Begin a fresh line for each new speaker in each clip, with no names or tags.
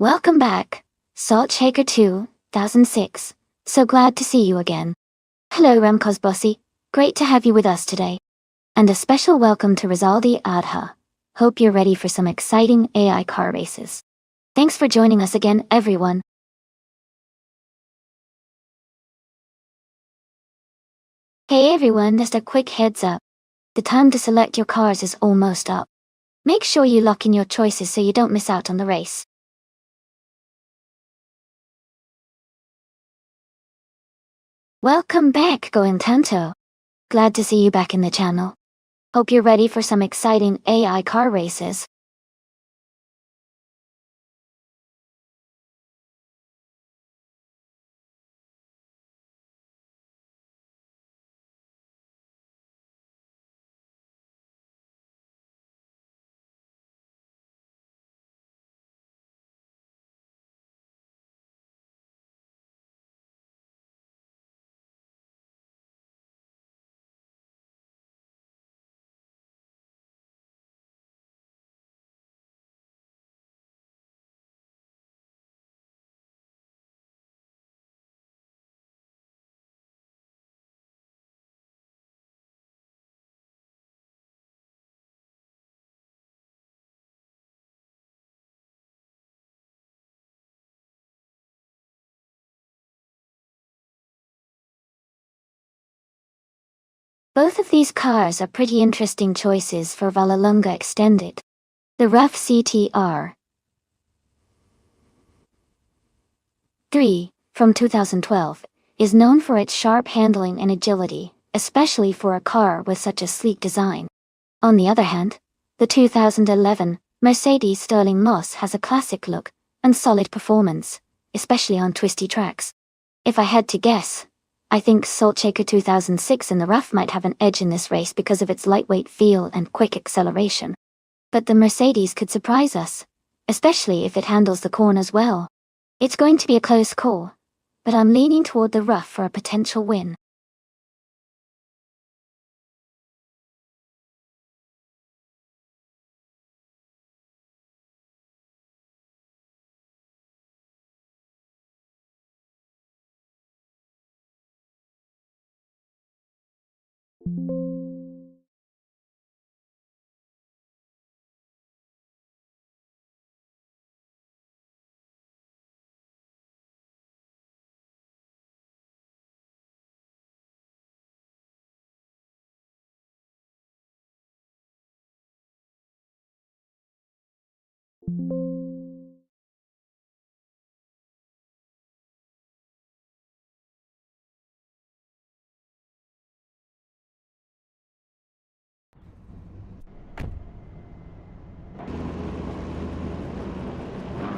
Welcome back, Salt Shaker 2006. So glad to see you again. Hello Remco's Bossy, great to have you with us today. And a special welcome to Rizaldi Adha. Hope you're ready for some exciting AI car races. Thanks for joining us again, everyone. Hey everyone, just a quick heads up. The time to select your cars is almost up. Make sure you lock in your choices so you don't miss out on the race. Welcome back, Going Tanto. Glad to see you back in the channel. Hope you're ready for some exciting AI car races. Both of these cars are pretty interesting choices for Vallelunga Extended. The RAV CTR 3, from 2012, is known for its sharp handling and agility, especially for a car with such a sleek design. On the other hand, the 2011 Mercedes Sterling Moss has a classic look and solid performance, especially on twisty tracks. If I had to guess, I think Salt Shaker 2006 in the RAF might have an edge in this race because of its lightweight feel and quick acceleration. But the Mercedes could surprise us, especially if it handles the corners well. It's going to be a close call, but I'm leaning toward the RAF for a potential win.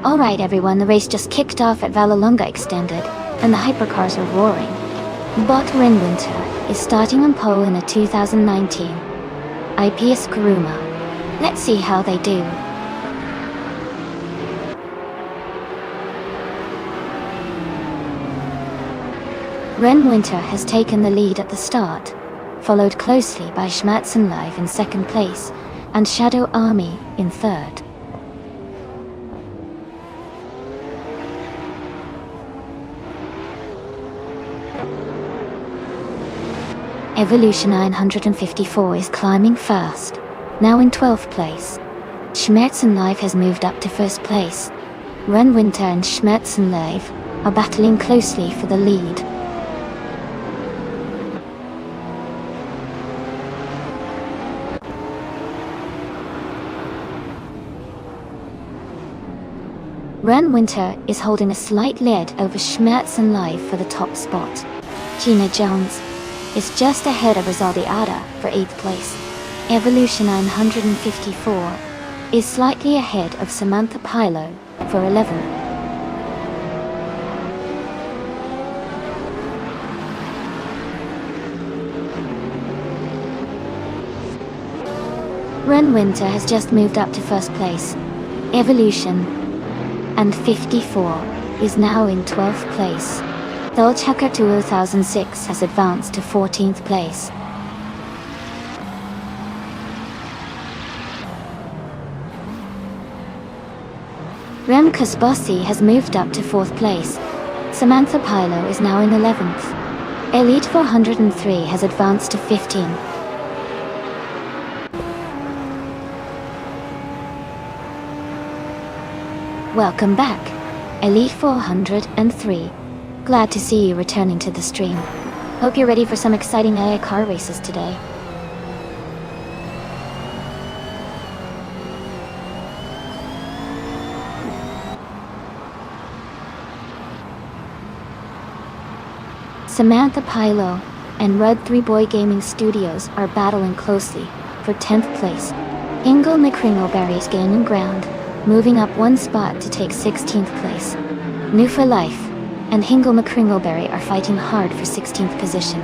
Alright everyone, the race just kicked off at Vallelunga Extended, and the hypercars are roaring. Bot Renwinter is starting on pole in the 2019 IPS Kuruma. Let's see how they do. Renwinter has taken the lead at the start, followed closely by Schmerzen Live in second place, and Shadow Army in third. Evolution 954 is climbing fast, now in 12th place. Schmerzen Live has moved up to first place. Renwinter and Schmerzen Live are battling closely for the lead. Renwinter is holding a slight lead over Schmerzen Live for the top spot. Gina Jones is just ahead of Rizaldi Ada for 8th place. Evolution 954 is slightly ahead of Samantha Pilo for 11th. Renwinter has just moved up to first place. Evolution and 54 is now in 12th place. Salt Shaker 2006 has advanced to 14th place. Remco's Bossy has moved up to 4th place. Samantha Pilo is now in 11th. Elite 403 has advanced to 15. Welcome back, Elite 403. Glad to see you returning to the stream. Hope you're ready for some exciting AI car races today. Samantha Pilo and Red 3 Boy Gaming Studios are battling closely for 10th place. Ingle McCringleberry is gaining ground, moving up 1 spot to take 16th place. New for Life and Hingle McCringleberry are fighting hard for 16th position.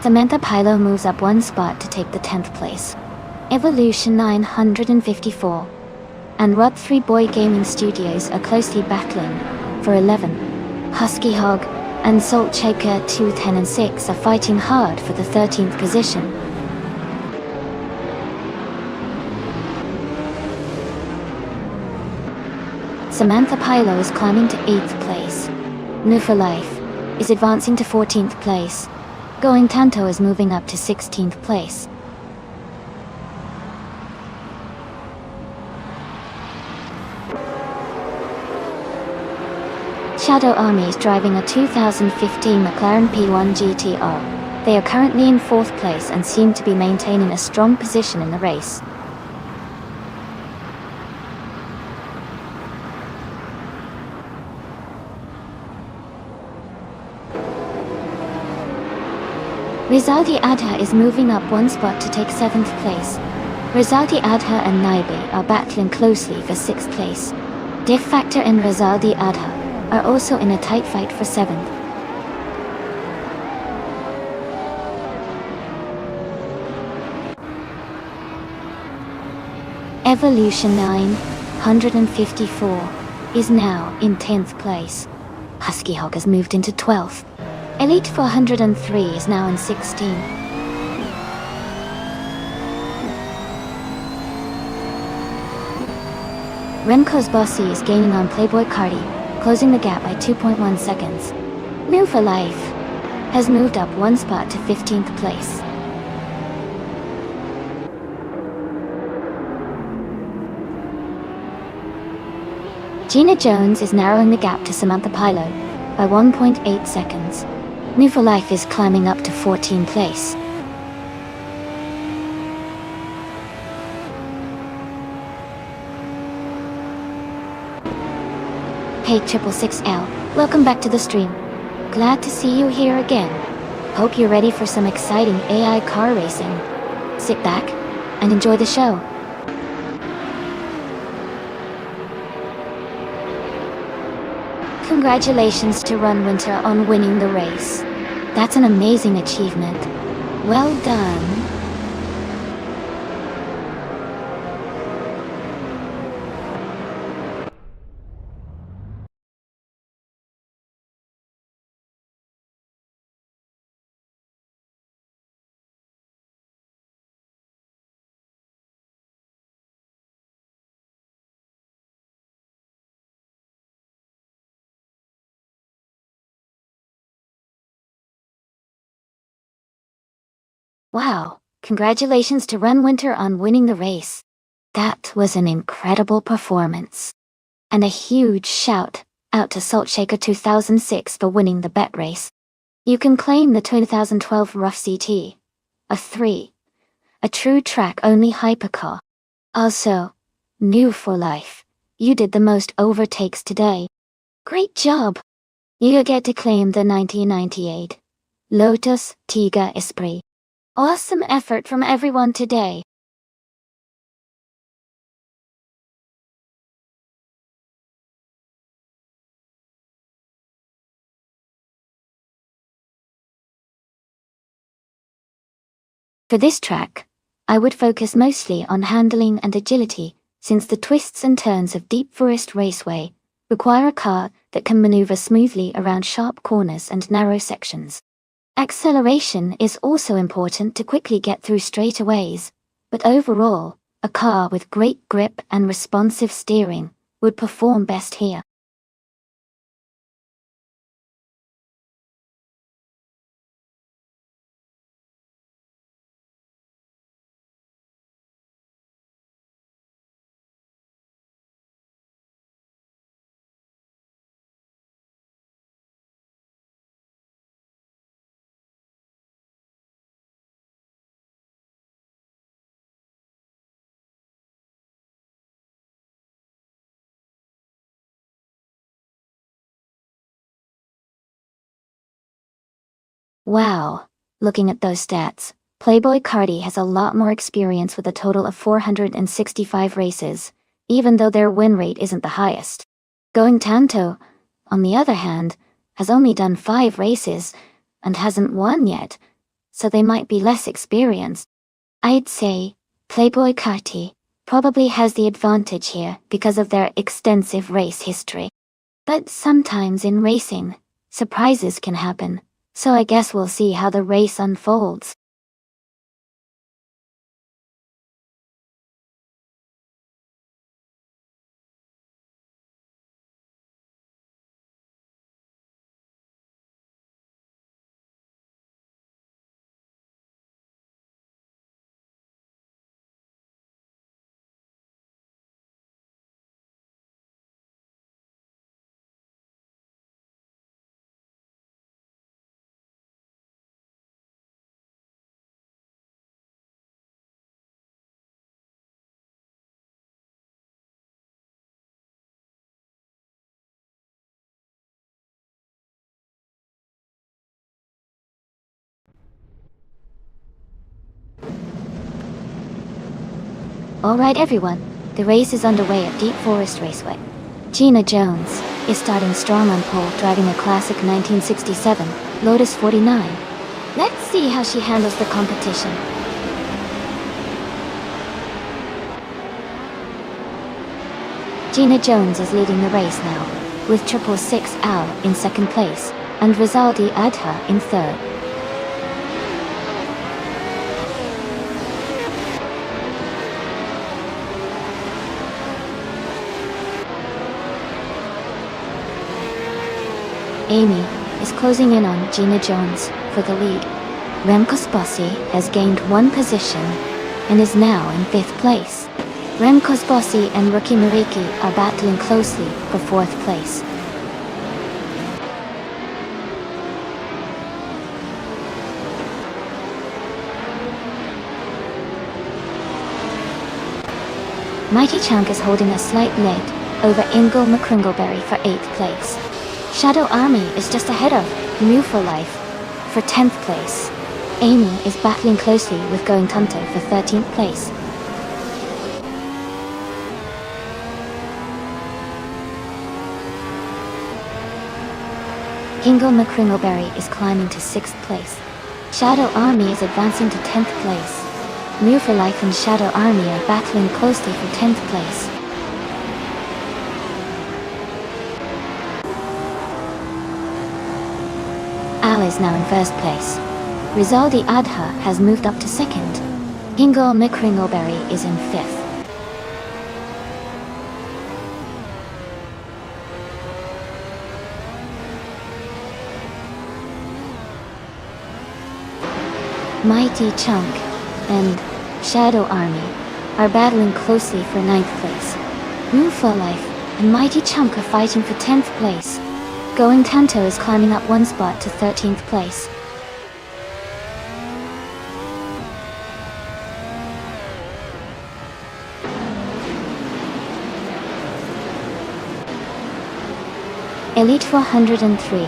Samantha Pilo moves up 1 spot to take the 10th place. Evolution 954 and Rod 3 Boy Gaming Studios are closely battling for 11. Husky Hog and Salt Shaker 210 and 6 are fighting hard for the 13th position. Samantha Pilo is climbing to 8th place. New for Life is advancing to 14th place. Going Tanto is moving up to 16th place. Shadow Army is driving a 2015 McLaren P1 GTR. They are currently in 4th place and seem to be maintaining a strong position in the race. Rizaldi Adha is moving up 1 spot to take 7th place. Rizaldi Adha and Naibi are battling closely for 6th place. Diff Factor and Rizaldi Adha are also in a tight fight for 7th. Evolution 954 is now in 10th place. Husky Hog has moved into 12th. Elite 403 is now in 16. Remco's Bossy is gaining on Playboy Cardi, closing the gap by 2.1 seconds. New for Life has moved up 1 spot to 15th place. Gina Jones is narrowing the gap to Samantha Pilo by 1.8 seconds. New for Life is climbing up to 14th place. Hey 666L, welcome back to the stream. Glad to see you here again. Hope you're ready for some exciting AI car racing. Sit back and enjoy the show. Congratulations to Run Winter on winning the race. That's an amazing achievement. Well done. Wow, congratulations to Run Winter on winning the race. That was an incredible performance. And a huge shout out to Salt Shaker 2006 for winning the bet race. You can claim the 2012 Rough CT, a 3, a true track-only hypercar. Also, New for Life, you did the most overtakes today. Great job! You get to claim the 1998 Lotus Tiga Esprit. Awesome effort from everyone today. For this track, I would focus mostly on handling and agility, since the twists and turns of Deep Forest Raceway require a car that can maneuver smoothly around sharp corners and narrow sections. Acceleration is also important to quickly get through straightaways, but overall, a car with great grip and responsive steering would perform best here. Wow, looking at those stats, Playboy Cardi has a lot more experience with a total of 465 races, even though their win rate isn't the highest. Going Tanto, on the other hand, has only done 5 races and hasn't won yet, so they might be less experienced. I'd say Playboy Carti probably has the advantage here because of their extensive race history. But sometimes in racing, surprises can happen, so I guess we'll see how the race unfolds. Alright everyone, the race is underway at Deep Forest Raceway. Gina Jones is starting strong on pole, driving a classic 1967 Lotus 49. Let's see how she handles the competition. Gina Jones is leading the race now, with 666 Al in second place, and Rizaldi Adha in third. Amy is closing in on Gina Jones for the lead. Remco Sbossi has gained 1 position and is now in 5th place. Remco Sbossi and Rookie Mariki are battling closely for 4th place. Mighty Chunk is holding a slight lead over Ingle McCringleberry for 8th place. Shadow Army is just ahead of New for Life for 10th place. Amy is battling closely with Going Tunto for 13th place. Ingle McCringleberry is climbing to 6th place. Shadow Army is advancing to 10th place. New for Life and Shadow Army are battling closely for 10th place. Al is now in 1st place. Rizaldi Adha has moved up to 2nd. Ingle McCringleberry is in 5th. Mighty Chunk and Shadow Army are battling closely for 9th place. New for Life and Mighty Chunk are fighting for 10th place. Going Tanto is climbing up 1 spot to 13th place. Elite 403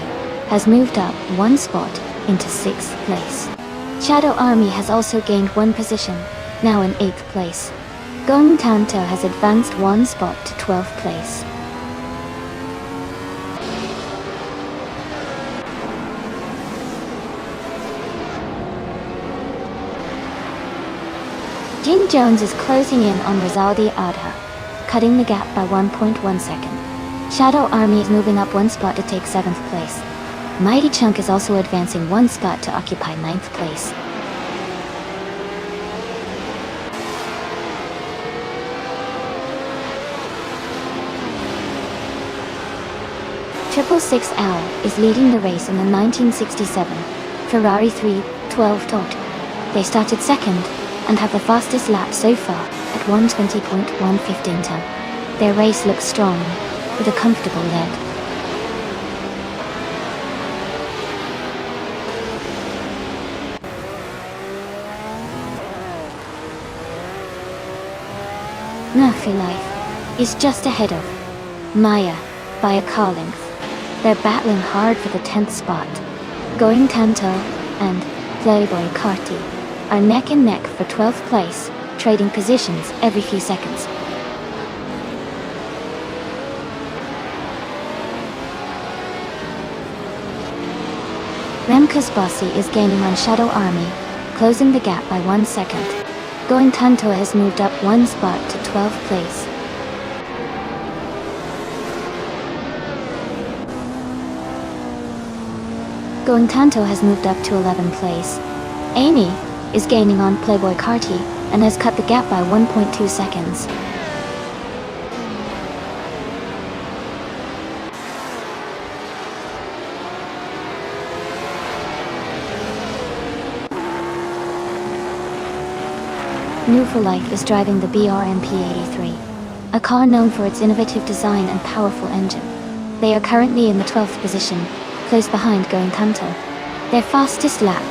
has moved up 1 spot into 6th place. Shadow Army has also gained 1 position, now in 8th place. Going Tanto has advanced 1 spot to 12th place. Gina Jones is closing in on Rizaldi Adha, cutting the gap by 1.1 second. Shadow Army is moving up one spot to take 7th place. Mighty Chunk is also advancing one spot to occupy 9th place. Triple Six Owl is leading the race in the 1967 Ferrari 312 Tot. They started second and have the fastest lap so far at 1:20.115 ton. Their race looks strong, with a comfortable lead. Murphy Life is just ahead of Maya by a car length. They're battling hard for the 10th spot. Going Tanto and Playboy Carti are neck and neck for 12th place, trading positions every few seconds. Remco's Bossy is gaining on Shadow Army, closing the gap by 1 second. Going Tanto has moved up one spot to 12th place. Going Tanto has moved up to 11th place. Amy is gaining on Playboy Carti and has cut the gap by 1.2 seconds. New for Life is driving the BRMP-83, a car known for its innovative design and powerful engine. They are currently in the 12th position, close behind Going Tanto. Their fastest lap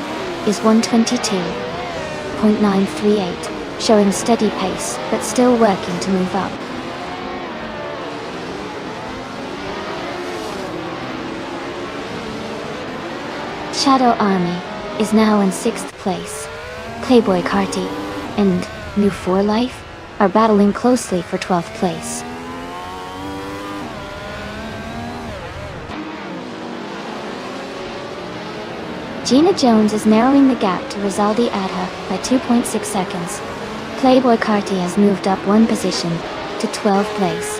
is 1:22.938, showing steady pace but still working to move up. Shadow Army is now in 6th place. Playboy Carti and New for Life are battling closely for 12th place. Gina Jones is narrowing the gap to Rizaldi Adha by 2.6 seconds. Playboy Carti has moved up one position to 12th place.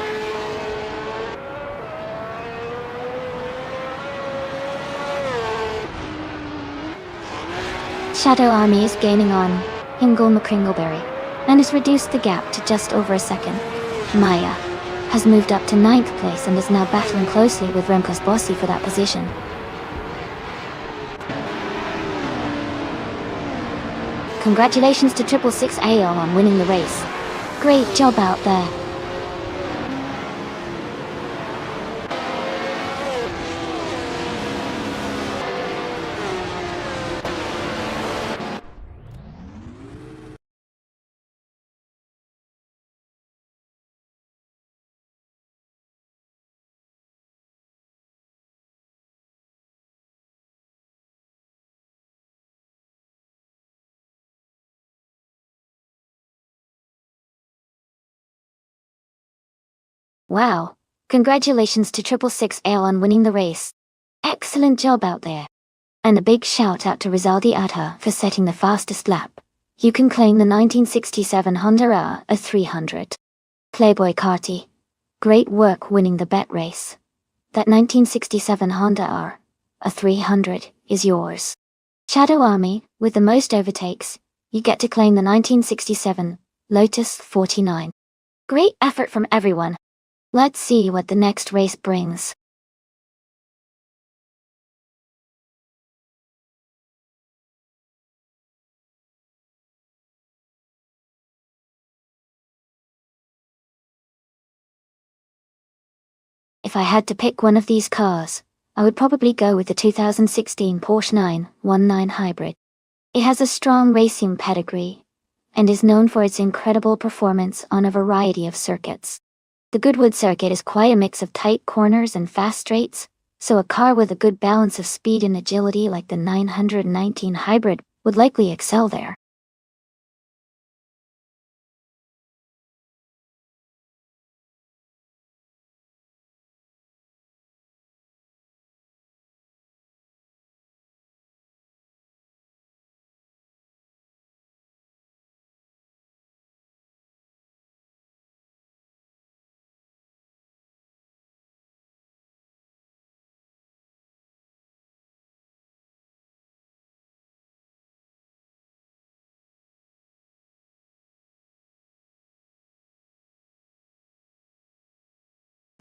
Shadow Army is gaining on Hingle McCringleberry and has reduced the gap to just over a second. Maya has moved up to 9th place and is now battling closely with Remco's Bossy for that position. Congratulations to Triple Six AL on winning the race. Great job out there. Wow, congratulations to Triple Six AL on winning the race. Excellent job out there. And a big shout out to Rizaldi Adha for setting the fastest lap. You can claim the 1967 Honda A300. Playboy Carti, great work winning the bet race. That 1967 Honda A300 is yours. Shadow Army, with the most overtakes, you get to claim the 1967 Lotus 49. Great effort from everyone. Let's see what the next race brings. If I had to pick one of these cars, I would probably go with the 2016 Porsche 919 Hybrid. It has a strong racing pedigree and is known for its incredible performance on a variety of circuits. The Goodwood circuit is quite a mix of tight corners and fast straights, so a car with a good balance of speed and agility like the 919 Hybrid would likely excel there.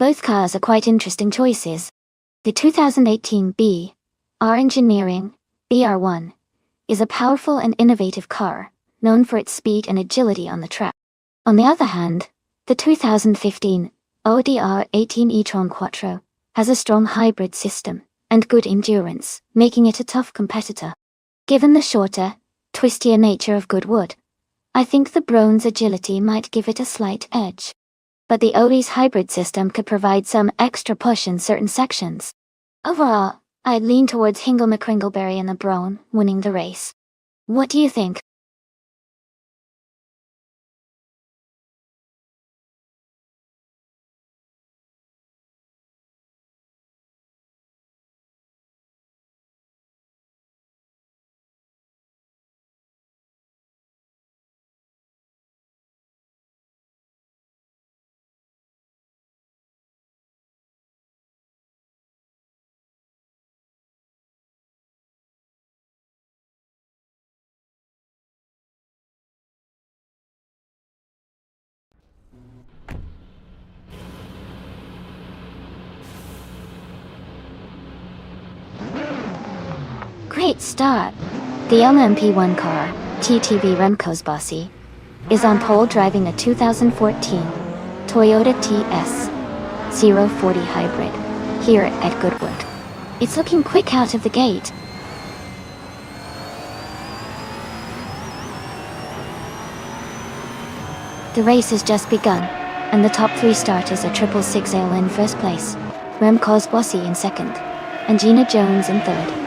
Both cars are quite interesting choices. The 2018 BR Engineering BR1 is a powerful and innovative car, known for its speed and agility on the track. On the other hand, the 2015 ODR 18 e-tron Quattro has a strong hybrid system and good endurance, making it a tough competitor. Given the shorter, twistier nature of Goodwood, I think the Bron's agility might give it a slight edge. But the OE's hybrid system could provide some extra push in certain sections. Overall, I'd lean towards Hingle McCringleberry and the Bron winning the race. What do you think? Great start! The LMP1 car, TTV Remco's Bossy, is on pole driving a 2014 Toyota TS040 Hybrid here at Goodwood. It's looking quick out of the gate. The race has just begun, and the top 3 starters are 666L in first place, Remco's Bossy in second, and Gina Jones in third.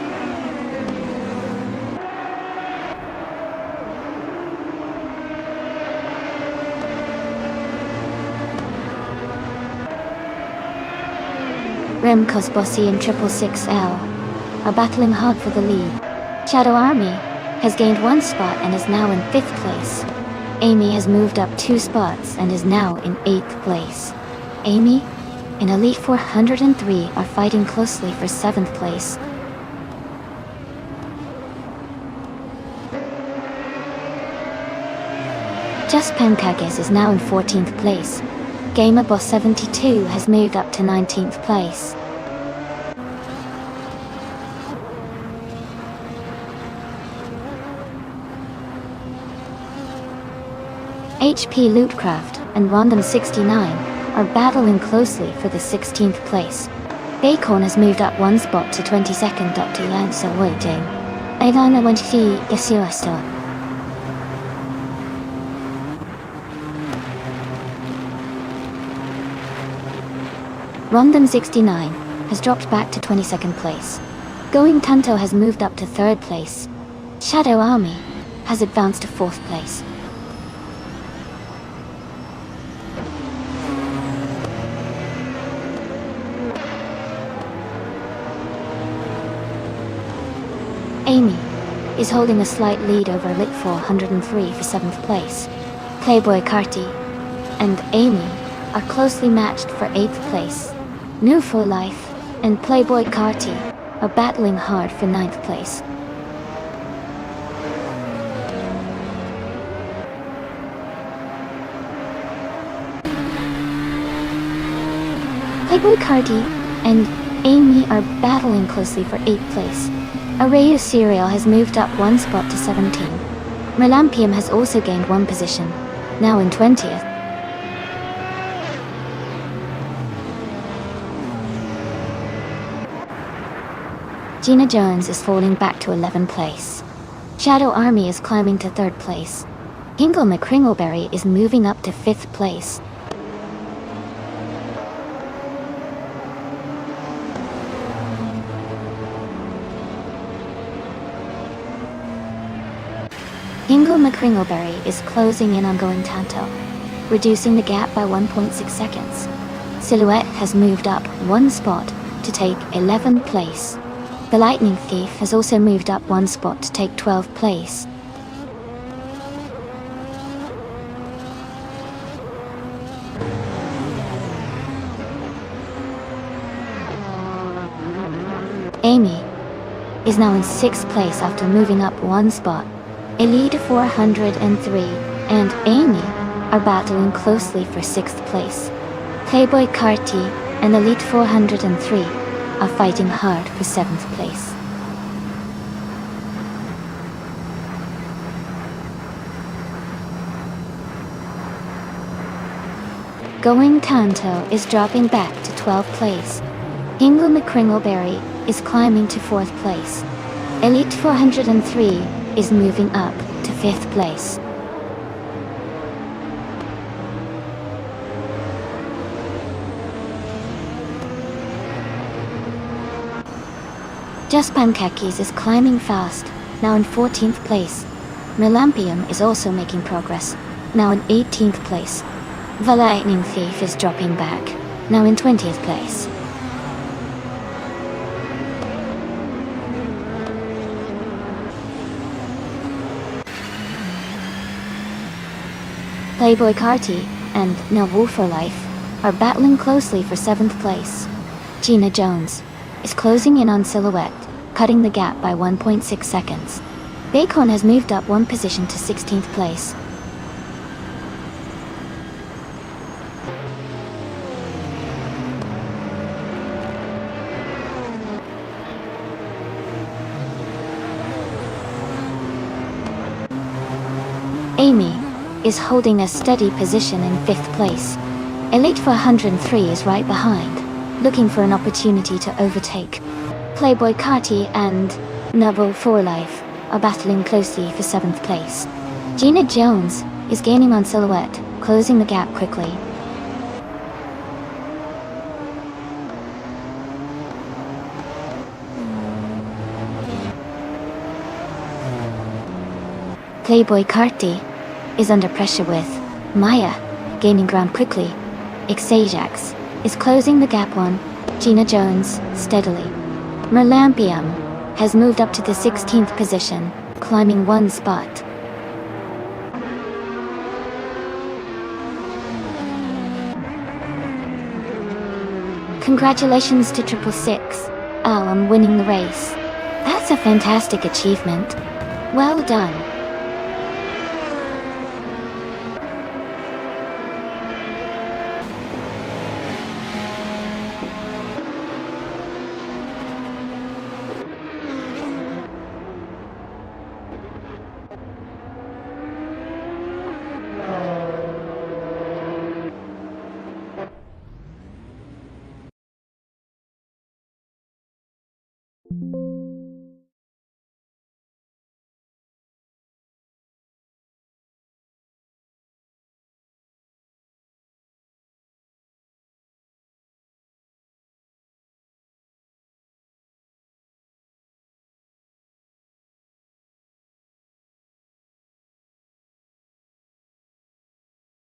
Remco's Bossy and 666L are battling hard for the lead. Shadow Army has gained 1 spot and is now in 5th place. Amy has moved up 2 spots and is now in 8th place. Amy and Elite 403 are fighting closely for 7th place. Just Pancakes is now in 14th place. Gamer Boss 72 has moved up to 19th place. HP Lootcraft and Random 69 are battling closely for the 16th place. Bacon has moved up 1 spot to 22nd. Dr. Yansa Waiting. Aidana Wenchi Yasiwasta. Random 69 has dropped back to 22nd place. Going Tanto has moved up to 3rd place. Shadow Army has advanced to 4th place. Amy is holding a slight lead over Lit 403 for 7th place. Playboy Carty and Amy are closely matched for 8th place. New for Life and Playboy Carty are battling hard for 9th place. Playboy Carty and Amy are battling closely for 8th place. Arayu Serial has moved up 1 spot to 17. Melampium has also gained 1 position, now in 20th. Gina Jones is falling back to 11th place. Shadow Army is climbing to 3rd place. Hingle McCringleberry is moving up to 5th place. Hingle McCringleberry is closing in on Going Tanto, reducing the gap by 1.6 seconds. Silhouette has moved up 1 spot to take 11th place. The Lightning Thief has also moved up 1 spot to take 12th place. Amy is now in 6th place after moving up 1 spot. Elite 403 and Amy are battling closely for 6th place. Playboy Carty and Elite 403 are fighting hard for 7th place. Going Tanto is dropping back to 12th place. Hingle McCringleberry is climbing to 4th place. Elite 403 is moving up to 5th place. Just Pancakes is climbing fast, now in 14th place. Melampium is also making progress, now in 18th place. The Lightning Thief is dropping back, now in 20th place. Playboy Carti and No Wolf for Life are battling closely for 7th place. Gina Jones is closing in on Silhouette, cutting the gap by 1.6 seconds. Bacon has moved up one position to 16th place. Amy is holding a steady position in 5th place. Elite 403 is right behind, looking for an opportunity to overtake. Playboy Carti and Nubble for Life are battling closely for 7th place. Gina Jones is gaining on Silhouette, closing the gap quickly. Playboy Carti is under pressure with Maya gaining ground quickly. Xajax is closing the gap on Gina Jones steadily. Merlampium has moved up to the 16th position, climbing one spot. Congratulations to 666 Al on winning the race. That's a fantastic achievement. Well done.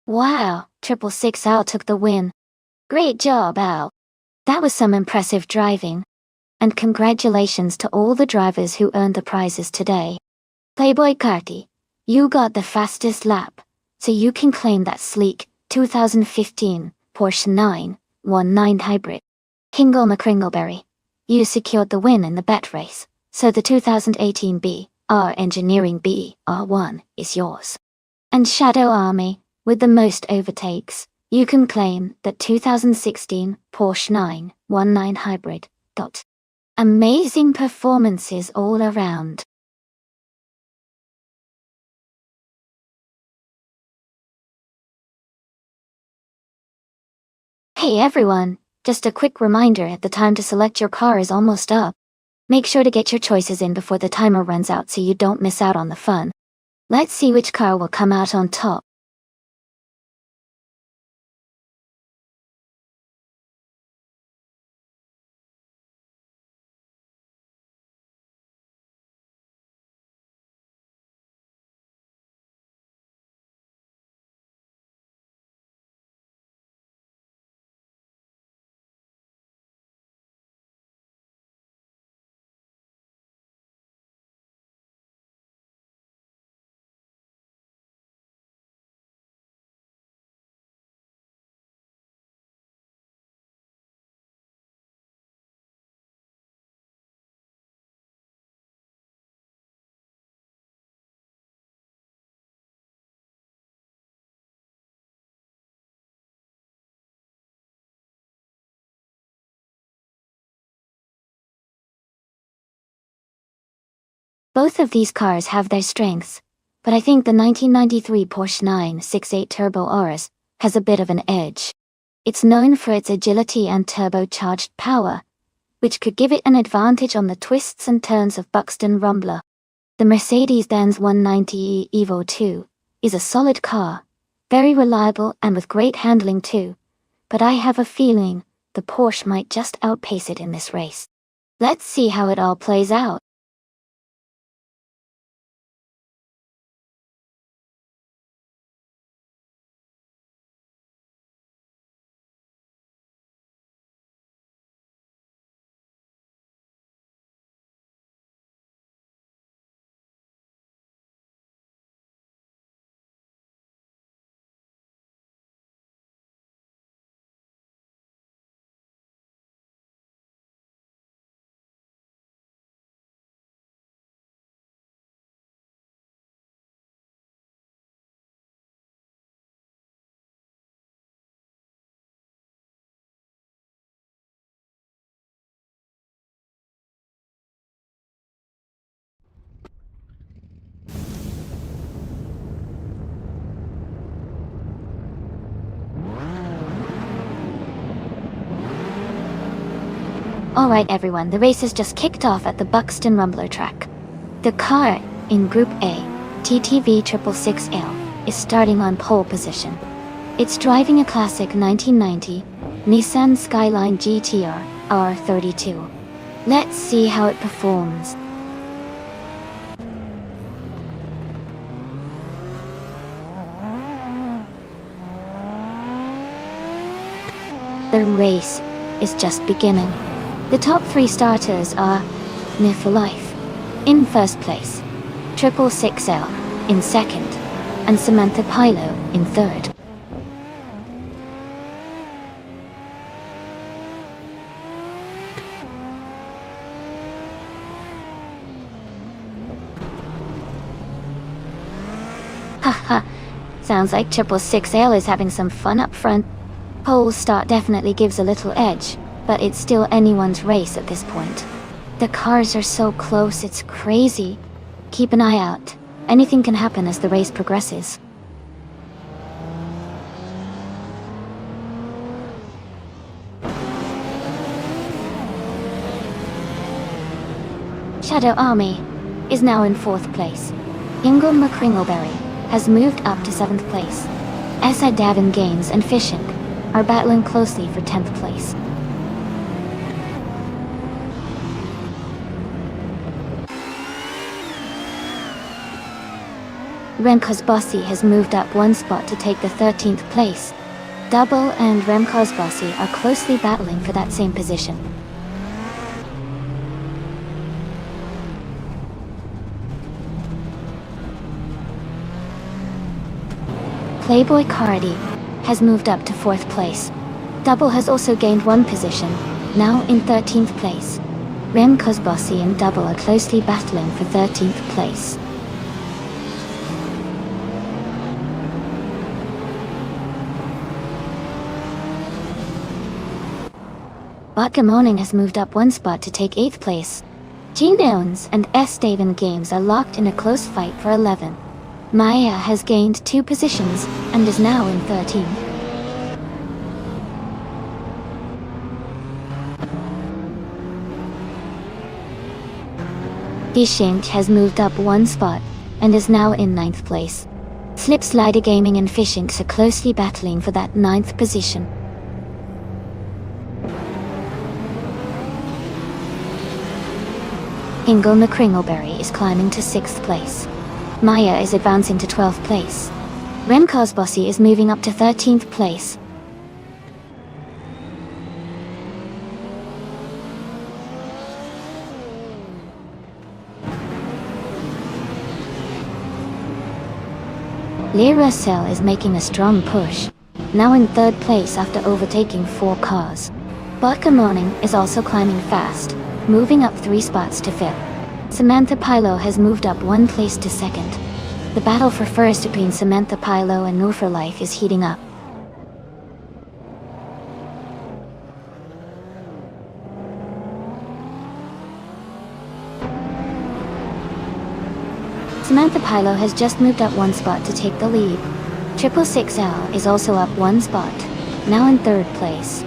Wow, 666 Al took the win. Great job, Al. That was some impressive driving. And congratulations to all the drivers who earned the prizes today. Playboy Carti, you got the fastest lap, so you can claim that sleek 2015 Porsche 919 Hybrid. Hingle McCringleberry, you secured the win in the bet race, so the 2018 BR Engineering BR1 is yours. And Shadow Army, with the most overtakes, you can claim that 2016 Porsche 919 Hybrid. Amazing performances all around. Hey everyone, just a quick reminder, the time to select your car is almost up. Make sure to get your choices in before the timer runs out so you don't miss out on the fun. Let's see which car will come out on top. Both of these cars have their strengths, but I think the 1993 Porsche 968 Turbo RS has a bit of an edge. It's known for its agility and turbocharged power, which could give it an advantage on the twists and turns of Buxton Rumbler. The Mercedes-Benz 190e Evo 2 is a solid car, very reliable and with great handling too, but I have a feeling the Porsche might just outpace it in this race. Let's see how it all plays out. Alright everyone, the race has just kicked off at the Buxton Rumbler track. The car in Group A, TTV 666L, is starting on pole position. It's driving a classic 1990 Nissan Skyline GTR R32. Let's see how it performs. The race is just beginning. The top 3 starters are Near for Life in first place, 666L in second, and Samantha Pilo in third. Haha, sounds like 666L is having some fun up front. Pole start definitely gives a little edge, but it's still anyone's race at this point. The cars are so close, it's crazy. Keep an eye out. Anything can happen as the race progresses. Shadow Army is now in 4th place. Ingle McCringleberry has moved up to 7th place. Essa Davin Games and Fishing are battling closely for 10th place. Remco's Bossy has moved up 1 spot to take the 13th place. Double and Remco's Bossy are closely battling for that same position. Playboy Cardi has moved up to 4th place. Double has also gained 1 position, now in 13th place. Remco's Bossy and Double are closely battling for 13th place. Vodka Morning has moved up 1 spot to take 8th place. Gene Owens and S. Davin Games are locked in a close fight for 11th. Maya has gained 2 positions and is now in 13th. Dishink has moved up 1 spot and is now in 9th place. Slipslider Gaming and Fishink are closely battling for that 9th position. Ingle McCringleberry is climbing to 6th place. Maya is advancing to 12th place. Remco's Bossy is moving up to 13th place. Lear Russell is making a strong push, now in 3rd place after overtaking 4 cars. Vodka Morning is also climbing fast, moving up 3 spots to 5th. Samantha Pilo has moved up 1 place to 2nd. The battle for first between Samantha Pilo and Nur for Life is heating up. Samantha Pilo has just moved up one spot to take the lead. 666L is also up one spot, now in third place.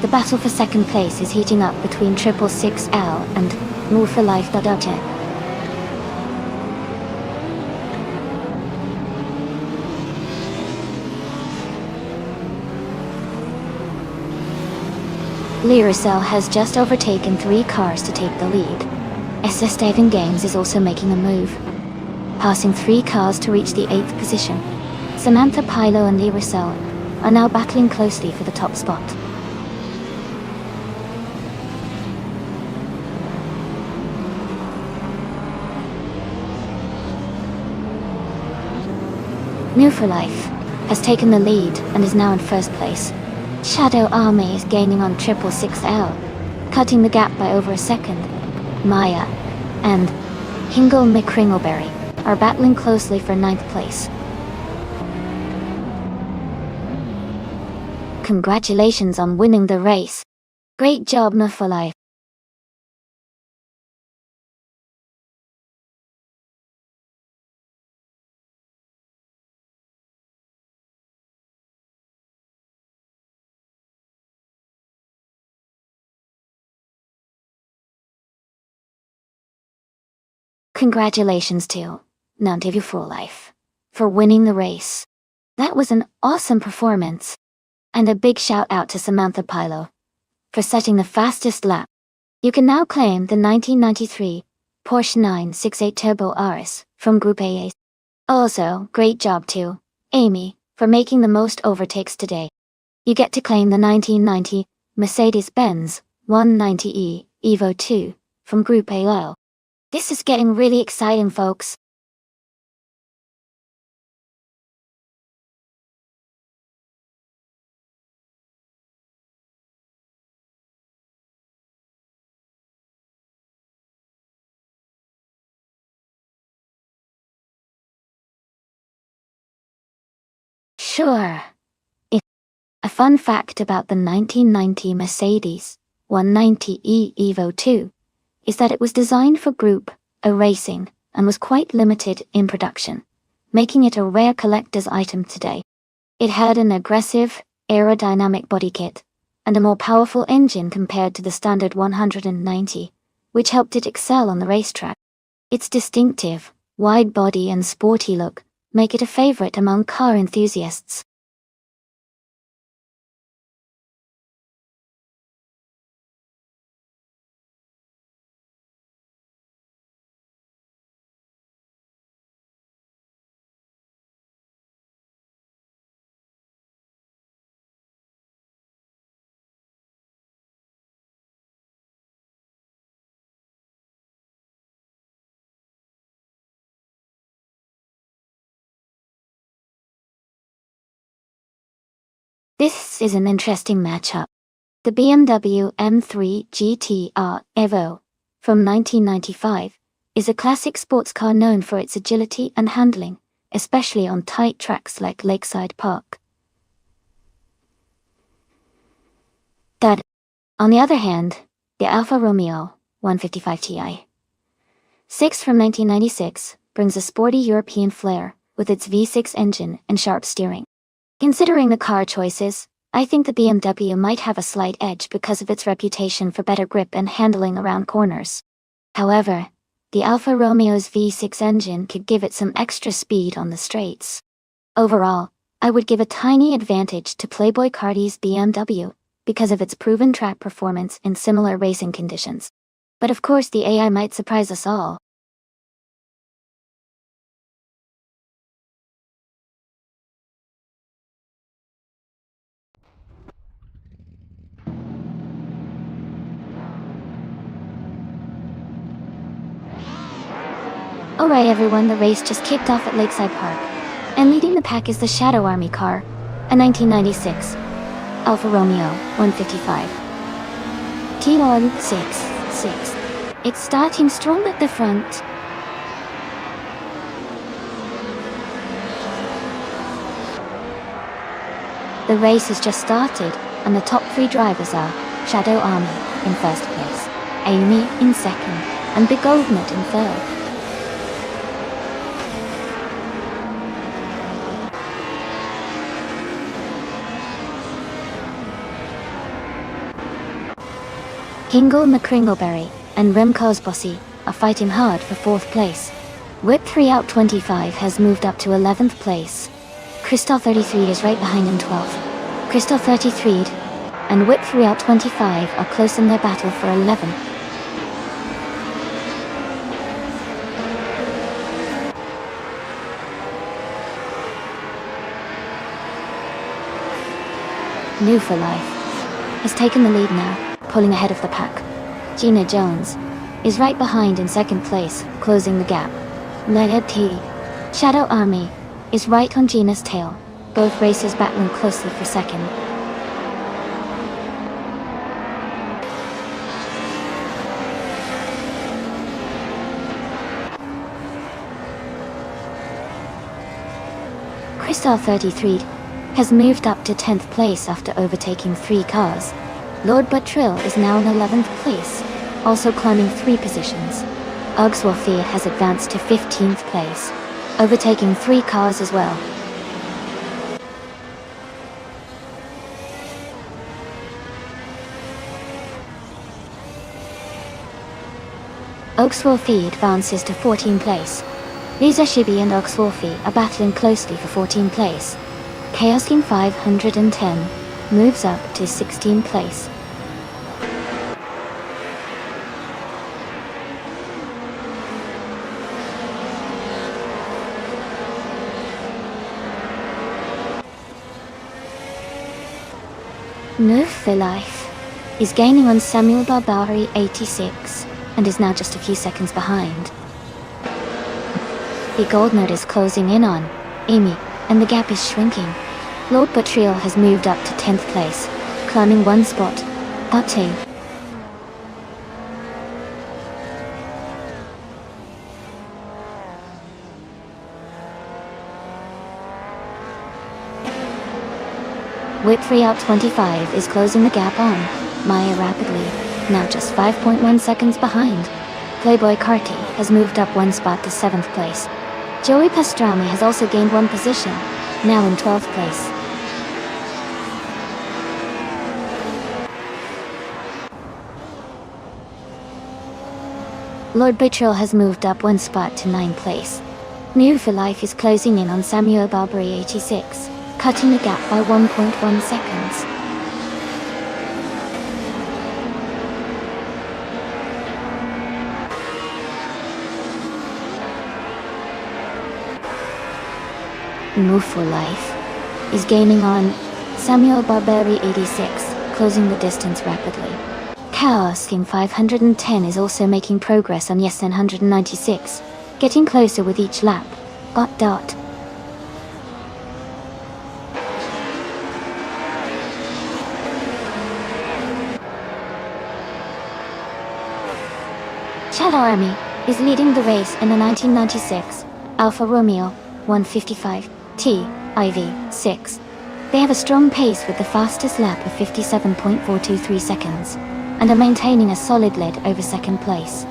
The battle for second place is heating up between 666L and Move for Life. Lyricell has just overtaken 3 cars to take the lead. SS Davin Games is also making a move, passing 3 cars to reach the 8th position. Samantha Pilo and Lyricell are now battling closely for the top spot. New for Life has taken the lead and is now in first place. Shadow Army is gaining on 666L, cutting the gap by over a second. Maya and Hingle McCringleberry are battling closely for 9th place. Congratulations on winning the race. Great job, New for Life. Congratulations to Nonstop for Life for winning the race. That was an awesome performance. And a big shout out to Samantha Pilo for setting the fastest lap. You can now claim the 1993 Porsche 968 Turbo RS from Group AA. Also, great job to Amy for making the most overtakes today. You get to claim the 1990 Mercedes-Benz 190e Evo 2 from Group AO. This is getting really exciting, folks. Sure. A fun fact about the 1990 Mercedes 190e Evo 2 is that it was designed for Group A racing and was quite limited in production, making it a rare collector's item today. It had an aggressive, aerodynamic body kit and a more powerful engine compared to the standard 190, which helped it excel on the racetrack. Its distinctive, wide body and sporty look make it a favorite among car enthusiasts. This is an interesting matchup. The BMW M3 GT-R Evo from 1995 is a classic sports car known for its agility and handling, especially on tight tracks like Lakeside Park. On the other hand, the Alfa Romeo 155 Ti 6 from 1996 brings a sporty European flair with its V6 engine and sharp steering. Considering the car choices, I think the BMW might have a slight edge because of its reputation for better grip and handling around corners. However, the Alfa Romeo's V6 engine could give it some extra speed on the straights. Overall, I would give a tiny advantage to Playboy Cardi's BMW because of its proven track performance in similar racing conditions. But of course the AI might surprise us all. Alright everyone, the race just kicked off at Lakeside Park, and leading the pack is the Shadow Army car, a 1996 Alfa Romeo 155 T166. It's starting strong at the front. The race has just started, and the top 3 drivers are Shadow Army in first place, Amy in second, and Big Goldnut in third. Kingle McCringleberry and Remco's Bossy are fighting hard for 4th place. Whip 3 out 25 has moved up to 11th place. Crystal 33 is right behind in 12th. Crystal 33 and Whip 3 out 25 are close in their battle for 11th. New for Life has taken the lead now, pulling ahead of the pack. Gina Jones is right behind in 2nd place, closing the gap. Lead T. Shadow Army is right on Gina's tail, both racers battling closely for 2nd. Crystal 33 has moved up to 10th place after overtaking 3 cars. Lord Buttrill is now in 11th place, also climbing 3 positions. Ugsworthy has advanced to 15th place, overtaking 3 cars as well. Ugsworthy advances to 14th place. Lisa Shibby and Ugsworthy are battling closely for 14th place. Chaos King 510 moves up to 16th place. Neuf for Life is gaining on Samuel Barbari 86 and is now just a few seconds behind. The Gold Node is closing in on Amy, and the gap is shrinking. Lord Buttrill has moved up to 10th place, climbing 1 spot. Part 2. Whip 3 out 25 is closing the gap on Maya rapidly, now just 5.1 seconds behind. Playboy Carty has moved up 1 spot to 7th place. Joey Pastrami has also gained 1 position, now in 12th place. Lord Buttrill has moved up 1 spot to 9th place. New for Life is closing in on Samuel Barbary 86, cutting the gap by 1.1 seconds. Move for Life is gaining on Samuel Barbary 86, closing the distance rapidly. Chaos King 510 is also making progress on Yes 196, getting closer with each lap. Dot. Shadow Army is leading the race in the 1996 Alfa Romeo 155 T IV 6. They have a strong pace with the fastest lap of 57.423 seconds, and are maintaining a solid lead over 2nd place.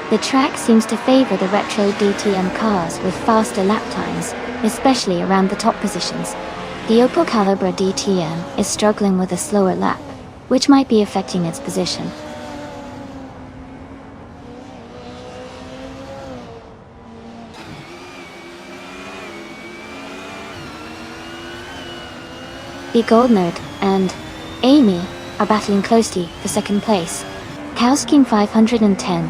The track seems to favor the retro DTM cars with faster lap times, especially around the top positions. The Opel Calibra DTM is struggling with a slower lap, which might be affecting its position. The Gold Node and Amy are battling closely for 2nd place. Chaos King 510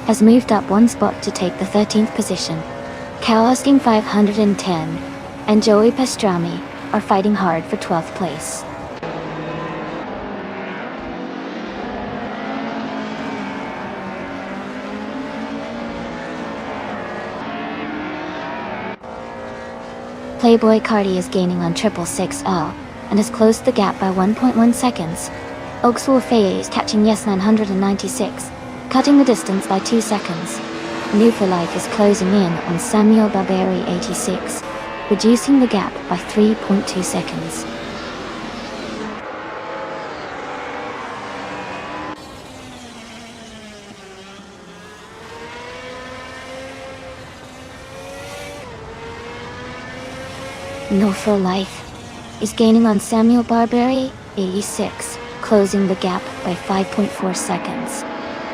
has moved up 1 spot to take the 13th position. Chaos King 510 and Joey Pastrami are fighting hard for 12th place. Playboy Carty is gaining on 666R and has closed the gap by 1.1 seconds. Oakswell is catching Yes 996, cutting the distance by 2 seconds. New for Life is closing in on Samuel Barbary 86, reducing the gap by 3.2 seconds. No for Life is gaining on Samuel Barberi, 86, closing the gap by 5.4 seconds.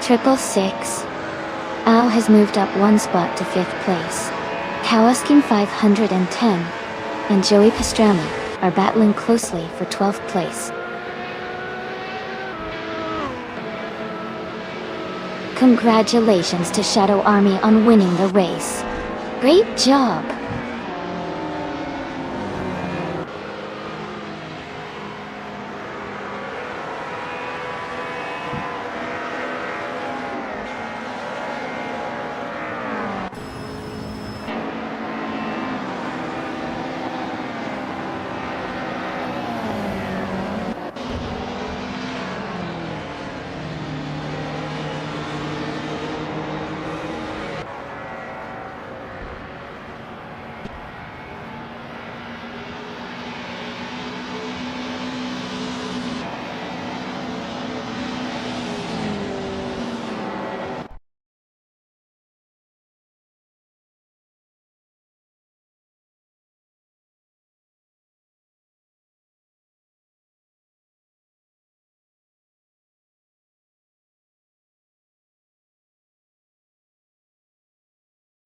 666. Al has moved up one spot to 5th place. Kawaskin 510 and Joey Pastrana are battling closely for 12th place. Congratulations to Shadow Army on winning the race. Great job!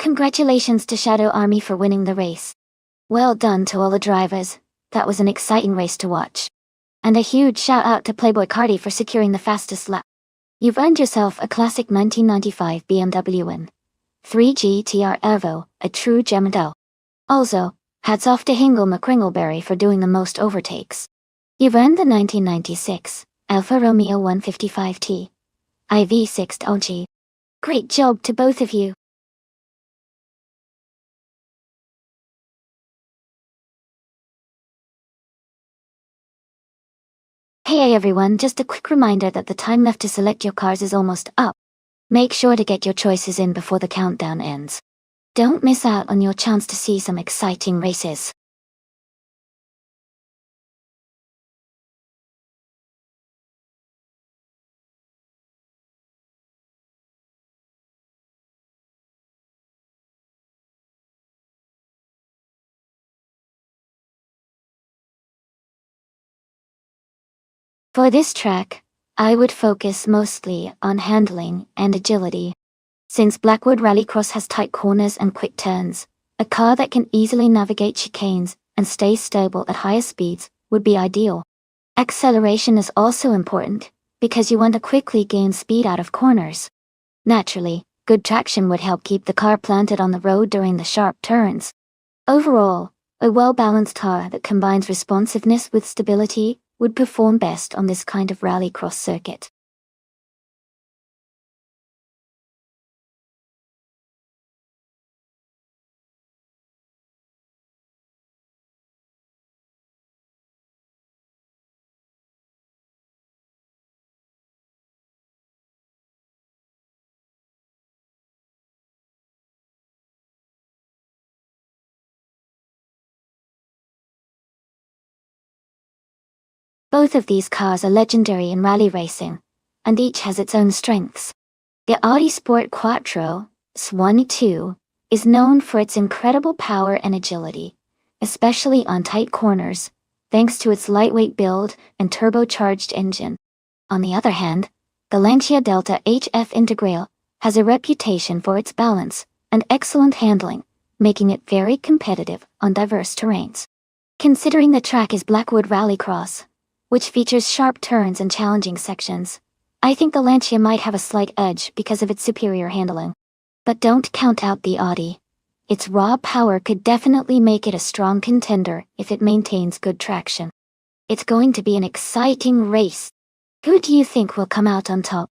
Congratulations to Shadow Army for winning the race. Well done to all the drivers, that was an exciting race to watch. And a huge shout out to Playboy Cardi for securing the fastest lap. You've earned yourself a classic 1995 BMW N 3 GTR Evo, a true gem. Also, hats off to Hingle McCringleberry for doing the most overtakes. You've earned the 1996 Alfa Romeo 155T IV6 OG. Great job to both of you. Hey everyone, just a quick reminder that the time left to select your cars is almost up. Make sure to get your choices in before the countdown ends. Don't miss out on your chance to see some exciting races. For this track, I would focus mostly on handling and agility. Since Blackwood Rallycross has tight corners and quick turns, a car that can easily navigate chicanes and stay stable at higher speeds would be ideal. Acceleration is also important, because you want to quickly gain speed out of corners. Naturally, good traction would help keep the car planted on the road during the sharp turns. Overall, a well-balanced car that combines responsiveness with stability would perform best on this kind of rallycross circuit. Both of these cars are legendary in rally racing, and each has its own strengths. The Audi Sport Quattro, S12, is known for its incredible power and agility, especially on tight corners, thanks to its lightweight build and turbocharged engine. On the other hand, the Lancia Delta HF Integrale has a reputation for its balance and excellent handling, making it very competitive on diverse terrains. Considering the track is Blackwood Rallycross, which features sharp turns and challenging sections, I think the Lancia might have a slight edge because of its superior handling. But don't count out the Audi. Its raw power could definitely make it a strong contender if it maintains good traction. It's going to be an exciting race. Who do you think will come out on top?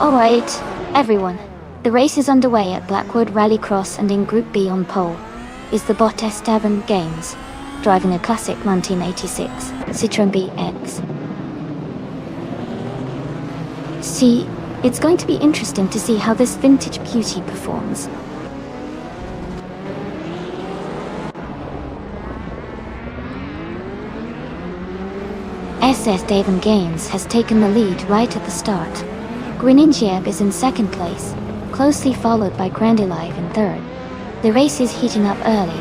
Alright, everyone. The race is underway at Blackwood Rallycross, and in Group B on pole is the Bot Esteban Gaines, driving a classic 1986 Citroën BX. See, It's going to be interesting to see how this vintage beauty performs. SS Davin Gaines has taken the lead right at the start. Greningieb is in second place, closely followed by Grandilive in third. The race is heating up early.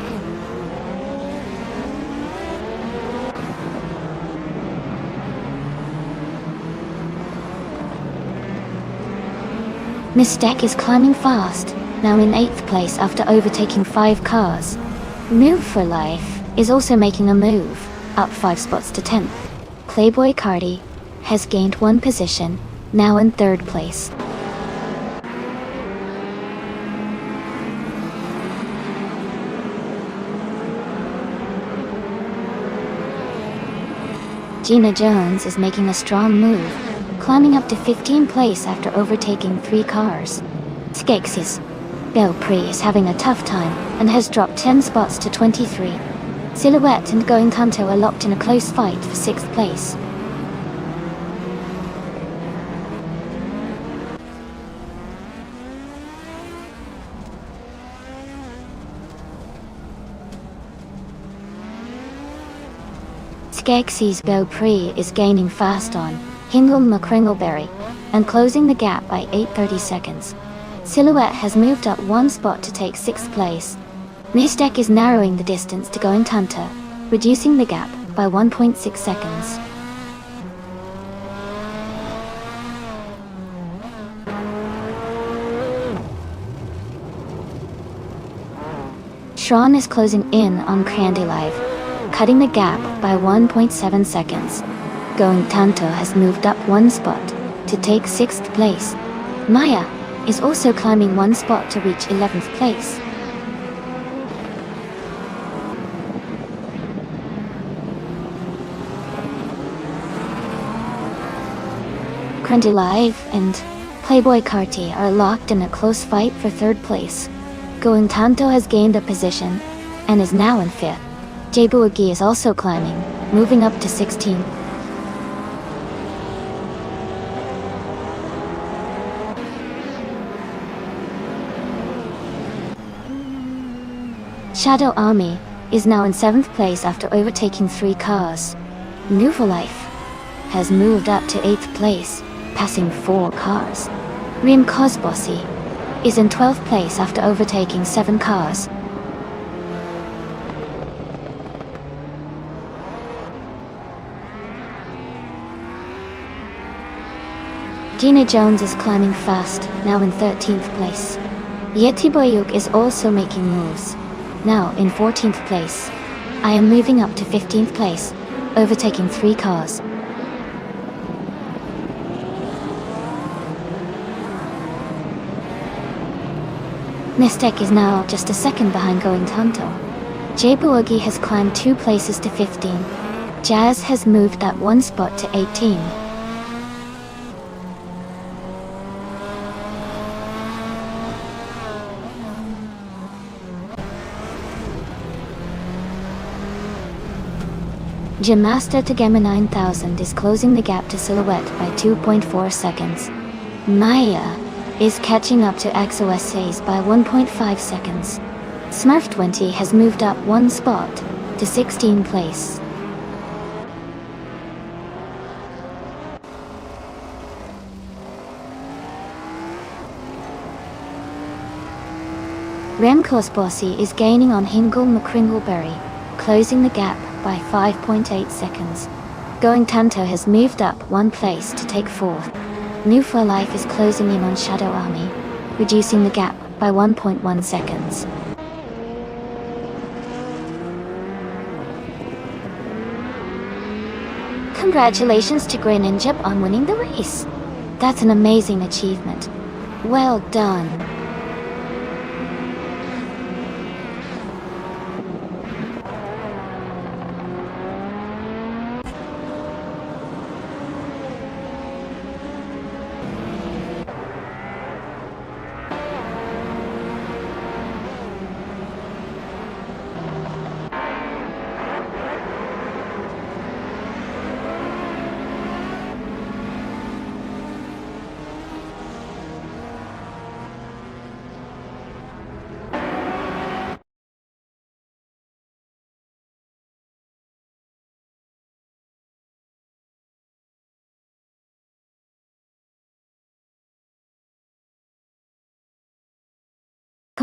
Mystek is climbing fast, now in 8th place after overtaking 5 cars. Move for Life is also making a move, up 5 spots to 10th. Playboy Cardi has gained 1 position, now in 3rd place. Gina Jones is making a strong move, climbing up to 15th place after overtaking 3 cars. Skeksis Belpre is having a tough time and has dropped 10 spots to 23. Silhouette and Going Tanto are locked in a close fight for 6th place. Skeksis Belpre is gaining fast on Hingle McCringleberry and closing the gap by 8:30 seconds. Silhouette has moved up 1 spot to take 6th place. Mystek is narrowing the distance to Going Tanto, reducing the gap by 1.6 seconds. Shron is closing in on Grandilive, cutting the gap by 1.7 seconds. Going Tanto has moved up 1 spot to take 6th place. Maya is also climbing 1 spot to reach 11th place. Grandilive and Playboy Carti are locked in a close fight for 3rd place. Going Tanto has gained a position and is now in 5th. Jaybuagi is also climbing, moving up to 16th. Shadow Army is now in 7th place after overtaking 3 cars. Nouveau Life has moved up to 8th place, passing 4 cars. Rim Cosbossi is in 12th place after overtaking 7 cars. Gina Jones is climbing fast, now in 13th place. Yeti Boyuk is also making moves, now in 14th place. I am moving up to 15th place, overtaking 3 cars. Mystek is now just a second behind Going Tanto. Jaybuagi has climbed 2 places to 15. Jazz has moved up 1 spot to 18. Gymasta Tagama 9000 is closing the gap to Silhouette by 2.4 seconds. Maya is catching up to XOSAs by 1.5 seconds. Smurf 20 has moved up 1 spot to 16th place. Remcourse Bossy is gaining on Hingle McCringleberry, closing the gap by 5.8 seconds. Going Tanto has moved up 1 place to take 4th. New for Life is closing in on Shadow Army, reducing the gap by 1.1 seconds. Congratulations to Greninja on winning the race. That's an amazing achievement. Well done.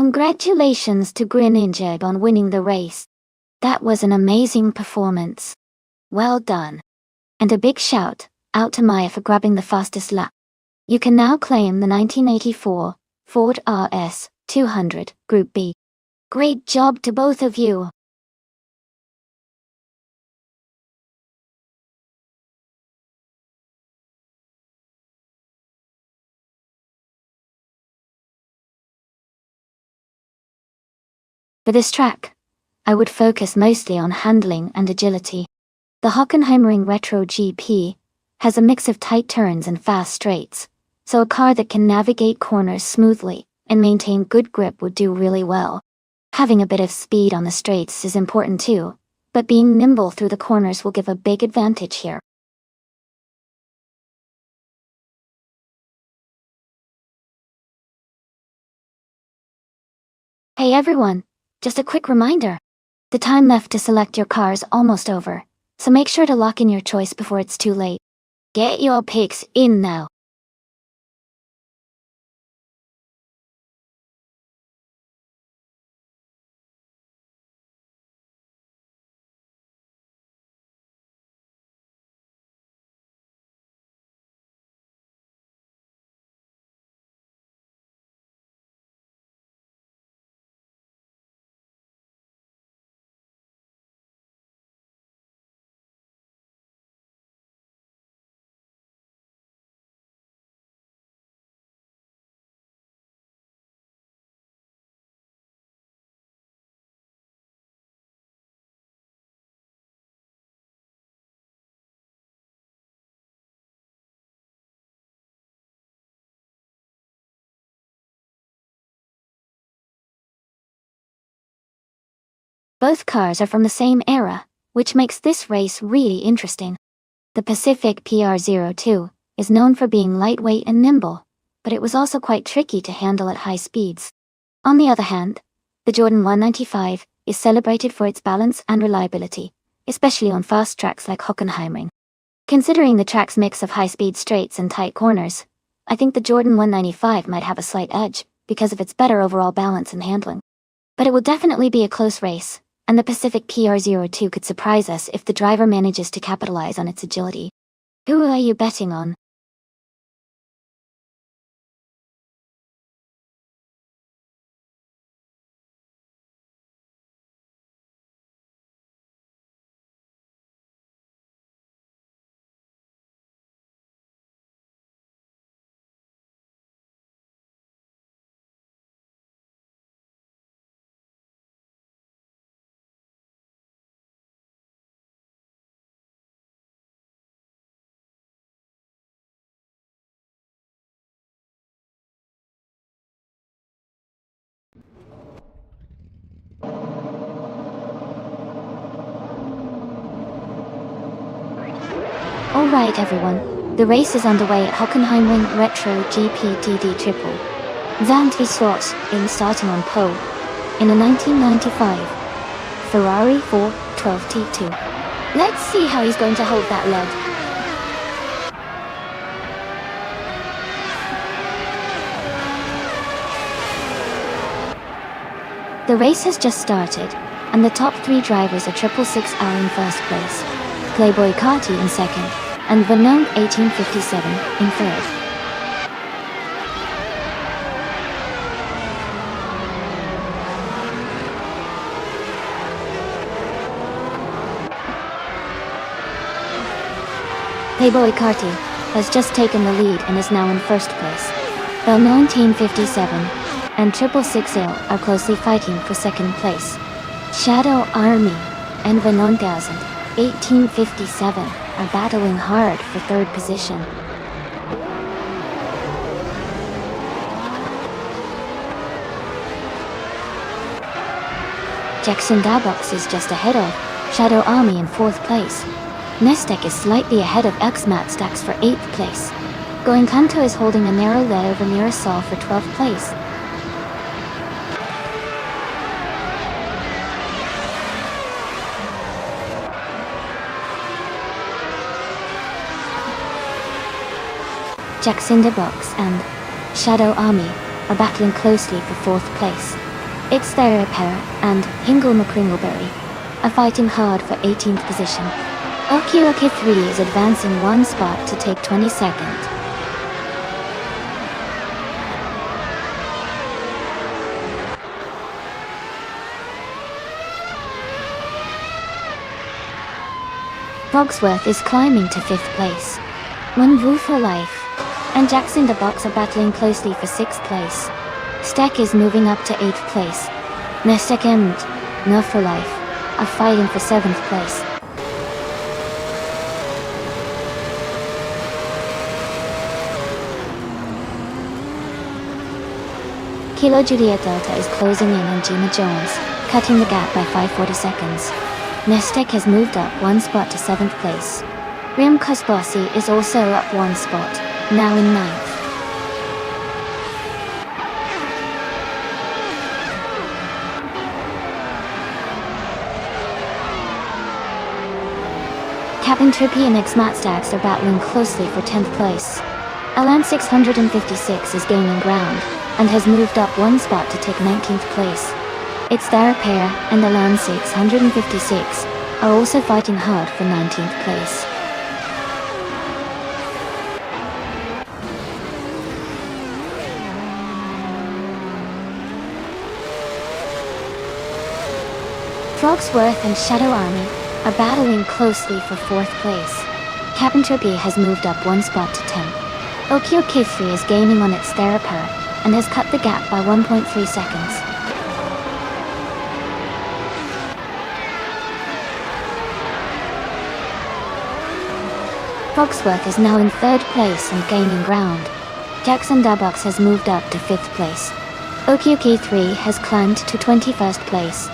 Congratulations to Greninja on winning the race. That was an amazing performance. Well done. And a big shout out to Maya for grabbing the fastest lap. You can now claim the 1984 Ford RS 200 Group B. Great job to both of you. For this track, I would focus mostly on handling and agility. The Hockenheimring Retro GP has a mix of tight turns and fast straights, so a car that can navigate corners smoothly and maintain good grip would do really well. Having a bit of speed on the straights is important too, but being nimble through the corners will give a big advantage here. Hey everyone, just a quick reminder. The time left to select your car is almost over, so make sure to lock in your choice before it's too late. Get your picks in now. Both cars are from the same era, which makes this race really interesting. The Pacific PR02 is known for being lightweight and nimble, but it was also quite tricky to handle at high speeds. On the other hand, the Jordan 195 is celebrated for its balance and reliability, especially on fast tracks like Hockenheimring. Considering the track's mix of high-speed straights and tight corners, I think the Jordan 195 might have a slight edge because of its better overall balance and handling. But it will definitely be a close race, and the Pacific PR02 could surprise us if the driver manages to capitalize on its agility. Who are you betting on? Alright everyone, the race is underway at Hockenheimring Retro GPTD Triple. Zand Vsrots in starting on pole in a 1995 Ferrari 412T2. Let's see how he's going to hold that lead. The race has just started, and the top three drivers are 666R in first place, Playboy Carty in second, and Vanone 1857 in third. Playboy Carty has just taken the lead and is now in first place. Vanone 1857 and 666L are closely fighting for second place. Shadow Army and Vanone 1857 are battling hard for third position. Jackson Darbox is just ahead of Shadow Army in fourth place. Nestek is slightly ahead of Xmat Stacks for 8th place. Going Kanto is holding a narrow lead over Mirasol for 12th place. Jackson Darbox and Shadow Army are battling closely for fourth place. It's Theraper and Hingle McCringleberry are fighting hard for 18th position. Okioke 3 is advancing one spot to take 22nd. Fogsworth is climbing to 5th place. Woo for life and Jackson the Box are battling closely for 6th place. Stack is moving up to 8th place. Nestek and No for Life are fighting for 7th place. Kilo Juliet Delta is closing in on Gina Jones, cutting the gap by 540 seconds. Nestek has moved up one spot to 7th place. Rim Kosbossi is also up one spot, now in 9th. Captain Trippy and X-Mat Stacks are battling closely for 10th place. Alan 656 is gaining ground, and has moved up one spot to take 19th place. It's Therapair and Alan 656 are also fighting hard for 19th place. Frogsworth and Shadow Army are battling closely for 4th place. Captain Trippy has moved up one spot to 10th. Okioke 3 is gaining on its Therapair and has cut the gap by 1.3 seconds. Fogsworth is now in 3rd place and gaining ground. Jackson Darbox has moved up to 5th place. Okioke 3 has climbed to 21st place.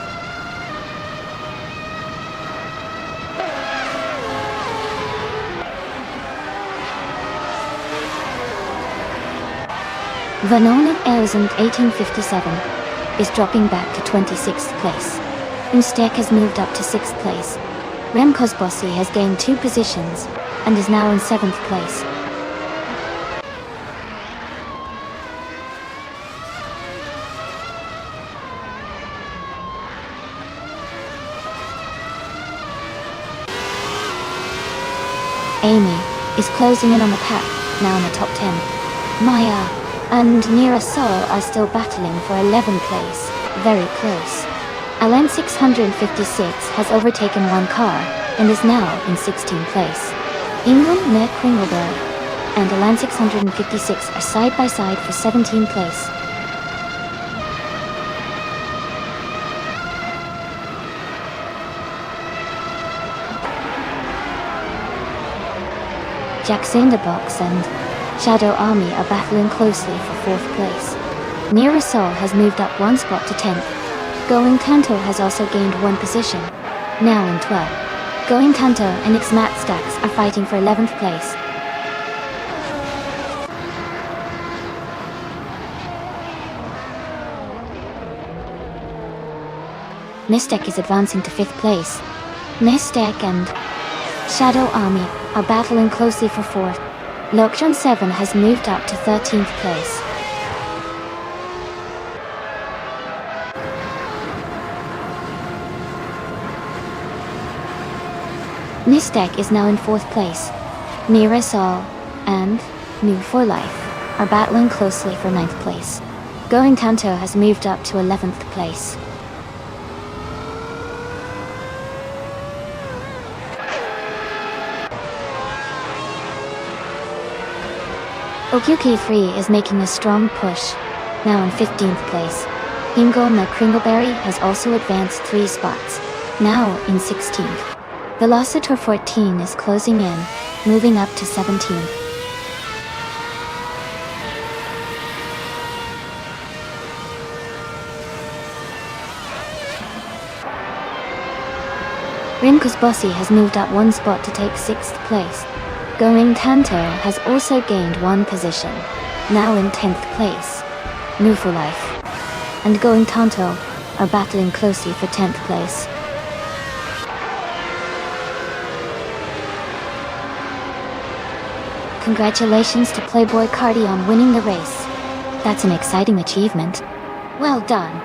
Vanona Elzand 1857 is dropping back to 26th place. Instek has moved up to 6th place. Rem Kosbossi has gained 2 positions and is now in 7th place. Amy is closing in on the pack, now in the top 10. Maya and Nira Sol are still battling for 11th place, very close. Alan 656 has overtaken one car and is now in 16th place. England Nick Kringleberg and Alan 656 are side by side for 17th place. Jackson the Box and Shadow Army are battling closely for 4th place. Nira Sol has moved up one spot to 10th. Going Tanto has also gained one position, now in 12th. Going Tanto and X-Mat Stacks are fighting for 11th place. Nistek is advancing to 5th place. Nistek and Shadow Army are battling closely for 4th. Lokjon 7 has moved up to 13th place. Nistek is now in 4th place. Nira Sol and New for Life are battling closely for 9th place. Going Tanto has moved up to 11th place. Okioke 3 is making a strong push, now in 15th place. Ingolma Kringleberry has also advanced 3 spots, now in 16th. Velocitor 14 is closing in, moving up to 17th. Rinkus Bossi has moved up one spot to take 6th place. Going Tanto has also gained one position, now in 10th place. New for Life and Going Tanto are battling closely for 10th place. Congratulations to Playboy Cardi on winning the race. That's an exciting achievement. Well done.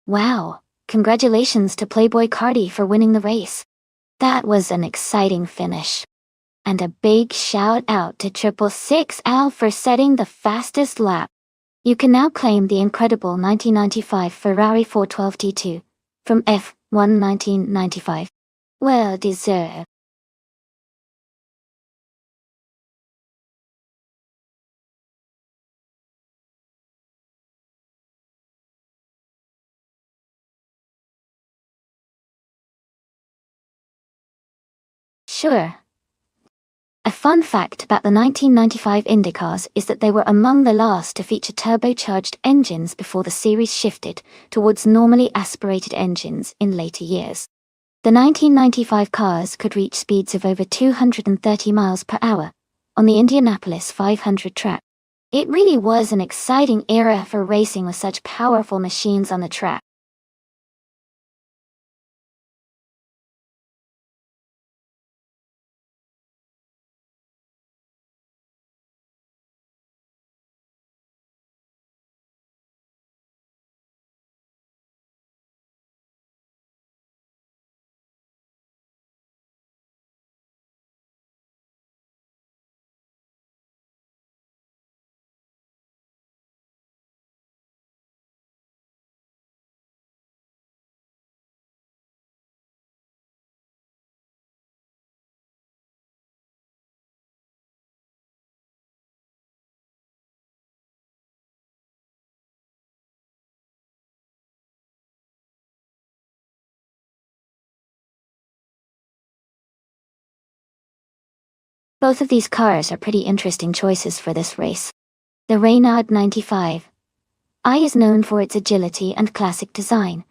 Wow, congratulations to Playboy Cardi for winning the race. That was an exciting finish. And a big shout out to 666Al for setting the fastest lap. You can now claim the incredible 1995 Ferrari 412 T2 from F1 1995. Well deserved. Sure. A fun fact about the 1995 IndyCars is that they were among the last to feature turbocharged engines before the series shifted towards normally aspirated engines in later years. The 1995 cars could reach speeds of over 230 miles per hour on the Indianapolis 500 track. It really was an exciting era for racing with such powerful machines on the track. Both of these cars are pretty interesting choices for this race. The Renault 95 I is known for its agility and classic design,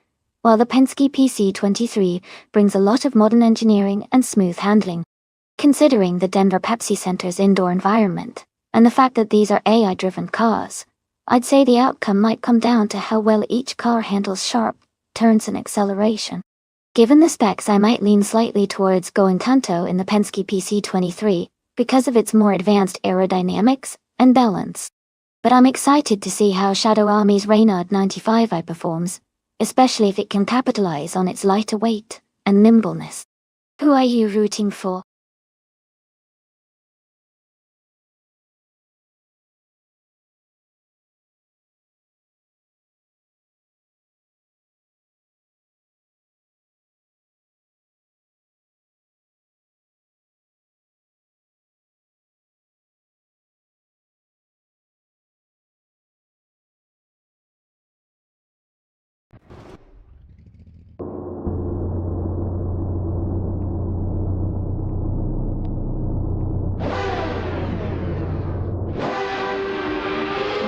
while the Penske PC23 brings a lot of modern engineering and smooth handling. Considering the Denver Pepsi Center's indoor environment, and the fact that these are AI-driven cars, I'd say the outcome might come down to how well each car handles sharp turns and acceleration. Given the specs, I might lean slightly towards going Kanto in the Penske PC23 because of its more advanced aerodynamics and balance. But I'm excited to see how Shadow Army's Renault 95i performs, especially if it can capitalize on its lighter weight and nimbleness. Who are you rooting for?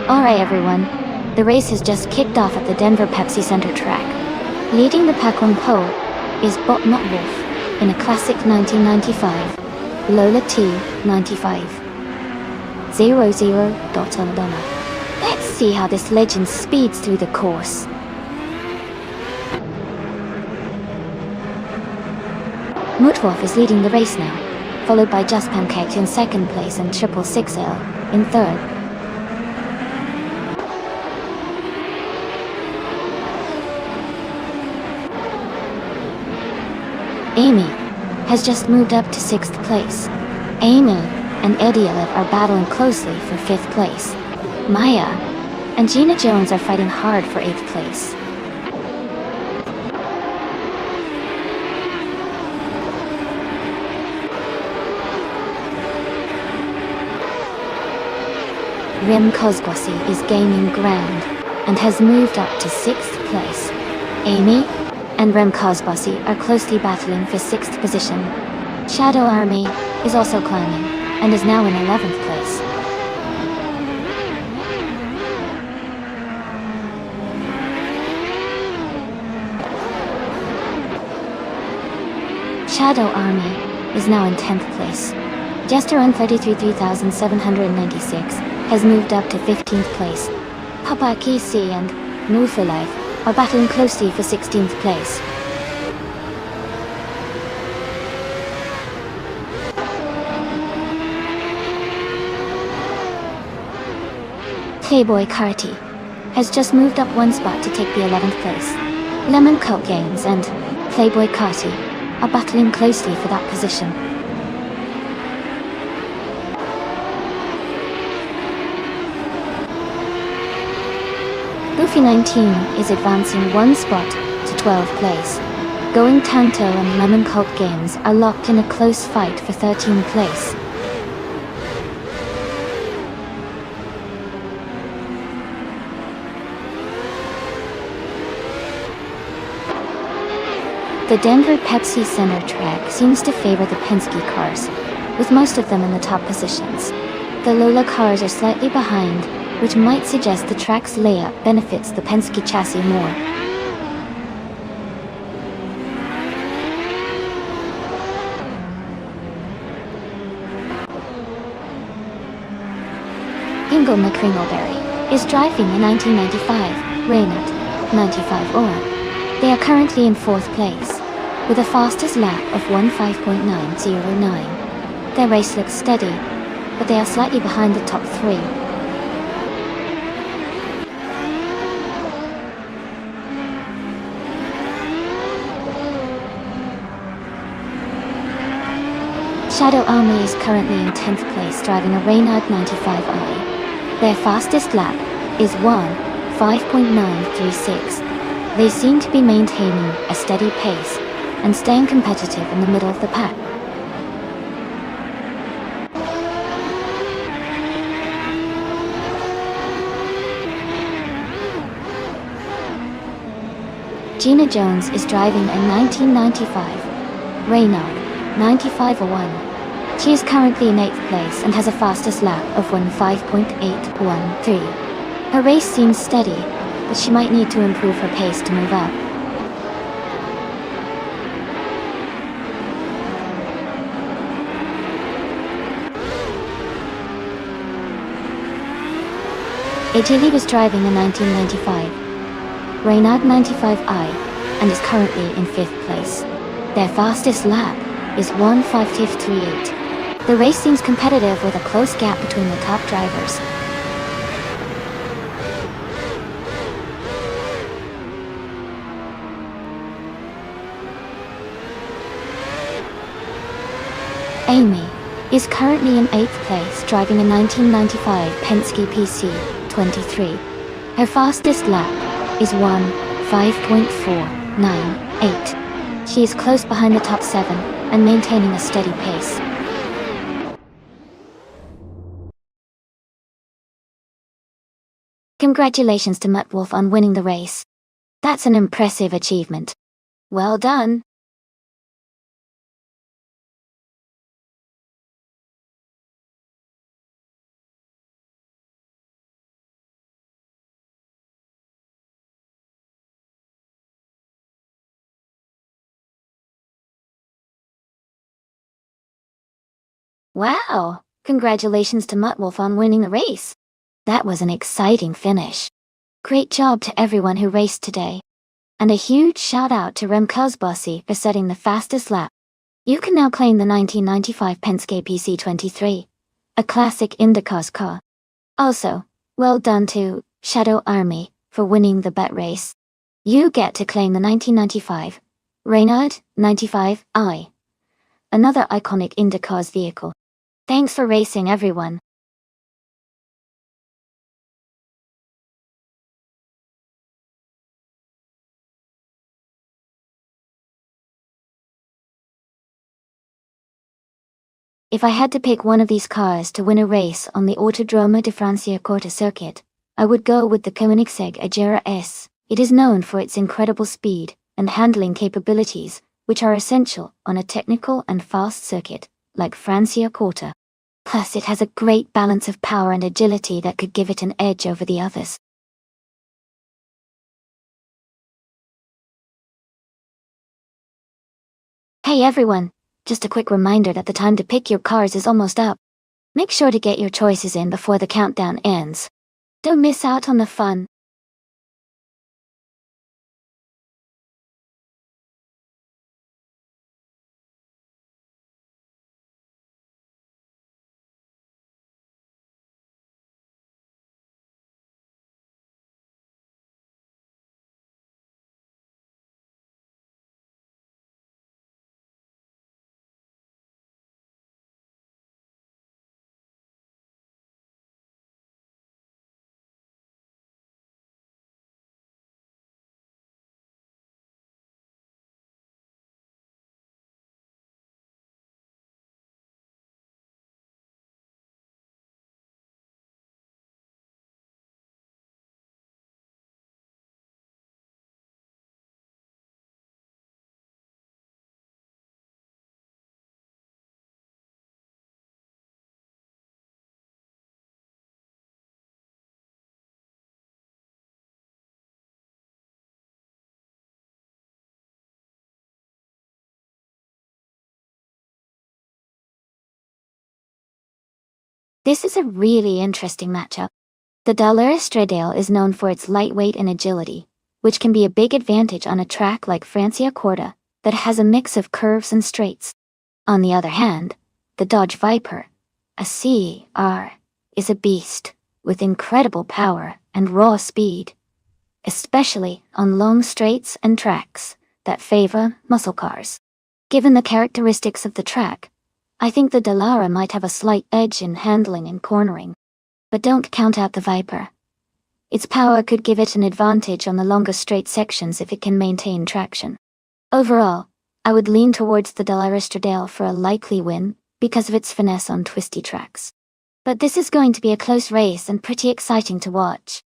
Alright everyone, the race has just kicked off at the Denver Pepsi Center track. Leading the pack on pole is Bot Not Wolf in a classic 1995 Lola T95 00. Let's see how this legend speeds through the course. Mutwolf is leading the race now, followed by Just Pancake in second place and 666L in third. Amy has just moved up to 6th place. Amy and Edialev are battling closely for 5th place. Maya and Gina Jones are fighting hard for 8th place. Rem Kozgwasi is gaining ground and has moved up to 6th place. Amy and Rem Kozbasi are closely battling for 6th position. Shadow Army is also climbing, and is now in 11th place. Shadow Army is now in 10th place. Jester on 33,796 has moved up to 15th place. Papa Kisi and Nufilife are battling closely for 16th place. Playboy Carti has just moved up one spot to take the 11th place. Lemon Cult Games and Playboy Carti are battling closely for that position. Goofy 19 is advancing one spot to 12th place. Going Tanto and Lemon Cult Games are locked in a close fight for 13th place. The Denver Pepsi Center track seems to favor the Penske cars, with most of them in the top positions. The Lola cars are slightly behind, which might suggest the track's layout benefits the Penske chassis more. Ingle McCringleberry is driving a 1995 Reynolds 95 Or. They are currently in 4th place, with a fastest lap of 1:5.909. Their race looks steady, but they are slightly behind the top 3. Shadow Army is currently in 10th place driving a Reynard 95i. Their fastest lap is 1:5.936. They seem to be maintaining a steady pace and staying competitive in the middle of the pack. Gina Jones is driving a 1995 Reynard 9501. She is currently in 8th place and has a fastest lap of 1:5.813. Her race seems steady, but she might need to improve her pace to move up. Italy was driving a 1995 Reynard 95i and is currently in 5th place. Their fastest lap is 1:5.38. The race seems competitive with a close gap between the top drivers. Amy is currently in 8th place driving a 1995 Penske PC 23. Her fastest lap is 1:5.498. She is close behind the top 7 and maintaining a steady pace. Congratulations to Mutt Wolf on winning the race. That's an impressive achievement. Well done. Wow! Congratulations to Mutt Wolf on winning the race. That was an exciting finish. Great job to everyone who raced today. And a huge shout out to Rem Kozbossi for setting the fastest lap. You can now claim the 1995 Penske PC23, a classic IndyCar car. Also, well done to Shadow Army for winning the bet race. You get to claim the 1995 Reynard 95i, another iconic IndyCar's vehicle. Thanks for racing, everyone. If I had to pick one of these cars to win a race on the Autodromo di Franciacorta circuit, I would go with the Koenigsegg Agera S. It is known for its incredible speed and handling capabilities, which are essential on a technical and fast circuit, like Franciacorta. Plus, it has a great balance of power and agility that could give it an edge over the others. Hey everyone! Just a quick reminder that the time to pick your cars is almost up. Make sure to get your choices in before the countdown ends. Don't miss out on the fun. This is a really interesting matchup. The Dallara is known for its lightweight and agility, which can be a big advantage on a track like Franciacorta that has a mix of curves and straights. On the other hand, the Dodge Viper, a CR, is a beast with incredible power and raw speed, especially on long straights and tracks that favor muscle cars. Given the characteristics of the track, I think the Dallara might have a slight edge in handling and cornering. But don't count out the Viper. Its power could give it an advantage on the longer straight sections if it can maintain traction. Overall, I would lean towards the Dallara for a likely win because of its finesse on twisty tracks. But this is going to be a close race and pretty exciting to watch.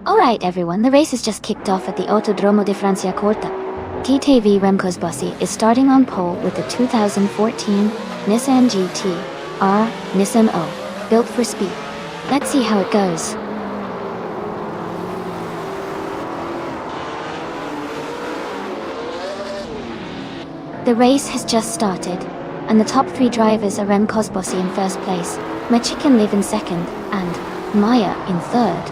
Alright everyone, the race has just kicked off at the Autodromo di Franciacorta. TTV Remco's Bossi is starting on pole with the 2014 Nissan GT-R Nissan O, built for speed. Let's see how it goes. The race has just started, and the top 3 drivers are Remco's Bossi in first place, Mexican Live in second, and Maya in third.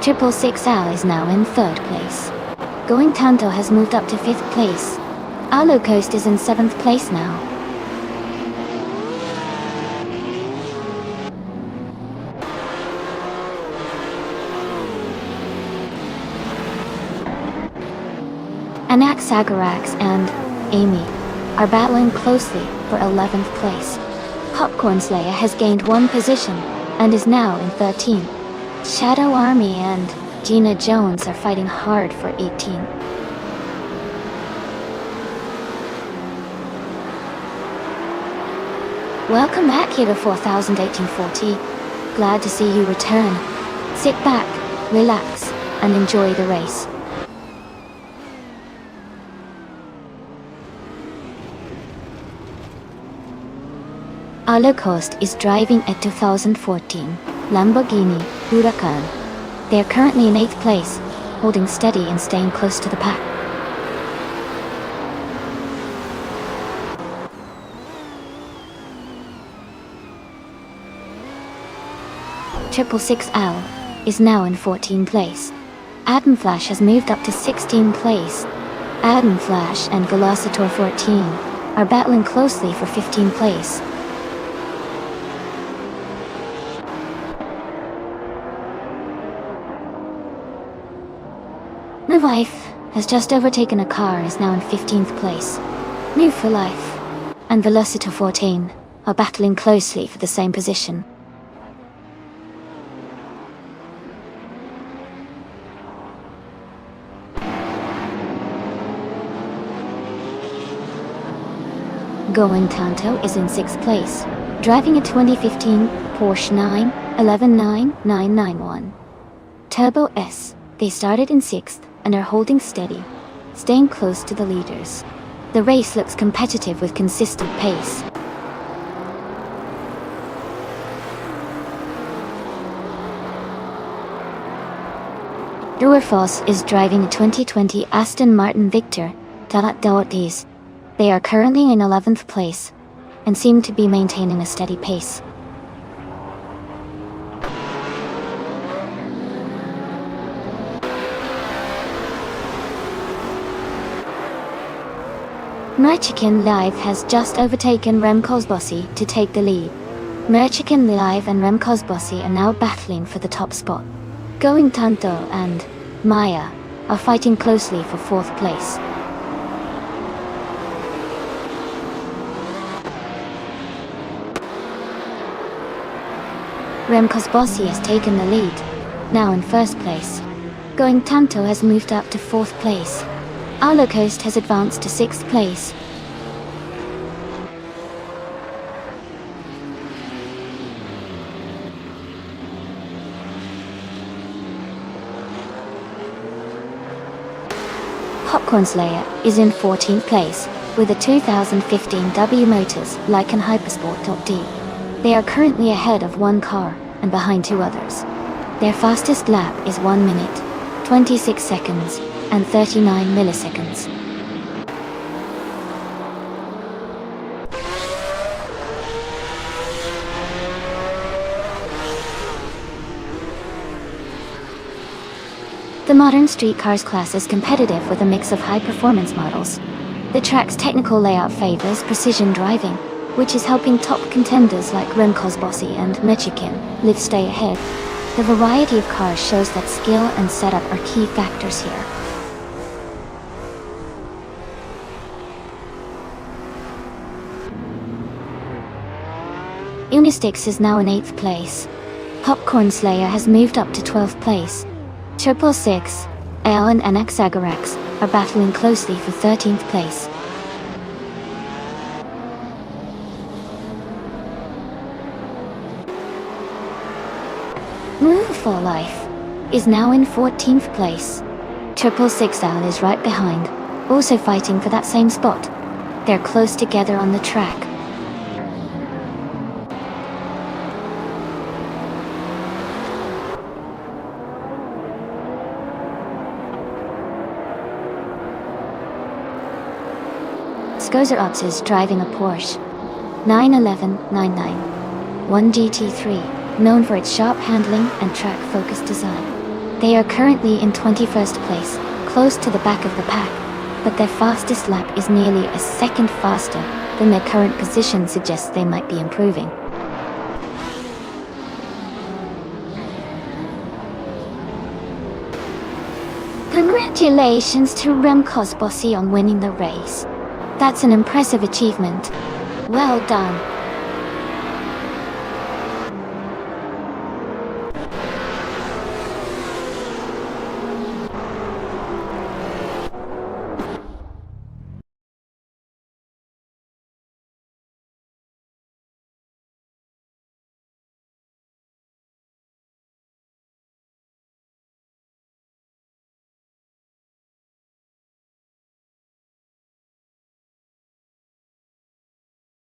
Triple 6Al is now in third place. Going Tanto has moved up to 5th place. Arlo Coast is in 7th place now. Anak Sagarax and Amy are battling closely for 11th place. Popcorn Slayer has gained 1 position and is now in 13th. Shadow Army and Gina Jones are fighting hard for 18. Welcome back here to 401840. Glad to see you return. Sit back, relax, and enjoy the race. Arlo Coast is driving a 2014 Lamborghini Huracan. They are currently in 8th place, holding steady and staying close to the pack. Triple 6L is now in 14th place. Adam Flash has moved up to 16th place. Adam Flash and Velocitor 14 are battling closely for 15th place. New Life has just overtaken a car and is now in 15th place. New for Life and Velocitor 14 are battling closely for the same position. Going Tanto is in 6th place, driving a 2015 Porsche 911991 Turbo S. They started in 6th and are holding steady, staying close to the leaders. The race looks competitive with consistent pace. Ruerfoss is driving a 2020 Aston Martin Victor Talat. They are currently in 11th place and seem to be maintaining a steady pace. Merchican Live has just overtaken Remco's Bossi to take the lead. Merchican Live and Remco's Bossi are now battling for the top spot. Going Tanto and Maya are fighting closely for 4th place. Remco's Bossi has taken the lead, now in 1st place. Going Tanto has moved up to 4th place. Arlo Coast has advanced to 6th place. Popcorn Slayer is in 14th place, with a 2015 W Motors Lycan Hypersport .D. They are currently ahead of one car, and behind two others. Their fastest lap is 1 minute, 26 seconds, and 39 milliseconds. The modern street cars class is competitive with a mix of high-performance models. The track's technical layout favors precision driving, which is helping top contenders like Remco's Bossy and Mechikin live stay ahead. The variety of cars shows that skill and setup are key factors here. Unistix is now in 8th place. Popcorn Slayer has moved up to 12th place. 666, Alan and Xagarax are battling closely for 13th place. Move for Life is now in 14th place. 666 Al is right behind, also fighting for that same spot. They're close together on the track. Skozer Ops is driving a Porsche 911 1 GT3, known for its sharp handling and track-focused design. They are currently in 21st place, close to the back of the pack, but their fastest lap is nearly a second faster than their current position suggests they might be improving. Congratulations to Remco's Bossy on winning the race. That's an impressive achievement. Well done.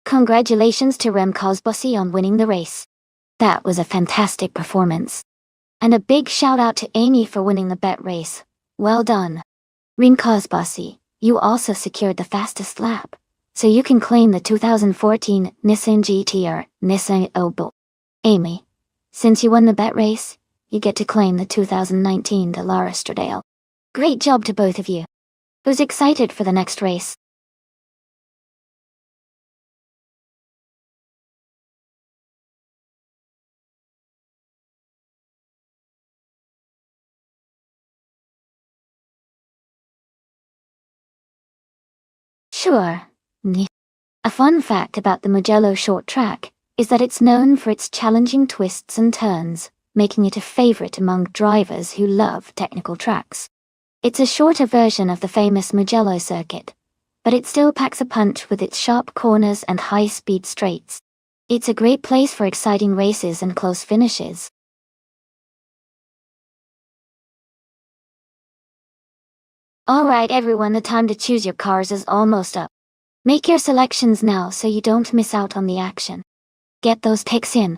Congratulations to Remco's Bossy on winning the race. That was a fantastic performance. And a big shout out to Amy for winning the bet race. Well done. Remco's Bossy, you also secured the fastest lap, so you can claim the 2014 Nissan GT-R Nissan Obo. Amy, since you won the bet race, you get to claim the 2019 Dallara Stradale. Great job to both of you. Who's excited for the next race? Sure. A fun fact about the Mugello short track is that it's known for its challenging twists and turns, making it a favorite among drivers who love technical tracks. It's a shorter version of the famous Mugello circuit, but it still packs a punch with its sharp corners and high-speed straights. It's a great place for exciting races and close finishes. Alright everyone, the time to choose your cars is almost up. Make your selections now so you don't miss out on the action. Get those picks in.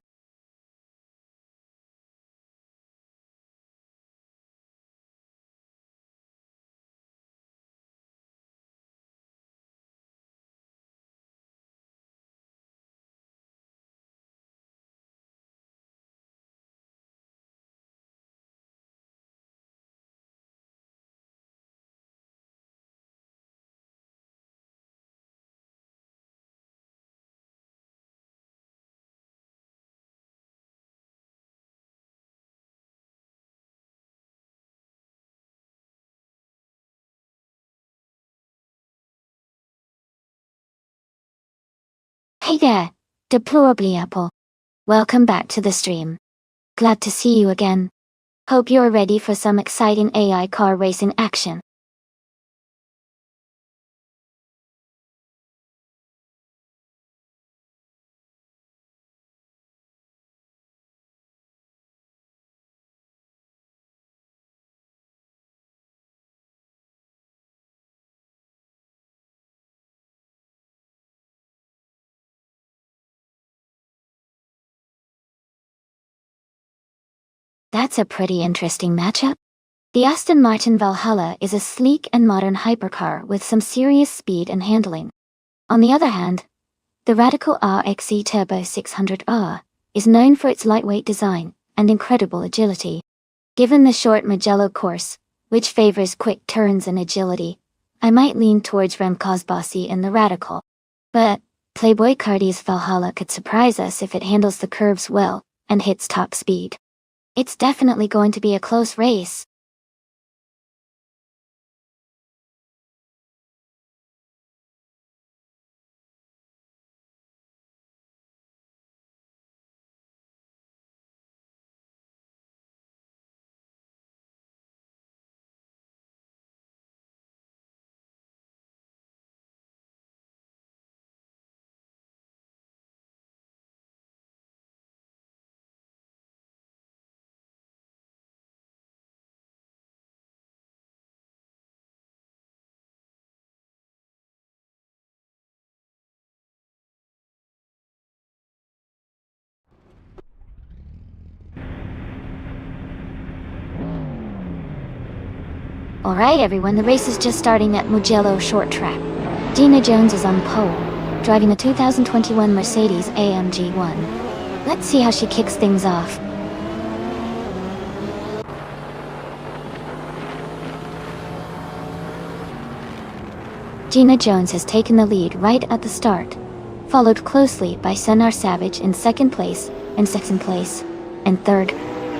Hey there, Deplorably Apple. Welcome back to the stream. Glad to see you again. Hope you're ready for some exciting AI car racing action. That's a pretty interesting matchup. The Aston Martin Valhalla is a sleek and modern hypercar with some serious speed and handling. On the other hand, the Radical RXE Turbo 600R is known for its lightweight design and incredible agility. Given the short Mugello course, which favors quick turns and agility, I might lean towards Remco's Bossy in the Radical. But Playboy Cardi's Valhalla could surprise us if it handles the curves well and hits top speed. It's definitely going to be a close race. Alright everyone, the race is just starting at Mugello Short Track. Gina Jones is on pole, driving the 2021 Mercedes AMG 1. Let's see how she kicks things off. Gina Jones has taken the lead right at the start, followed closely by Senar Savage in second place, and third.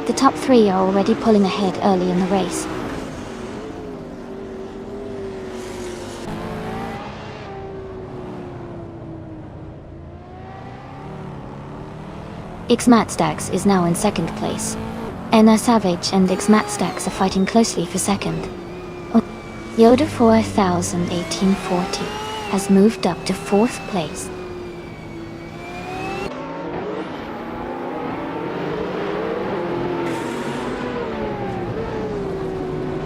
The top three are already pulling ahead early in the race. Xmatstax is now in second place. Enna Savage and Xmatstax are fighting closely for second. Yoda 401840 has moved up to fourth place.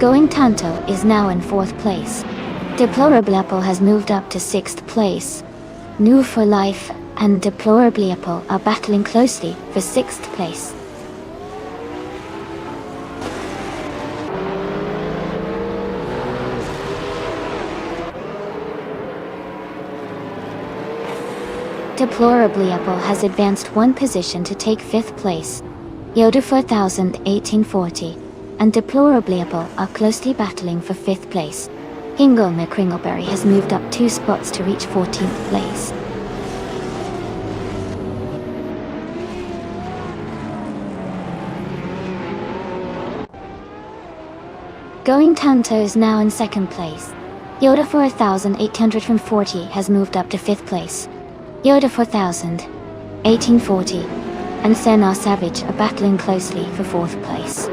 Going Tanto is now in fourth place. Deplorable Apple has moved up to sixth place. New for Life and Deplorably Apple are battling closely for sixth place. Deplorably Apple has advanced one position to take fifth place. Yoda 401840 and Deplorably Apple are closely battling for fifth place. Hingle McCringleberry has moved up 2 spots to reach 14th place. Going Tanto is now in second place. Yoda 4840 has moved up to fifth place. Yoda 401840 and Senar Savage are battling closely for fourth place.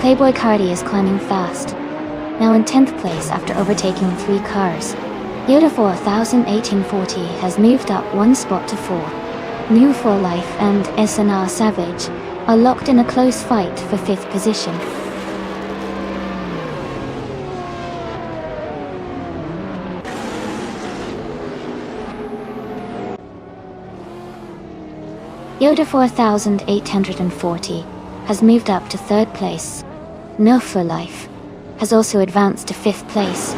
Playboy Cardi is climbing fast, now in 10th place after overtaking 3 cars. Yoda 401840 has moved up 1 spot to 4. New for Life and SNR Savage are locked in a close fight for 5th position. Yoda 4840 has moved up to 3rd place. No for Life has also advanced to 5th place.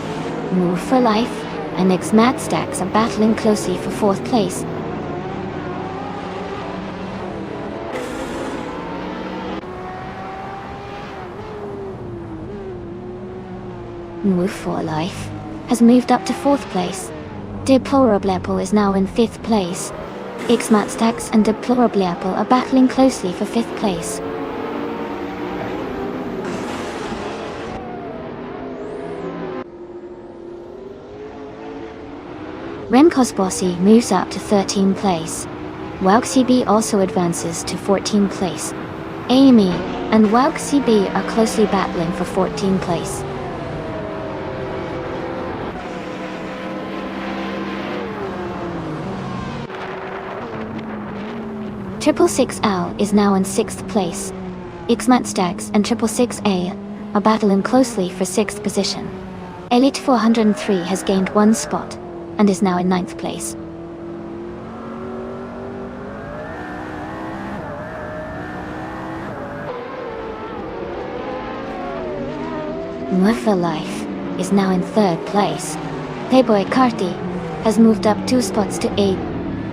Move for Life and Xmatstax are battling closely for 4th place. Move for Life has moved up to 4th place. Deplorable Apple is now in 5th place. Xmatstax and Deplorable Apple are battling closely for 5th place. Remco's Bossy moves up to 13th place. WowCB also advances to 14th place. Amy and WowCB are closely battling for 14th place. Triple 6L is now in 6th place. Xmatstax and Triple 6A are battling closely for 6th position. Elite 403 has gained 1 spot, and is now in 9th place. Murphy Life is now in 3rd place. Playboy Carti has moved up 2 spots to 8.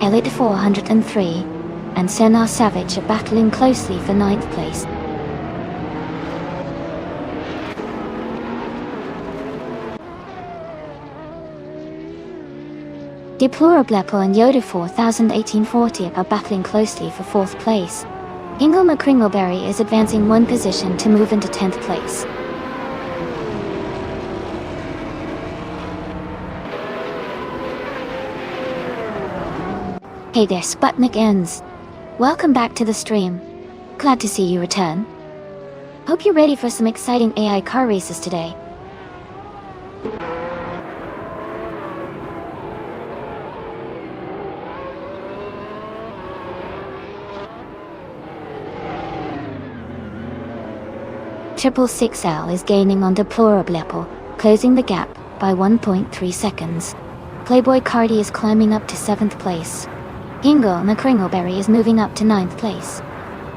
Elite 403 and Senna Savage are battling closely for 9th place. Deplorable and Yoda 401840 are battling closely for 4th place. Ingle McCringleberry is advancing 1 position to move into 10th place. Hey there, Sputnik Ends. Welcome back to the stream. Glad to see you return. Hope you're ready for some exciting AI car races today. Triple 6L is gaining on Deplorable, closing the gap by 1.3 seconds. Playboy Cardi is climbing up to 7th place. Ingle McCringleberry is moving up to 9th place.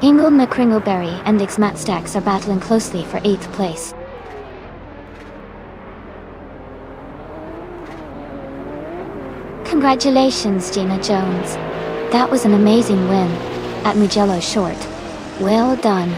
Ingle McCringleberry and Matt Stacks are battling closely for 8th place. Congratulations, Gina Jones. That was an amazing win at Mugello Short. Well done.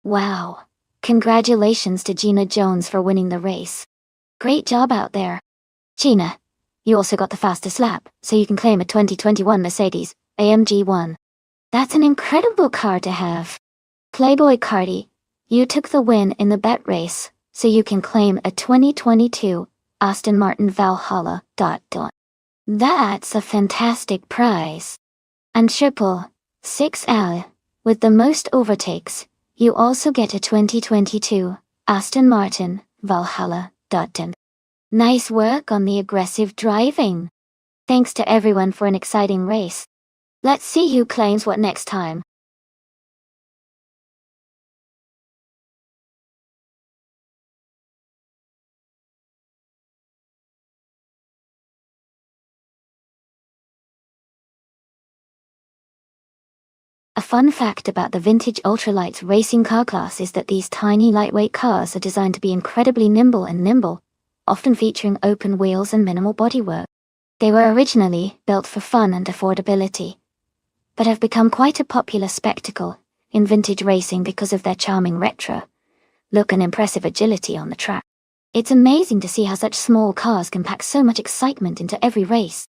Wow. Congratulations to Gina Jones for winning the race. Great job out there. Gina, you also got the fastest lap, so you can claim a 2021 Mercedes AMG 1. That's an incredible car to have. Playboy Cardi, you took the win in the bet race, so you can claim a 2022 Aston Martin Valhalla. That's a fantastic prize. And Triple 6L, with the most overtakes, you also get a 2022 Aston Martin Valhalla. Nice work on the aggressive driving. Thanks to everyone for an exciting race. Let's see who claims what next time. A fun fact about the vintage ultralights racing car class is that these tiny lightweight cars are designed to be incredibly nimble, often featuring open wheels and minimal bodywork. They were originally built for fun and affordability, but have become quite a popular spectacle in vintage racing because of their charming retro look and impressive agility on the track. It's amazing to see how such small cars can pack so much excitement into every race.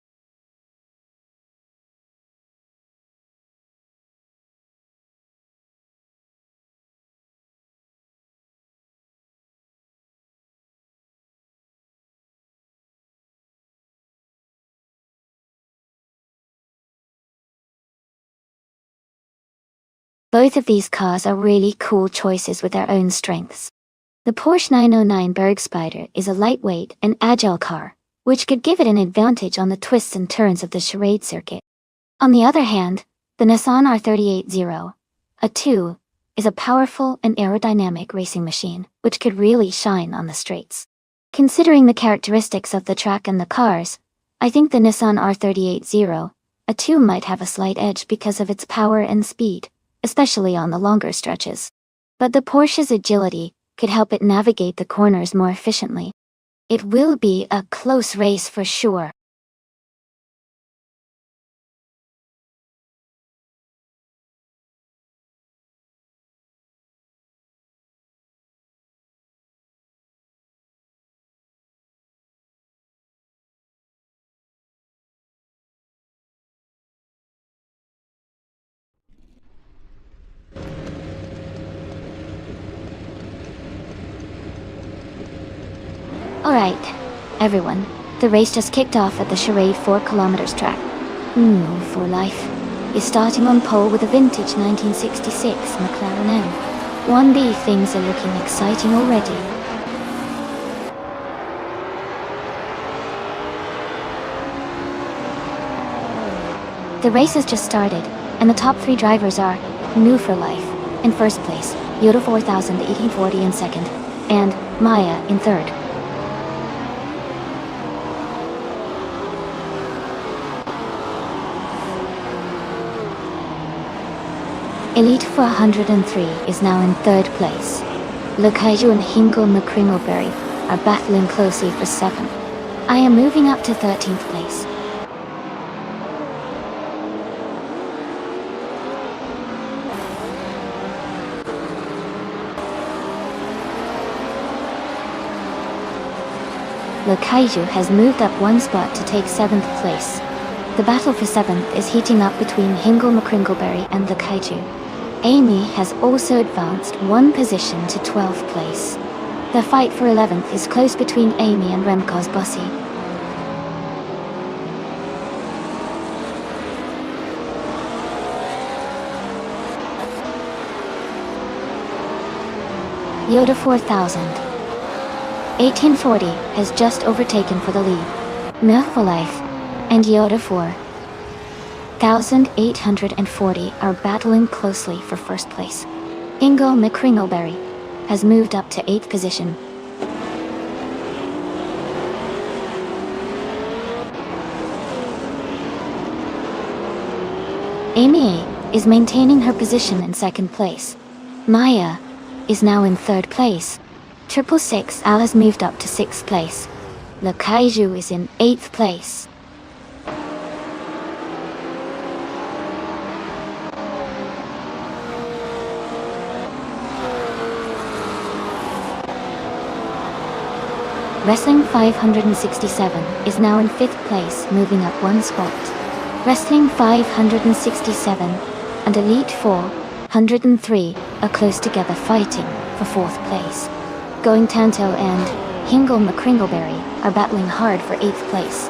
Both of these cars are really cool choices with their own strengths. The Porsche 909 Bergspider is a lightweight and agile car, which could give it an advantage on the twists and turns of the charade circuit. On the other hand, the Nissan R380, a 2, is a powerful and aerodynamic racing machine, which could really shine on the straights. Considering the characteristics of the track and the cars, I think the Nissan R380, a 2 might have a slight edge because of its power and speed, especially on the longer stretches. But the Porsche's agility could help it navigate the corners more efficiently. It will be a close race for sure. Alright, everyone, the race just kicked off at the Charade 4 kilometers track. For life is starting on pole with a vintage 1966 McLaren M. 1B, things are looking exciting already. The race has just started, and the top 3 drivers are New for Life in first place, Yoda 4000 1840 in second, and Maya in third. Elite 403 is now in third place. Lakaiju and Hingle McCringleberry are battling closely for 7th. I am moving up to 13th place. Lakaiju has moved up 1 spot to take 7th place. The battle for 7th is heating up between Hingle McCringleberry and Lakaiju. Amy has also advanced 1 position to 12th place. The fight for 11th is close between Amy and Remco's Bossy. Yoda 4000 1840 has just overtaken for the lead. Milk for Life and Yoda 4840 are battling closely for first place. Hingle McCringleberry has moved up to 8th position. Amy is maintaining her position in 2nd place. Maya is now in 3rd place. 666 Al has moved up to 6th place. Lakaiju is in 8th place. Wrestling 567 is now in 5th place, moving up 1 spot. Wrestling 567 and Elite 403 are close together fighting for 4th place. Going Tanto and Hingle McCringleberry are battling hard for 8th place.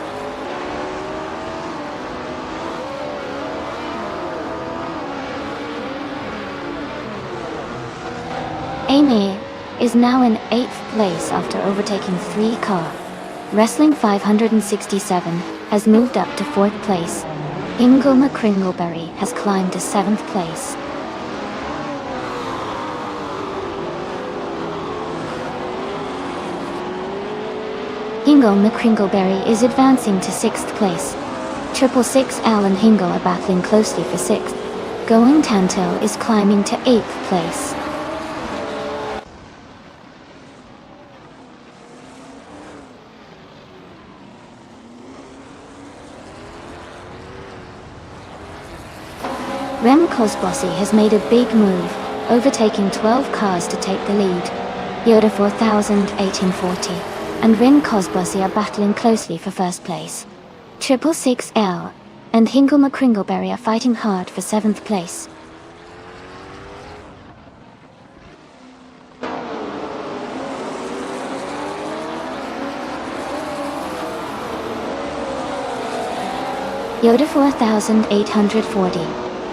Amy is now in 8th place after overtaking 3 cars. Wrestling 567 has moved up to 4th place. Hingle McCringleberry has climbed to 7th place. Hingle McCringleberry is advancing to 6th place. 666 Al and Hingle are battling closely for 6th. Going Tanto is climbing to 8th place. Remco's Bossy has made a big move, overtaking 12 cars to take the lead. Yoda 1840 and Remco's Bossy are battling closely for 1st place. 666 L and Hingle McCringleberry are fighting hard for 7th place. Yoda 4840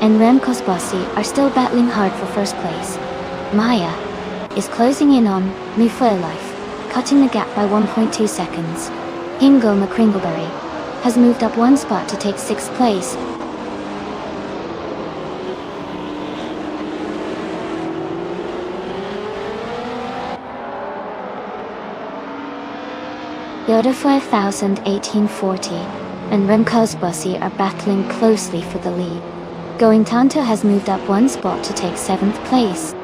and Remco's Bossy are still battling hard for 1st place. Maya is closing in on New for Life, cutting the gap by 1.2 seconds. Hingle McCringleberry has moved up 1 spot to take 6th place. Yoda 1840 and Remco's Bossy are battling closely for the lead. Going Tanto has moved up 1 spot to take 7th place.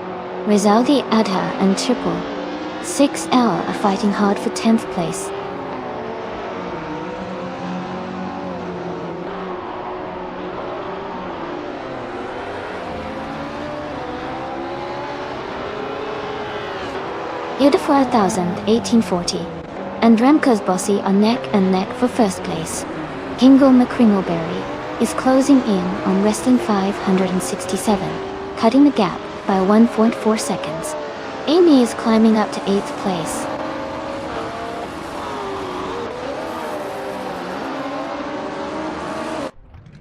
Rizaldi Adha and 666L are fighting hard for 10th place. Yoda 1840 and Remco's Bossy are neck and neck for 1st place. Hingle McCringleberry is closing in on Wrestling 567, cutting the gap by 1.4 seconds. Amy is climbing up to 8th place.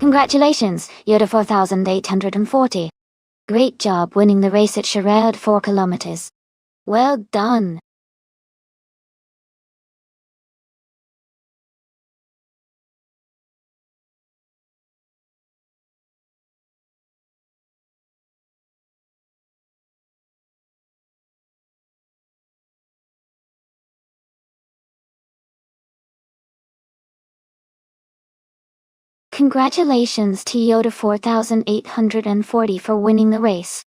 Congratulations, Yoda 4840. Great job winning the race at Charade 4 kilometers. Well done. Congratulations to Yoda 4840 for winning the race.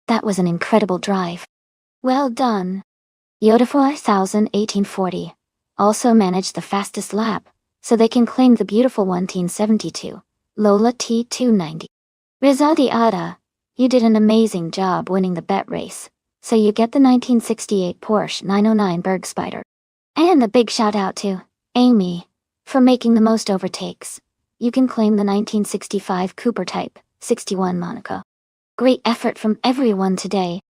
That was an incredible drive. Well done. Yoda 4840 also managed the fastest lap, so they can claim the beautiful 1972 Lola T290. Rizadi Ada, you did an amazing job winning the bet race, so you get the 1968 Porsche 909 Bergspider. And a big shout out to Amy for making the most overtakes. You can claim the 1965 Cooper Type 61 Monaco. Great effort from everyone today.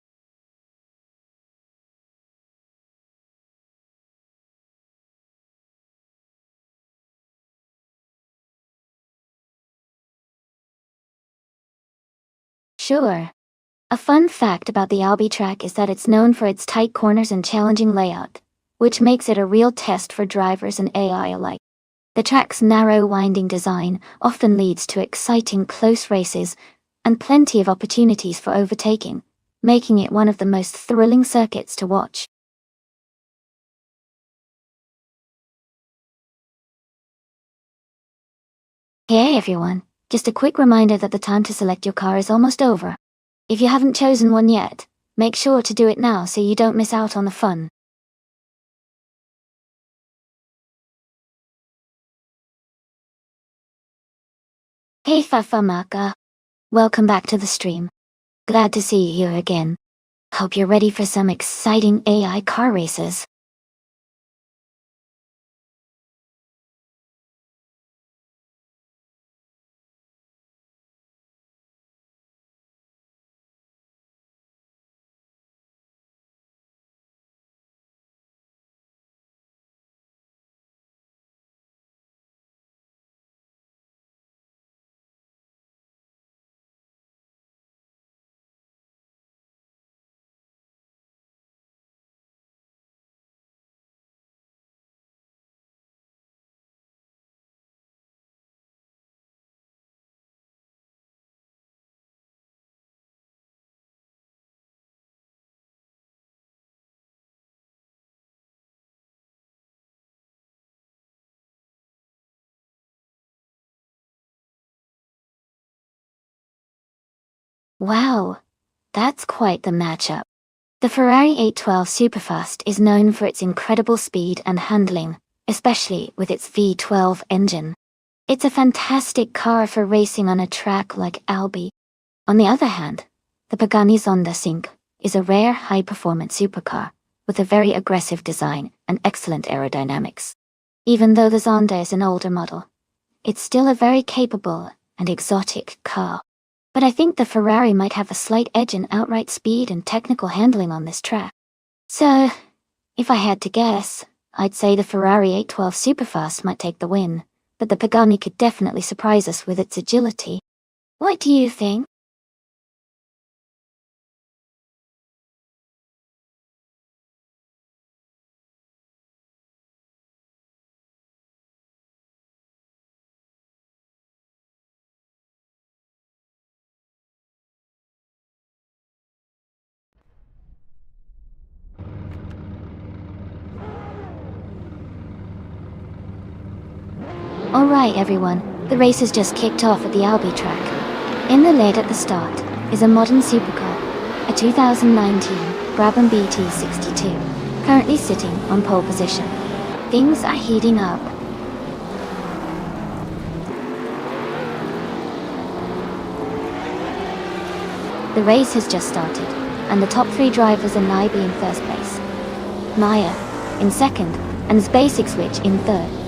Sure. A fun fact about the Albi track is that it's known for its tight corners and challenging layout, which makes it a real test for drivers and AI alike. The track's narrow, winding design often leads to exciting close races and plenty of opportunities for overtaking, making it one of the most thrilling circuits to watch. Hey everyone, just a quick reminder that the time to select your car is almost over. If you haven't chosen one yet, make sure to do it now so you don't miss out on the fun. Hey Fafamaka. Welcome back to the stream. Glad to see you here again. Hope you're ready for some exciting AI car races. Wow, that's quite the matchup. The Ferrari 812 Superfast is known for its incredible speed and handling, especially with its V12 engine. It's a fantastic car for racing on a track like Albi. On the other hand, the Pagani Zonda Sync is a rare high-performance supercar with a very aggressive design and excellent aerodynamics. Even though the Zonda is an older model, it's still a very capable and exotic car. But I think the Ferrari might have a slight edge in outright speed and technical handling on this track. So, if I had to guess, I'd say the Ferrari 812 Superfast might take the win, but the Pagani could definitely surprise us with its agility. What do you think? Alright everyone, the race has just kicked off at the Albi track. In the lead at the start is a modern supercar, a 2019 Brabham BT62, currently sitting on pole position. Things are heating up. The race has just started, and the top three drivers are Naibi in first place, Maya in second, and Basic Switch in third.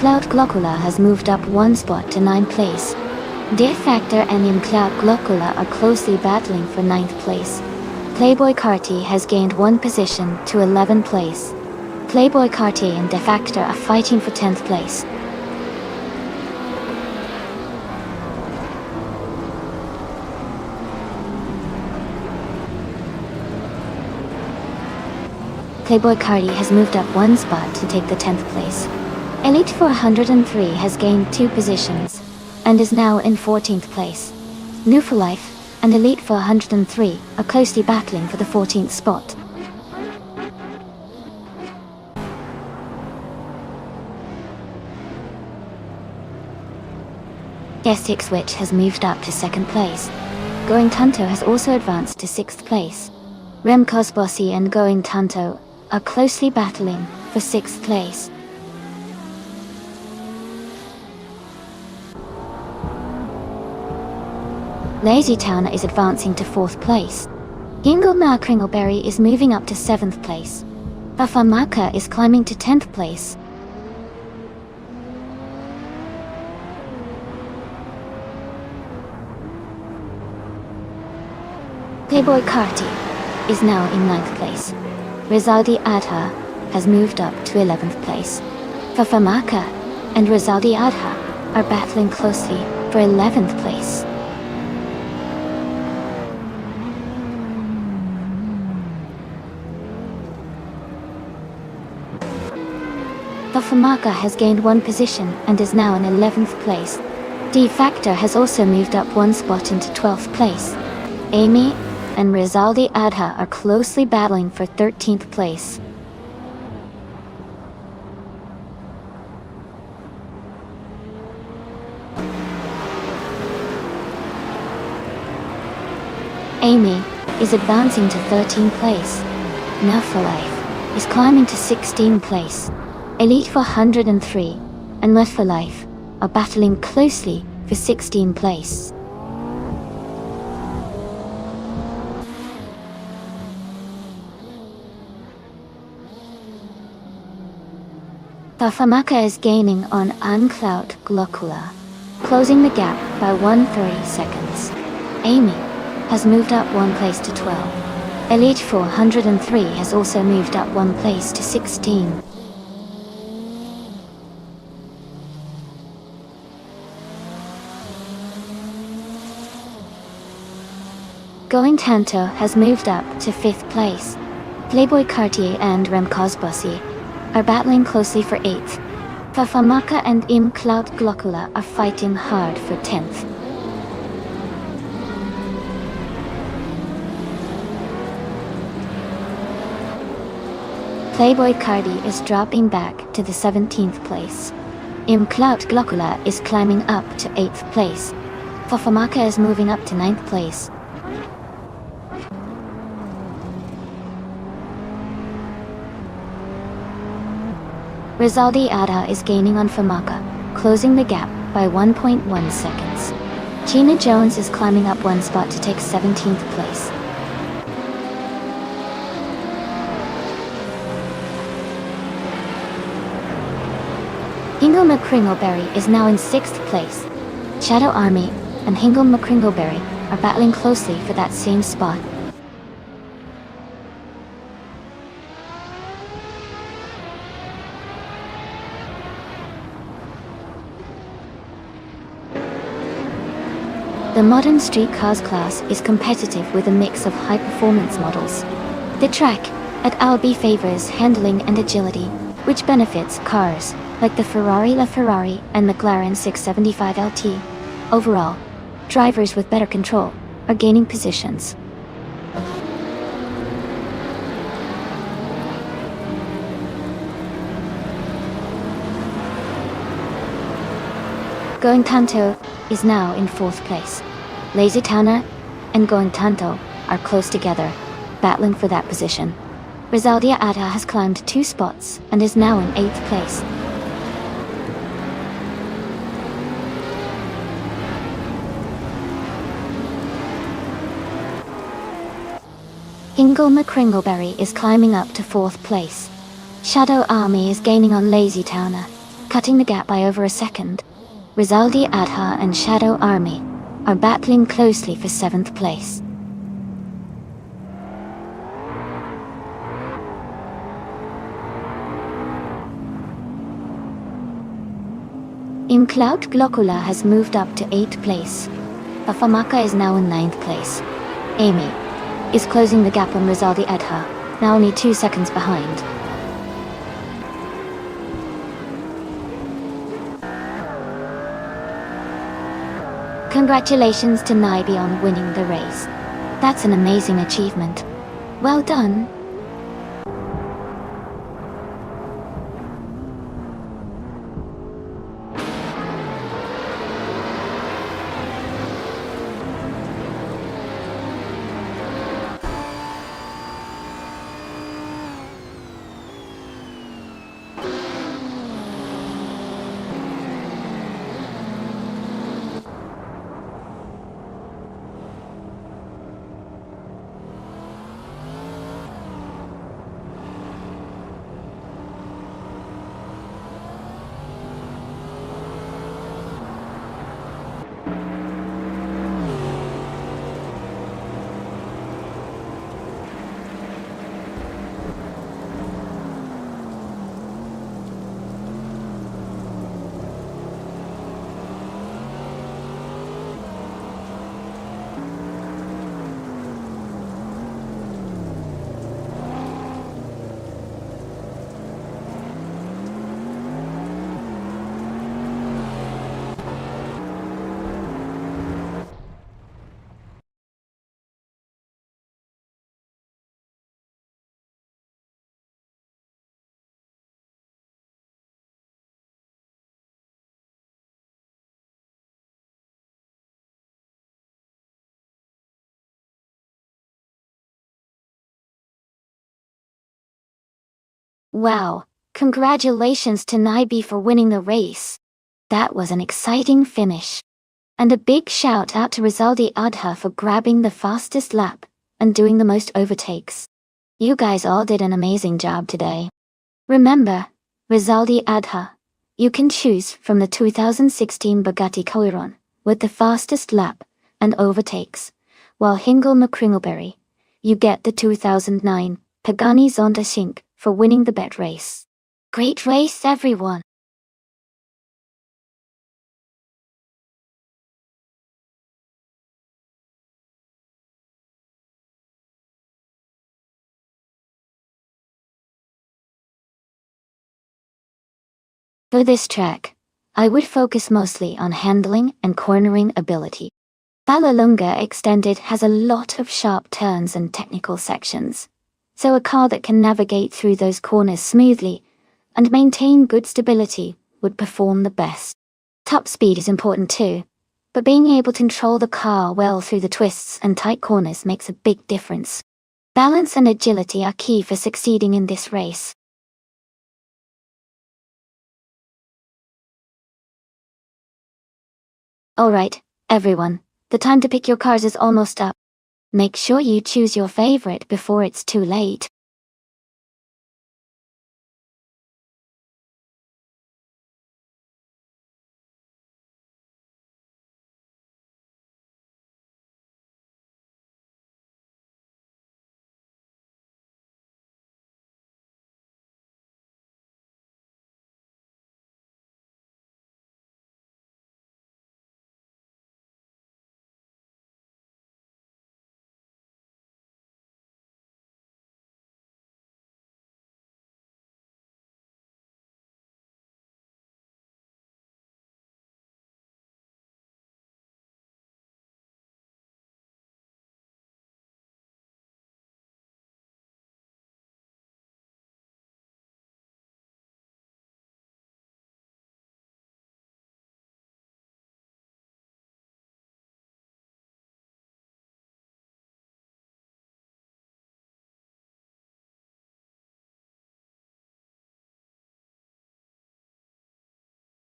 Cloud Glocula has moved up one spot to 9th place. Dear Factor and Imcloud Glocula are closely battling for 9th place. Playboy Carti has gained 1 position to 11th place. Playboy Carti and Defactor are fighting for 10th place. Playboy Carti has moved up 1 spot to take the 10th place. Elite 403 has gained 2 positions and is now in 14th place. New for Life and Elite 403 are closely battling for the 14th spot. Gestic Switch has moved up to 2nd place. Going Tanto has also advanced to 6th place. Rem Cosbossi and Going Tanto are closely battling for 6th place. Lazy Towner is advancing to 4th place. Gingelma Kringleberry is moving up to 7th place. Bafamaka is climbing to 10th place. Playboy Carti is now in 9th place. Rizaldi Adha has moved up to 11th place. Fafamaka and Rizaldi Adha are battling closely for 11th place. Fafamaka has gained 1 position and is now in 11th place. D Factor has also moved up 1 spot into 12th place. Amy and Rizaldi Adha are closely battling for 13th place. Amy is advancing to 13th place. Now for Life is climbing to 16th place. Elite 403 and Left for Life are battling closely for 16th place. Bafamaka is gaining on Uncloud Glocula, closing the gap by 130 seconds. Amy has moved up 1 place to 12. Elite 403 has also moved up 1 place to 16. Going Tanto has moved up to 5th place. Playboy Cartier and Rem Cosbossi are battling closely for 8th. Fafamaka and Imcloud Glocula are fighting hard for 10th. Playboy Cardi is dropping back to the 17th place. Imcloud Glocula is climbing up to 8th place. Fafamaka is moving up to 9th place. Rizaldi Adha is gaining on Famaka, closing the gap by 1.1 seconds. Gina Jones is climbing up 1 spot to take 17th place. Hingle McCringleberry is now in 6th place. Shadow Army and Hingle McCringleberry are battling closely for that same spot. The modern street cars class is competitive with a mix of high-performance models. The track at Albi favors handling and agility, which benefits cars like the Ferrari LaFerrari and McLaren 675 LT. Overall, drivers with better control are gaining positions. Going Tanto is now in 4th place. Lazy Towner and Going Tanto are close together, battling for that position. Rizaldia Adha has climbed 2 spots and is now in 8th place. Hingle McCringleberry is climbing up to 4th place. Shadow Army is gaining on Lazy Towner, cutting the gap by over a second. Rizaldi Adha and Shadow Army are battling closely for 7th place. Imcloud Glocula has moved up to 8th place. Afamaka is now in 9th place. Amy is closing the gap on Rizaldi Adha, now only 2 seconds behind. Congratulations to Naibi on winning the race. That's an amazing achievement. Well done. Wow, congratulations to Naibi for winning the race. That was an exciting finish. And a big shout out to Rizaldi Adha for grabbing the fastest lap and doing the most overtakes. You guys all did an amazing job today. Remember, Rizaldi Adha, you can choose from the 2016 Bugatti Chiron with the fastest lap and overtakes, while Hingle McCringleberry, you get the 2009 Pagani Zonda Sync for winning the bet race. Great race, everyone! For this track, I would focus mostly on handling and cornering ability. Vallelunga Extended has a lot of sharp turns and technical sections, so a car that can navigate through those corners smoothly and maintain good stability would perform the best. Top speed is important too, but being able to control the car well through the twists and tight corners makes a big difference. Balance and agility are key for succeeding in this race. Alright, everyone, the time to pick your cars is almost up. Make sure you choose your favorite before it's too late.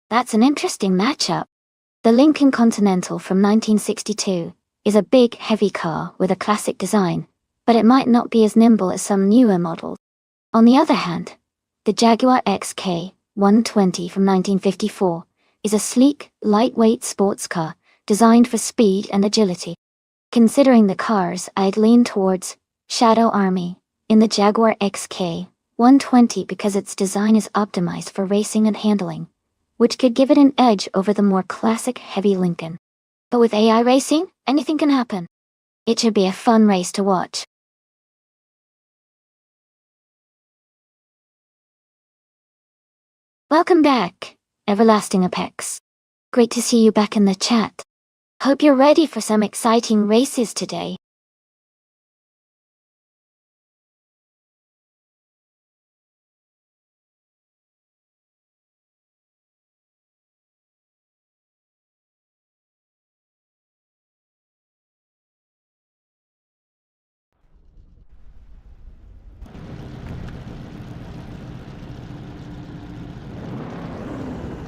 That's an interesting matchup. The Lincoln Continental from 1962 is a big, heavy car with a classic design, but it might not be as nimble as some newer models. On the other hand, the Jaguar XK 120 from 1954 is a sleek, lightweight sports car designed for speed and agility. Considering the cars, I'd lean towards Shadow Army in the Jaguar XK120 because its design is optimized for racing and handling, which could give it an edge over the more classic heavy Lincoln. But with AI racing, anything can happen. It should be a fun race to watch. Welcome back, Everlasting Apex. Great to see you back in the chat. Hope you're ready for some exciting races today.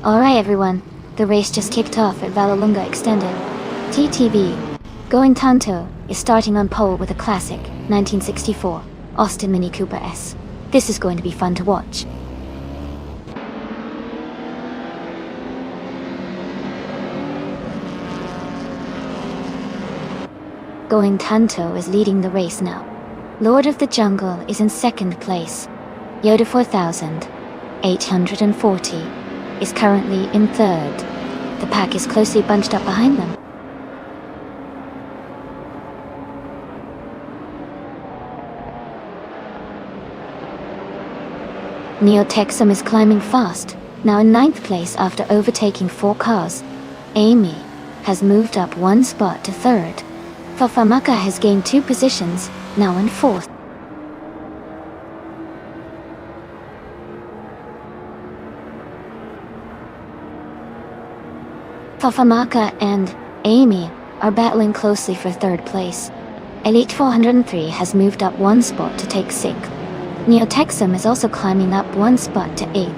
Alright everyone, the race just kicked off at Vallelunga Extended. TTV. Going Tanto is starting on pole with a classic, 1964, Austin Mini Cooper S. This is going to be fun to watch. Going Tanto is leading the race now. Lord of the Jungle is in second place. Yoda 4840 is currently in third. The pack is closely bunched up behind them. Neo Texum is climbing fast, now in ninth place after overtaking 4 cars. Amy has moved up 1 spot to third. Fafamaka has gained 2 positions, now in fourth. Fafamaka and Amy are battling closely for third place. Elite 403 has moved up 1 spot to take 6th. Neo Texum is also climbing up 1 spot to 8th.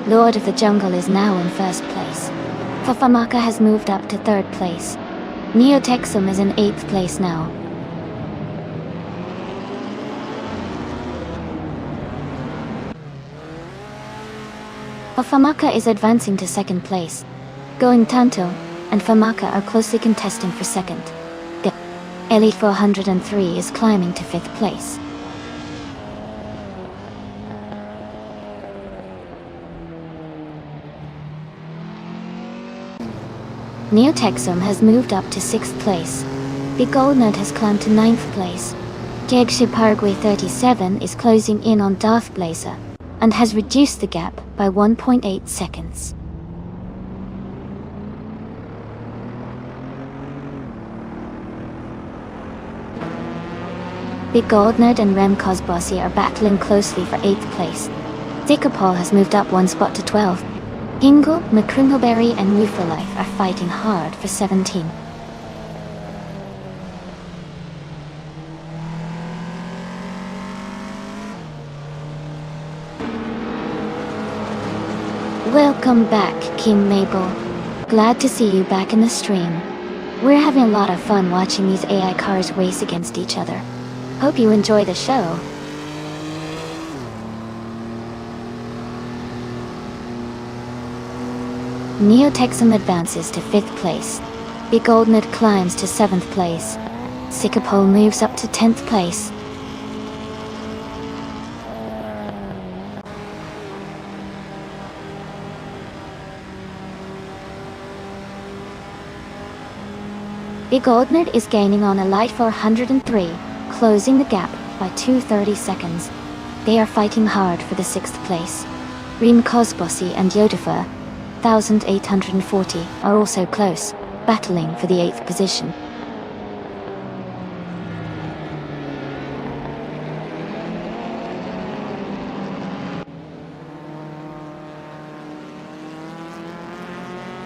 Lord of the Jungle is now in first place. Fafamaka has moved up to third place. Neo Texum is in 8th place now. Fafamaka is advancing to second place. Going Tanto and Famaka are closely contesting for second. The Elite 403 is climbing to 5th place. Neo Texum has moved up to 6th place. The Goldnut has climbed to 9th place. Jagshi Paraguay 37 is closing in on Darth Blazer and has reduced the gap by 1.8 seconds. Big Goldnerd and Rem Cosbossi are battling closely for 8th place. Zikapol has moved up 1 spot to 12. Hingle, McCringleberry and Wooferlife are fighting hard for 17. Welcome back, King Mabel. Glad to see you back in the stream. We're having a lot of fun watching these AI cars race against each other. Hope you enjoy the show. Neo Texum advances to 5th place. Big Goldnut climbs to 7th place. Sikapol moves up to 10th place. Big Goldnut is gaining on Elite 403, closing the gap by 2:30 seconds. They are fighting hard for the 6th place. Reem Cosbossi and Yodafa 1840 are also close, battling for the 8th position.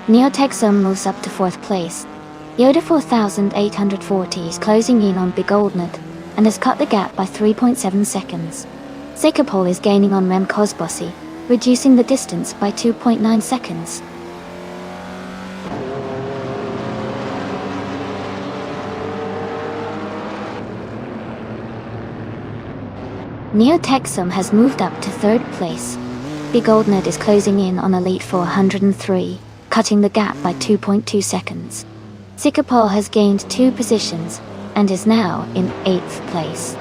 Neo Texum moves up to 4th place. Yoda 4840 is closing in on Big Goldnut and has cut the gap by 3.7 seconds. Sikapol is gaining on Rem Cosbossi, reducing the distance by 2.9 seconds. Neo-Texum has moved up to 3rd place. Big Old Ned is closing in on Elite 403, cutting the gap by 2.2 seconds. Sikapol has gained 2 positions, and is now in 8th place.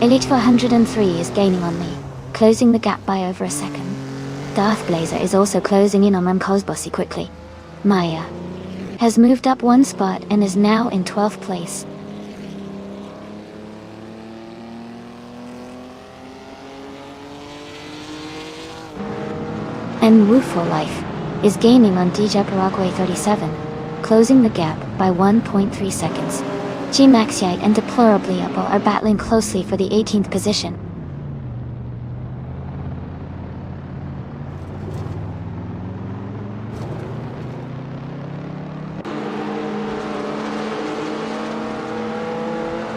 Elite 403 is gaining on me, closing the gap by over a second. Darth Blazer is also closing in on Kozbossy quickly. Maya has moved up 1 spot and is now in 12th place. And Wu for Life is gaining on DJ Paraguay 37, closing the gap by 1.3 seconds. G-Maxiite and Deplorably Able are battling closely for the 18th position.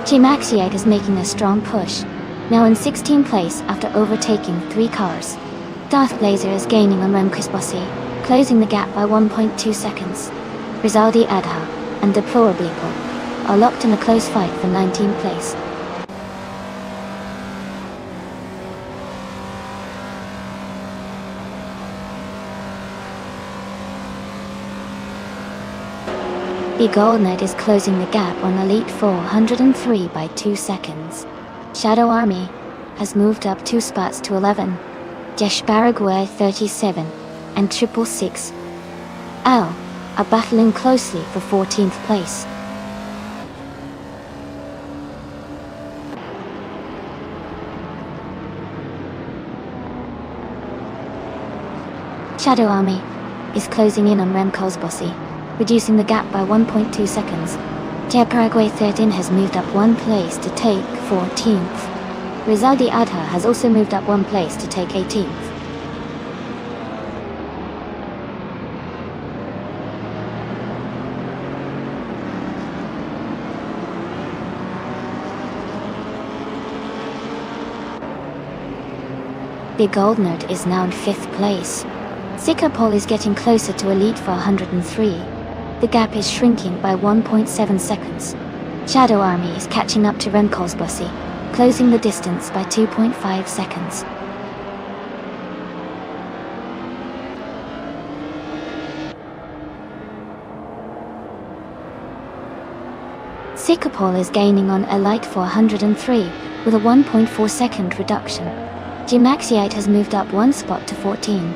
G-Maxiite is making a strong push, now in 16th place after overtaking 3 cars. Darth Blazer is gaining on Kozbossy, closing the gap by 1.2 seconds. Rizaldi Adha and Deplorably Able are locked in a close fight for 19th place. Big Old Ned is closing the gap on Elite 403 by 2 seconds. Shadow Army has moved up 2 spots to 11. Jesh Paraguay 37 and 666 are battling closely for 14th place. Shadow Army is closing in on Kozbossy, reducing the gap by 1.2 seconds. Jesh Paraguay 13 has moved up 1 place to take 14th. Rizaldi Adha has also moved up 1 place to take 18th. Big Old Nerd is now in 5th place. Sikapol is getting closer to Elite 403. The gap is shrinking by 1.7 seconds. Shadow Army is catching up to Kozbossy, closing the distance by 2.5 seconds. Sikapol is gaining on Elite 403 with a 1.4 second reduction. G-Maxiite has moved up 1 spot to 14.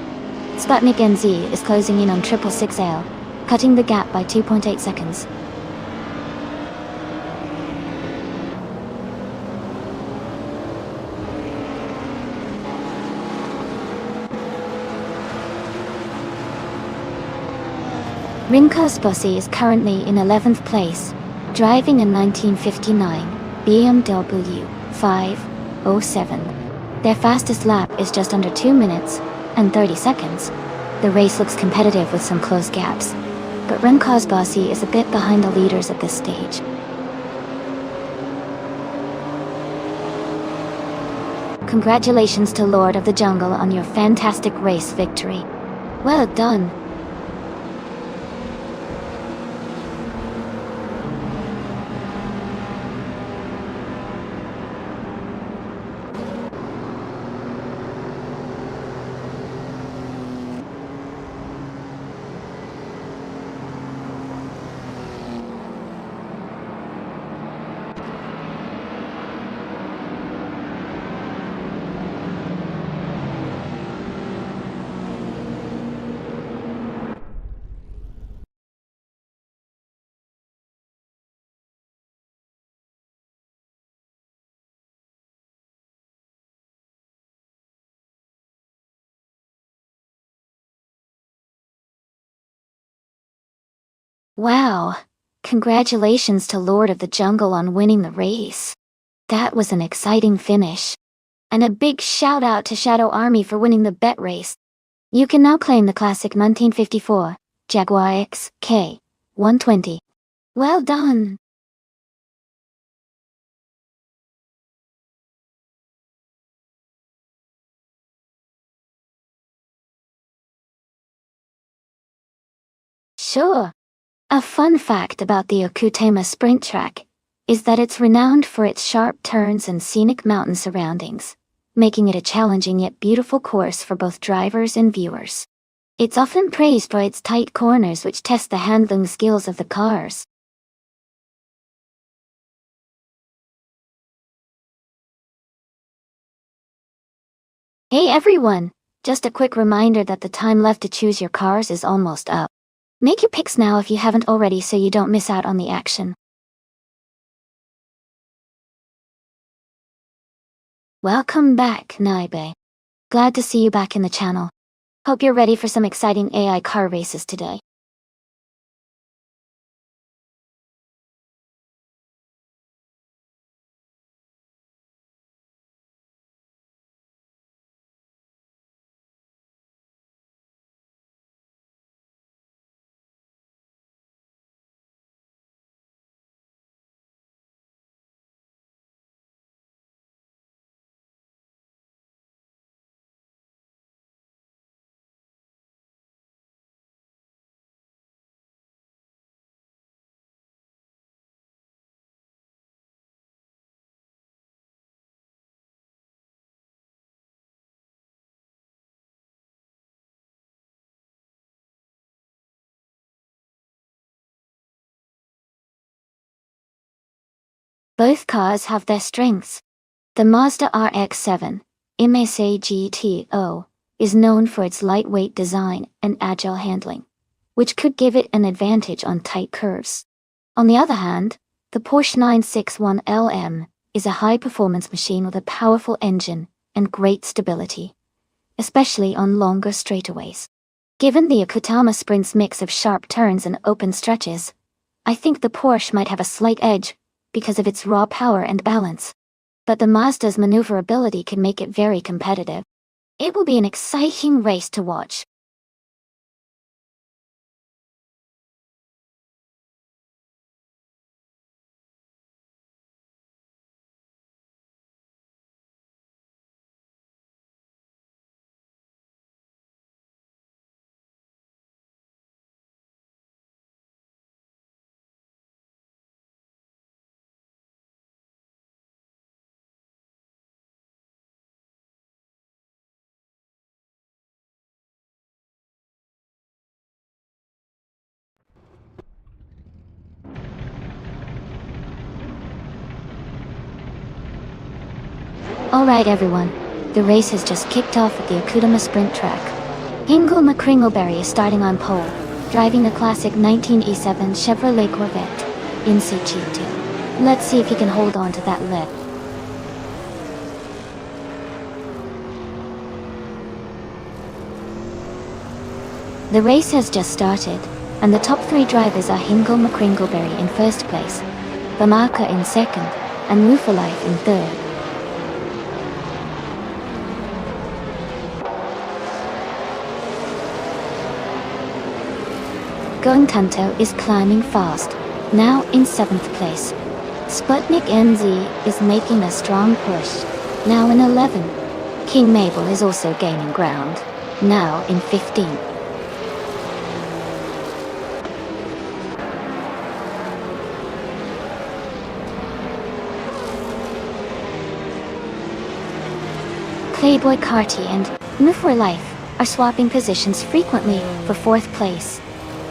Sputnik NZ is closing in on 666L, cutting the gap by 2.8 seconds. Kozbossy is currently in 11th place, driving a 1959 BMW 507. Their fastest lap is just under 2 minutes and 30 seconds. The race looks competitive with some close gaps, but Kozbossy is a bit behind the leaders at this stage. Congratulations to Lord of the Jungle on your fantastic race victory. Well done. Wow, congratulations to Lord of the Jungle on winning the race. That was an exciting finish. And a big shout out to Shadow Army for winning the bet race. You can now claim the classic 1954 Jaguar XK 120. Well done. Sure. A fun fact about the Okutama Sprint Track is that it's renowned for its sharp turns and scenic mountain surroundings, making it a challenging yet beautiful course for both drivers and viewers. It's often praised for its tight corners which test the handling skills of the cars. Hey everyone! Just a quick reminder that the time left to choose your cars is almost up. Make your picks now if you haven't already so you don't miss out on the action. Welcome back, Naibe. Glad to see you back in the channel. Hope you're ready for some exciting AI car races today. Both cars have their strengths. The Mazda RX-7, MSA GTO, is known for its lightweight design and agile handling, which could give it an advantage on tight curves. On the other hand, the Porsche 961 LM is a high-performance machine with a powerful engine and great stability, especially on longer straightaways. Given the Okutama Sprint's mix of sharp turns and open stretches, I think the Porsche might have a slight edge because of its raw power and balance. But the Mazda's maneuverability can make it very competitive. It will be an exciting race to watch. Alright everyone, the race has just kicked off at the Okutama Sprint Track. Hingle McCringleberry is starting on pole, driving the classic 1987 Chevrolet Corvette in CG2. Let's see if he can hold on to that lead. The race has just started, and the top three drivers are Hingle McCringleberry in first place, Bamaka in second, and Rufalife in third. Going Tanto is climbing fast, now in 7th place. Sputnik NZ is making a strong push, now in 11th. King Mabel is also gaining ground, now in 15th. Playboy Carty and Move for Life are swapping positions frequently for 4th place.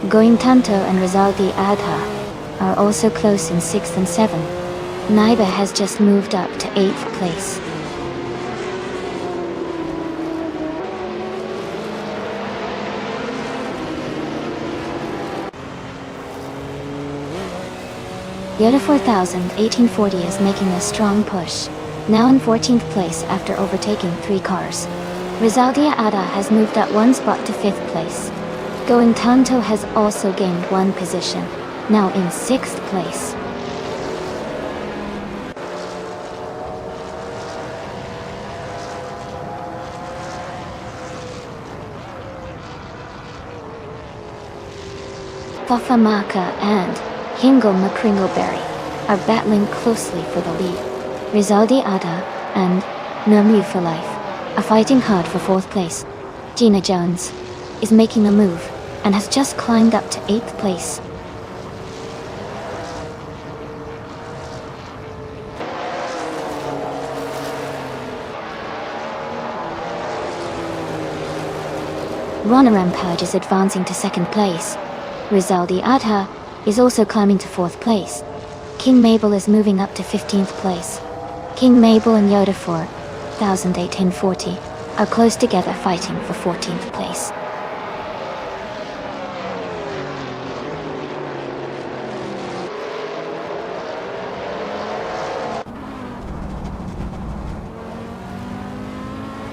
Going Tanto and Rizaldi Adha are also close in 6th and 7th. Naiba has just moved up to 8th place. Yoda 4000 1840 is making a strong push, now in 14th place after overtaking 3 cars. Rizaldi Adha has moved up 1 spot to 5th place. Going Tanto has also gained 1 position, now in 6th place. Fafamaka and Hingle McCringleberry are battling closely for the lead. Rizaldi Adha and Move for Life are fighting hard for 4th place. Gina Jones is making a move, and has just climbed up to 8th place. Rana Rampage is advancing to 2nd place. Rizaldi Adha is also climbing to 4th place. King Mabel is moving up to 15th place. King Mabel and Yoda 4040 are close together fighting for 14th place.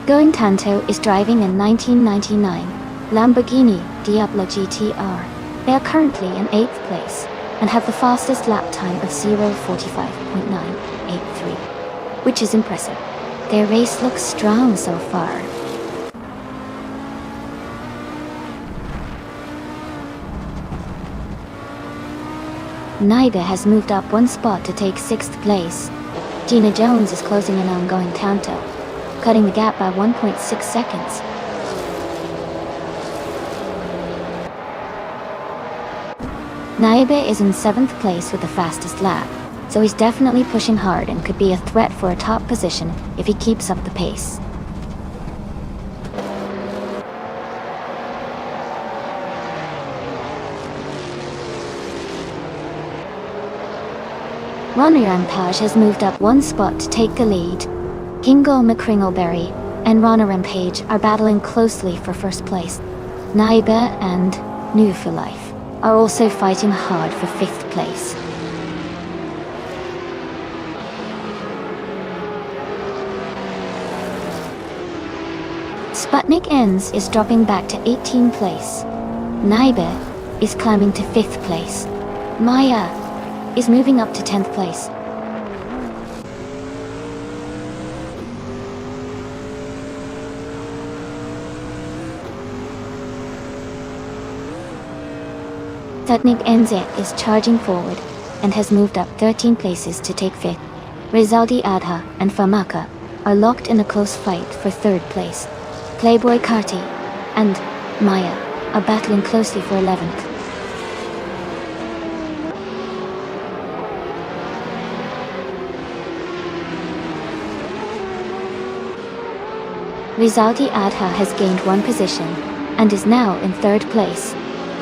Going Tanto is driving a 1999 Lamborghini Diablo GTR. They are currently in 8th place and have the fastest lap time of 0:45.983, which is impressive. Their race looks strong so far. Naiba has moved up 1 spot to take 6th place. Gina Jones is closing in on Going Tanto, cutting the gap by 1.6 seconds. Naiba is in 7th place with the fastest lap, so he's definitely pushing hard and could be a threat for a top position if he keeps up the pace. Rana Rampage has moved up 1 spot to take the lead. Kingo McCringleberry and Rana Rampage are battling closely for 1st place. Naiba and New for Life are also fighting hard for 5th place. Sputnik Ends is dropping back to 18th place. Naiba is climbing to 5th place. Maya is moving up to 10th place. Sputnik Ends is charging forward and has moved up 13 places to take 5th. Rizaldi Adha and Famaka are locked in a close fight for 3rd place. Playboy Karti and Maya are battling closely for 11th. Rizaldi Adha has gained 1 position and is now in 3rd place.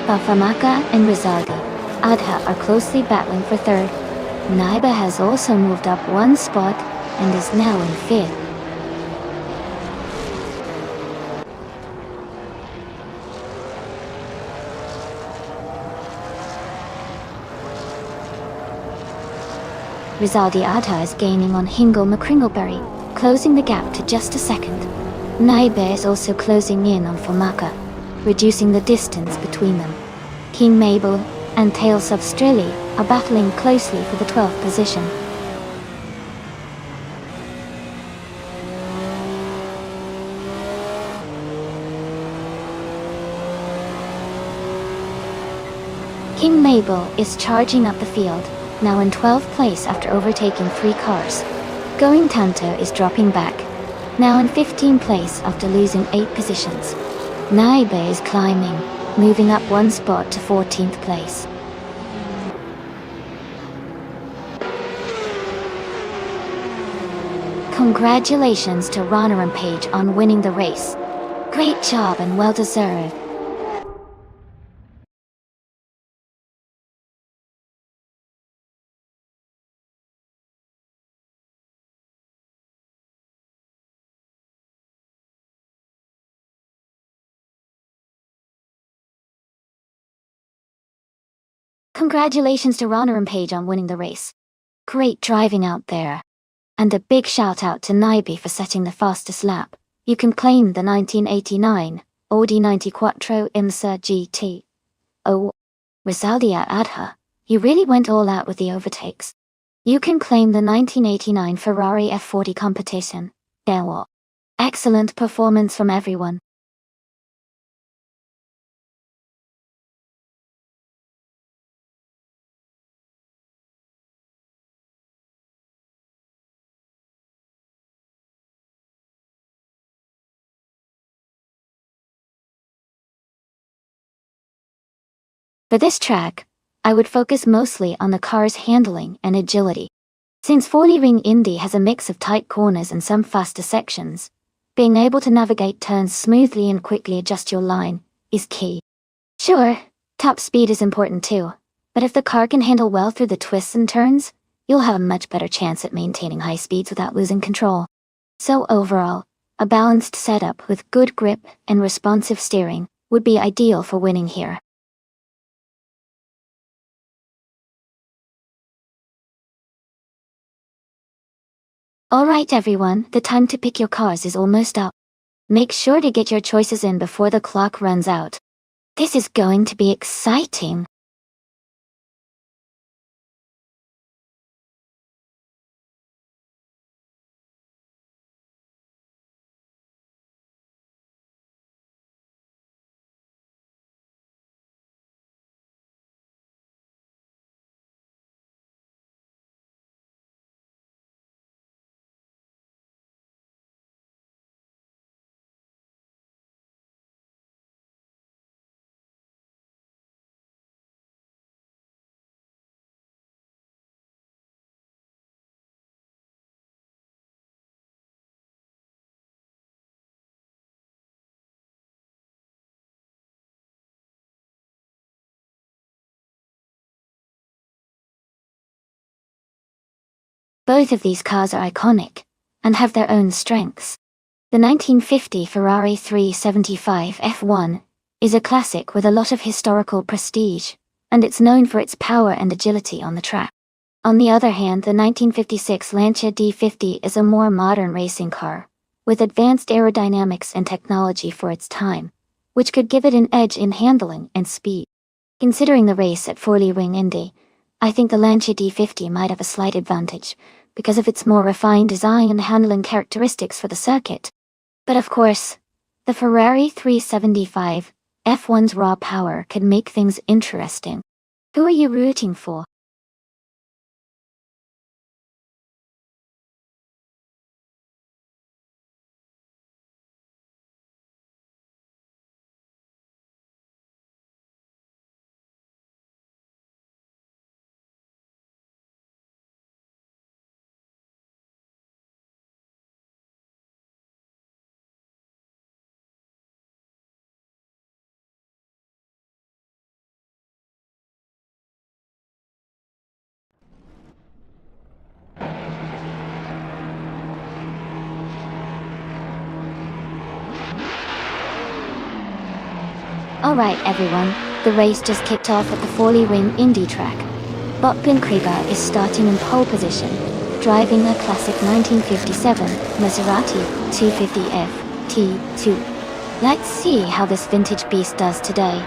Famaka and Rizaldi Adha are closely battling for 3rd. Naiba has also moved up 1 spot and is now in 5th. Rizaldi Adha is gaining on Hingle McCringleberry, closing the gap to just a second. Naiba is also closing in on Famaka, reducing the distance between them. King Mabel and Tales of Strilly are battling closely for the 12th position. King Mabel is charging up the field, now in 12th place after overtaking 3 cars. Going Tanto is dropping back, now in 15th place after losing 8 positions. Naiba is climbing, moving up 1 spot to 14th place. Congratulations to Rana Rampage on winning the race. Great job and well deserved. Congratulations to Rana Rampage on winning the race. Great driving out there. And a big shout out to Naibi for setting the fastest lap. You can claim the 1989 Audi 90 Quattro IMSA GT. Oh, Rizaldi Adha, you really went all out with the overtakes. You can claim the 1989 Ferrari F40 competition. Excellent performance from everyone. For this track, I would focus mostly on the car's handling and agility. Since 40-ring Indy has a mix of tight corners and some faster sections, being able to navigate turns smoothly and quickly adjust your line is key. Sure, top speed is important too, but if the car can handle well through the twists and turns, you'll have a much better chance at maintaining high speeds without losing control. So overall, a balanced setup with good grip and responsive steering would be ideal for winning here. Alright everyone, the time to pick your cars is almost up. Make sure to get your choices in before the clock runs out. This is going to be exciting. Both of these cars are iconic and have their own strengths. The 1950 Ferrari 375 F1 is a classic with a lot of historical prestige, and it's known for its power and agility on the track. On the other hand, the 1956 Lancia D50 is a more modern racing car, with advanced aerodynamics and technology for its time, which could give it an edge in handling and speed. Considering the race at 40-ring Indy, I think the Lancia D50 might have a slight advantage because of its more refined design and handling characteristics for the circuit. But of course, the Ferrari 375 F1's raw power could make things interesting. Who are you rooting for? Alright everyone, the race just kicked off at the 40-ring Indy track. Bob Pinkrieber is starting in pole position, driving a classic 1957 Maserati 250F T2. Let's see how this vintage beast does today.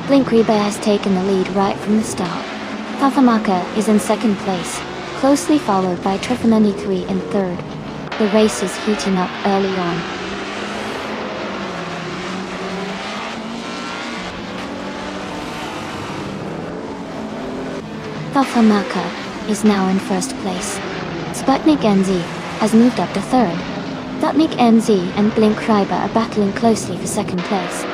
Pinkrieber has taken the lead right from the start. Tafamaka is in second place, closely followed by Trifanani in third. The race is heating up early on. Tafamaka is now in first place. Sputnik NZ has moved up to third. Sputnik NZ and Pinkrieber are battling closely for second place.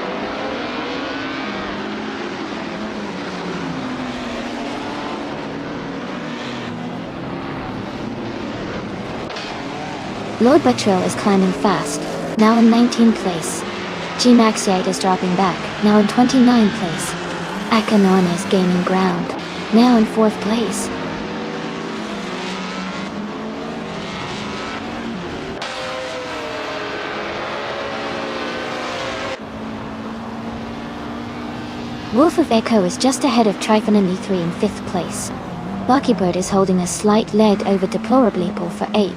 Lord Buttrill is climbing fast, now in 19th place. G Maxiate is dropping back, now in 29th place. Akanon is gaining ground, now in 4th place. Wolf of Echo is just ahead of Trifanani 3 in 5th place. Buckybird is holding a slight lead over Deplorableeple for 8.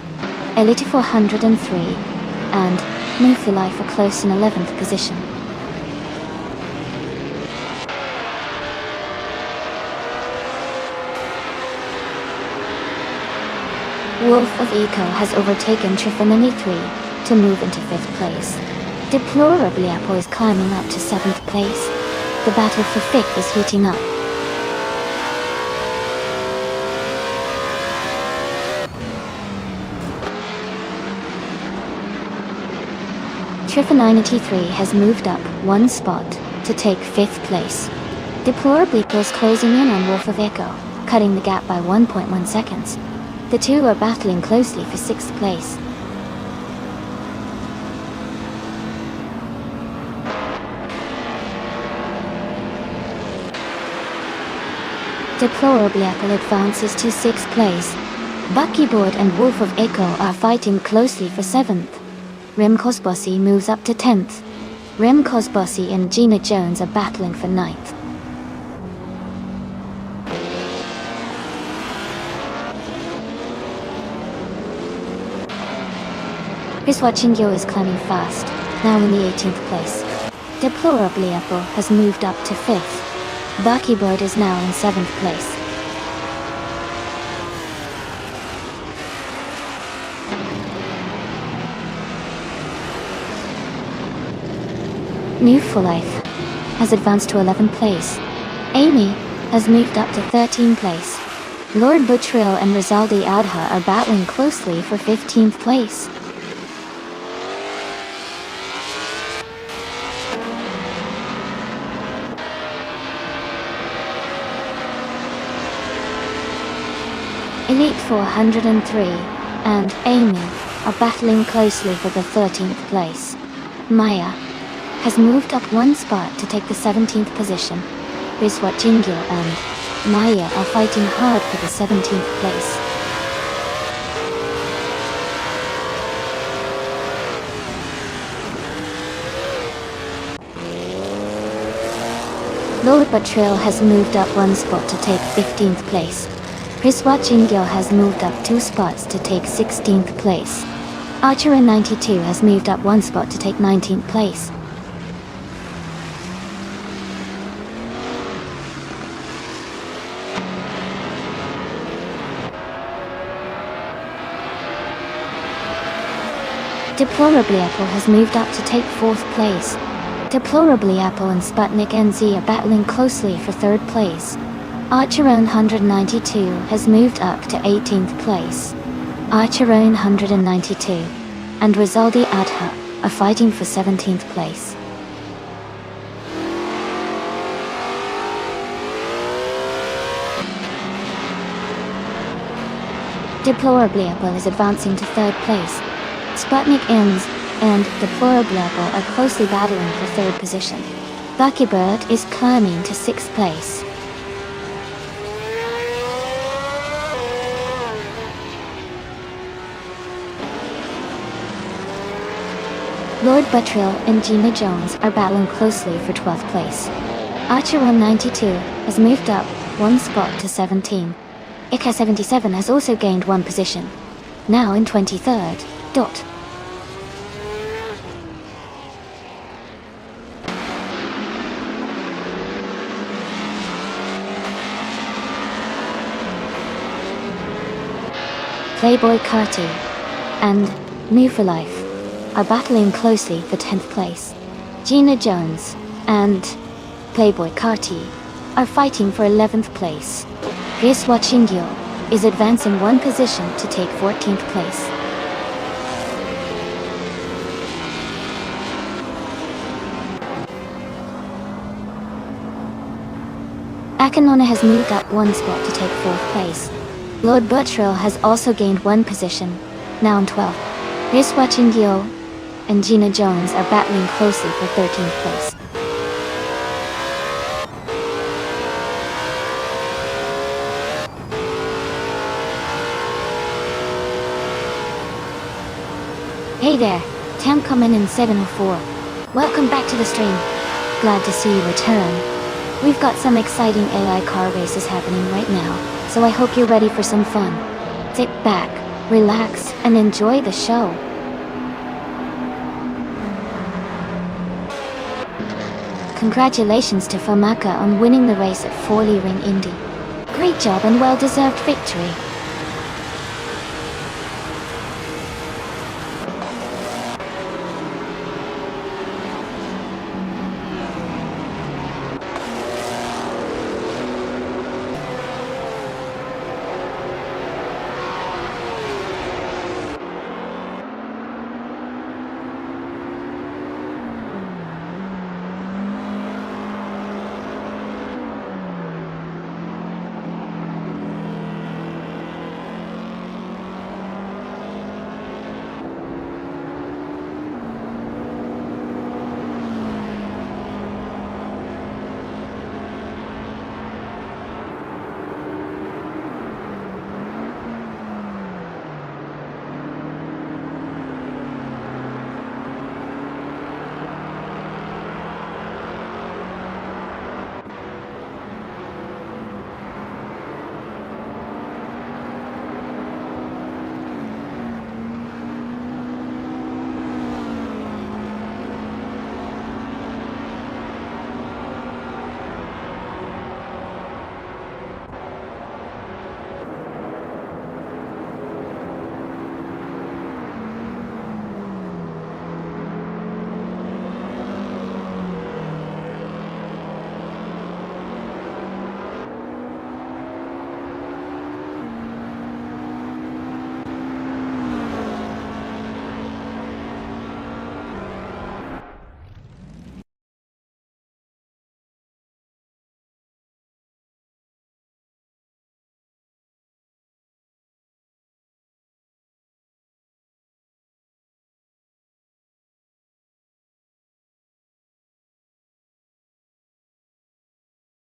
Elite 403, and Mufilai for close in 11th position. Wolf of Eco has overtaken Trifanani 3 to move into 5th place. Deplorably Apple is climbing up to 7th place. The battle for 5th is heating up. Trifa93 has moved up one spot to take 5th place. Deplorably was closing in on Wolf of Echo, cutting the gap by 1.1 seconds. The two are battling closely for 6th place. Deplorably Apple advances to 6th place. Buckyboard and Wolf of Echo are fighting closely for 7th. Rem Cosbossy moves up to 10th. Rem Cosbossy and Gina Jones are battling for 9th. Chris Wachingo is climbing fast, now in the 18th place. Deplorably Apple has moved up to 5th. Buckyboard is now in 7th place. New for Life has advanced to 11th place. Amy has moved up to 13th place. Lord Buttrill and Rizaldi Adha are battling closely for 15th place. Elite 403 and Amy are battling closely for the 13th place. Maya has moved up one spot to take the 17th position. Biswat Jingyo and Maya are fighting hard for the 17th place. Lord Buttrill has moved up one spot to take 15th place. Biswat Jingyo has moved up 2 spots to take 16th place. Archer 92 has moved up 1 spot to take 19th place. Deplorably Apple has moved up to take 4th place. Deplorably Apple and Sputnik NZ are battling closely for 3rd place. Archeron 192 has moved up to 18th place. Archeron 192 and Rizaldi Adha are fighting for 17th place. Deplorably Apple is advancing to 3rd place. Sputnik Ends and Deplorably Apple are closely battling for 3rd position. Buckybird is climbing to 6th place. Lord Buttrill and Gina Jones are battling closely for 12th place. Archer 192 has moved up 1 spot to 17. Ika 77 has also gained 1 position, now in 23rd. Playboy Carty and New for Life are battling closely for 10th place. Gina Jones and Playboy Carty are fighting for 11th place. Biswat Jingyo is advancing 1 position to take 14th place. Akanona has moved up 1 spot to take 4th place. Lord Buttrill has also gained 1 position, now in 12th. Biswat Jingyo and Gina Jones are battling closely for 13th place. Hey there, Tam coming in 704. Welcome back to the stream. Glad to see you return. We've got some exciting AI car races happening right now, so I hope you're ready for some fun. Sit back, relax, and enjoy the show. Congratulations to Famaka on winning the race at Forley Ring Indy. Great job and well-deserved victory.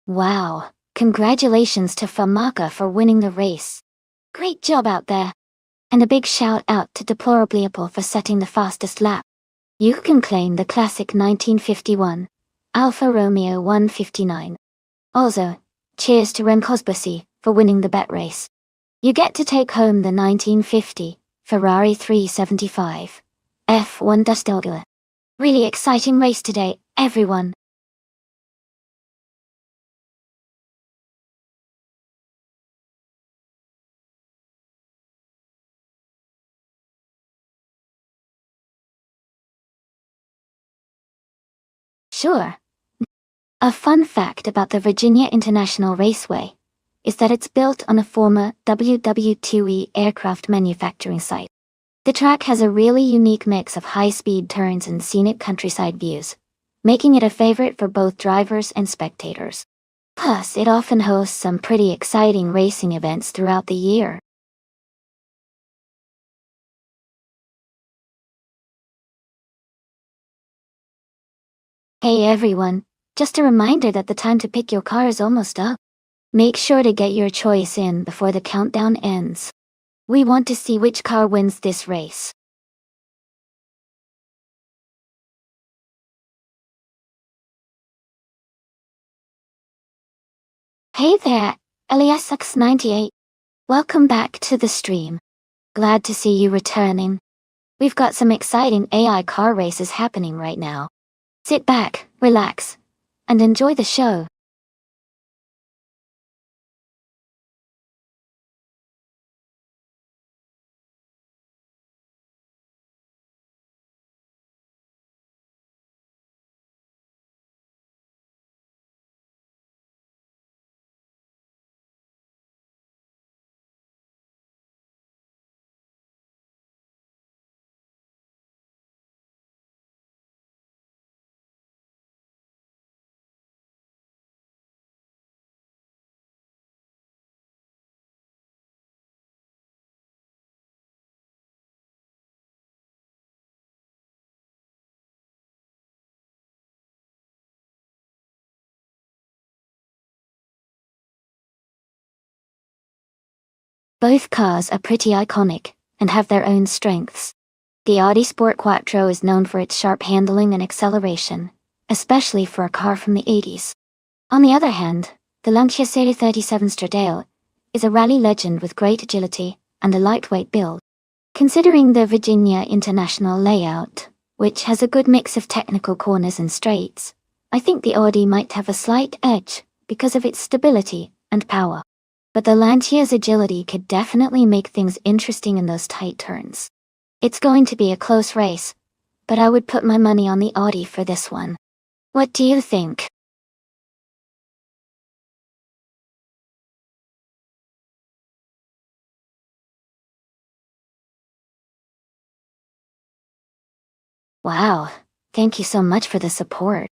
Wow, congratulations to Famaka for winning the race. Great job out there. And a big shout out to Deplorably Apple for setting the fastest lap. You can claim the classic 1951 Alfa Romeo 159. Also, cheers to Rem Cosbasi for winning the bet race. You get to take home the 1950 Ferrari 375 F1 Dustogler. Really exciting race today, everyone. Sure. A fun fact about the Virginia International Raceway is that it's built on a former WW2E aircraft manufacturing site. The track has a really unique mix of high-speed turns and scenic countryside views, making it a favorite for both drivers and spectators. Plus, it often hosts some pretty exciting racing events throughout the year. Hey everyone, just a reminder that the time to pick your car is almost up. Make sure to get your choice in before the countdown ends. We want to see which car wins this race. Hey there, LESX98. Welcome back to the stream. Glad to see you returning. We've got some exciting AI car races happening right now. Sit back, relax, and enjoy the show. Both cars are pretty iconic and have their own strengths. The Audi Sport Quattro is known for its sharp handling and acceleration, especially for a car from the 80s. On the other hand, the Lancia Serie 37 Stradale is a rally legend with great agility and a lightweight build. Considering the Virginia International layout, which has a good mix of technical corners and straights, I think the Audi might have a slight edge because of its stability and power. But the Lancia's agility could definitely make things interesting in those tight turns. It's going to be a close race, but I would put my money on the Audi for this one. What do you think? Wow, thank you so much for the support.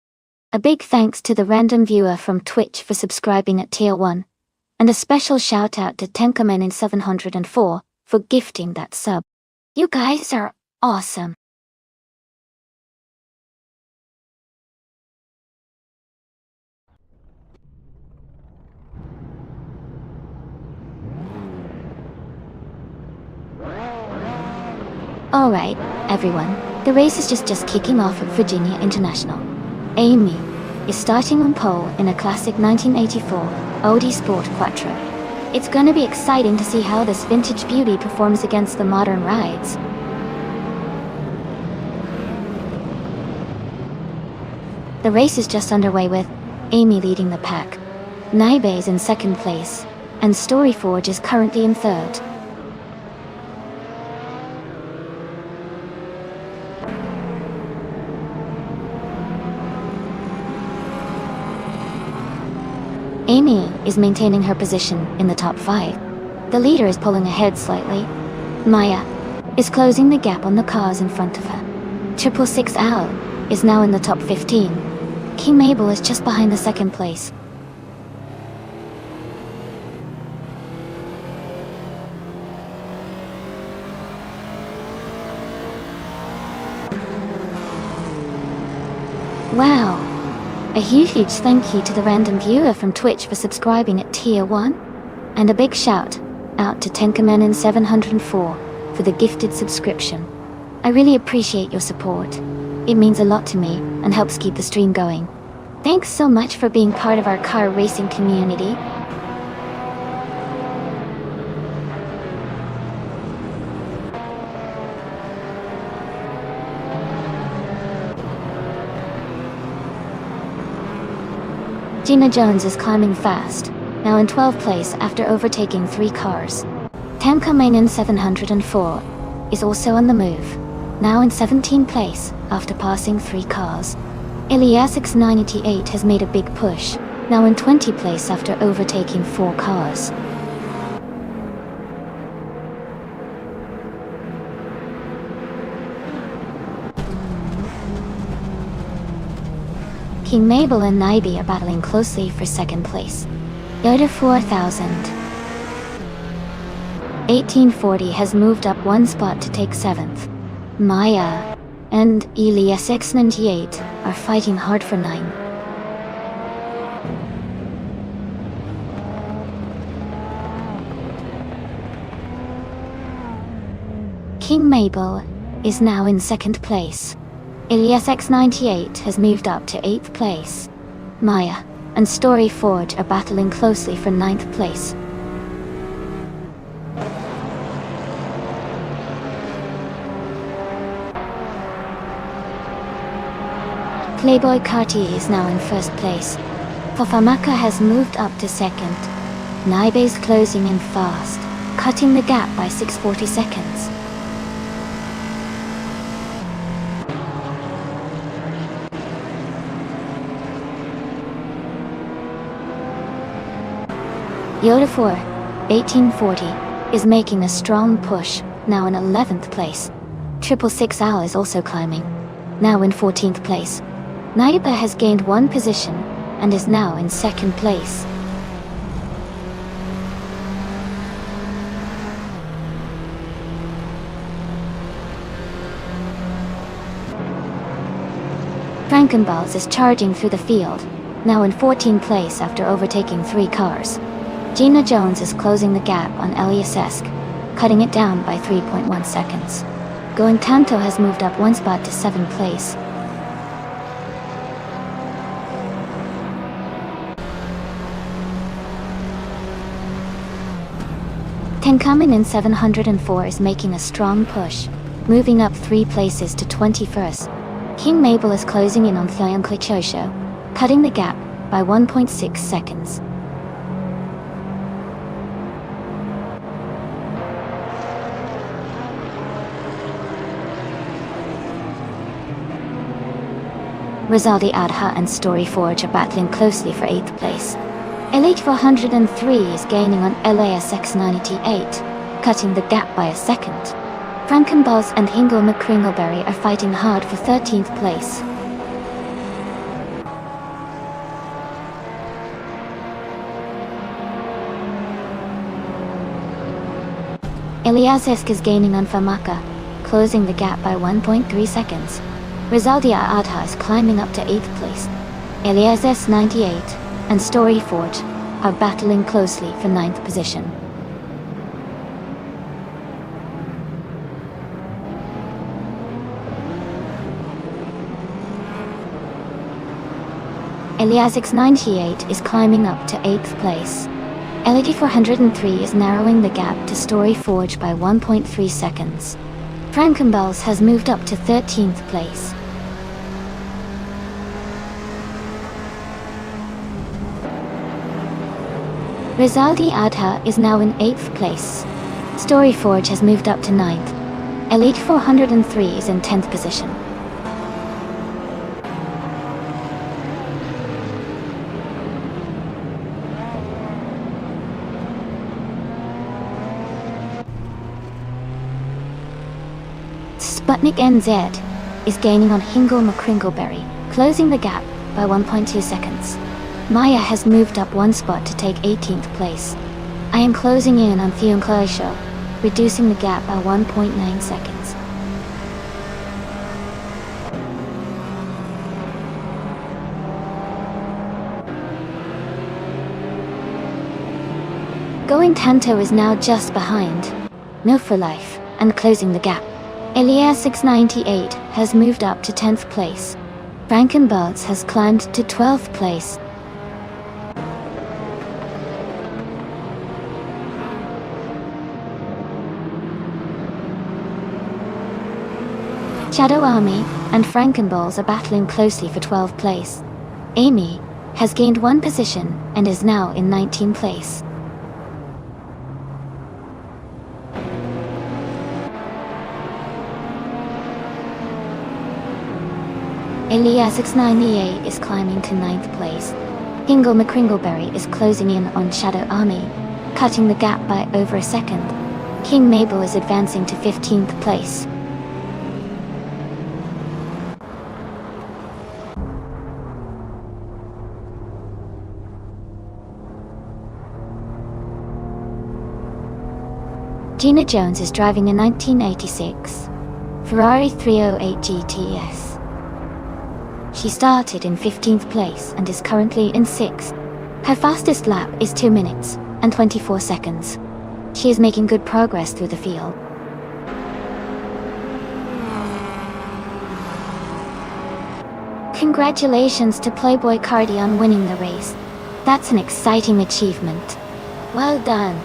A big thanks to the random viewer from Twitch for subscribing at tier 1, and a special shout out to Tenkamen in 704 for gifting that sub. You guys are awesome. Alright, everyone, the race is just kicking off at Virginia International. Amy is starting on pole in a classic 1984 Audi Sport Quattro. It's gonna be exciting to see how this vintage beauty performs against the modern rides. The race is just underway with Amy leading the pack. Naibe is in second place, and Storyforge is currently in third. Amy is maintaining her position in the top 5. The leader is pulling ahead slightly. Maya is closing the gap on the cars in front of her. 666 Al is now in the top 15. King Mabel is just behind the second place. Wow, A huge thank you to the random viewer from Twitch for subscribing at Tier 1. And a big shout out to Tenkamen704 for the gifted subscription. I really appreciate your support. It means a lot to me and helps keep the stream going. Thanks so much for being part of our car racing community. Gina Jones is climbing fast, now in 12th place after overtaking 3 cars. Tenkamen 704 is also on the move, now in 17th place after passing 3 cars. Iliasix 98 has made a big push, now in 20th place after overtaking 4 cars. King Mabel and Naibi are battling closely for 2nd place. Yoda 4000. 1840 has moved up 1 spot to take 7th. Maya and Elias X98 are fighting hard for 9. King Mabel is now in 2nd place. Elias X98 has moved up to 8th place. Maya and Story Forge are battling closely for 9th place. Playboy Cartier is now in 1st place. Fafamaka has moved up to 2nd. Naibe's closing in fast, cutting the gap by 640 seconds. Yoda 4, 1840, is making a strong push, now in 11th place. 666 Al is also climbing, now in 14th place. Naiba has gained 1 position, and is now in 2nd place. Frankenballs is charging through the field, now in 14th place after overtaking 3 cars. Gina Jones is closing the gap on Eliasesk, cutting it down by 3.1 seconds. Going Tanto has moved up 1 spot to 7th place. Tenkamen in 704 is making a strong push, moving up 3 places to 21st. King Mabel is closing in on Thyoung Klichosho, cutting the gap by 1.6 seconds. Rizaldi Adha and Story Forge are battling closely for 8th place. Elite 403 is gaining on LASX 98, cutting the gap by a second. Frankenboss and Hingle McCringleberry are fighting hard for 13th place. Eliasesk is gaining on Famaka, closing the gap by 1.3 seconds. Rizaldia Adha is climbing up to 8th place. Elias S98 and Story Forge are battling closely for 9th position. Elias X98 is climbing up to 8th place. LED 403 is narrowing the gap to Story Forge by 1.3 seconds. Frankenbells has moved up to 13th place. Rizaldi Adha is now in 8th place. Story Forge has moved up to 9th. Elite 403 is in 10th position. Sputnik NZ is gaining on Hingle McCringleberry, closing the gap by 1.2 seconds. Maya has moved up 1 spot to take 18th place. I am closing in on Thyoung Klichosho, reducing the gap by 1.9 seconds. Going Tanto is now just behind. No for life, and closing the gap. Elias 698 has moved up to 10th place. Frankenbergs has climbed to 12th place. Shadow Army and Frankenballs are battling closely for 12th place. Amy has gained 1 position and is now in 19th place. Elias 698 is climbing to 9th place. Hingle McCringleberry is closing in on Shadow Army, cutting the gap by over a second. King Mabel is advancing to 15th place. Gina Jones is driving a 1986 Ferrari 308 GTS. She started in 15th place and is currently in 6th. Her fastest lap is 2 minutes and 24 seconds. She is making good progress through the field. Congratulations to Playboy Cardi on winning the race. That's an exciting achievement. Well done.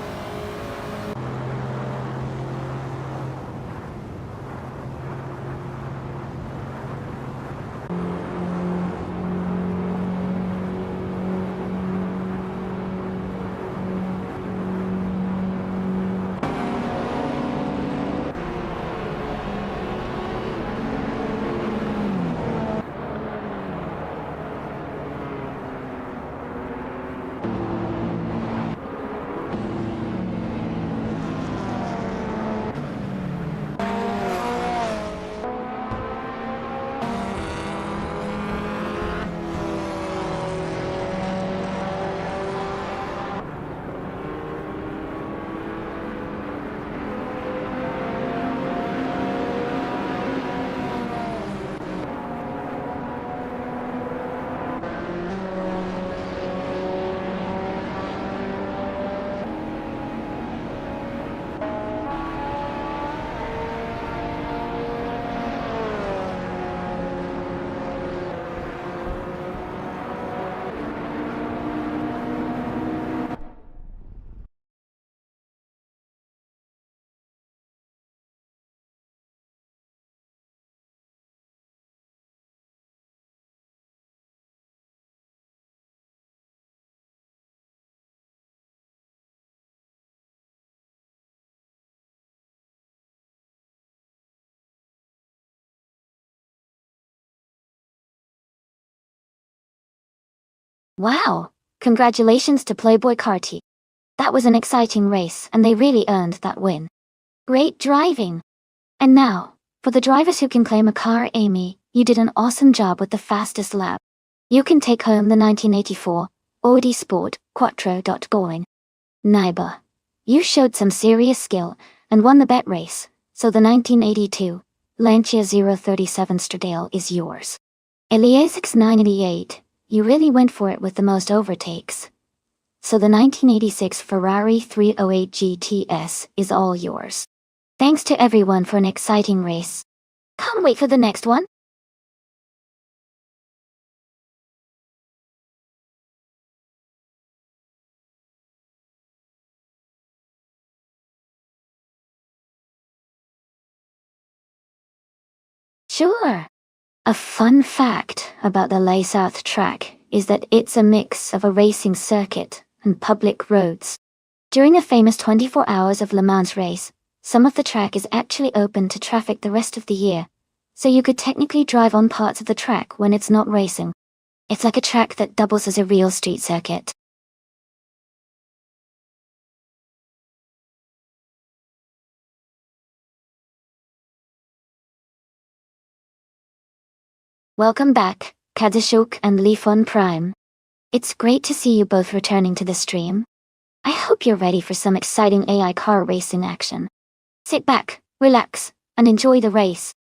Wow! Congratulations to Playboy Carti. That was an exciting race and they really earned that win. Great driving! And now, for the drivers who can claim a car, Amy, you did an awesome job with the fastest lap. You can take home the 1984 Audi Sport Quattro. Going. Naiba, you showed some serious skill and won the bet race, so the 1982 Lancia 037 Stradale is yours. Elias 698, you really went for it with the most overtakes. So the 1986 Ferrari 308 GTS is all yours. Thanks to everyone for an exciting race. Can't wait for the next one. Sure. A fun fact about the Les Arth track is that it's a mix of a racing circuit and public roads. During a famous 24 Hours of Le Mans race, some of the track is actually open to traffic the rest of the year, so you could technically drive on parts of the track when it's not racing. It's like a track that doubles as a real street circuit. Welcome back, Kadashuk and Lifon Prime. It's great to see you both returning to the stream. I hope you're ready for some exciting AI car racing action. Sit back, relax, and enjoy the race.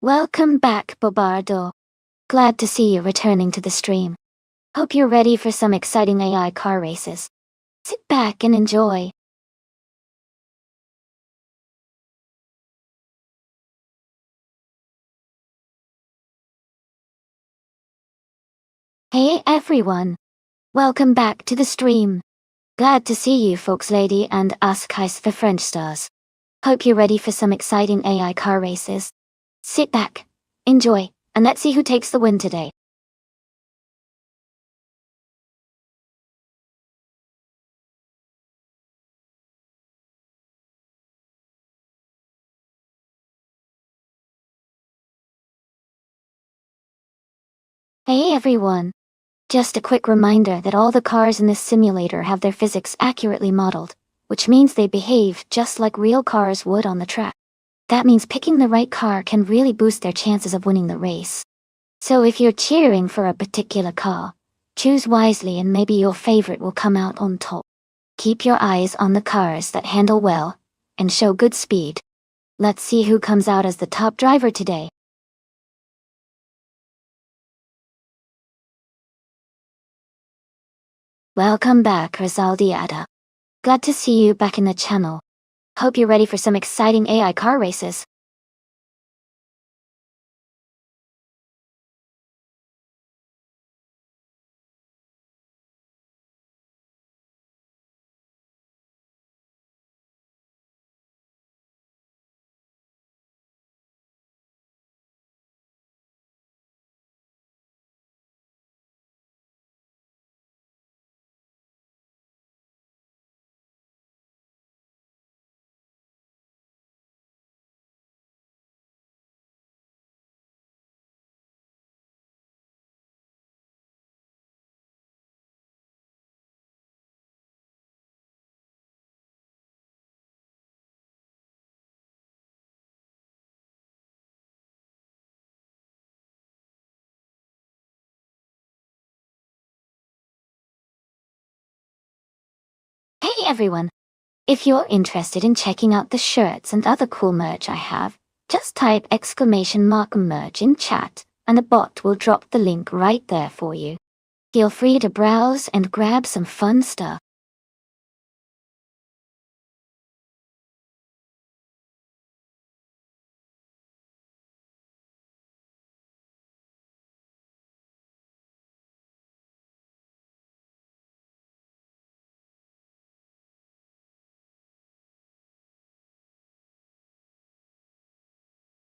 Welcome back, Bobardo. Glad to see you returning to the stream. Hope you're ready for some exciting AI car races. Sit back and enjoy. Hey everyone. Welcome back to the stream. Glad to see you folks lady and us guys the French stars. Hope you're ready for some exciting AI car races. Sit back, enjoy, and let's see who takes the win today. Hey everyone. Just a quick reminder that all the cars in this simulator have their physics accurately modeled, which means they behave just like real cars would on the track. That means picking the right car can really boost their chances of winning the race. So if you're cheering for a particular car, choose wisely and maybe your favorite will come out on top. Keep your eyes on the cars that handle well and show good speed. Let's see who comes out as the top driver today. Welcome back, Rizaldiada. Glad to see you back in the channel. Hope you're ready for some exciting AI car races. Hey everyone! If you're interested in checking out the shirts and other cool merch I have, just type !merch in chat, and a bot will drop the link right there for you. Feel free to browse and grab some fun stuff.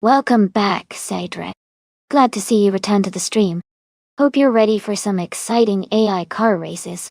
Welcome back, Cedric. Glad to see you return to the stream. Hope you're ready for some exciting AI car races.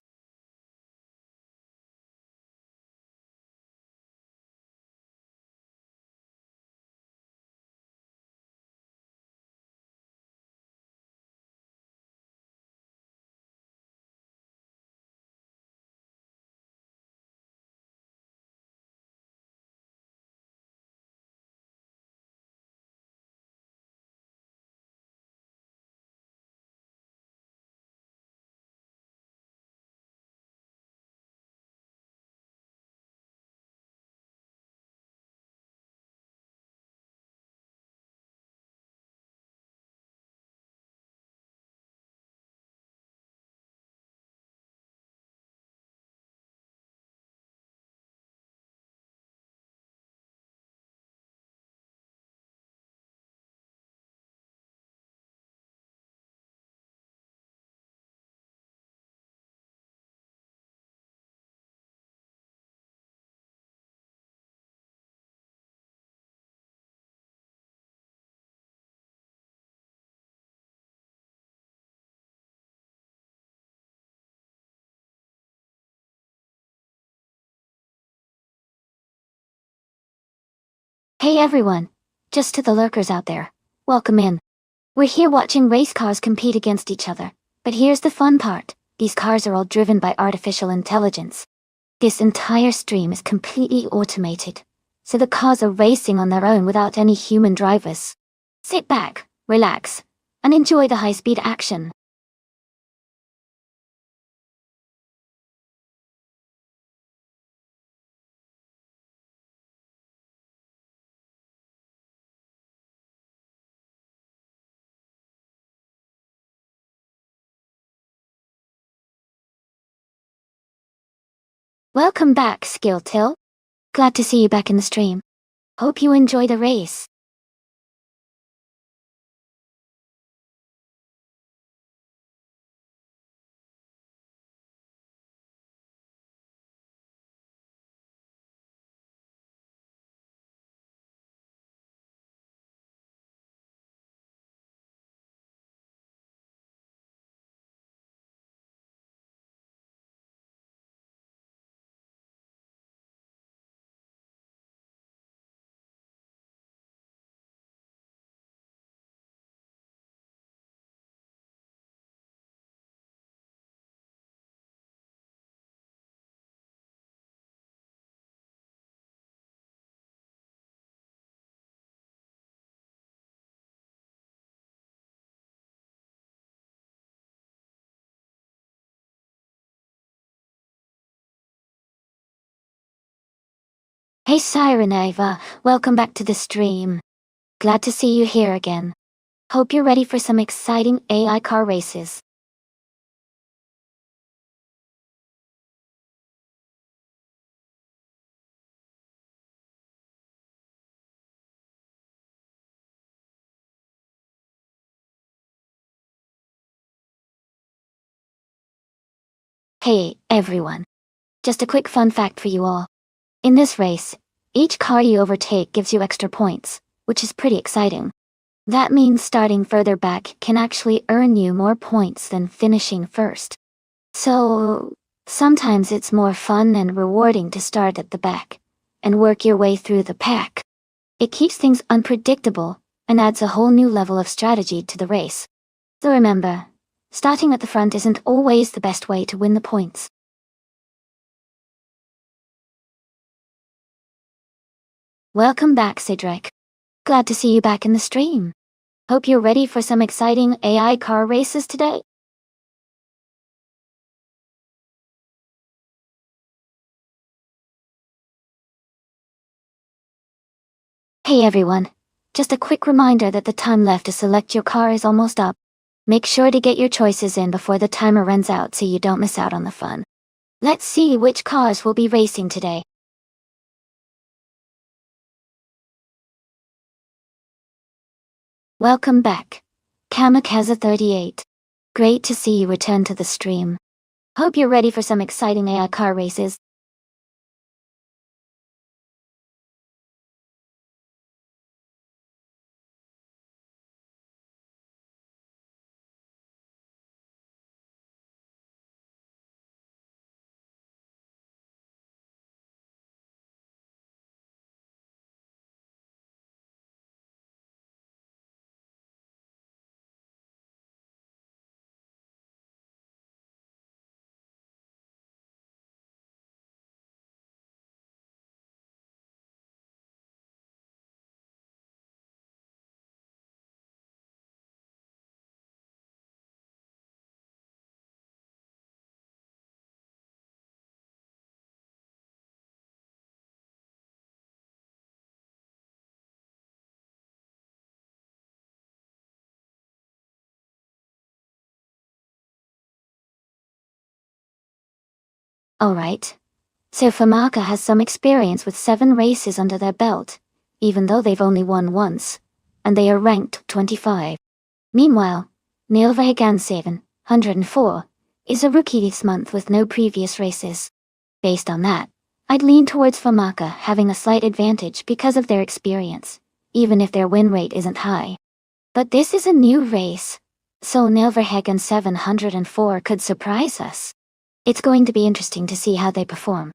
Hey everyone! Just to the lurkers out there, welcome in. We're here watching race cars compete against each other, but here's the fun part. These cars are all driven by artificial intelligence. This entire stream is completely automated, so the cars are racing on their own without any human drivers. Sit back, relax, and enjoy the high-speed action. Welcome back, Skilltill. Glad to see you back in the stream. Hope you enjoy the race. Hey Siren Eva, welcome back to the stream. Glad to see you here again. Hope you're ready for some exciting AI car races. Hey, everyone. Just a quick fun fact for you all. In this race, each car you overtake gives you extra points, which is pretty exciting. That means starting further back can actually earn you more points than finishing first. So, sometimes it's more fun and rewarding to start at the back and work your way through the pack. It keeps things unpredictable and adds a whole new level of strategy to the race. So remember, starting at the front isn't always the best way to win the points. Welcome back, Cedric. Glad to see you back in the stream. Hope you're ready for some exciting AI car races today. Hey everyone, just a quick reminder that the time left to select your car is almost up. Make sure to get your choices in before the timer runs out so you don't miss out on the fun. Let's see which cars will be racing today. Welcome back, Kamikaze38. Great to see you return to the stream. Hope you're ready for some exciting AI car races. Alright. So Famaka has some experience with 7 races under their belt, even though they've only won once, and they are ranked 25. Meanwhile, Nilvagan 704 is a rookie this month with no previous races. Based on that, I'd lean towards Famaka having a slight advantage because of their experience, even if their win rate isn't high. But this is a new race, so Nilvagan 704 could surprise us. It's going to be interesting to see how they perform.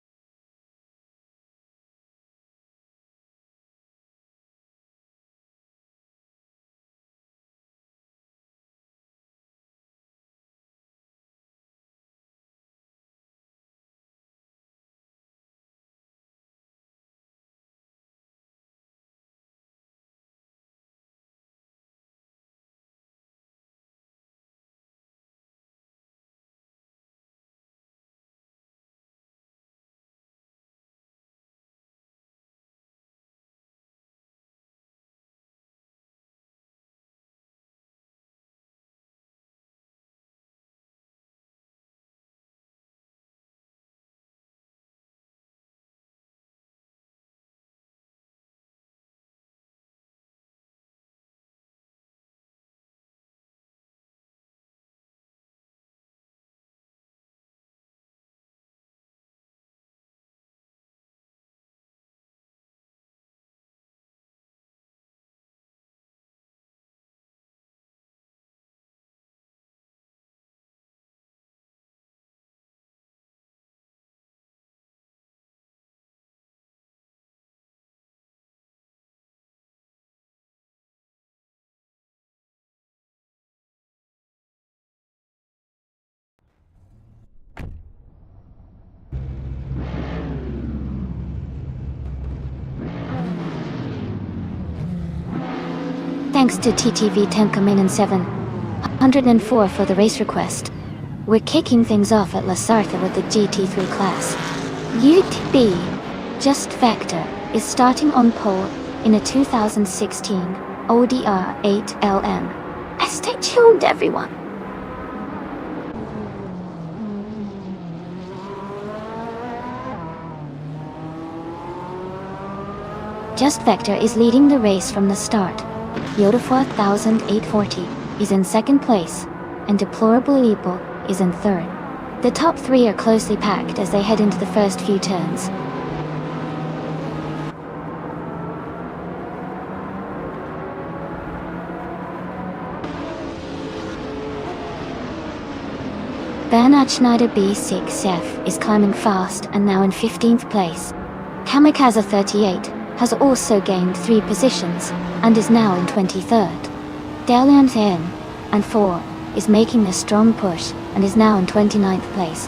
thanks to TTV Tenkamin 704 for the race request. We're kicking things off at La Sartha with the GT3 class. UTB Just Vector is starting on pole in a 2016 ODR 8LM. Stay tuned, everyone. Just Vector is leading the race from the start. Yoda 4840 is in second place, and Deplorable Evil is in third. The top three are closely packed as they head into the first few turns. Bernard Schneider B6F is climbing fast and now in 15th place. Kamikaze 38 has also gained 3 positions and is now in 23rd. Dalian N and 4 is making a strong push and is now in 29th place.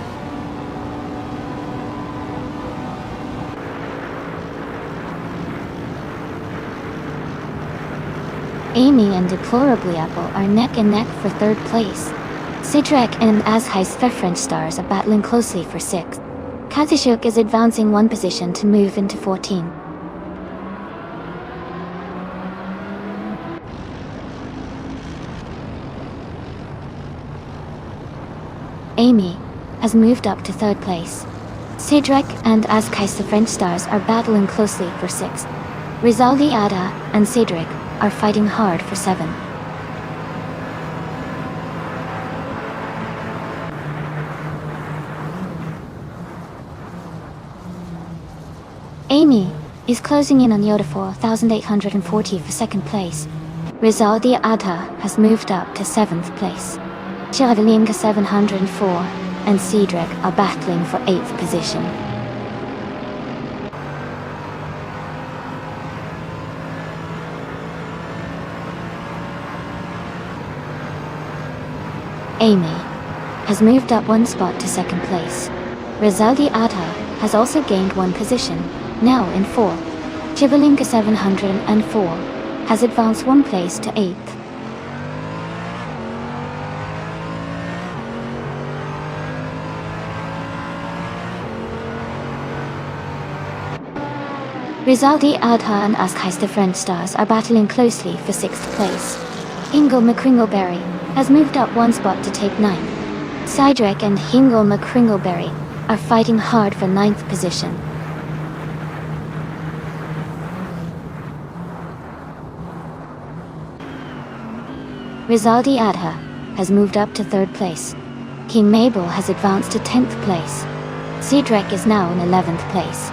Amy and Deplorably Apple are neck and neck for 3rd place. Sidrek and Azhais the French stars are battling closely for 6th. Katishuk is advancing 1 position to move into 14. Amy has moved up to 3rd place. Sidrek and Azhais the French stars are battling closely for 6th. Rizaldi Ada and Sidrek are fighting hard for 7. Amy is closing in on Yoda 4840 for 2nd place. Rizaldi Adha has moved up to 7th place. Chiravalinka 704 and Cedric are battling for 8th position. Amy has moved up 1 spot to 2nd place. Rizaldi Adha has also gained 1 position, now in 4th. Chivalinka 704 has advanced 1 place to 8th. Rizaldi Adha and Azhais the French stars are battling closely for 6th place. Ingle McCringleberry has moved up 1 spot to take 9th. Sidrek and Hingle McCringleberry are fighting hard for 9th position. Rizaldi Adha has moved up to 3rd place. King Mabel has advanced to 10th place. Cedric is now in 11th place.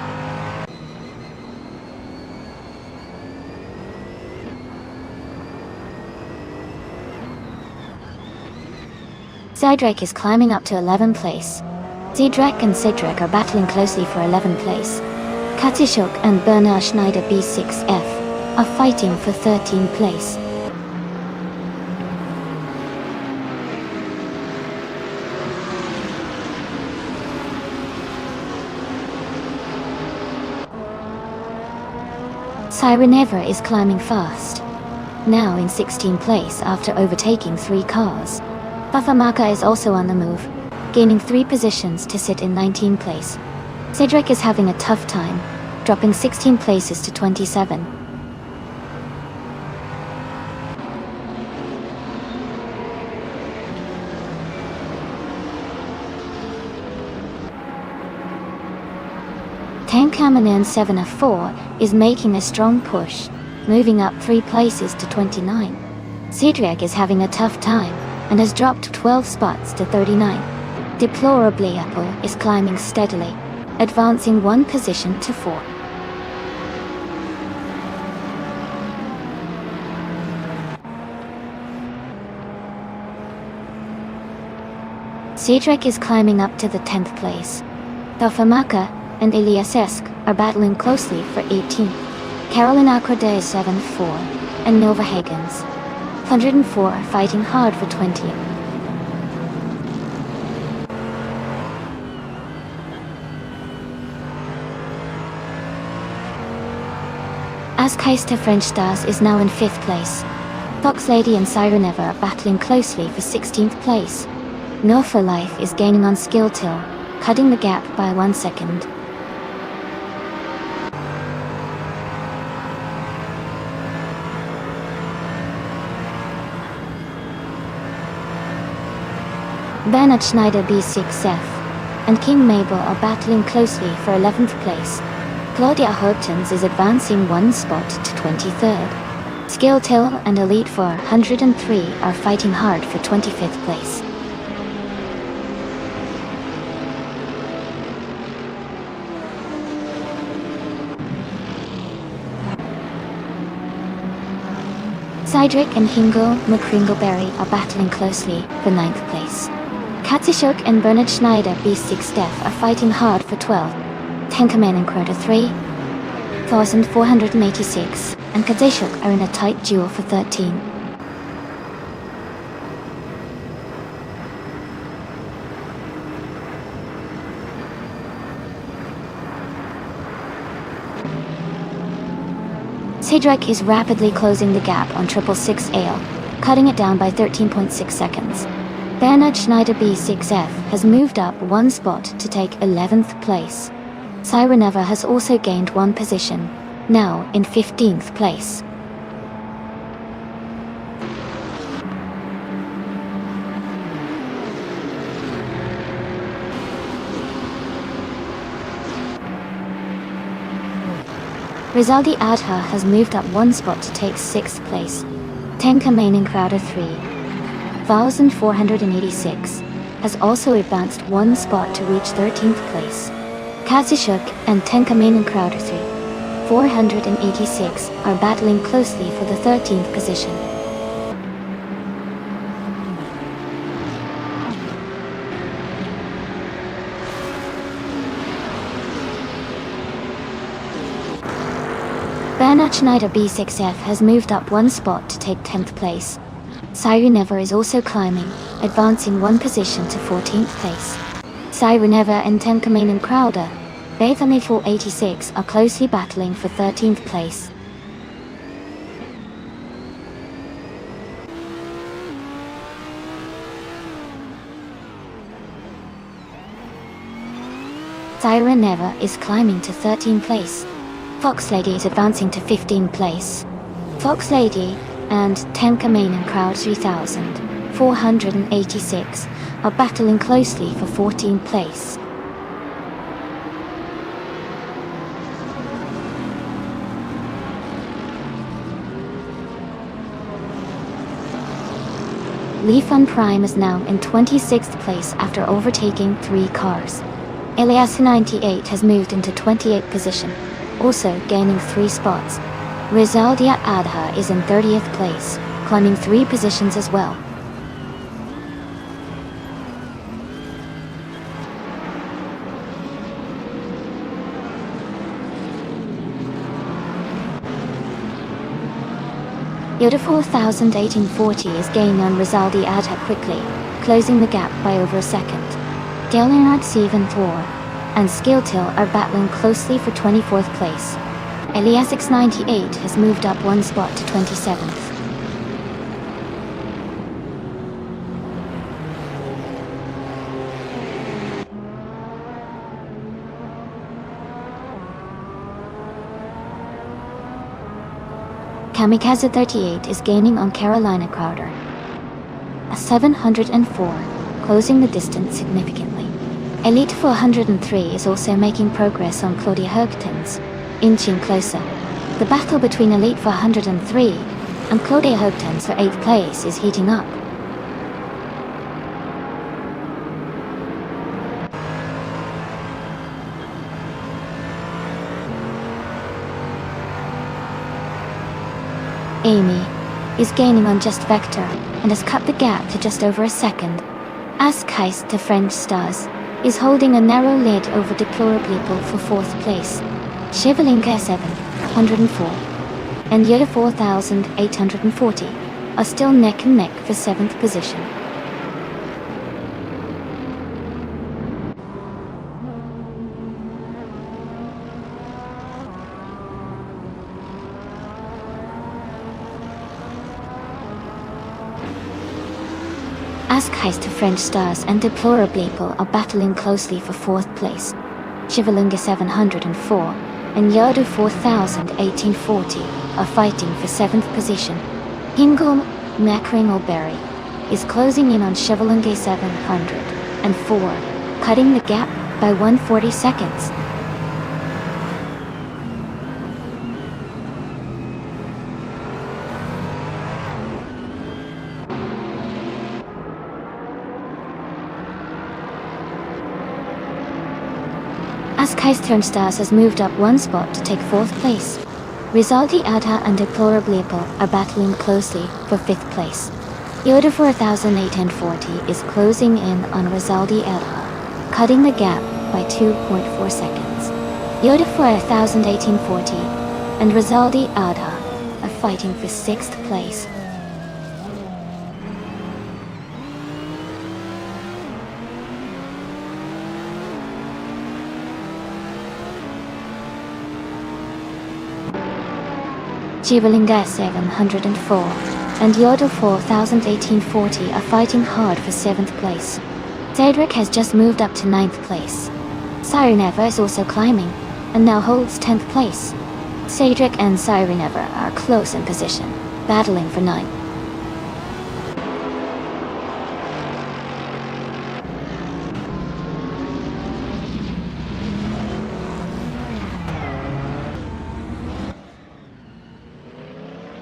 Cedric is climbing up to 11th place. Cedric and Cedric are battling closely for 11th place. Katishuk and Bernard Schneider B6F are fighting for 13th place. Sirenever is climbing fast, now in 16th place after overtaking 3 cars. Bafamaka is also on the move, gaining 3 positions to sit in 19th place. Cedric is having a tough time, dropping 16 places to 27. Tankamanen 704 is making a strong push, moving up 3 places to 29. Cedric is having a tough time and has dropped 12 spots to 39. Deplorably Apple is climbing steadily, advancing 1 position to 4. Cedric is climbing up to the 10th place. Dofamaka and Iliasesk are battling closely for 18th. Carolyn Acrode is 7-4, and Nova Higgins 104 are fighting hard for 20th. Azhais the French stars is now in 5th place. Fox Lady and Sireneva are battling closely for 16th place. No for Life is gaining on Skill Till, cutting the gap by 1 second. Bernhard Schneider B6F and King Mabel are battling closely for 11th place. Claudia Hopkins is advancing 1 spot to 23rd. Skill Till and Elite 403 are fighting hard for 25th place. Cydric and Hingo McCringleberry are battling closely for 9th place. Katsishuk and Bernhard Schneider B6Def are fighting hard for 12th. Tenkamen and Crota 3,486 and Katsishuk are in a tight duel for 13. Cydric is rapidly closing the gap on 666AL, cutting it down by 13.6 seconds. Bernhard Schneider B6F has moved up 1 spot to take 11th place. Sireneva has also gained 1 position, now in 15th place. Rizaldi Adha has moved up 1 spot to take 6th place. Tenka Main and Crowder 3,486 has also advanced 1 spot to reach 13th place. Katsishuk and Tenka Main and Crowder 3,486 are battling closely for the 13th position. Bernhard Schneider B6F has moved up 1 spot to take 10th place. Sireneva is also climbing, advancing 1 position to 14th place. Sireneva and Tenkamen and Crowder, Bethany 486 are closely battling for 13th place. Sireneva is climbing to 13th place. Fox Lady is advancing to 15th place. Fox Lady and Tenkamen and Crowd 3,486 are battling closely for 14th place. Leafun Prime is now in 26th place after overtaking 3 cars. Elias 98 has moved into 28th position, also gaining 3 spots. Rizaldia Adha is in 30th place, climbing 3 positions as well. Yoda 4840 is gaining on Rizaldi Adha quickly, closing the gap by over a second. Delnard 74 and Skilltil are battling closely for 24th place. Elias 98 has moved up 1 spot to 27th. Kamikaze 38 is gaining on Carolina Crowder, a 704, closing the distance significantly. Elite 403 is also making progress on Claudia Hopkins, inching closer. The battle between Elite 403 and Claudia Hopkins for 8th place is heating up. Amy is gaining on Just Vector and has cut the gap to just over a second. Askheist to French Stars is holding a narrow lead over Deplore People for 4th place. Shivalinka 704 and Yoda 4840 are still neck and neck for 7th position. Askheist French Stars and Deplorable are battling closely for 4th place. Chivalunga 704 and Yardu 401840 are fighting for 7th position. Hingol Macringleberry is closing in on Chivalunga 704, cutting the gap by 140 seconds. Askheist Stars has moved up 1 spot to take 4th place. Rizaldi Adha and Deplorable are battling closely for 5th place. Yoda 4840 is closing in on Rizaldi Adha, cutting the gap by 2.4 seconds. Yoda 4840 and Rizaldi Adha are fighting for 6th place. Chivalunga 704 and Yodel 401840 are fighting hard for 7th place. Cedric has just moved up to 9th place. Sireneva is also climbing, and now holds 10th place. Cedric and Sireneva are close in position, battling for 9th.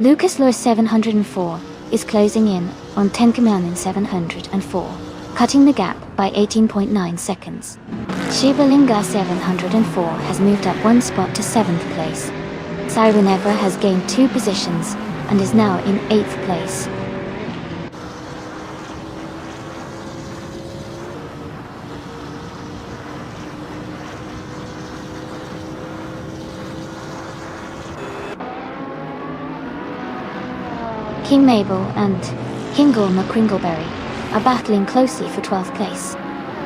Lucas Lure 704 is closing in on Tenkaman 704, cutting the gap by 18.9 seconds. Shivalinga 704 has moved up 1 spot to 7th place. Sireneva has gained 2 positions and is now in 8th place. King Mabel and Hingol McCringleberry are battling closely for 12th place.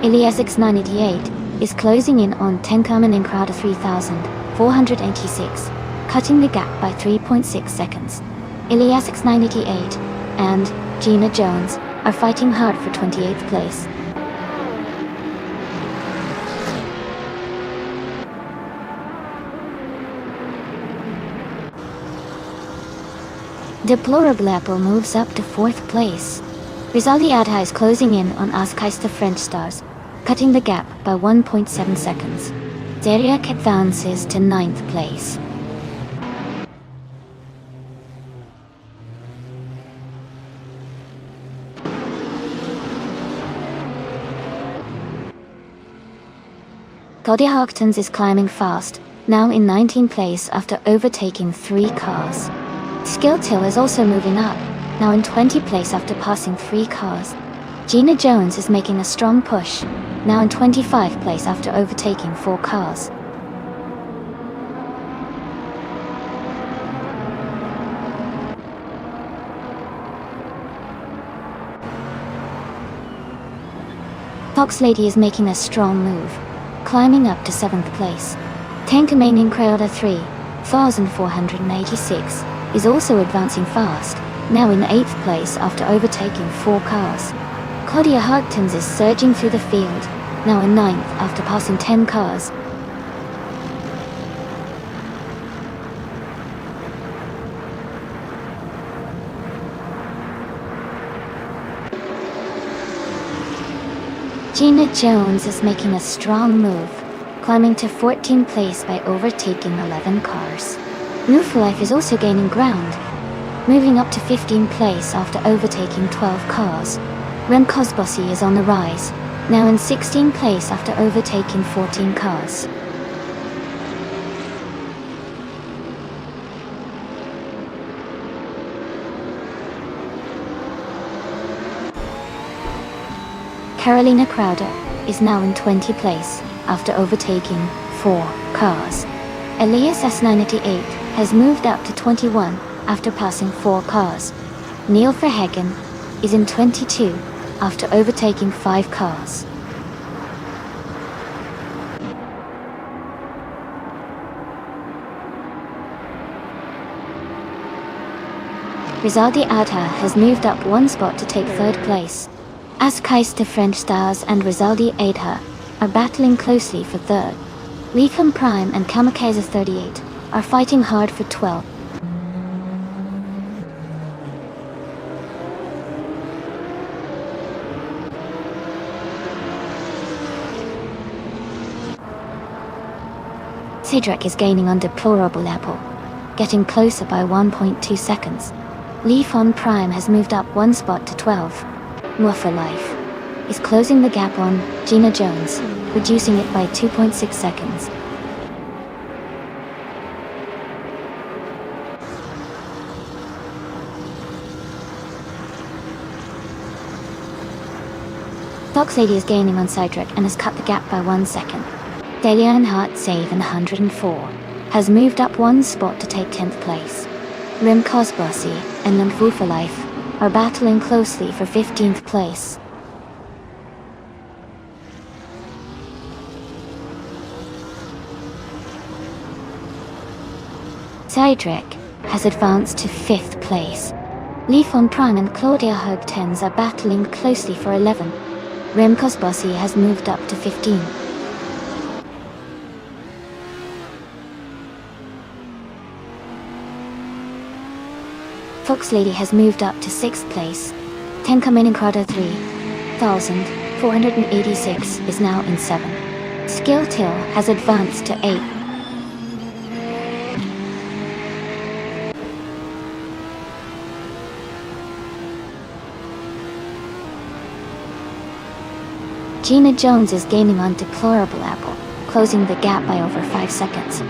Iliasix 988 is closing in on Tenkaman in Crowder 3486, cutting the gap by 3.6 seconds. Iliasix 988 and Gina Jones are fighting hard for 28th place. Deplorable Apple moves up to 4th place. Rizaldi Adha is closing in on Askheist French Stars, cutting the gap by 1.7 seconds. Zeriak advances to 9th place. Cody Hawktons is climbing fast, now in 19th place after overtaking 3 cars. Skilltill is also moving up, now in 20th place after passing 3 cars. Gina Jones is making a strong push, now in 25th place after overtaking 4 cars. Fox Lady is making a strong move, climbing up to 7th place. Tankamanian Crowder 3486 is also advancing fast, now in 8th place after overtaking 4 cars. Claudia Hugtons is surging through the field, now in 9th after passing 10 cars. Gina Jones is making a strong move, climbing to 14th place by overtaking 11 cars. Roof Life is also gaining ground, moving up to 15th place after overtaking 12 cars. Rem Cosbossy is on the rise, now in 16th place after overtaking 14 cars. Carolina Crowder is now in 20th place after overtaking 4 cars. Elias S988 has moved up to 21 after passing 4 cars. Neil Verhagen is in 22 after overtaking 5 cars. Rizaldi Adha has moved up 1 spot to take 3rd place. Askeister French Stars and Rizaldi Aidha are battling closely for third. Lithium Prime and Kamikaze 38 are fighting hard for 12th. Cedric is gaining on Deplorable Apple, getting closer by 1.2 seconds. Lithium Prime has moved up one spot to 12. More for Life is closing the gap on Gina Jones, reducing it by 2.6 seconds. Fox Lady is gaining on Cedric and has cut the gap by 1 second. Delia and Heart Save in 104 has moved up one spot to take 10th place. Rim Cosbossy and Limfu for Life are battling closely for 15th place. Cedric has advanced to 5th place. Lithium Prime and Claudia Hogue-Tens are battling closely for 11. Rim Cosbossy has moved up to 15. Fox Lady has moved up to 6th place. Tenka Minincrado 3,486 is now in 7. Skill Till has advanced to 8. Gina Jones is gaining on Deplorable Apple, closing the gap by over 5 seconds.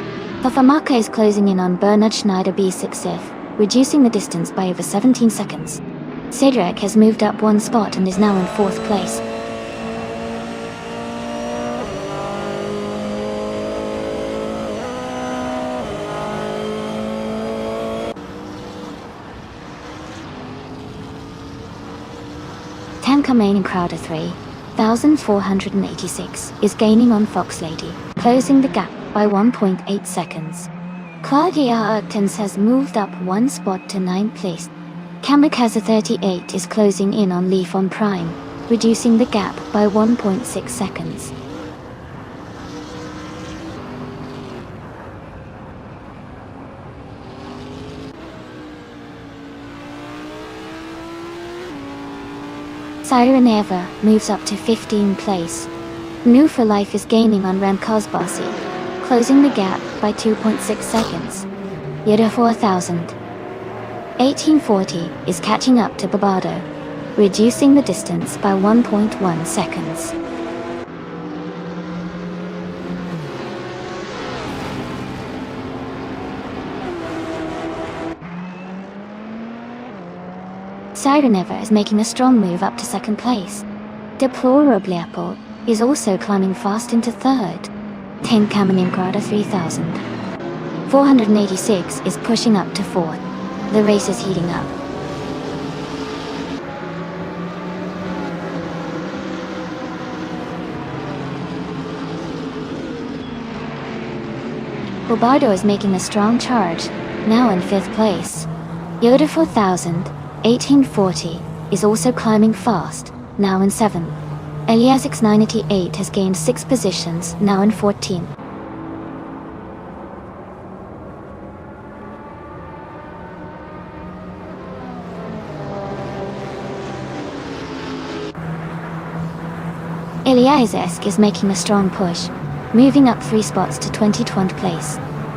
Fafamaka is closing in on Bernard Schneider B6F, reducing the distance by over 17 seconds. Cedric has moved up one spot and is now in 4th place. Tanka Main and Crowder 3,486 is gaining on Fox Lady, closing the gap by 1.8 seconds. Claudia Hogue-Tens has moved up one spot to 9th place. Kamikaze 38 is closing in on Lithium Prime, reducing the gap by 1.6 seconds. Siren Eva moves up to 15th place. New for Life is gaining on Ram Cosbossy, closing the gap by 2.6 seconds. Yoda 4000. 1840 is catching up to Barbado, reducing the distance by 1.1 seconds. Siren Eva is making a strong move up to 2nd place. Deplorable Apple is also climbing fast into 3rd. 10 Kameningrada 3,486 is pushing up to 4th. The race is heating up. Bobardo is making a strong charge, now in 5th place. Yoda 4000, 1840, is also climbing fast, now in 7th. Eliasix 988 has gained 6 positions, now in 14th. Eliasix is making a strong push, moving up 3 spots to 20th place.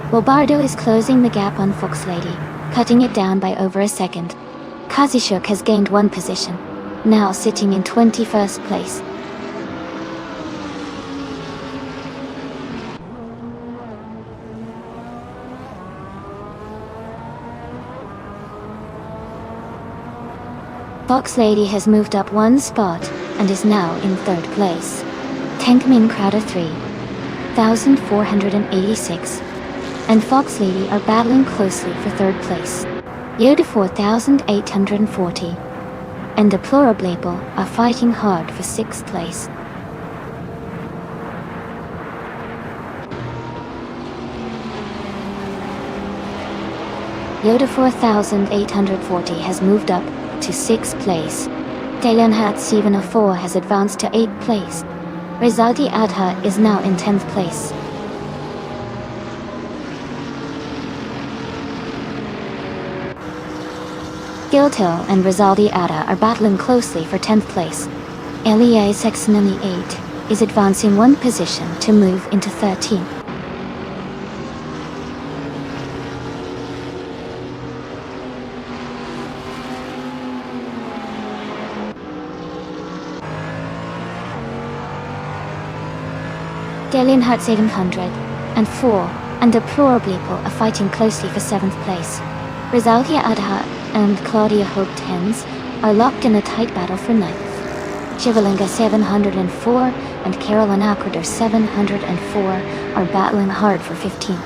Bobardo is closing the gap on Fox Lady, cutting it down by over a second. Kazishuk has gained 1 position, now sitting in 21st place. Fox Lady has moved up 1 spot and is now in 3rd place. Tankmin Crowder 3,486 and Fox Lady are battling closely for 3rd place. Yoda 4,840 and Deplorable Apple are fighting hard for 6th place. Yoda 4,840 has moved up to 6th place. Dalenhat 704 has advanced to 8th place. Rizaldi Adha is now in 10th place. Giltil and Rizaldi Adha are battling closely for 10th place. Elia 698 is advancing one position to move into 13th. Dalenhat 704 and Deplorablipal are fighting closely for 7th place. Rizaldi Adha and Claudia Hope-Tens are locked in a tight battle for 9th. Shivalinga 704 and Carolyn Akrader 704 are battling hard for 15th.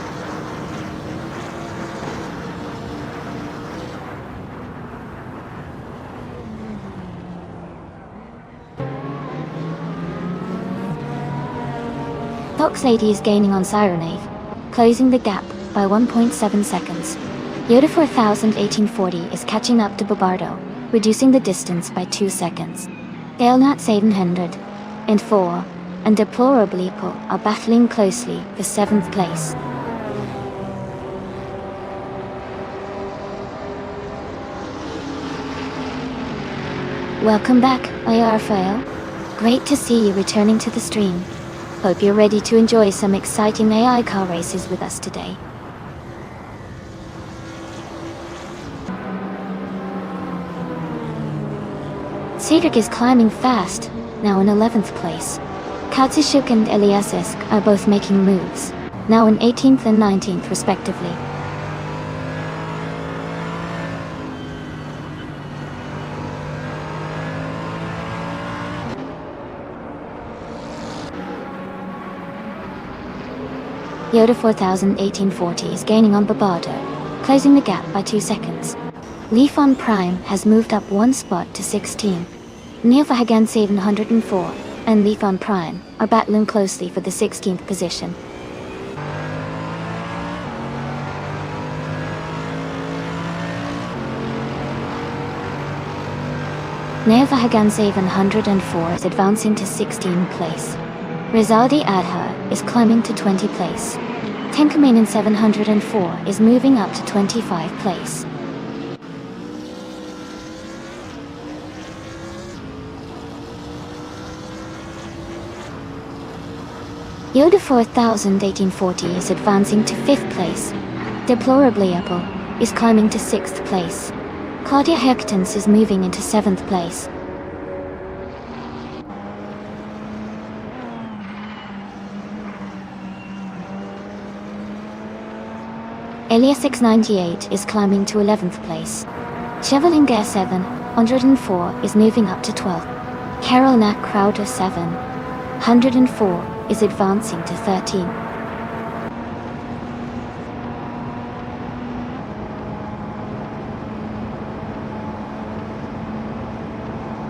Fox Lady is gaining on Sirenave, closing the gap by 1.7 seconds. Yoda 401840 is catching up to Bobardo, reducing the distance by 2 seconds. Dalenat 704 and Deplorablipal are battling closely for 7th place. Welcome back, Raphael. Great to see you returning to the stream. Hope you're ready to enjoy some exciting AI car races with us today. Cedric is climbing fast, now in 11th place. Katsushuk and Eliasisk are both making moves, now in 18th and 19th respectively. Yoda 401840 is gaining on Bobardo, closing the gap by 2 seconds. Lifon Prime has moved up 1 spot to 16. Neofahagan 704 and Lifon Prime are battling closely for the 16th position. Neofahagan 704 is advancing to 16th place. Rizaldi Adha is climbing to 20th place. Tenkamin 704 is moving up to 25th place. Yoda 401840 is advancing to 5th place. Deplorablipal is climbing to 6th place. Claudia Hectons is moving into 7th place. Elia 698 is climbing to 11th place. Chevalinga 704 is moving up to 12th. Carol Knack Crowder 704 is advancing to 13th.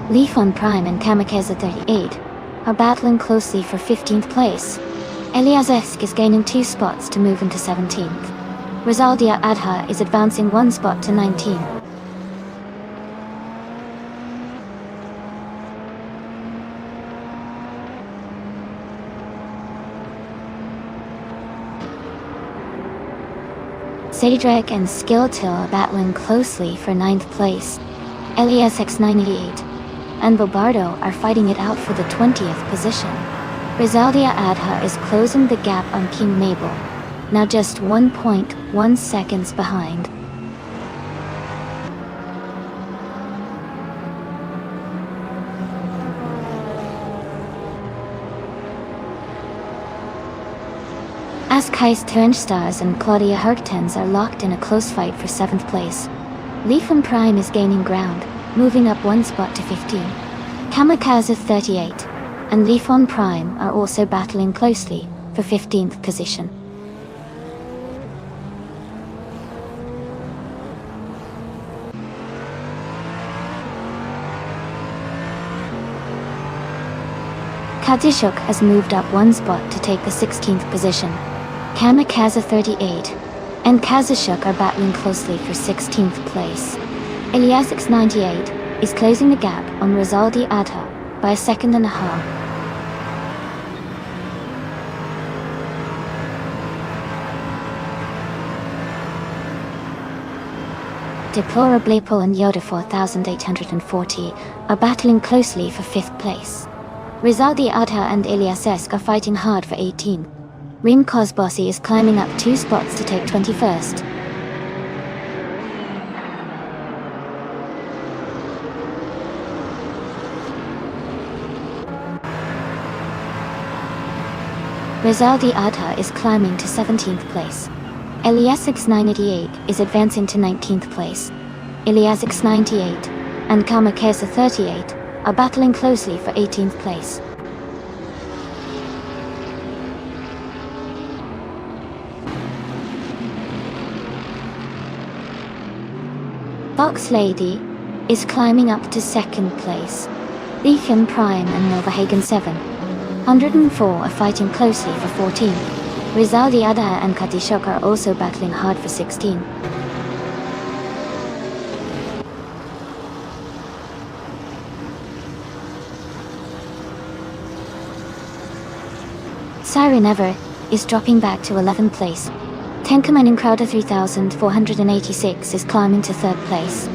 Lifon Prime and Kamikaze 38 are battling closely for 15th place. Eliazesk is gaining 2 spots to move into 17th. Rizaldia Adha is advancing 1 spot to 19. Sadrak and Skilltil are battling closely for 9th place. LESX988 and Bobardo are fighting it out for the 20th position. Rizaldia Adha is closing the gap on King Mabel, now just 1.1 seconds behind. Askais Turnstars and Claudia Herktens are locked in a close fight for 7th place. Lifon Prime is gaining ground, moving up 1 spot to 15. Kamikaze 38 and Lifon Prime are also battling closely for 15th position. Katishuk has moved up 1 spot to take the 16th position. Kamikaze 38 and Kazushuk are battling closely for 16th place. Eliasix 98 is closing the gap on Rizaldi Adha by a second and a half. Deplorably Paul and Yoda 4840 are battling closely for 5th place. Rizaldi Adha and Ilyasesk are fighting hard for 18. Rim Kozbossi is climbing up 2 spots to take 21st. Rizaldi Adha is climbing to 17th place. Ilyasesk 988 is advancing to 19th place. Ilyasesk 98 and Kamakesa 38 are battling closely for 18th place. Fox Lady is climbing up to 2nd place. Lithium Prime and Novahagen 704 are fighting closely for 14. Rizaldi Adha and Katishok are also battling hard for 16. Siren Ever is dropping back to 11th place. Tenkaman in Crowder 3486 is climbing to 3rd place.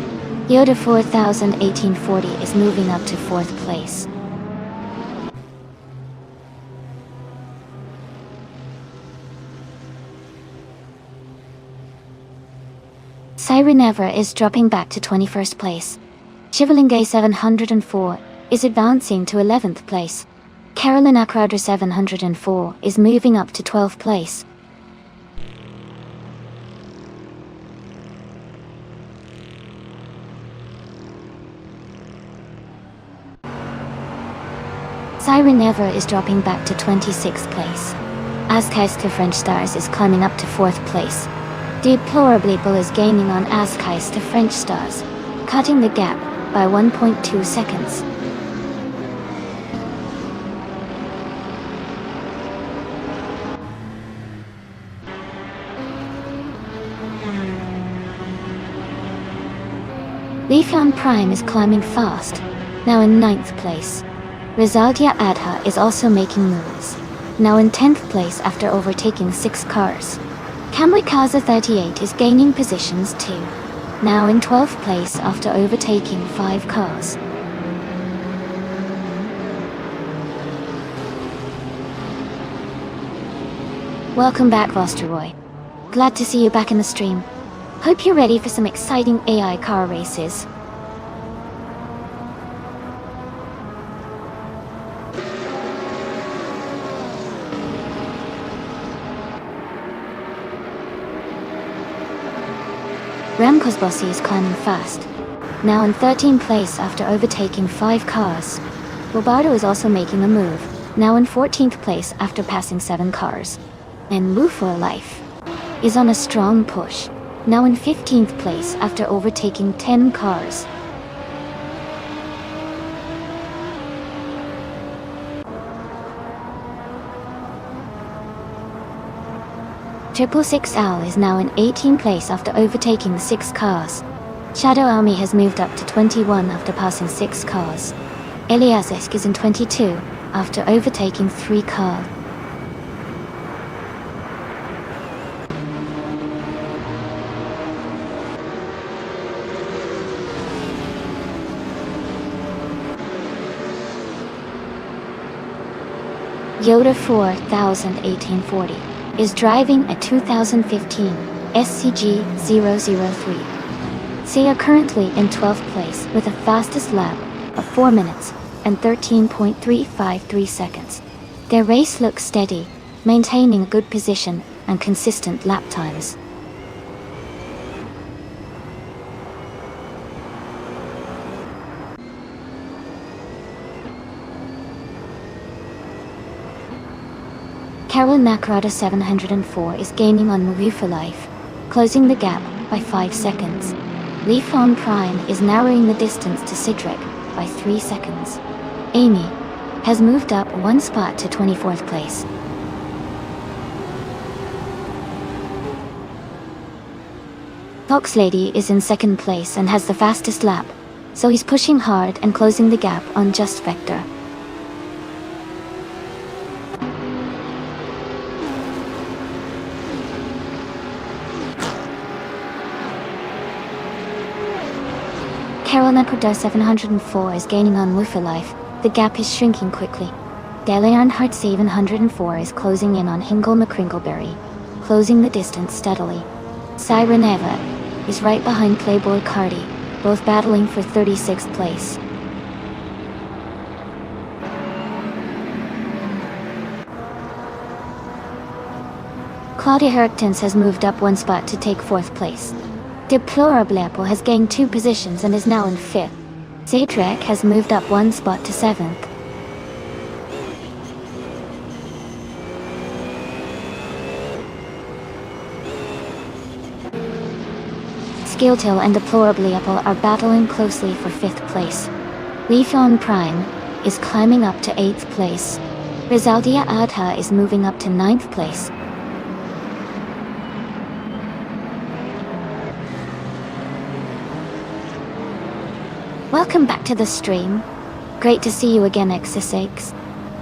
Yoda 4840 is moving up to 4th place. Siren Ever is dropping back to 21st place. Shivalingay 704 is advancing to 11th place. Carolina Crowder 704 is moving up to 12th place. Siren Ever is dropping back to 26th place. Askais to French Stars is climbing up to 4th place. Deplorably Bull is gaining on Askais to French Stars, cutting the gap by 1.2 seconds. Lithium Prime is climbing fast, now in 9th place. Rizaldia Adha is also making moves, now in 10th place after overtaking 6 cars. Kamikaze 38 is gaining positions too, now in 12th place after overtaking 5 cars. Welcome back, Vosteroy. Glad to see you back in the stream. Hope you're ready for some exciting AI car races. Ramkozbossi is climbing fast, now in 13th place after overtaking 5 cars. Robardo is also making a move, now in 14th place after passing 7 cars. And Move for Life is on a strong push, now in 15th place after overtaking 10 cars. Triple Six Owl is now in 18th place after overtaking 6 cars. Shadow Army has moved up to 21 after passing 6 cars. Eliasesk is in 22 after overtaking 3 cars. Yoda 4840 is driving a 2015 SCG-003. They are currently in 12th place with a fastest lap of 4 minutes and 13.353 seconds. Their race looks steady, maintaining a good position and consistent lap times. Carol Nakrada 704 is gaining on Move for Life, closing the gap by 5 seconds. Leafon Prime is narrowing the distance to Sidric by 3 seconds. Amy has moved up 1 spot to 24th place. Fox Lady is in 2nd place and has the fastest lap, so he's pushing hard and closing the gap on just Vector. Carolina Corda 704 is gaining on Woofer Life. The gap is shrinking quickly. Dale Earnhardt 704 is closing in on Hingle McCringleberry, closing the distance steadily. Siren Eva is right behind Playboy Cardi, both battling for 36th place. Claudia Herktens has moved up one spot to take 4th place. Deplorable has gained 2 positions and is now in 5th. Zatrek has moved up 1 spot to 7th. Skilltail and Deplorable are battling closely for 5th place. Leafon Prime is climbing up to 8th place. Rizaldia Adha is moving up to 9th place. Welcome back to the stream. Great to see you again, XS6.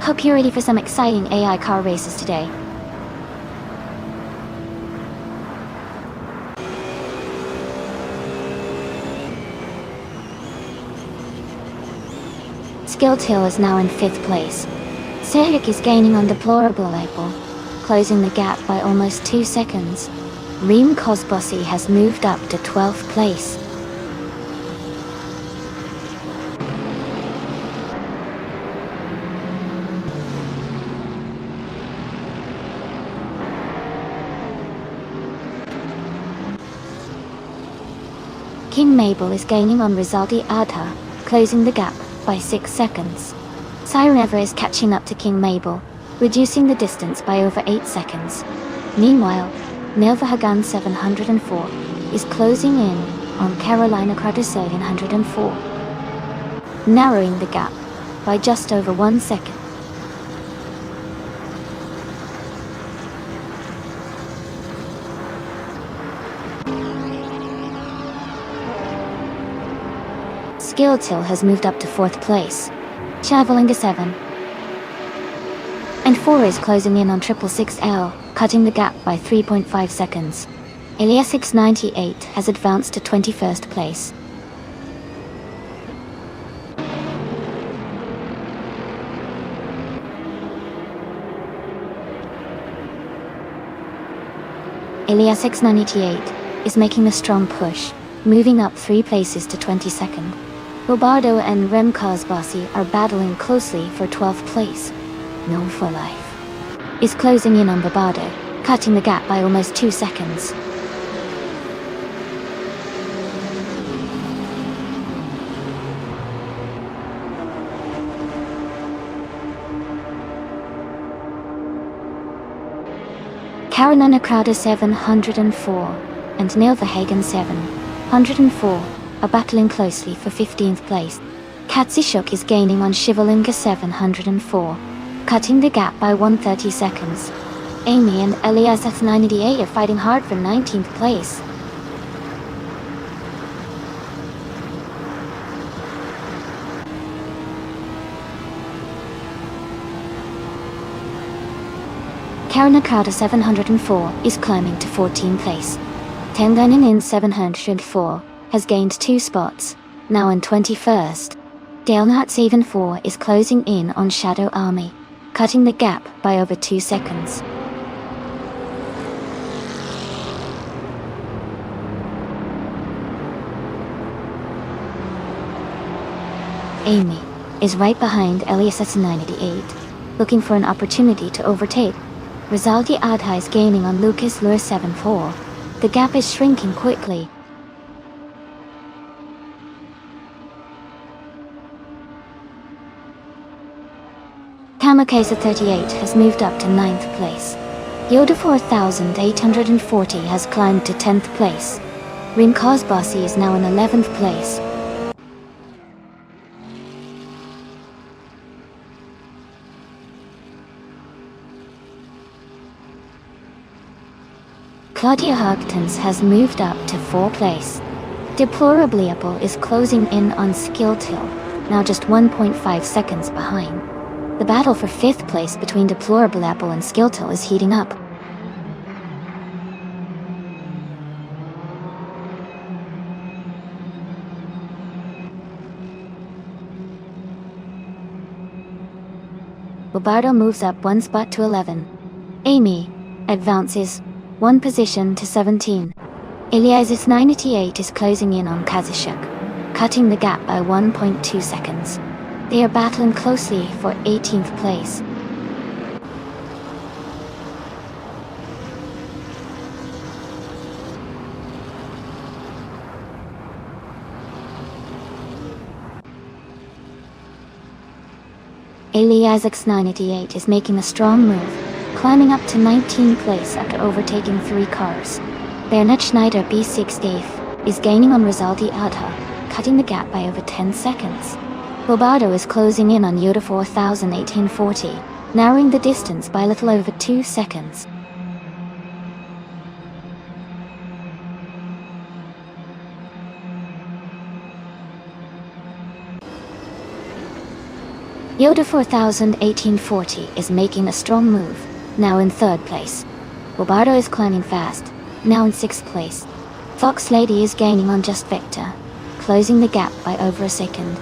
Hope you're ready for some exciting AI car races today. Skilltail is now in 5th place. Serik is gaining on Deplorable label, closing the gap by almost 2 seconds. Reem Cosbossi has moved up to 12th place. King Mabel is gaining on Rizaldi Adha, closing the gap by 6 seconds. Siren Eva is catching up to King Mabel, reducing the distance by over 8 seconds. Meanwhile, Nilva Hagan 704 is closing in on Carolina Carter 704, narrowing the gap by just over 1 second. Skilltail has moved up to 4th place. Chavalinga 7 and 4 is closing in on 666L, cutting the gap by 3.5 seconds. Elias 698 has advanced to 21st place. Elias 698 is making a strong push, moving up 3 places to 22nd. Bobardo and Rem Cosbossi are battling closely for 12th place. Known for Life is closing in on Bobardo, cutting the gap by almost 2 seconds. Carolina Crowder 704 and Neil Verhagen 704 are battling closely for 15th place. Katsishuk is gaining on Shivalinga 704, cutting the gap by 130 seconds. Amy and Elias 988 are fighting hard for 19th place. Karina Crowder 704 is climbing to 14th place. Tenganin 704 has gained 2 spots, now in 21st. Dalnut 74 is closing in on Shadow Army, cutting the gap by over 2 seconds. Amy is right behind Elias 988, looking for an opportunity to overtake. Rizaldi Adha is gaining on Lucas Lure 74. The gap is shrinking quickly. Kamakasa 38 has moved up to 9th place. Yoda 4840 has climbed to 10th place. Rim Cosbossi is now in 11th place. Claudia Harktons has moved up to 4th place. Deplorably is closing in on Skilltil, now just 1.5 seconds behind. The battle for 5th place between Deplorably and Skilltil is heating up. Bobardo moves up 1 spot to 11. Amy advances 1 position to 17. Elias's 98 is closing in on Kazushuk, cutting the gap by 1.2 seconds. They are battling closely for 18th place. Elias's 98 is making a strong move, climbing up to 19th place after overtaking 3 cars. Bernard Schneider B68 is gaining on Rizaldi Alta, cutting the gap by over 10 seconds. Bobardo is closing in on Yoda 1840, narrowing the distance by a little over 2 seconds. Yoda 1840 is making a strong move, now in 3rd place. Bobardo is climbing fast, now in 6th place. Fox Lady is gaining on Just Victor, closing the gap by over a second.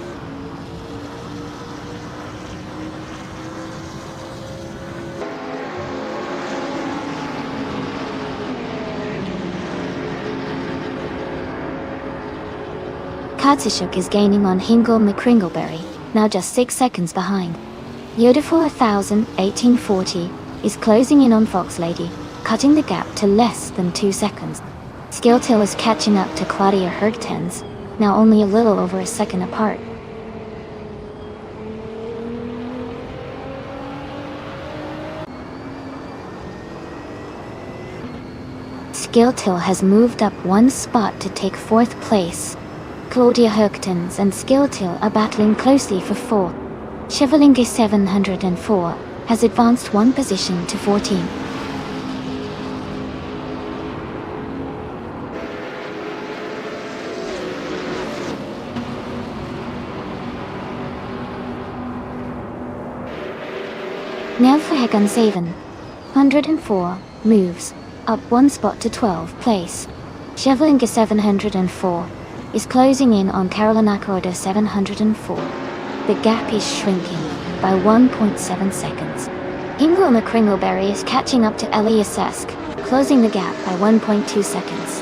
Katsushuk is gaining on Hingle McCringleberry, now just 6 seconds behind. Yoda 1840 is closing in on Fox Lady, cutting the gap to less than 2 seconds. Skilltil is catching up to Claudia Hergtens, now only a little over a second apart. Skilltil has moved up 1 spot to take 4th place. Claudia Hergtens and Skilltil are battling closely for 4th. Chevalinga 704 has advanced 1 position to 14. Nelfahagan 704 moves up 1 spot to 12th place. Chevalinga 704 is closing in on Carolina Corda 704. The gap is shrinking by 1.7 seconds. Hingle McCringleberry is catching up to Elias Esk, closing the gap by 1.2 seconds.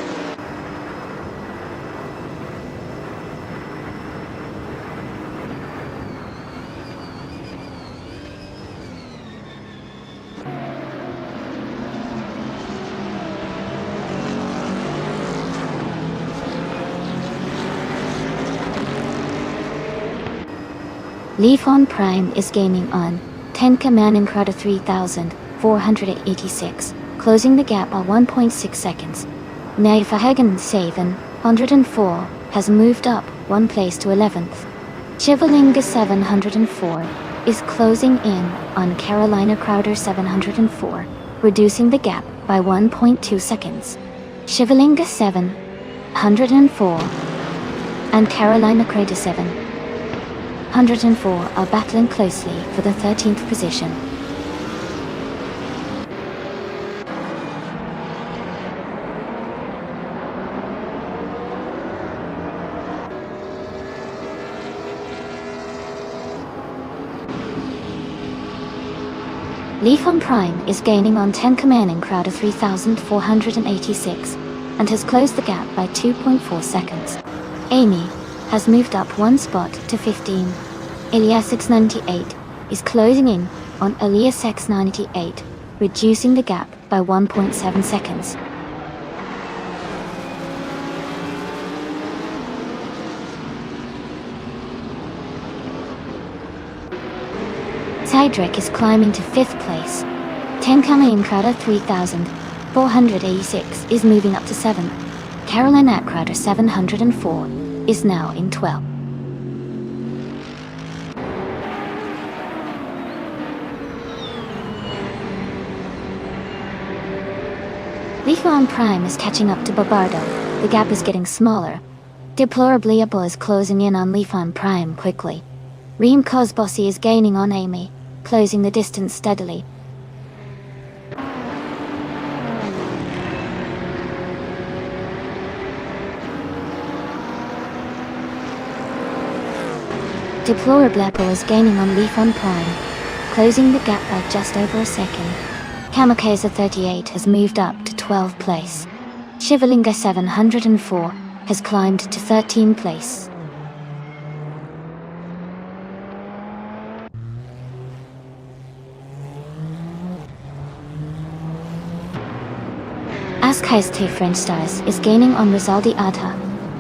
Leafon Prime is gaining on Tenka Manning Crowder 3486, closing the gap by 1.6 seconds. Neifahagen 704 has moved up 1 place to 11th. Chivalinga 704 is closing in on Carolina Crowder 704, reducing the gap by 1.2 seconds. Chivalinga 704 and Carolina Crowder 704 are battling closely for the 13th position. Leafon Prime is gaining on Tenka Manning Crowder 3486 and has closed the gap by 2.4 seconds. Amy has moved up 1 spot to 15. Elias X98 is closing in on Elias X98, reducing the gap by 1.7 seconds. Cydric is climbing to 5th place. Tenkamane Crowder 3486 is moving up to 7th. Carolyn Crowder 704 is now in 12th. Leafon Prime is catching up to Bobardo. The gap is getting smaller. Deplorably Apple is closing in on Lifan Prime quickly. Reem Kozbosi is gaining on Amy, closing the distance steadily. Deplorably Apple is gaining on Lifan Prime, closing the gap by just over a second. Kamikaze 38 has moved up to 12th place. Shivalinga 704 has climbed to 13th place. Askai's 2 French Stars is gaining on Rizaldi Adha,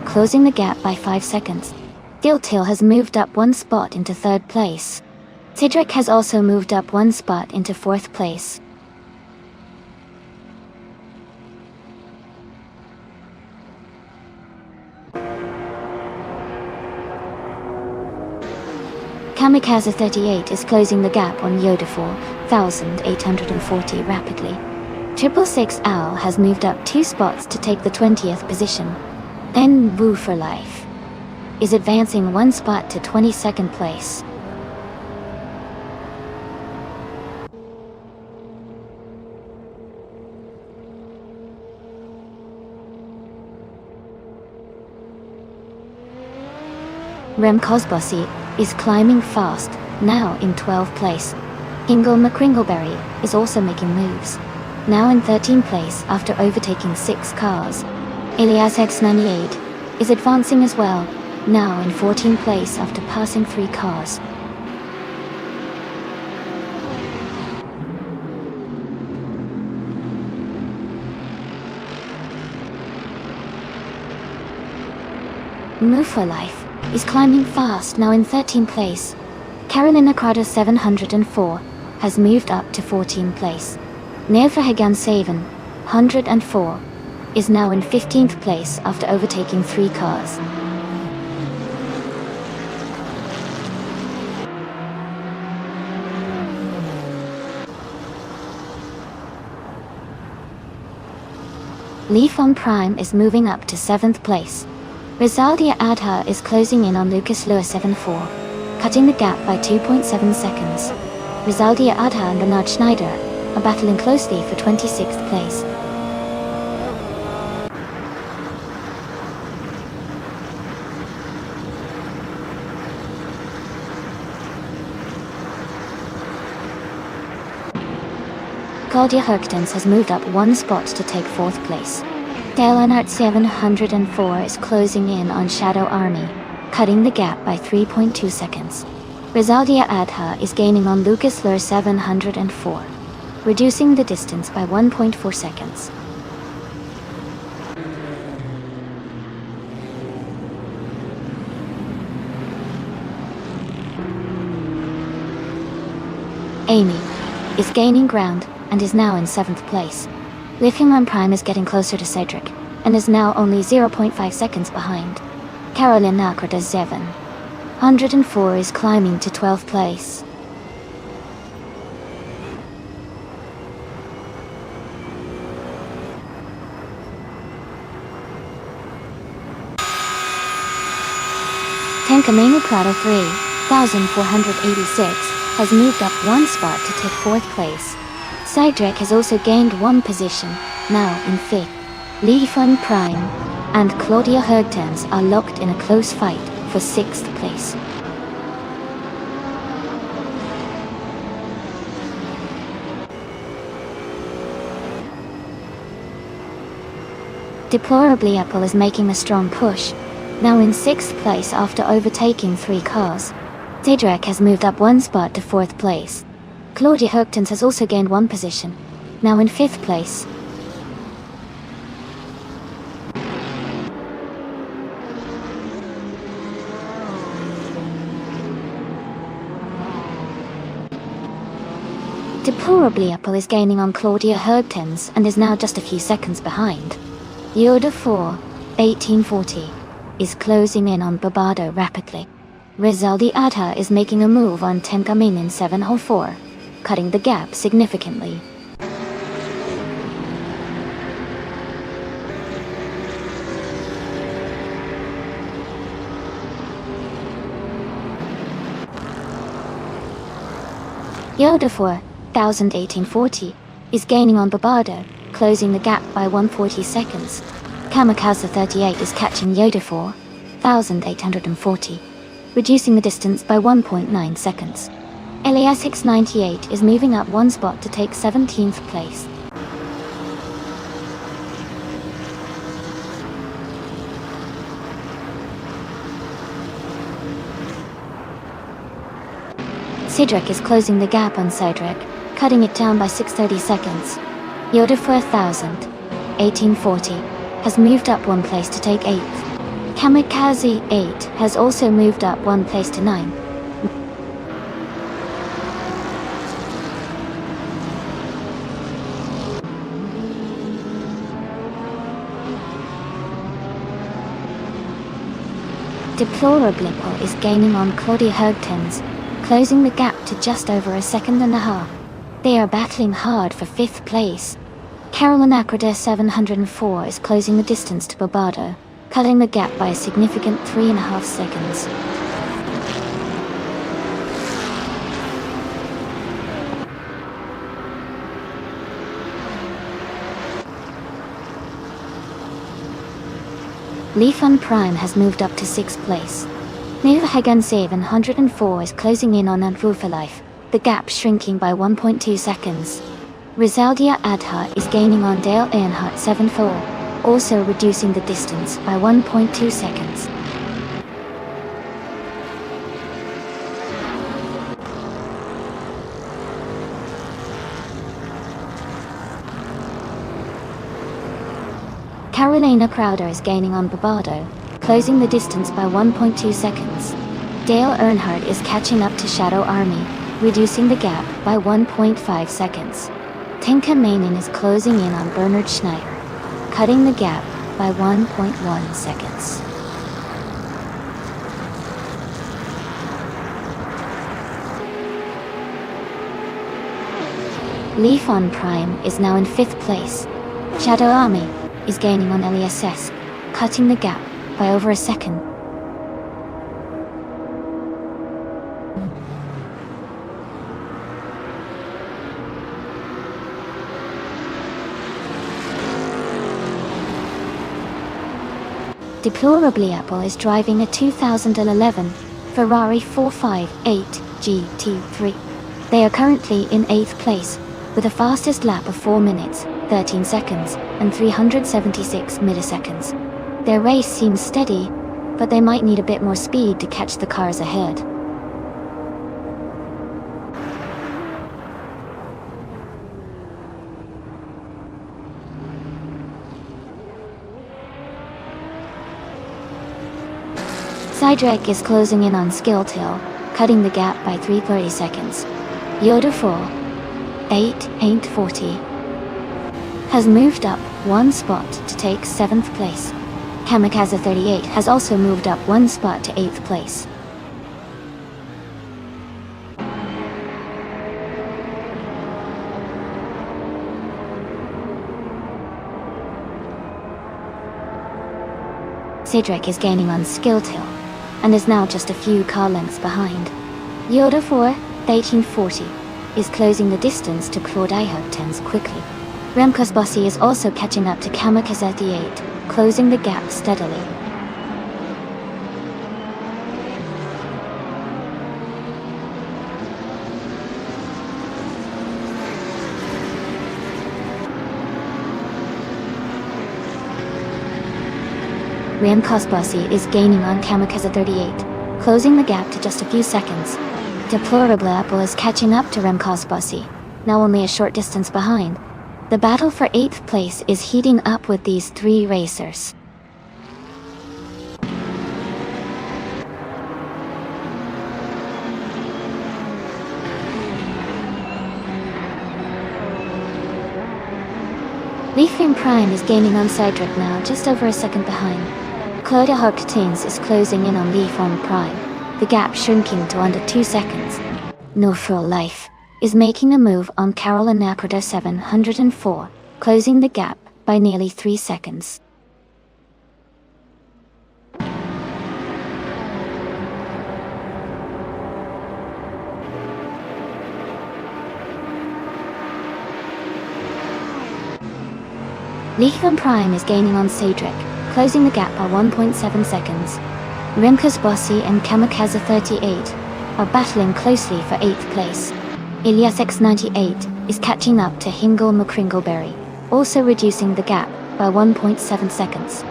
closing the gap by 5 seconds. Diltil has moved up 1 spot into 3rd place. Cedric has also moved up 1 spot into 4th place. Kamikaze 38 is closing the gap on Yoda 4840 rapidly. 666 Owl has moved up 2 spots to take the 20th position. Then Woo for Life is advancing 1 spot to 22nd place. Rem Kozbosi is climbing fast, now in 12th place. Ingle McCringleberry is also making moves, now in 13th place after overtaking 6 cars. Elias X98 is advancing as well, now in 14th place after passing 3 cars. Move for Life is climbing fast, now in 13th place. Carolina Crowder 704 has moved up to 14th place. Neofahagan 704 is now in 15th place after overtaking 3 cars. Lifan Prime is moving up to 7th place. Rizaldia Adha is closing in on Lucas Lewis 74, cutting the gap by 2.7 seconds. Rizaldia Adha and Bernard Schneider are battling closely for 26th place. Claudia Herktens has moved up 1 spot to take 4th place. Dale 704 is closing in on Shadow Army, cutting the gap by 3.2 seconds. Rizaldia Adha is gaining on Lucas Lur 704, reducing the distance by 1.4 seconds. Amy is gaining ground and is now in 7th place. Lithium Prime is getting closer to Cedric, and is now only 0.5 seconds behind. Carolyn Nakrata 704 is climbing to 12th place. Tankamenu Prado 3486 has moved up 1 spot to take 4th place. Cedric has also gained 1 position, now in 5th. Lifan Prime and Claudia Herktens are locked in a close fight for 6th place. Deplorably Apple is making a strong push, now in 6th place after overtaking 3 cars. Cedric has moved up 1 spot to 4th place. Claudia Herktens has also gained 1 position, now in 5th place. Deplorably Apple is gaining on Claudia Herktens and is now just a few seconds behind. Yoda 1840 is closing in on Barbado rapidly. Rizaldi Adha is making a move on Tenkaminin 704, cutting the gap significantly. Yoda 4,1840 is gaining on Barbardo, closing the gap by 140 seconds. Kamikaze 38 is catching Yoda 4,840, reducing the distance by 1.9 seconds. LAS 698 is moving up one spot to take 17th place. Sidrek is closing the gap on Sidrek, cutting it down by 630 seconds. Yoda 4,1840 has moved up one place to take 8th. Kamikaze 8 has also moved up one place to 9. Deplorable is gaining on Claudia Hergtens, closing the gap to just over a second and a half. They are battling hard for 5th place. Carolyn Akrada 704 is closing the distance to Barbardo, cutting the gap by a significant 3.5 seconds. Leafon Prime has moved up to 6th place. New Hagan 704 is closing in on Life, the gap shrinking by 1.2 seconds. Rizaldia Adha is gaining on Dale Earnhardt 74, also reducing the distance by 1.2 seconds. Carolina Crowder is gaining on Barbardo, closing the distance by 1.2 seconds. Dale Earnhardt is catching up to Shadow Army, reducing the gap by 1.5 seconds. Tinka Mainin is closing in on Bernard Schneider, cutting the gap by 1.1 seconds. Leafon Prime is now in 5th place. Shadow Army is gaining on LESS, cutting the gap by over a second. Deplorably Apple is driving a 2011 Ferrari 458 GT3. They are currently in 8th place, with a fastest lap of 4 minutes, 13 seconds, and 376 milliseconds. Their race seems steady, but they might need a bit more speed to catch the cars ahead. Sidrek is closing in on Skilltail, cutting the gap by 330 seconds. Yoda 4,840 has moved up one spot to take 7th place. Kamikaze 38 has also moved up one spot to 8th place. Sidrek is gaining on Skilltail, and is now just a few car lengths behind. Yoda 4,1840 is closing the distance to Claudia Hergtens quickly. Remco's Bossy is also catching up to Kamikaze 38, closing the gap steadily. Remco's Bossy is gaining on Kamikaze 38, closing the gap to just a few seconds. Deplorable Apple is catching up to Remco's Bossy, now only a short distance behind. The battle for 8th place is heating up with these 3 racers. Leafing Prime is gaining on Cedric now, just over a second behind. Claudia Hergtens is closing in on Leafon Prime, the gap shrinking to under 2 seconds. No Full Life is making a move on Carolyn Akrada 704, closing the gap by nearly 3 seconds. Lithium Prime is gaining on Cedric, closing the gap by 1.7 seconds. Remco's Bossy and Kamikaze 38 are battling closely for 8th place. Ilias X98 is catching up to Hingle McCringleberry, also reducing the gap by 1.7 seconds.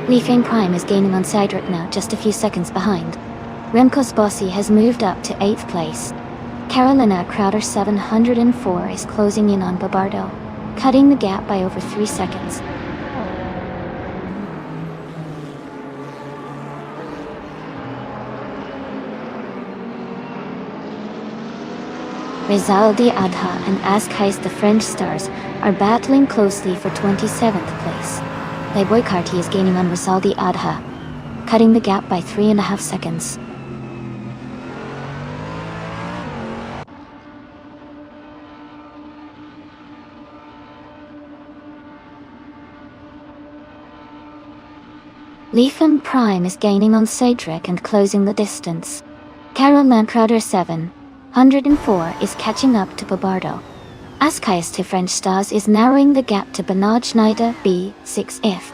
Lithium Prime is gaining on Cedric now, just a few seconds behind. Remco's Bossy has moved up to 8th place. Carolina Crowder 704 is closing in on Babardo, cutting the gap by over 3 seconds. Rizaldi Adha and Azkais the French Stars are battling closely for 27th place. Playboy Carty is gaining on Rizaldi Adha, cutting the gap by 3.5 seconds. Lithium Prime is gaining on Cedric and closing the distance. Carol Mancrowder 704 is catching up to Babardo. Azkais to French Stars is narrowing the gap to Bernard Schneider B6F.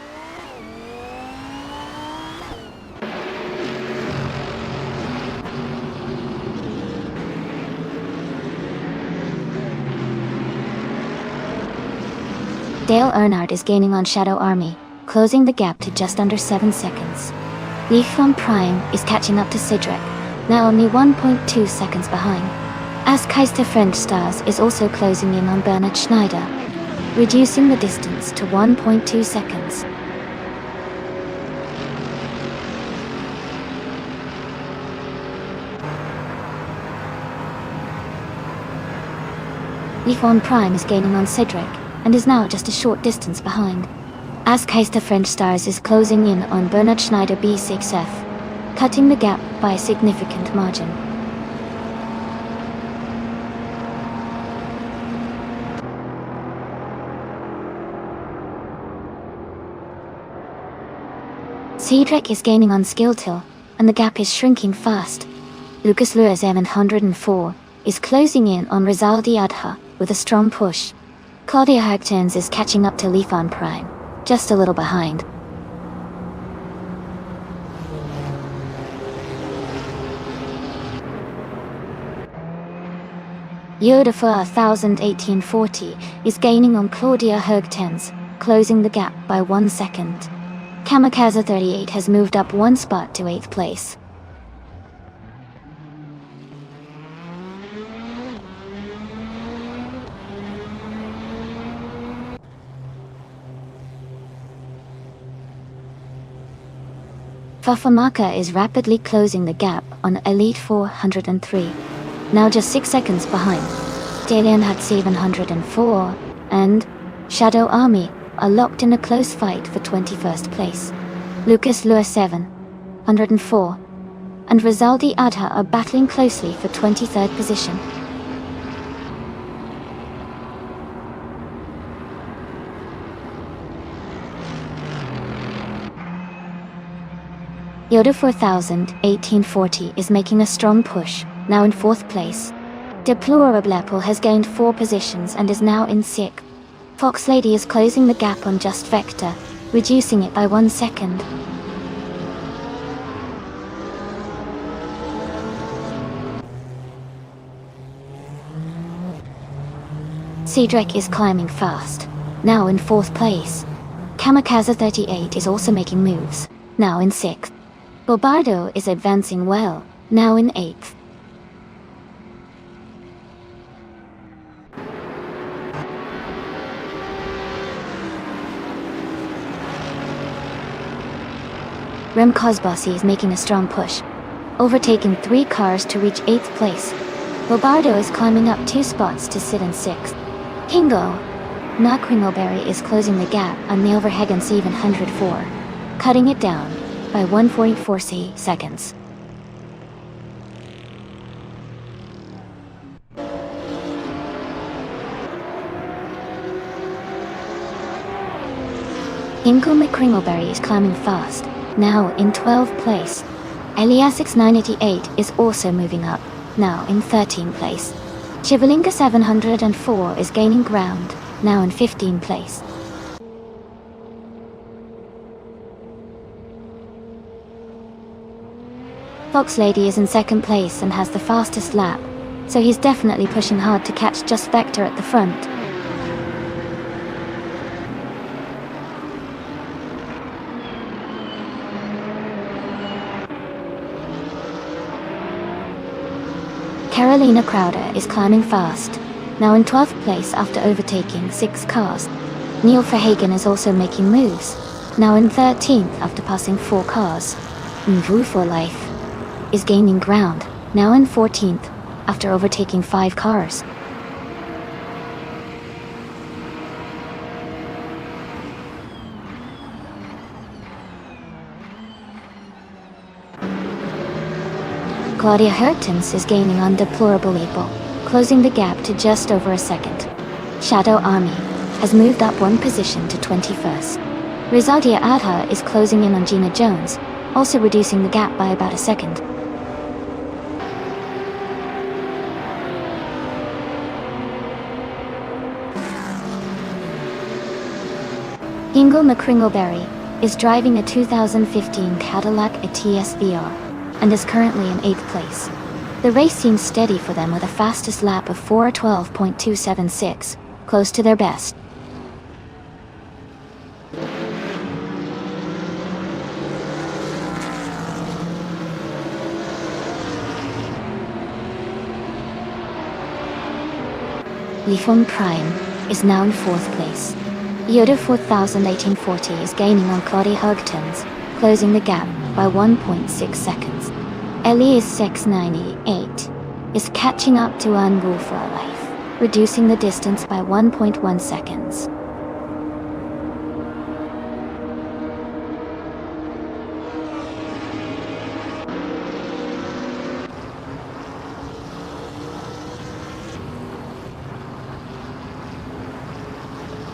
Dale Earnhardt is gaining on Shadow Army, closing the gap to just under 7 seconds. Lithium Prime is catching up to Cedric, now only 1.2 seconds behind. Azkais to French Stars is also closing in on Bernard Schneider, reducing the distance to 1.2 seconds. Lithium Prime is gaining on Cedric, and is now just a short distance behind. Azkais to French Stars is closing in on Bernard Schneider B6F, cutting the gap by a significant margin. Cedric is gaining on Skilltil, and the gap is shrinking fast. Lucas Lure 704 is closing in on Rizaldi Adha with a strong push. Claudia Hagtens is catching up to Lithium Prime, just a little behind. Yoda for 101840 is gaining on Claudia Hagtens, closing the gap by 1 second. Kamikaze 38 has moved up 1 spot to 8th place. Fafamaka is rapidly closing the gap on Elite 403, now just 6 seconds behind. Dalian had 704, and Shadow Army are locked in a close fight for 21st place. Lucas Lure 704 and Rizaldi Adha are battling closely for 23rd position. Yoda 1840 is making a strong push, now in 4th place. Deplorable Apple has gained 4 positions and is now in 6th. Fox Lady is closing the gap on Just Vector, reducing it by 1 second. Cedric is climbing fast, now in 4th place. Kamikaze 38 is also making moves, now in 6th. Bobardo is advancing well, now in 8th. Remco's Bossy is making a strong push, overtaking 3 cars to reach 8th place. Bobardo is climbing up 2 spots to sit in 6th. Kingo McCringleberry is closing the gap on Neil Verhagen 704, cutting it down by 144 seconds. Ingo McCringleberry is climbing fast, now in 12th place. Elias X988 is also moving up, now in 13th place. Shivalinga 704 is gaining ground, now in 15th place. Fox Lady is in 2nd place and has the fastest lap, so he's definitely pushing hard to catch Just Vector at the front. Carolina Crowder is climbing fast, now in 12th place after overtaking 6 cars. Neil Verhagen is also making moves, now in 13th after passing 4 cars. Mvu for Life is gaining ground, now in 14th after overtaking 5 cars. Claudia Hertens is gaining on Deplorable Evil, closing the gap to just over a second. Shadow Army has moved up 1 position to 21st. Rizaldia Adha is closing in on Gina Jones, also reducing the gap by about a second. Ingle McCringleberry is driving a 2015 Cadillac ATS VR and is currently in 8th place. The race seems steady for them with a fastest lap of 4:12.276, close to their best. Lifon Prime is now in 4th place. Yoda 401840 is gaining on Claudia Hertens, closing the gap by 1.6 seconds. Elias X988 is catching up to Unrule for Life, reducing the distance by 1.1 seconds.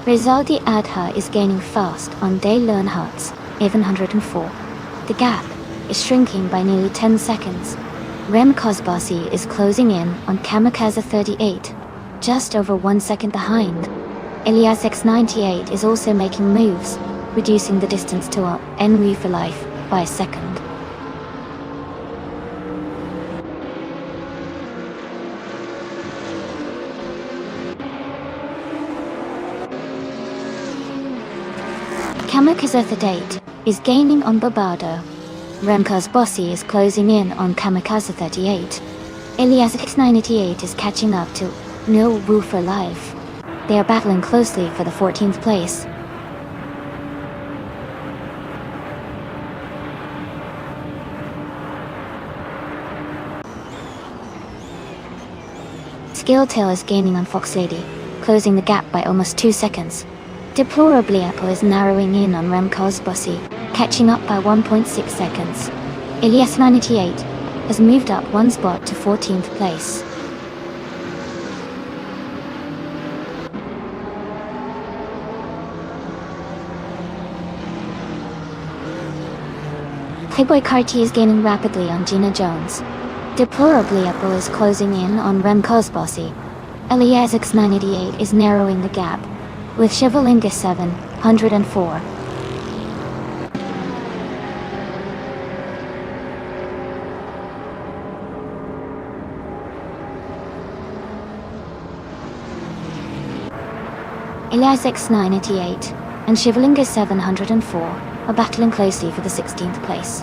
Rizaldi Adha is gaining fast on Dale Learnhardt's 104. The gap is shrinking by nearly 10 seconds. Rem Kozbasi is closing in on Kamikaze 38, just over 1 second behind. Elias X98 is also making moves, reducing the distance to Enri for Life by a second. Kamikaze 38 is gaining on Barbado. Remco's Bossy is closing in on Kamikaze 38. Elias X988 is catching up to No Woo for Life. They are battling closely for the 14th place. Skilltail is gaining on Fox Lady, closing the gap by almost 2 seconds. Deplorably Apple is narrowing in on Remco's Bossy, catching up by 1.6 seconds. Elias 988 has moved up 1 spot to 14th place. Playboy Carty is gaining rapidly on Gina Jones. Deplorably Apple is closing in on Remco's Bossy. Elias X988 is narrowing the gap, with Shivalinga 704. Elias X988 and Shivalinga 704 are battling closely for the 16th place.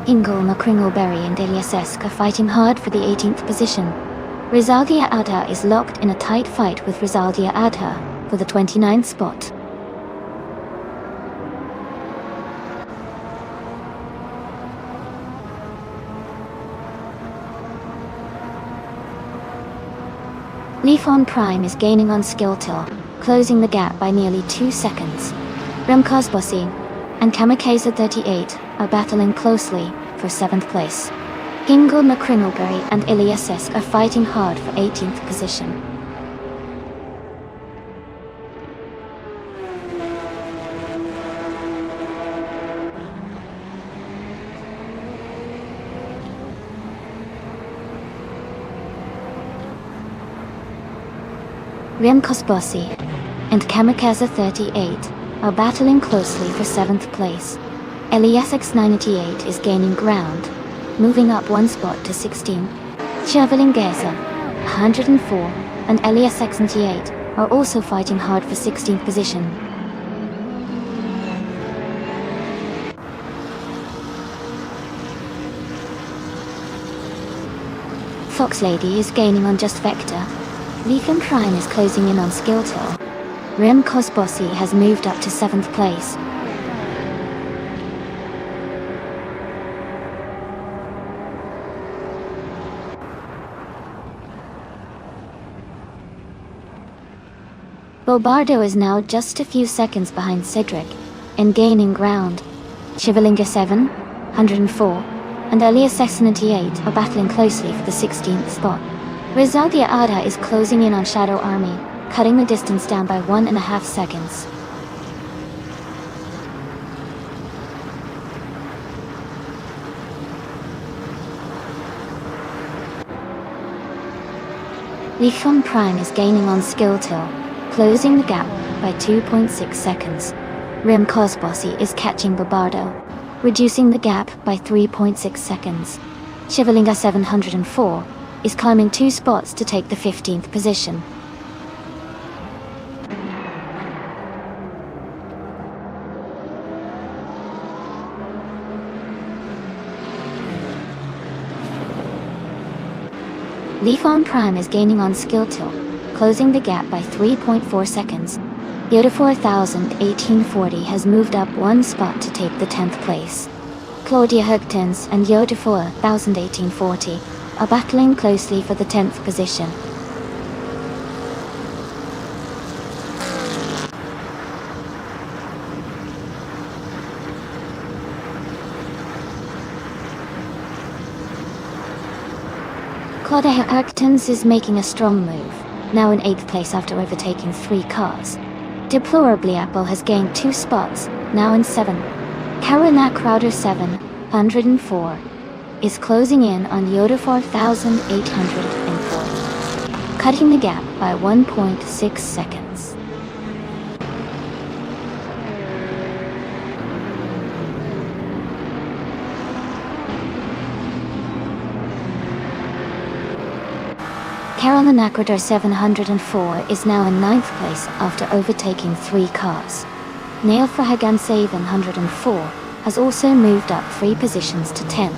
Ingle McCringleberry and Elias Esk are fighting hard for the 18th position. Rizaldia Adha is locked in a tight fight with Rizaldia Adha for the 29th spot. Lifon Prime is gaining on Skilltail, closing the gap by nearly 2 seconds. Remco's Bossy and Kamikaze 38 are battling closely for 7th place. Ingle McCringleberry and Elias Esk are fighting hard for 18th position. Kosbossi and Kamikaze 38 are battling closely for 7th place. Eliasx 98 is gaining ground, moving up 1 spot to 16. Chervelingesa 104 and Eliasx 98 are also fighting hard for 16th position. Fox Lady is gaining on Just Vector. Leafin Prime is closing in on Skilltil. Kosbossi has moved up to 7th place. Bobardo is now just a few seconds behind Cedric, and gaining ground. Shivalinga 7, 104, and Eliasx 98 are battling closely for the 16th spot. Rizaldia Ada is closing in on Shadow Army, cutting the distance down by 1.5 seconds. Leafon Prime is gaining on Skilltil, closing the gap by 2.6 seconds. Kosbossi is catching Bobardo, reducing the gap by 3.6 seconds. Shivalinga 704 is climbing 2 spots to take the 15th position. Leafon Prime is gaining on Skilltil, closing the gap by 3.4 seconds. Yoda 401840 has moved up 1 spot to take the 10th place. Claudia Hugtons and Yoda 401840 are battling closely for the 10th position. Claudia Hugtons is making a strong move, now in 8th place after overtaking 3 cars. Deplorably Apple has gained 2 spots, now in 7. Carolina Crowder 704 is closing in on Yoda 4840, cutting the gap by 1.6 seconds. Carolina Crowder 704 is now in 9th place after overtaking 3 cars. Nail Frahagan 704 has also moved up 3 positions to 10.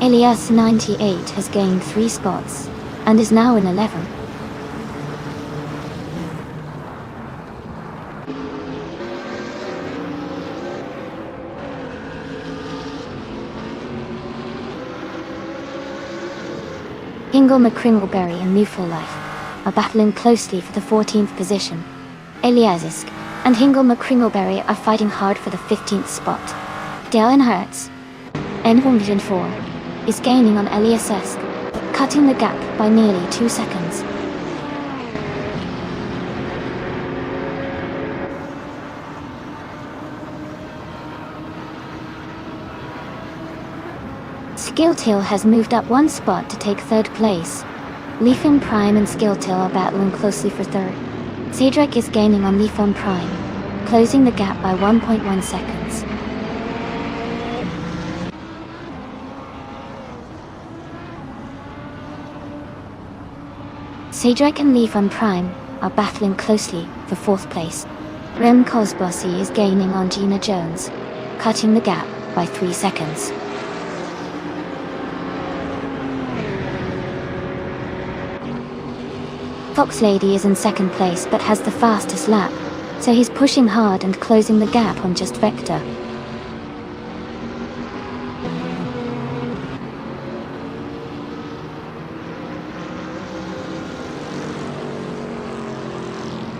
Elias 98 has gained 3 spots, and is now in 11. Hingle McCringleberry and Newful Life are battling closely for the 14th position. Eliasisk and Hingle McCringleberry are fighting hard for the 15th spot. Dylan Hertz, N104, is gaining on Eliasisk, cutting the gap by nearly 2 seconds. Skilltil has moved up 1 spot to take 3rd place. Leafon Prime and Skilltil are battling closely for 3rd. Cedric is gaining on Leafon Prime, closing the gap by 1.1 seconds. Cedric and Leafon Prime are battling closely for 4th place. Kosbossi is gaining on Gina Jones, cutting the gap by 3 seconds. Fox Lady is in 2nd place but has the fastest lap, so he's pushing hard and closing the gap on Just Vector.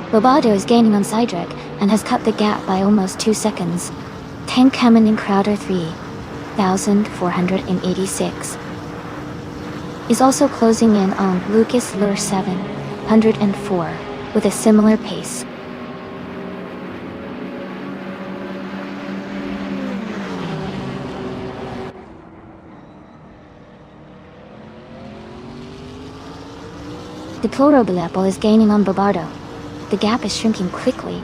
Bobardo is gaining on Cedric and has cut the gap by almost 2 seconds. Tank Hammond in Crowder 3486 is also closing in on Lucas Lure 704 with a similar pace. Deplorable Apple is gaining on Bobardo, the gap is shrinking quickly.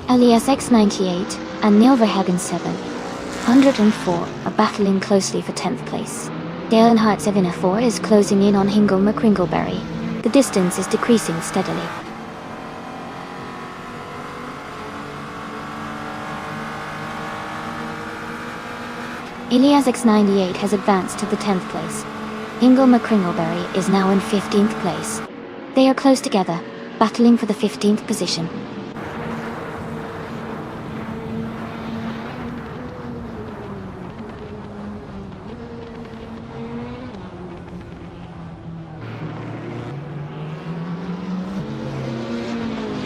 Elias X98 and Nilverhagen 704 are battling closely for 10th place. Dale Earnhardt 704 is closing in on Hingle McCringleberry. The distance is decreasing steadily. Elias X98 has advanced to the 10th place. Hingle McCringleberry is now in 15th place. They are close together, battling for the 15th position.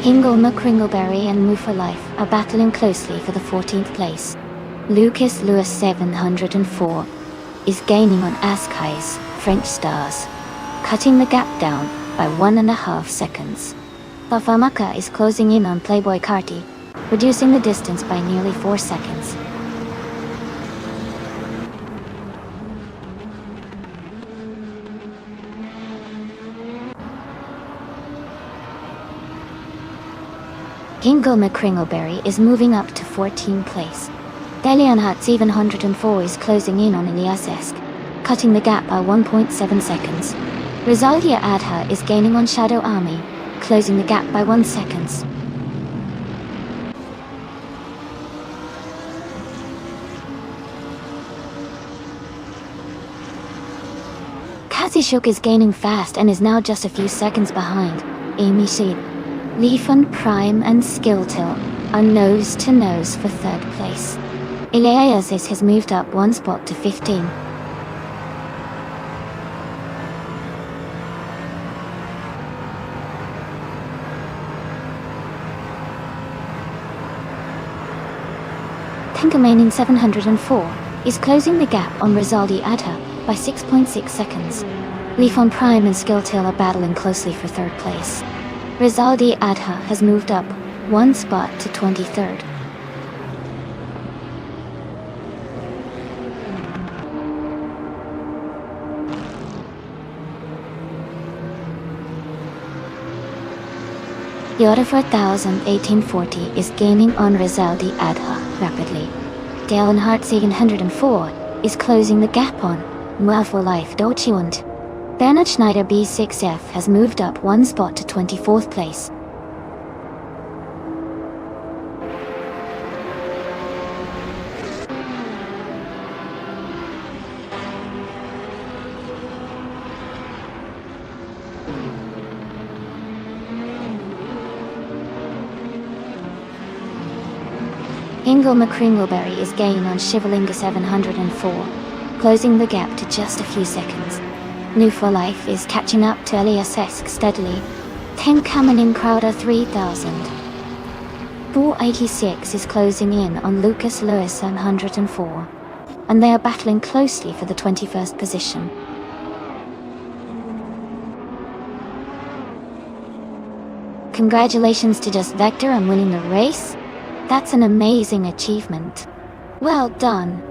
Hingle McCringleberry and Move for Life are battling closely for the 14th place. Lucas Lewis 704 is gaining on Askai's French Stars, cutting the gap down by 1.5 seconds. Fafamaka is closing in on Playboy Carty, reducing the distance by nearly 4 seconds. Hingle McCringleberry is moving up to 14th place. Dale Earnhardt 704 is closing in on Elias-esque, cutting the gap by 1.7 seconds. Rizaldia Adha is gaining on Shadow Army, closing the gap by 1 second. Kazishuk is gaining fast and is now just a few seconds behind. Amy Sheed, Leafon Prime and Skilltill are nose to nose for 3rd place. Eliasis has moved up 1 spot to 15. Tankamanian 704 is closing the gap on Rizaldi Adha by 6.6 seconds. Leafon Prime and Skilltill are battling closely for 3rd place. Rizaldi Adha has moved up 1 spot to 23rd. Yoda 401840 is gaining on Rizaldi Adha rapidly. Dale Earnhardt 704 is closing the gap on Move for Life Deutschland. Bernhard Schneider B6F has moved up 1 spot to 24th place. Hingle McCringleberry is gaining on Shivalinga 704, closing the gap to just a few seconds. New for Life is catching up to Elias-esque steadily. Tankamanian Crowder 3000. 486 is closing in on Lucas Lewis 704, and they are battling closely for the 21st position. Congratulations to Just Vector on winning the race. That's an amazing achievement. Well done.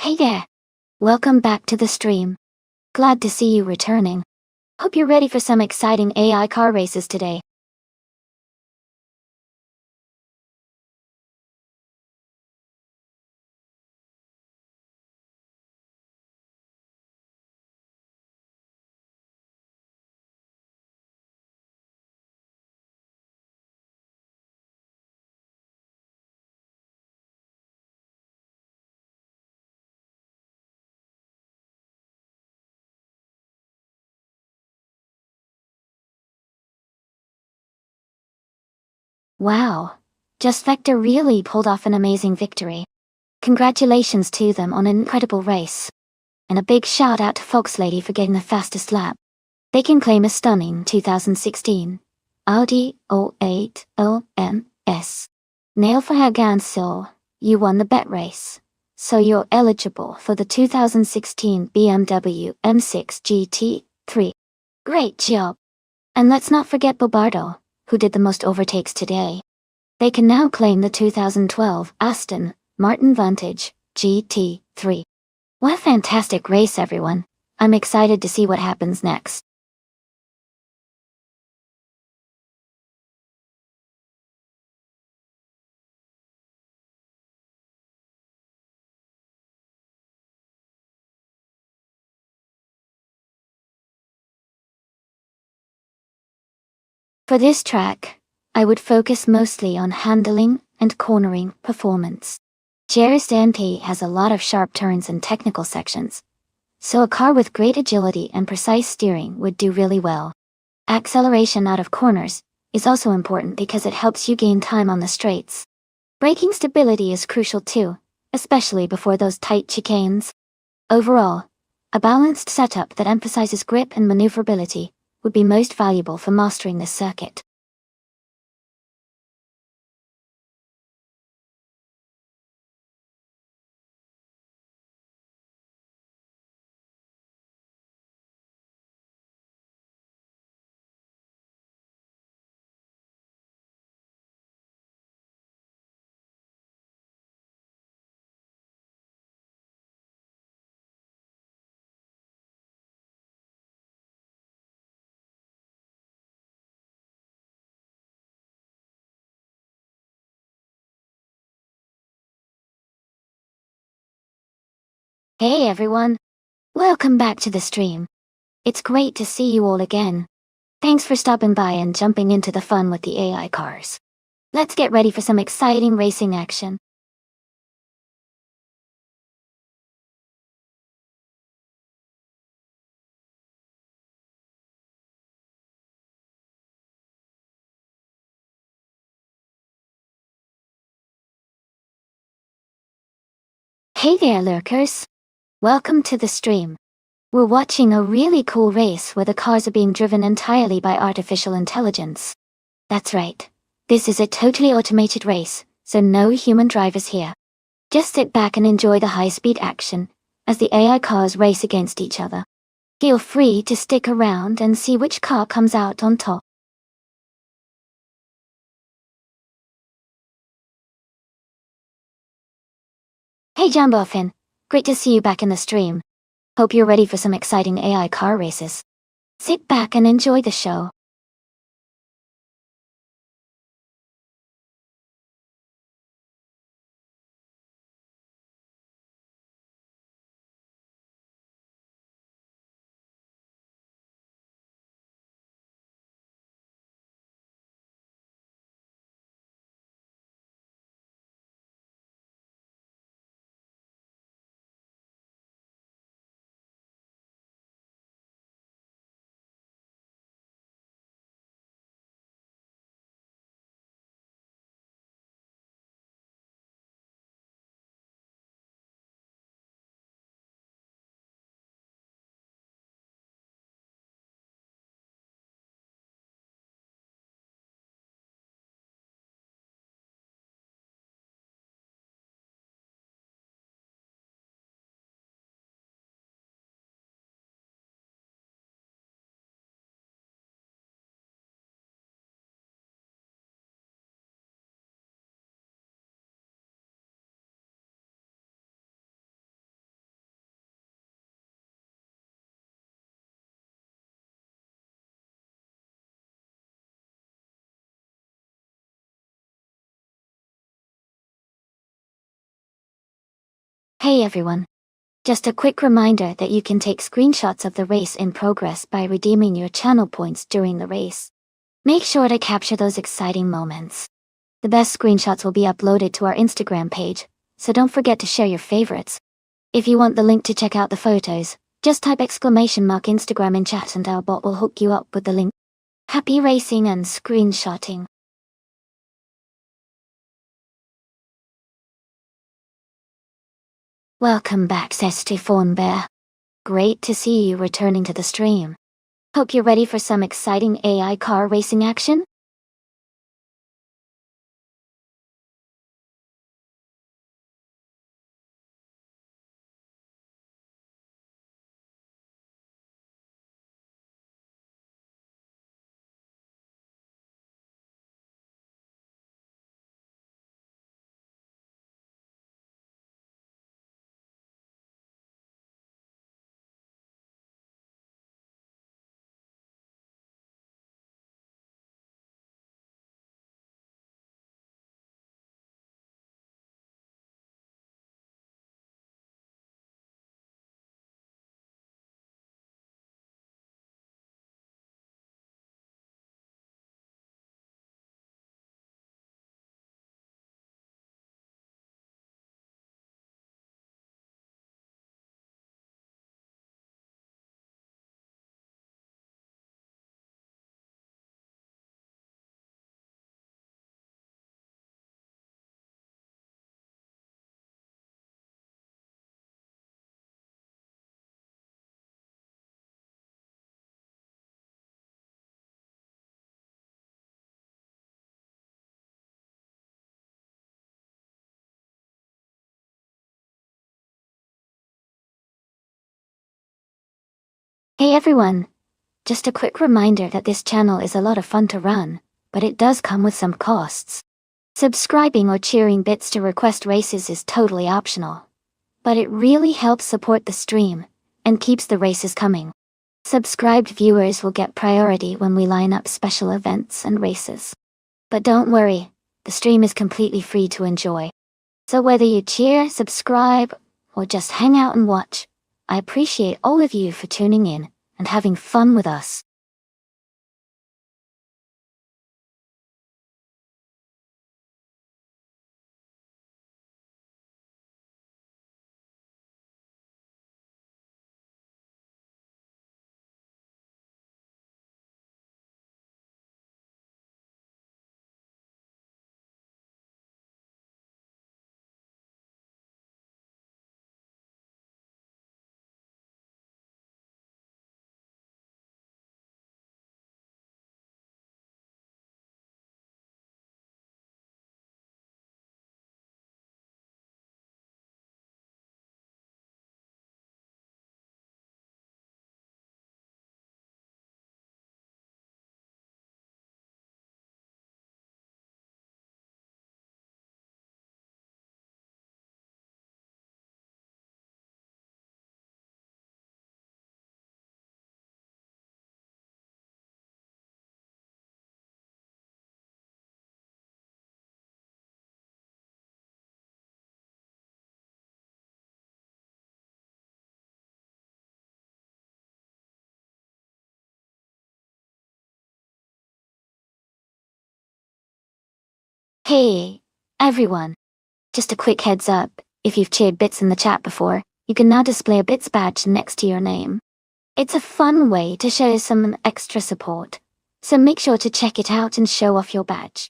Hey there! Welcome back to the stream. Glad to see you returning. Hope you're ready for some exciting AI car races today. Wow! Just Vector really pulled off an amazing victory. Congratulations to them on an incredible race. And a big shout out to Fox Lady for getting the fastest lap. They can claim a stunning 2016 Audi O8 OMS. Nail for her Gansel, you won the bet race. So you're eligible for the 2016 BMW M6 GT3. Great job! And let's not forget Bobardo, who did the most overtakes today. They can now claim the 2012 Aston Martin Vantage GT3. What a fantastic race, everyone. I'm excited to see what happens next. For this track, I would focus mostly on handling and cornering performance. Jerry's MP has a lot of sharp turns and technical sections, so a car with great agility and precise steering would do really well. Acceleration out of corners is also important because it helps you gain time on the straights. Braking stability is crucial too, especially before those tight chicanes. Overall, a balanced setup that emphasizes grip and maneuverability would be most valuable for mastering this circuit. Hey everyone! Welcome back to the stream. It's great to see you all again. Thanks for stopping by and jumping into the fun with the AI cars. Let's get ready for some exciting racing action. Hey there lurkers! Welcome to the stream. We're watching a really cool race where the cars are being driven entirely by artificial intelligence. That's right. This is a totally automated race, so no human drivers here. Just sit back and enjoy the high-speed action as the AI cars race against each other. Feel free to stick around and see which car comes out on top. Hey Jamboffin, great to see you back in the stream. Hope you're ready for some exciting AI car races. Sit back and enjoy the show. Hey everyone. Just a quick reminder that you can take screenshots of the race in progress by redeeming your channel points during the race. Make sure to capture those exciting moments. The best screenshots will be uploaded to our Instagram page, so don't forget to share your favorites. If you want the link to check out the photos, just type !Instagram in chat and our bot will hook you up with the link. Happy racing and screenshotting. Welcome back, Stefan Bear. Great to see you returning to the stream. Hope you're ready for some exciting AI car racing action? Hey everyone! Just a quick reminder that this channel is a lot of fun to run, but it does come with some costs. Subscribing or cheering bits to request races is totally optional, but it really helps support the stream and keeps the races coming. Subscribed viewers will get priority when we line up special events and races. But don't worry, the stream is completely free to enjoy. So whether you cheer, subscribe, or just hang out and watch, I appreciate all of you for tuning in and having fun with us. Hey, everyone! Just a quick heads up, if you've cheered bits in the chat before, you can now display a bits badge next to your name. It's a fun way to show some extra support, so make sure to check it out and show off your badge.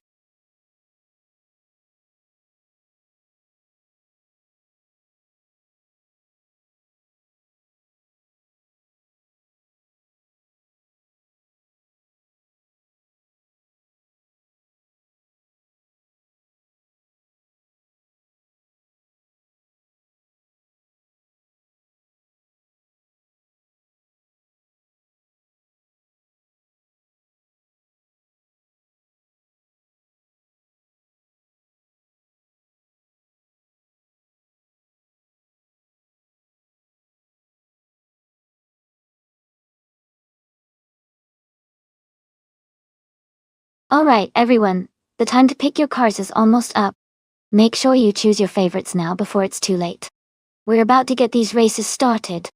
Alright everyone, the time to pick your cars is almost up. Make sure you choose your favorites now before it's too late. We're about to get these races started.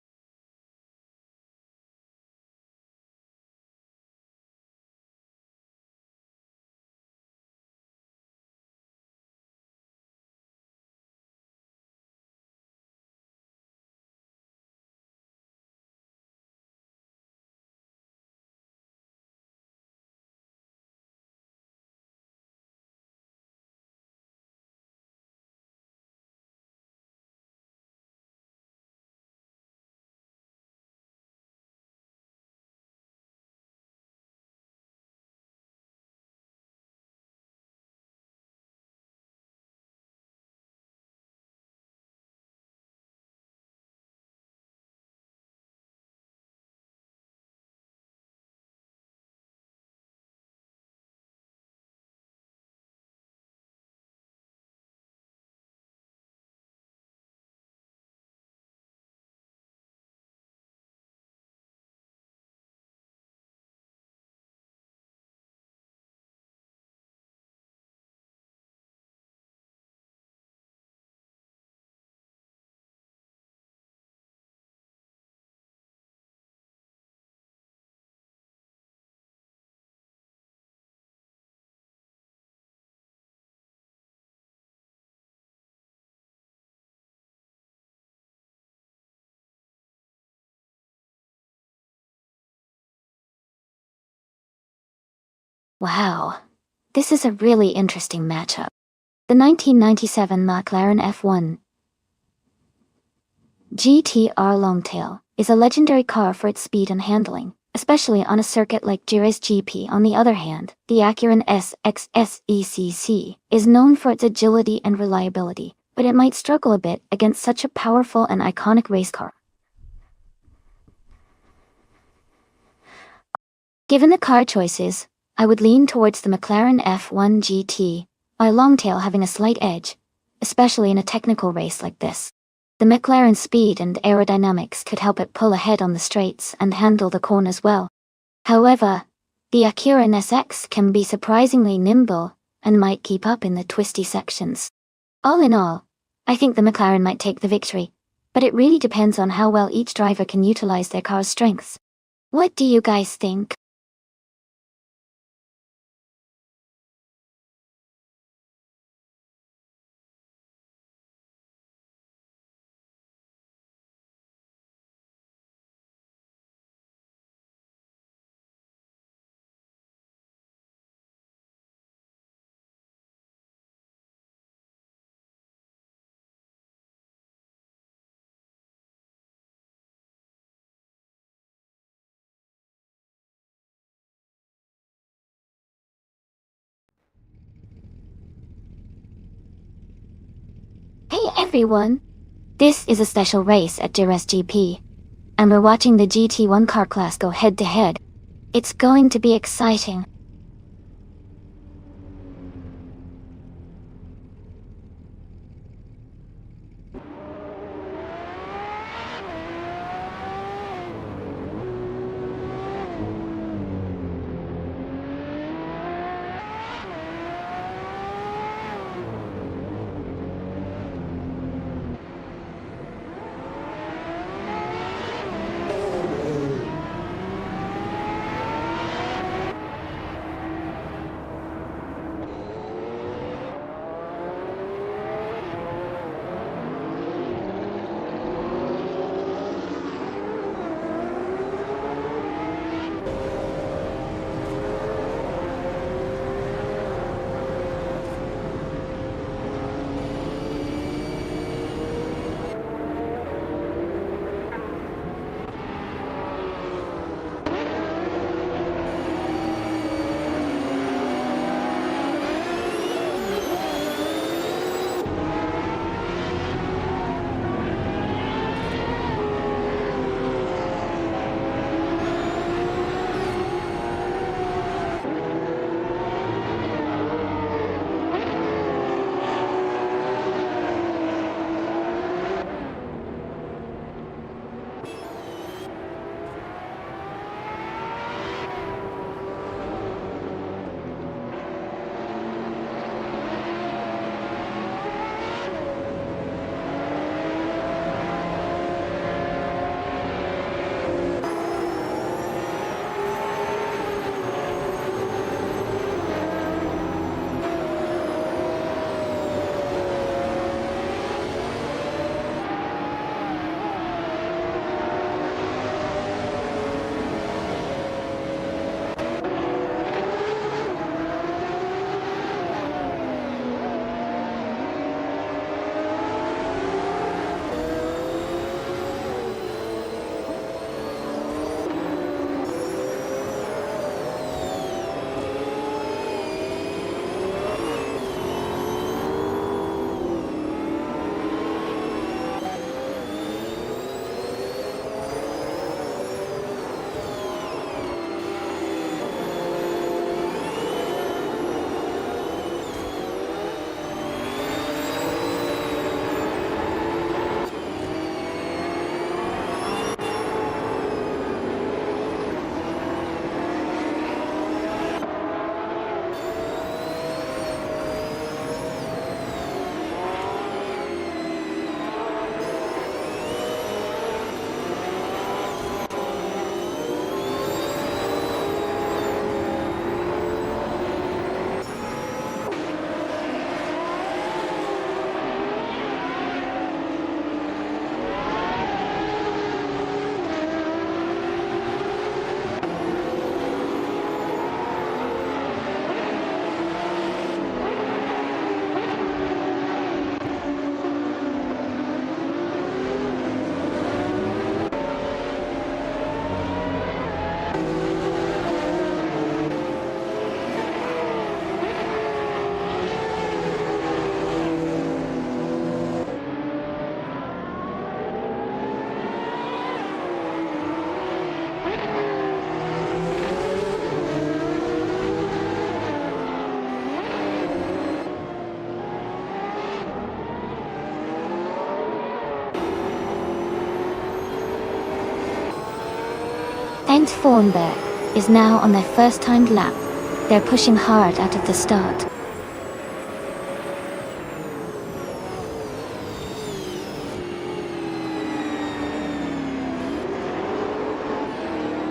Wow, this is a really interesting matchup. The 1997 McLaren F1 GTR Longtail is a legendary car for its speed and handling, especially on a circuit like Jerez GP. On the other hand, the Acura SXSECC is known for its agility and reliability, but it might struggle a bit against such a powerful and iconic race car. Given the car choices, I would lean towards the McLaren F1 GT, by Longtail having a slight edge, especially in a technical race like this. The McLaren's speed and aerodynamics could help it pull ahead on the straights and handle the corners well. However, the Acura NSX can be surprisingly nimble and might keep up in the twisty sections. All in all, I think the McLaren might take the victory, but it really depends on how well each driver can utilize their car's strengths. What do you guys think? Hey everyone! This is a special race at Jerez GP, and we're watching the GT1 car class go head-to-head. It's going to be exciting. State Thornberg is now on their first timed lap. They're pushing hard out of the start.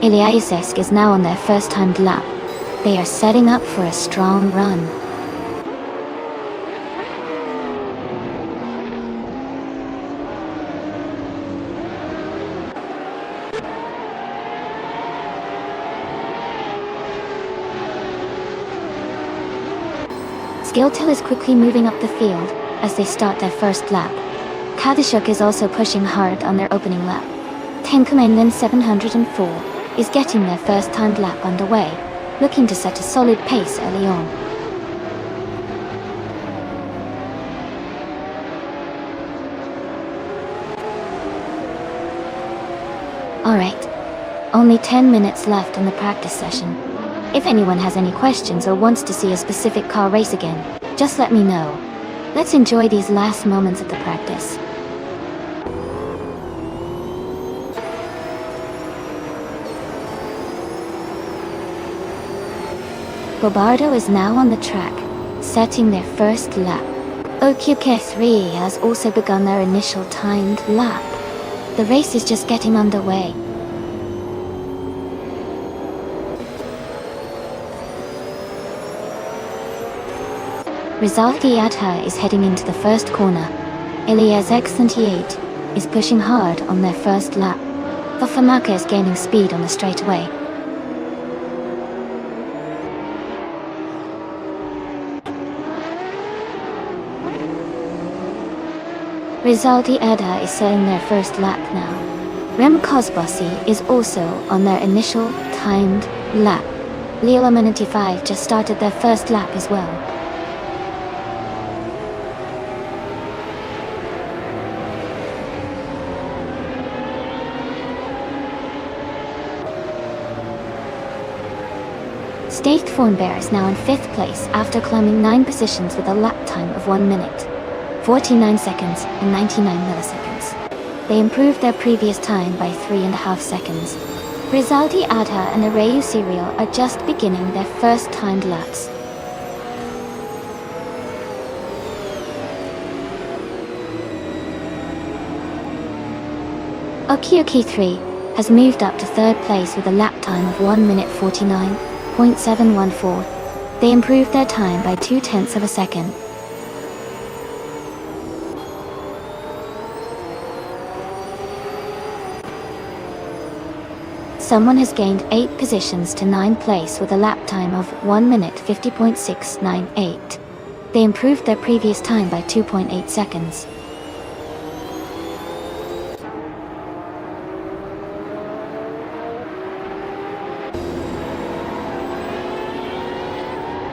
Ilyasesk is now on their first timed lap. They are setting up for a strong run. Skiltel is quickly moving up the field as they start their first lap. Kadishuk is also pushing hard on their opening lap. Tenkumenlin 704 is getting their first timed lap underway, looking to set a solid pace early on. Alright, only 10 minutes left in the practice session. If anyone has any questions or wants to see a specific car race again, just let me know. Let's enjoy these last moments of the practice. Gobardo is now on the track, setting their first lap. OQK3 has also begun their initial timed lap. The race is just getting underway. Rizalti Adha is heading into the first corner. Ilias X78 is pushing hard on their first lap. Vafamaka is gaining speed on the straightaway. Rizalti Adha is setting their first lap now. Rem Kosbossi is also on their initial timed lap. Leela 95 just started their first lap as well. State Thornberg is now in 5th place after climbing 9 positions with a lap time of 1 minute, 49 seconds and 99 milliseconds. They improved their previous time by 3.5 seconds. Rizalti Adha and Arayu Serial are just beginning their first timed laps. Okioki 3 has moved up to 3rd place with a lap time of 1 minute 49.714. They improved their time by 0.2 of a second. Someone has gained 8 positions to 9th place with a lap time of 1 minute 50.698. They improved their previous time by 2.8 seconds.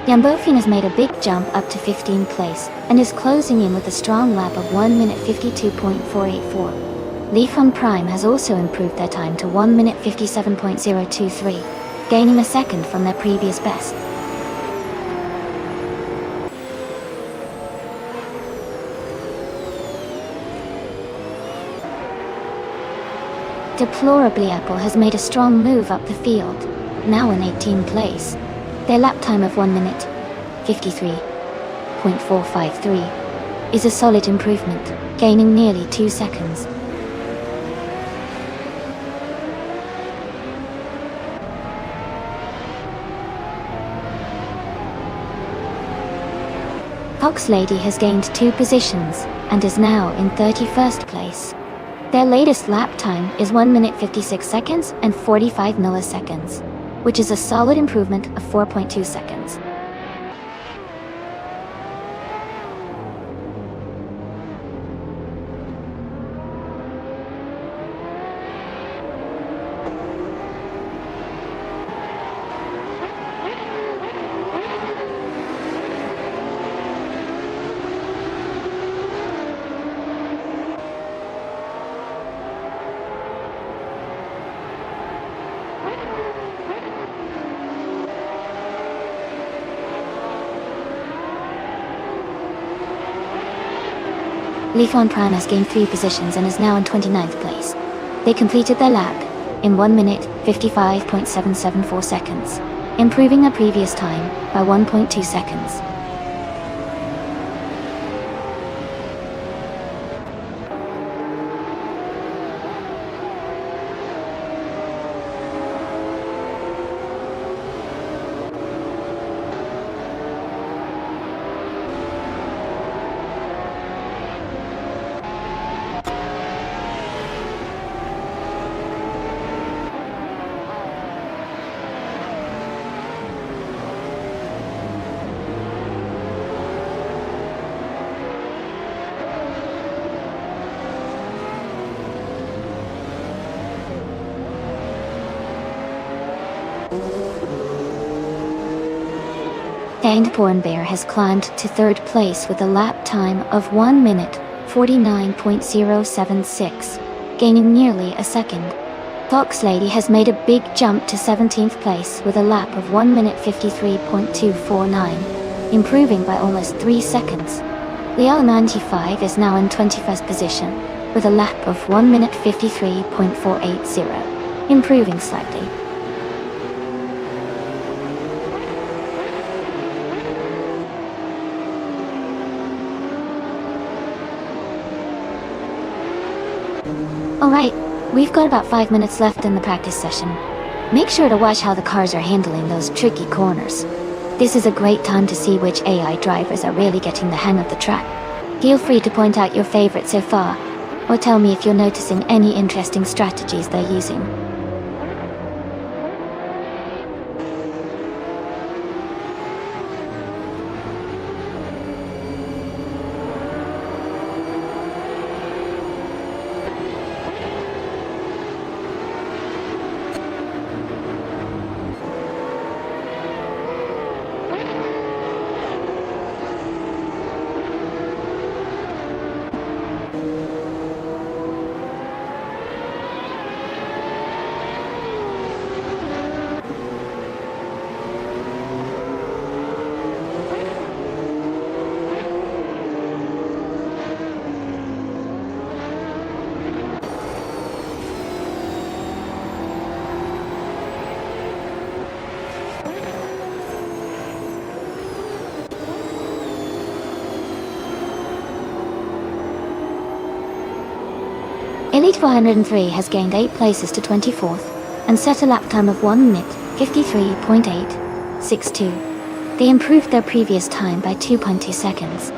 Yambofin has made a big jump up to 15th place and is closing in with a strong lap of 1 minute 52.484. Lifon Prime has also improved their time to 1 minute 57.023, gaining a second from their previous best. Deplorably Apple has made a strong move up the field, now in 18th place. Their lap time of 1 minute 53.453 is a solid improvement, gaining nearly 2 seconds. Fox Lady has gained 2 positions and is now in 31st place. Their latest lap time is 1 minute 56 seconds and 45 milliseconds, which is a solid improvement of 4.2 seconds. Lifon Prime has gained 3 positions and is now in 29th place. They completed their lap in 1 minute 55.774 seconds, improving their previous time by 1.2 seconds. Eindhoven Bear has climbed to third place with a lap time of 1 minute 49.076, gaining nearly a second. Fox Lady has made a big jump to 17th place with a lap of 1 minute 53.249, improving by almost 3 seconds. Leo 95 is now in 21st position with a lap of 1 minute 53.480, improving slightly. Alright, we've got about 5 minutes left in the practice session. Make sure to watch how the cars are handling those tricky corners. This is a great time to see which AI drivers are really getting the hang of the track. Feel free to point out your favorite so far, or tell me if you're noticing any interesting strategies they're using. Elite 403 has gained 8 places to 24th, and set a lap time of 1 minute 53.862. They improved their previous time by 2.2 seconds.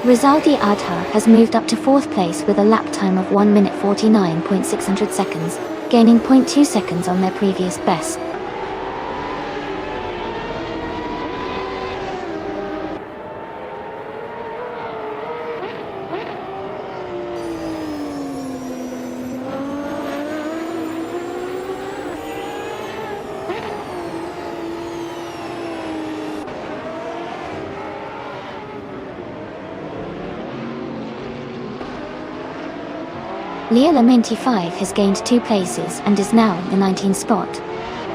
Rizaldi Adha has moved up to 4th place with a lap time of 1 minute 49.600 seconds, gaining 0.2 seconds on their previous best. Leo 95 has gained 2 places and is now in the 19th spot.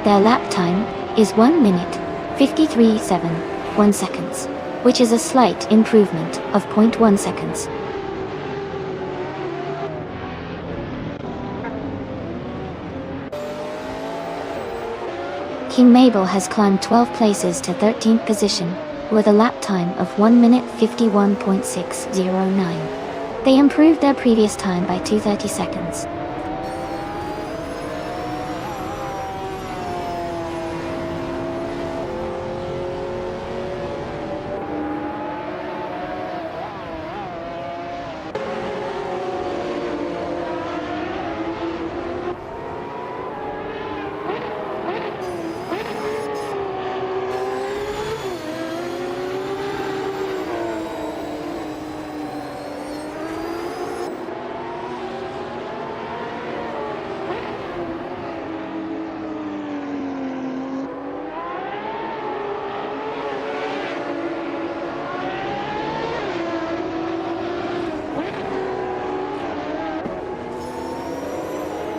Their lap time is 1 minute 53.71 seconds, which is a slight improvement of 0.1 seconds. King Mabel has climbed 12 places to 13th position with a lap time of 1 minute 51.609. They improved their previous time by 230 seconds.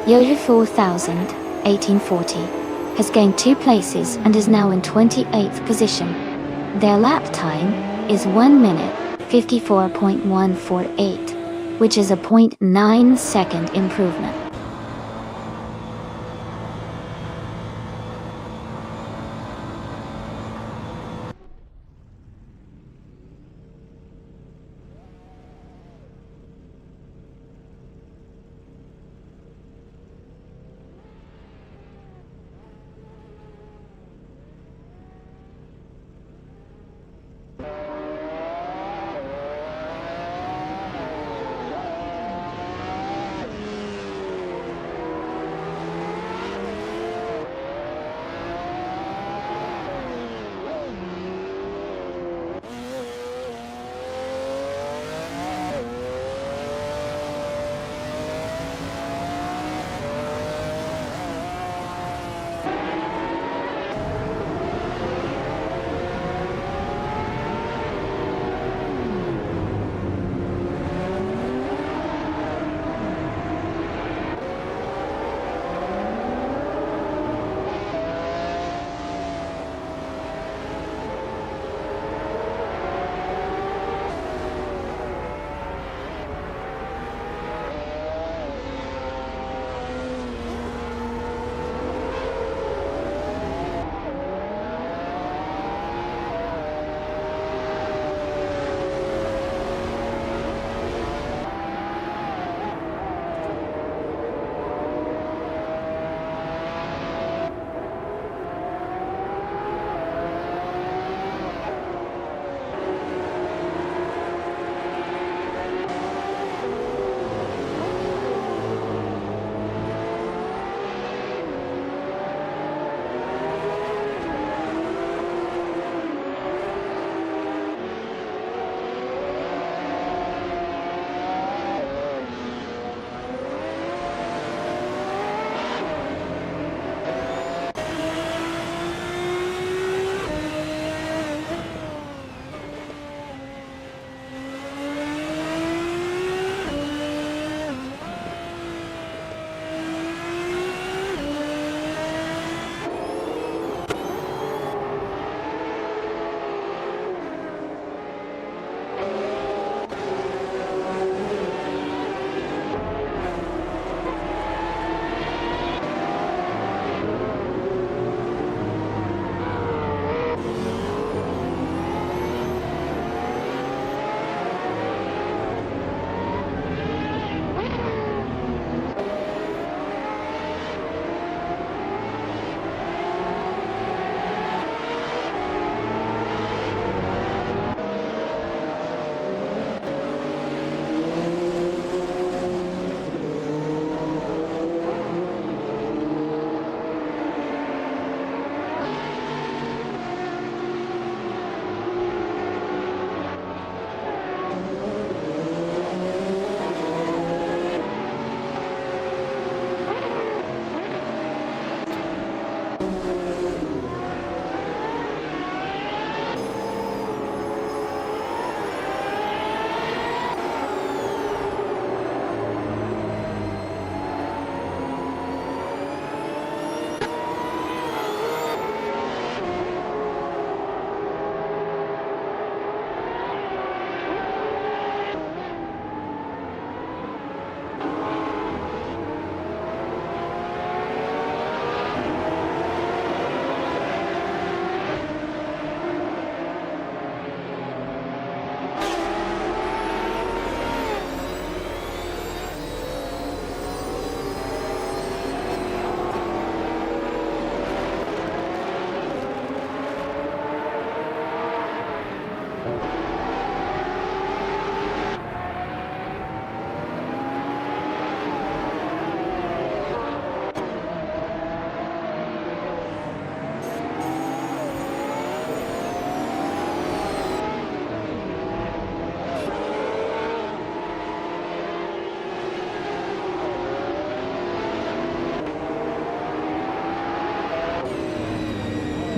Yoyo 4000, 1840, has gained 2 places and is now in 28th position. Their lap time is 1 minute 54.148, which is a 0.9 second improvement.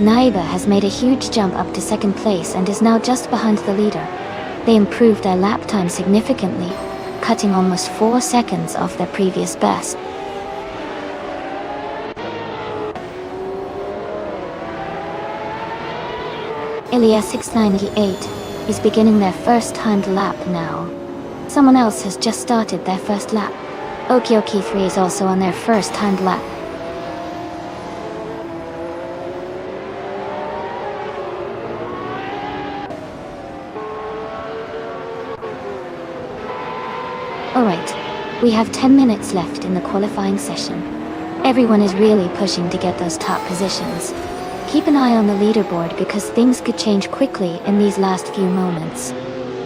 Naiba has made a huge jump up to second place and is now just behind the leader. They improved their lap time significantly, cutting almost 4 seconds off their previous best. Ilya 698 is beginning their first timed lap now. Someone else has just started their first lap. Okioki 3 is also on their first timed lap. Alright, we have 10 minutes left in the qualifying session. Everyone is really pushing to get those top positions. Keep an eye on the leaderboard because things could change quickly in these last few moments.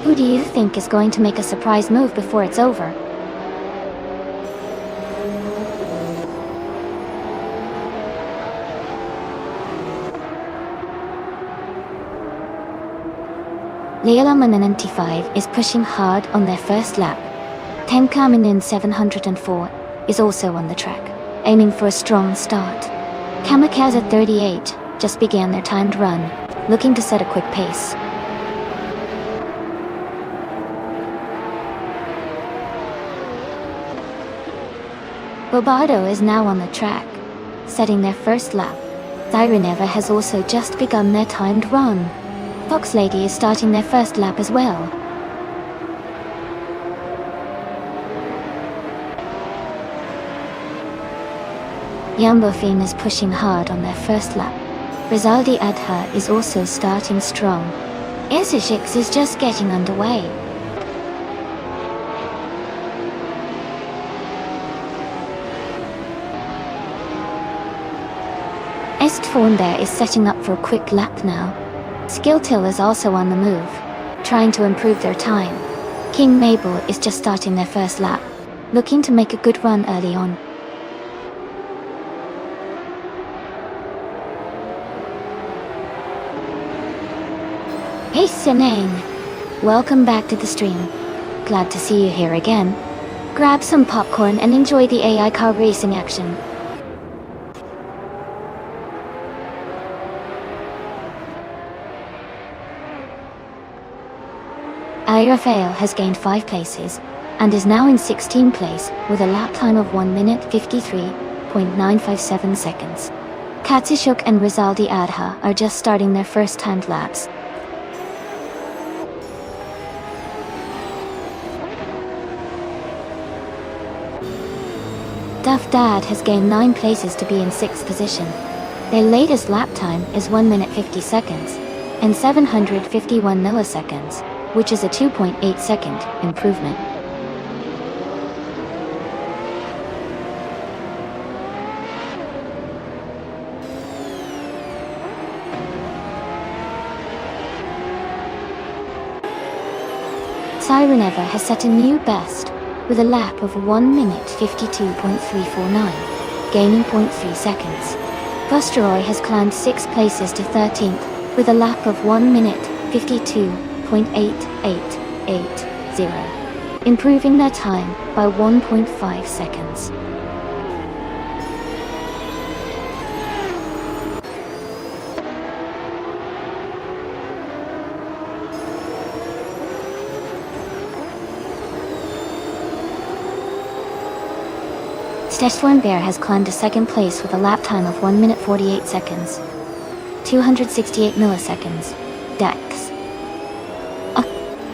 Who do you think is going to make a surprise move before it's over? Leila95 is pushing hard on their first lap. Tenkaminen 704 is also on the track, aiming for a strong start. Kamikaze 38 just began their timed run, looking to set a quick pace. Bobado is now on the track, setting their first lap. Zyreneva has also just begun their timed run. Fox Lady is starting their first lap as well. Yambofin is pushing hard on their first lap. Rizaldi Adha is also starting strong. Isishix is just getting underway. Estfornbear is setting up for a quick lap now. Skilltil is also on the move, trying to improve their time. King Mabel is just starting their first lap, looking to make a good run early on. Hey Sinang! Welcome back to the stream. Glad to see you here again. Grab some popcorn and enjoy the AI car racing action. Rafael has gained 5 places, and is now in 16th place with a lap time of 1 minute 53.957 seconds. Katsishuk and Rizaldi Adha are just starting their first timed laps. Duff Dad has gained 9 places to be in 6th position. Their latest lap time is 1 minute 50 seconds, and 751 milliseconds, which is a 2.8 second improvement. Sireneva has set a new best, with a lap of 1 minute 52.349, gaining 0.3 seconds. Busteroy has climbed 6 places to 13th, with a lap of 1 minute 52.8880, improving their time by 1.5 seconds. Steshfornbear has climbed to 2nd place with a lap time of 1 minute 48 seconds. 268 milliseconds. Dex.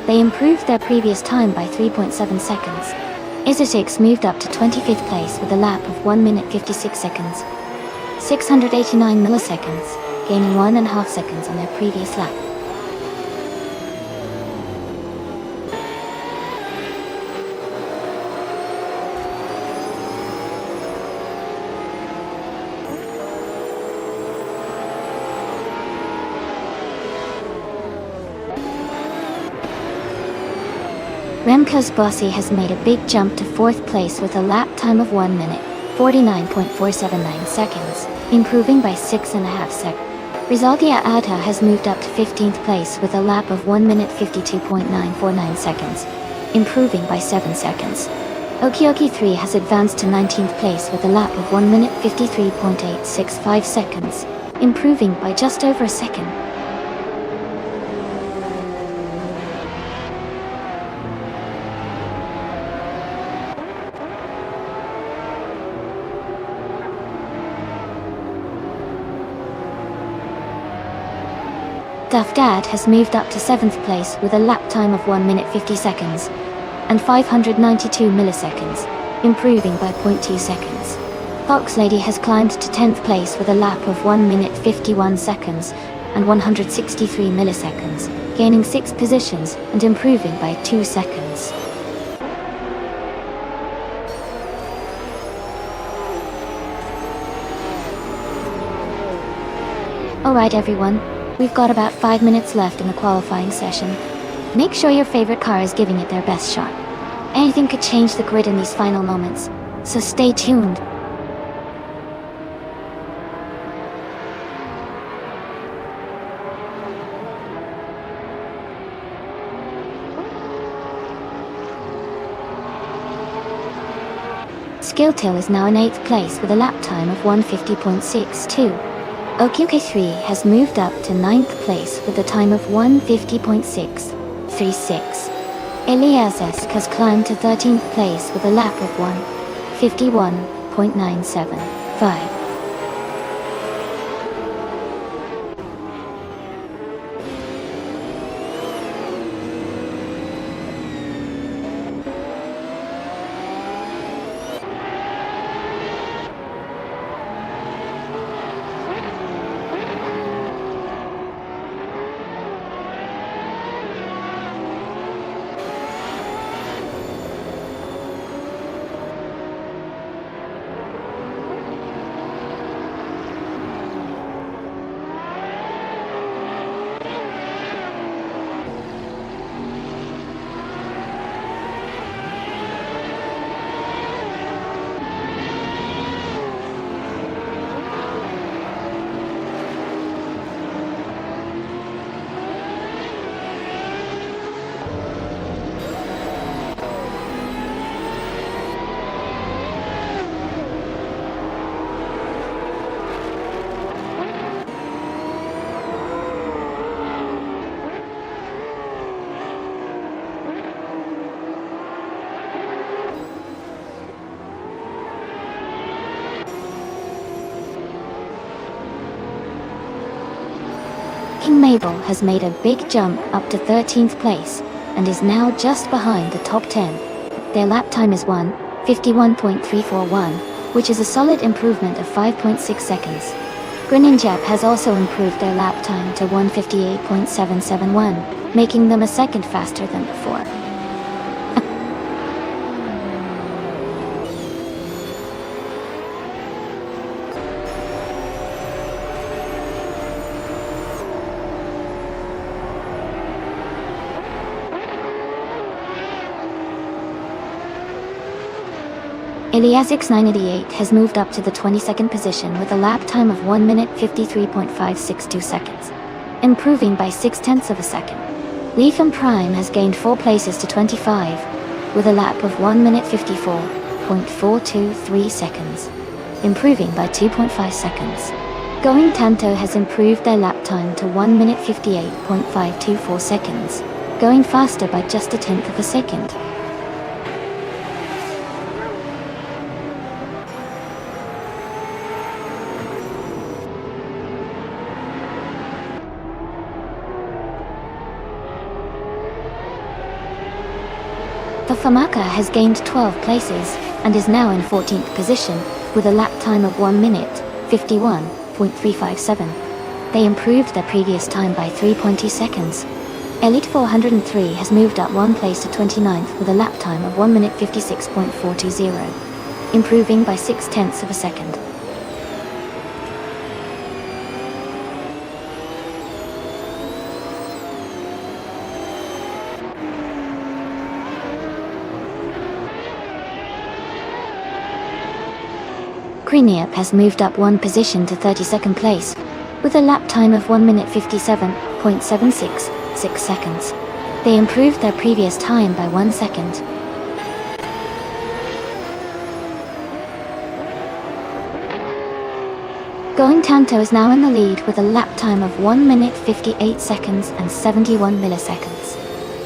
They improved their previous time by 3.7 seconds. Isotix moved up to 25th place with a lap of 1 minute 56 seconds. 689 milliseconds, gaining 1.5 seconds on their previous lap. Remco's Bossy has made a big jump to 4th place with a lap time of 1 minute, 49.479 seconds, improving by 6.5 seconds. Rizaldia Adha has moved up to 15th place with a lap of 1 minute 52.949 seconds, improving by 7 seconds. Okioki 3 has advanced to 19th place with a lap of 1 minute 53.865 seconds, improving by just over a second. Duff Dad has moved up to 7th place with a lap time of 1 minute 50 seconds and 592 milliseconds, improving by 0.2 seconds. Fox Lady has climbed to 10th place with a lap of 1 minute 51 seconds and 163 milliseconds, gaining 6 positions and improving by 2 seconds. Alright everyone, we've got about 5 minutes left in the qualifying session. Make sure your favorite car is giving it their best shot. Anything could change the grid in these final moments, so stay tuned. Skilltail is now in 8th place with a lap time of 150.62. OQK3 has moved up to 9th place with a time of 150.636. Eliasesk has climbed to 13th place with a lap of 151.975. King Mabel has made a big jump up to 13th place and is now just behind the top 10. Their lap time is 1:51.341, which is a solid improvement of 5.6 seconds. Greninjap has also improved their lap time to 1:58.771, making them a second faster than before. Eliasix988 has moved up to the 22nd position with a lap time of 1 minute 53.562 seconds, improving by 0.6 of a second. Lethan Prime has gained 4 places to 25, with a lap of 1 minute 54.423 seconds, improving by 2.5 seconds. Going Tanto has improved their lap time to 1 minute 58.524 seconds, going faster by just 0.1 of a second. The Famaka has gained 12 places and is now in 14th position with a lap time of 1 minute 51.357. They improved their previous time by 3.2 seconds. Elite 403 has moved up 1 place to 29th with a lap time of 1 minute 56.420, improving by 0.6 of a second. Kreniap has moved up 1 position to 32nd place, with a lap time of 1 minute 57.766 seconds. They improved their previous time by 1 second. Going Tanto is now in the lead with a lap time of 1 minute 58 seconds and 71 milliseconds.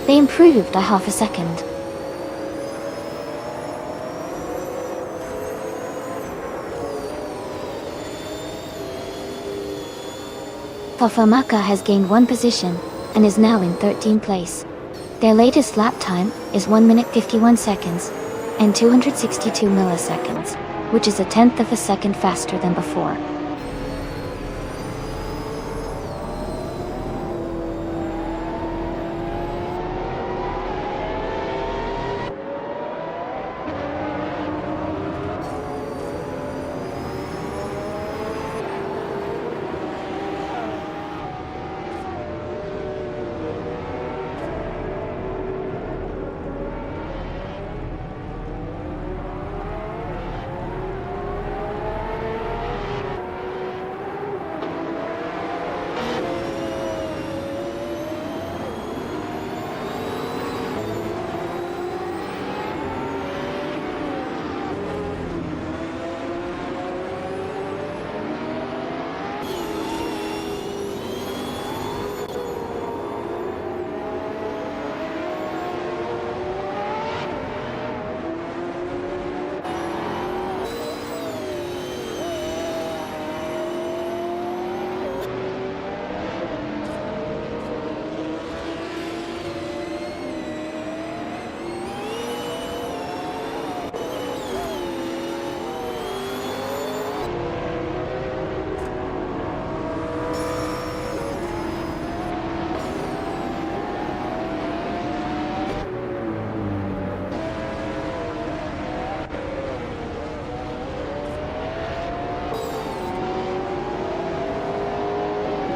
They improved by half a second. Fafamaka has gained 1 position and is now in 13th place. Their latest lap time is 1 minute 51 seconds and 262 milliseconds, which is a tenth of a second faster than before.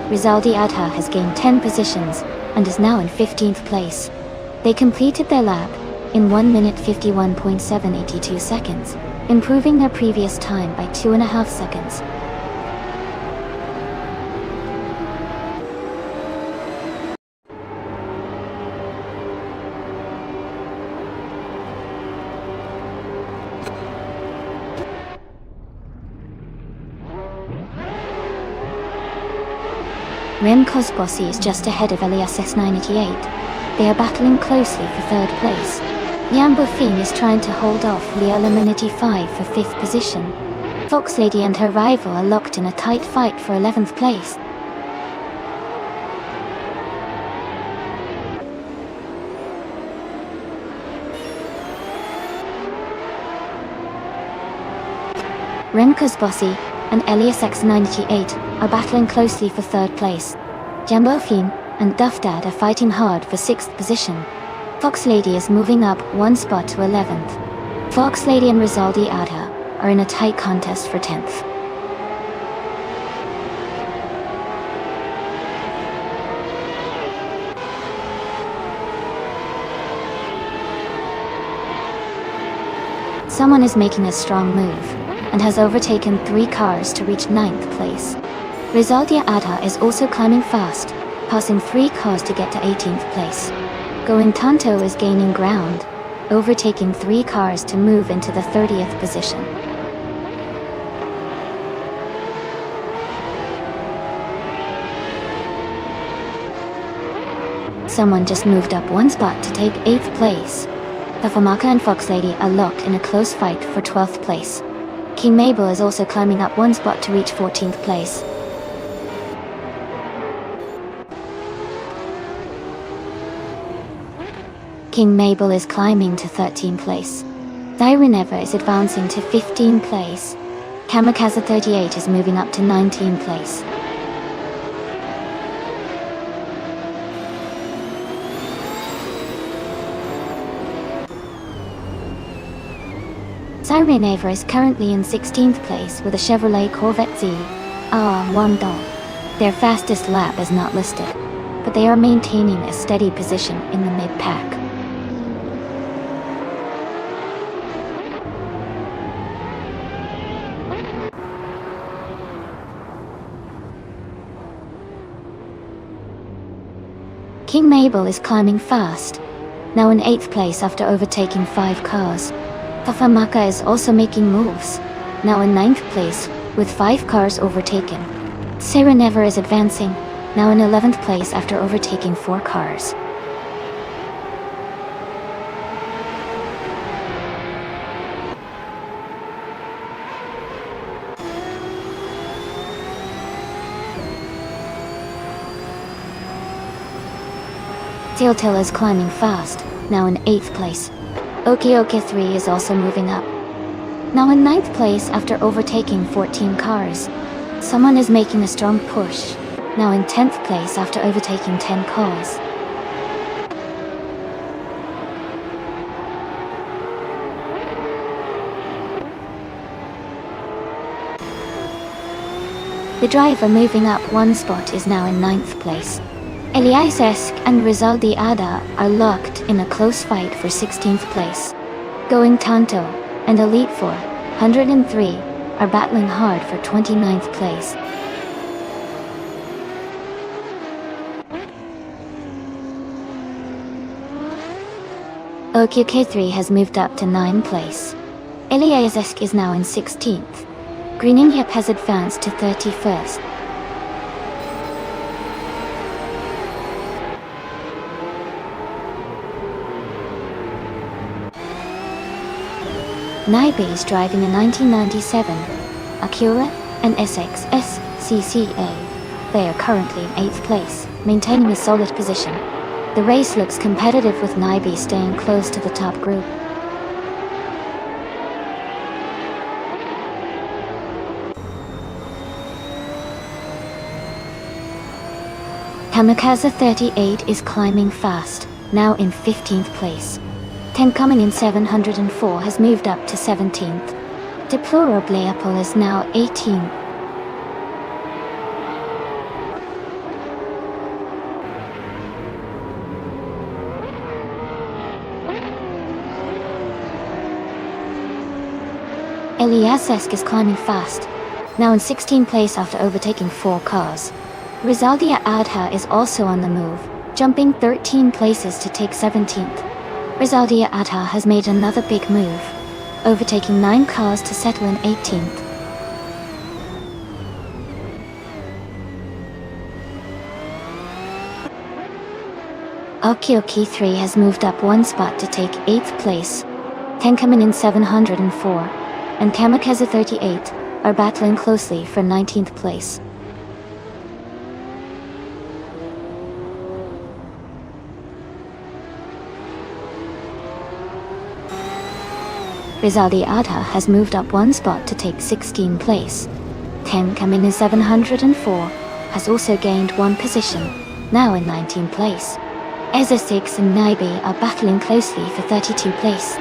Rizaldi Adha has gained 10 positions and is now in 15th place. They completed their lap in 1 minute 51.782 seconds, improving their previous time by 2.5 seconds. Remco's Bossy is just ahead of Elias X988. They are battling closely for 3rd place. Yambo Fiend is trying to hold off Lea Eliminity 5 for 5th position. Fox Lady and her rival are locked in a tight fight for 11th place. Remco's Bossy and Elias X988 are battling closely for 3rd place. Jambo Fiend and Duff Dad are fighting hard for 6th position. Fox Lady is moving up 1 spot to 11th. Fox Lady and Rizaldi Adha are in a tight contest for 10th. Someone is making a strong move and has overtaken 3 cars to reach 9th place. Rizaldi Adha is also climbing fast, passing 3 cars to get to 18th place. Going Tanto is gaining ground, overtaking 3 cars to move into the 30th position. Someone just moved up 1 spot to take 8th place. Fafamaka and Fox Lady are locked in a close fight for 12th place. King Mabel is also climbing up 1 spot to reach 14th place. King Mabel is climbing to 13th place. Thyreneva is advancing to 15th place. Kamikaze 38 is moving up to 19th place. Thyreneva is currently in 16th place with a Chevrolet Corvette Z R1. Their fastest lap is not listed, but they are maintaining a steady position in the mid-pack. King Mabel is climbing fast, now in 8th place after overtaking 5 cars. Fafamaka is also making moves, now in 9th place, with 5 cars overtaken. Sereneva is advancing, now in 11th place after overtaking 4 cars. Tiltil is climbing fast, now in 8th place. Oki 3 is also moving up, now in 9th place after overtaking 14 cars. Someone is making a strong push, now in 10th place after overtaking 10 cars. The driver moving up 1 spot is now in 9th place. Elias and Rizaldi Ada are locked in a close fight for 16th place. Going Tanto and Elite 4, 103, are battling hard for 29th place. OQK3 has moved up to 9th place. Elias is now in 16th. Greening Hip has advanced to 31st. Naibe is driving a 1997 Acura and SXS CCA. They are currently in 8th place, maintaining a solid position. The race looks competitive with Naibe staying close to the top group. Kamikaze 38 is climbing fast, now in 15th place. 10 coming in 704 has moved up to 17th. Deplorable is now 18th. Elias is climbing fast, now in 16th place after overtaking 4 cars. Rizaldi Adha is also on the move, jumping 13 places to take 17th. Rizaldi Adha has made another big move, overtaking 9 cars to settle in 18th. Oki 3 has moved up 1 spot to take 8th place. 10 coming in 704, and Kamikaze 38 are battling closely for 19th place. Rizaldi Adha has moved up 1 spot to take 16th place. 10 coming in 704 has also gained 1 position, now in 19th place. Eza 6 and Naibe are battling closely for 32nd place.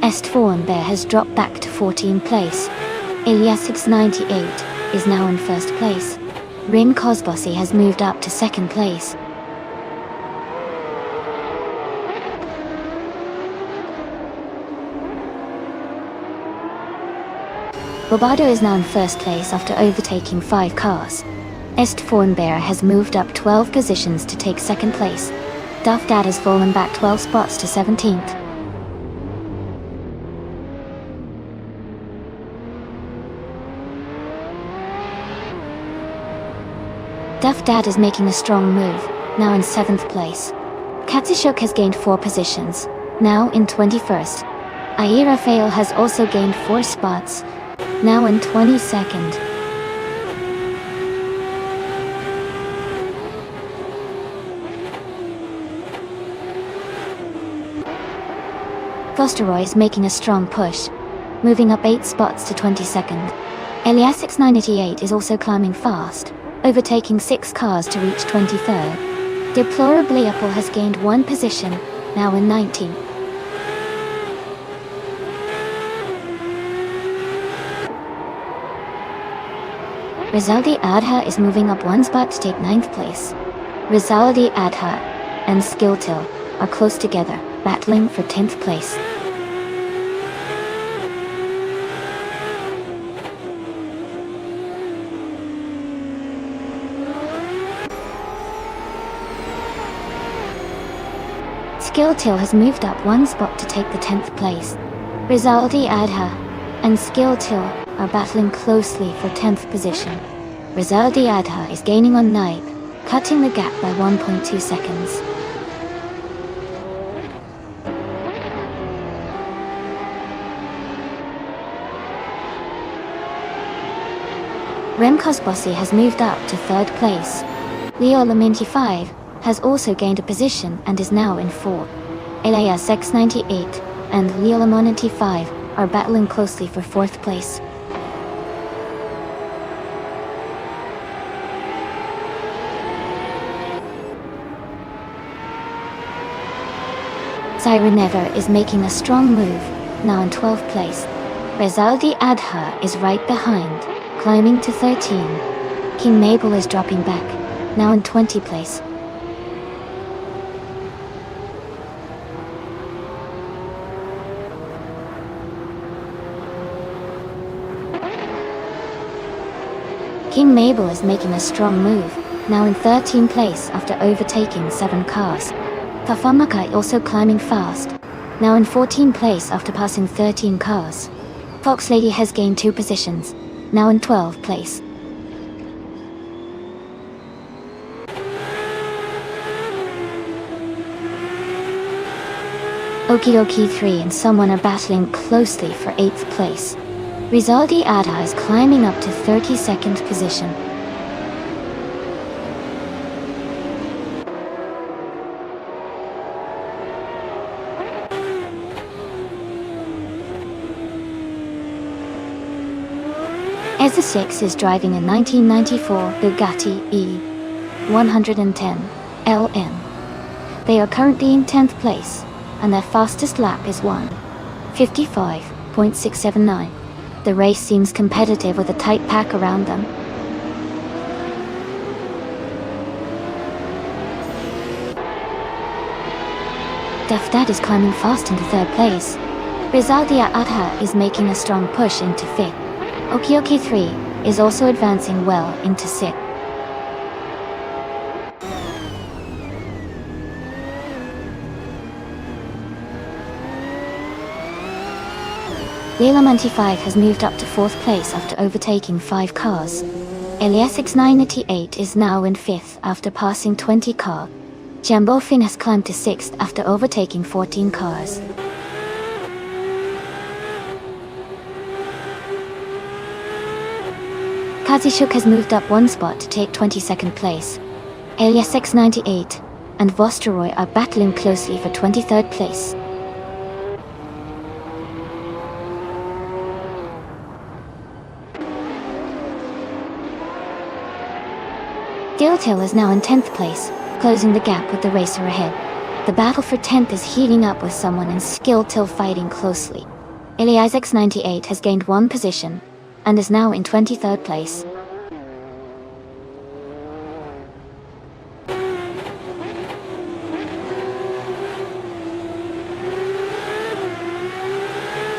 Est4 Bear has dropped back to 14th place. Elias 698 is now in 1st place. Rin Cosbossi has moved up to 2nd place. Bobado is now in 1st place after overtaking 5 cars. Est4 Bear has moved up 12 positions to take 2nd place. Duff Dad has fallen back 12 spots to 17th. Duff Dad is making a strong move, now in 7th place. Katsushuk has gained 4 positions, now in 21st. Aira Fail has also gained 4 spots, now in 22nd. Fosteroy is making a strong push, moving up 8 spots to 22nd. Elias 698 is also climbing fast, overtaking 6 cars to reach 23rd. Deplorably Apple has gained 1 position, now in 19th. Rizaldi Adha is moving up 1 spot to take 9th place. Rizaldi Adha and Skilltil are close together, battling for 10th place. Skilltil has moved up 1 spot to take the 10th place. Rizaldi Adha and Skilltil are battling closely for 10th position. Rizaldi Adha is gaining on Naib, cutting the gap by 1.2 seconds. Remkosbossi has moved up to 3rd place. Leo Lamenti 5 has also gained a position and is now in 4th. Elias X98 and Leo Lamonenti 5 are battling closely for 4th place. Sirenever is making a strong move, now in 12th place. Rezaldi Adha is right behind, climbing to 13. King Mabel is dropping back, now in 20th place. King Mabel is making a strong move, now in 13th place after overtaking 7 cars. Fafamaka also climbing fast, now in 14th place after passing 13 cars. Fox Lady has gained 2 positions, now in 12th place. Okidoki 3 and someone are battling closely for 8th place. Rizaldi Adha is climbing up to 32nd position. Ezra 6 is driving a 1994 Bugatti E110 LM. They are currently in 10th place, and their fastest lap is 1:55.679. The race seems competitive with a tight pack around them. Dafdad is climbing fast into 3rd place. Rizaldia Adha is making a strong push into 5th. Okioki 3 is also advancing well into 6th. Leelamanti 5 has moved up to 4th place after overtaking 5 cars. Elias X98 is now in 5th after passing 20 cars. Jambo Fin has climbed to 6th after overtaking 14 cars. Kazishuk has moved up 1 spot to take 22nd place. Elias X98 and Vostoroy are battling closely for 23rd place. Giltil is now in 10th place, closing the gap with the racer ahead. The battle for 10th is heating up with someone in Skilltil fighting closely. Elias X98 has gained 1 position, and is now in 23rd place.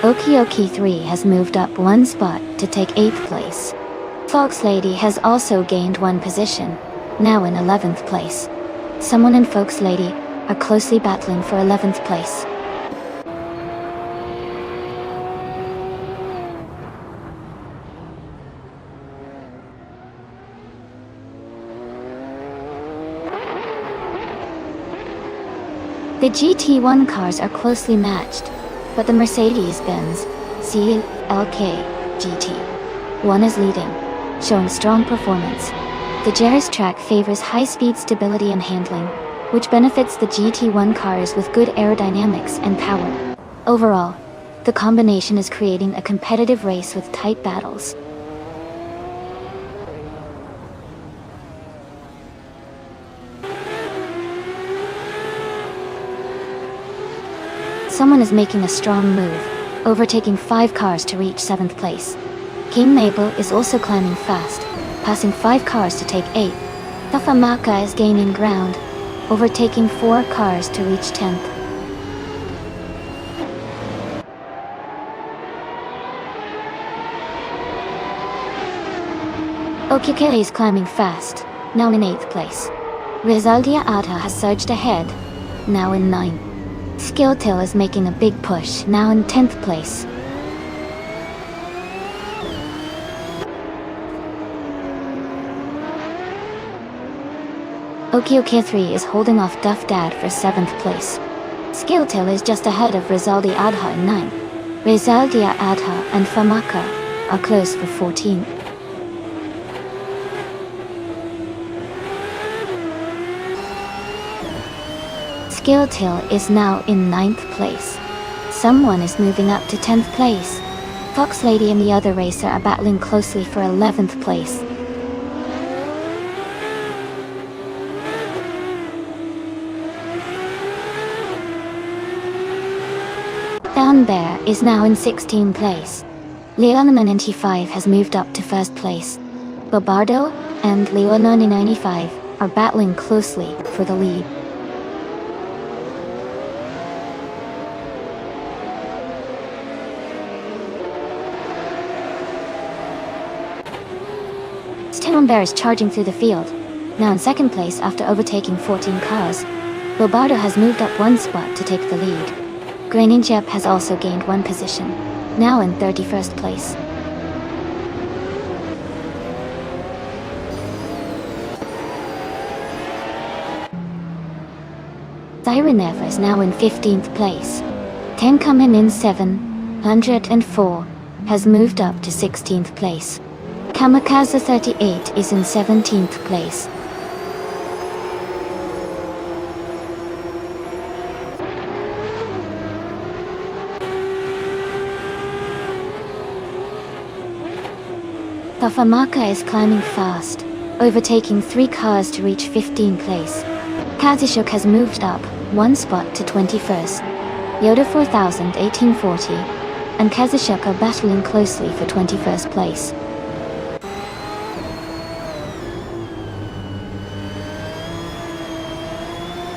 Okioki 3 has moved up 1 spot to take 8th place. Fox Lady has also gained 1 position, now in 11th place. Someone and Fox Lady are closely battling for 11th place. The GT1 cars are closely matched, but the Mercedes-Benz CLK GT1 is leading, showing strong performance. The Jerez track favors high-speed stability and handling, which benefits the GT1 cars with good aerodynamics and power. Overall, the combination is creating a competitive race with tight battles. Someone is making a strong move, overtaking 5 cars to reach 7th place. King Mabel is also climbing fast, passing 5 cars to take 8th. Tafamaka is gaining ground, overtaking 4 cars to reach 10th. Okikere is climbing fast, now in 8th place. Rizaldia Adha has surged ahead, now in 9th. Skilltil is making a big push, now in 10th place. Okioke 3 is holding off Duff Dad for 7th place. Skilltil is just ahead of Rizaldi Adha in 9th. Rizaldia Adha and Famaka are close for 14th. Skill Till is now in 9th place. Someone is moving up to 10th place. Fox Lady and the other racer are battling closely for 11th place. Down Bear is now in 16th place. Leonaman 95 has moved up to 1st place. Bobardo and Leonani 95 are battling closely for the lead. Down Bear is charging through the field, now in 2nd place after overtaking 14 cars. Bobardo has moved up 1 spot to take the lead. Greninjep has also gained 1 position, now in 31st place. Sirenev is now in 15th place. Tenkamen in 704 has moved up to 16th place. Kamikaze 38 is in 17th place. Tafamaka is climbing fast, overtaking 3 cars to reach 15th place. Kazishuk has moved up 1 spot to 21st. Yoda 4000 1840 and Kazishuk are battling closely for 21st place.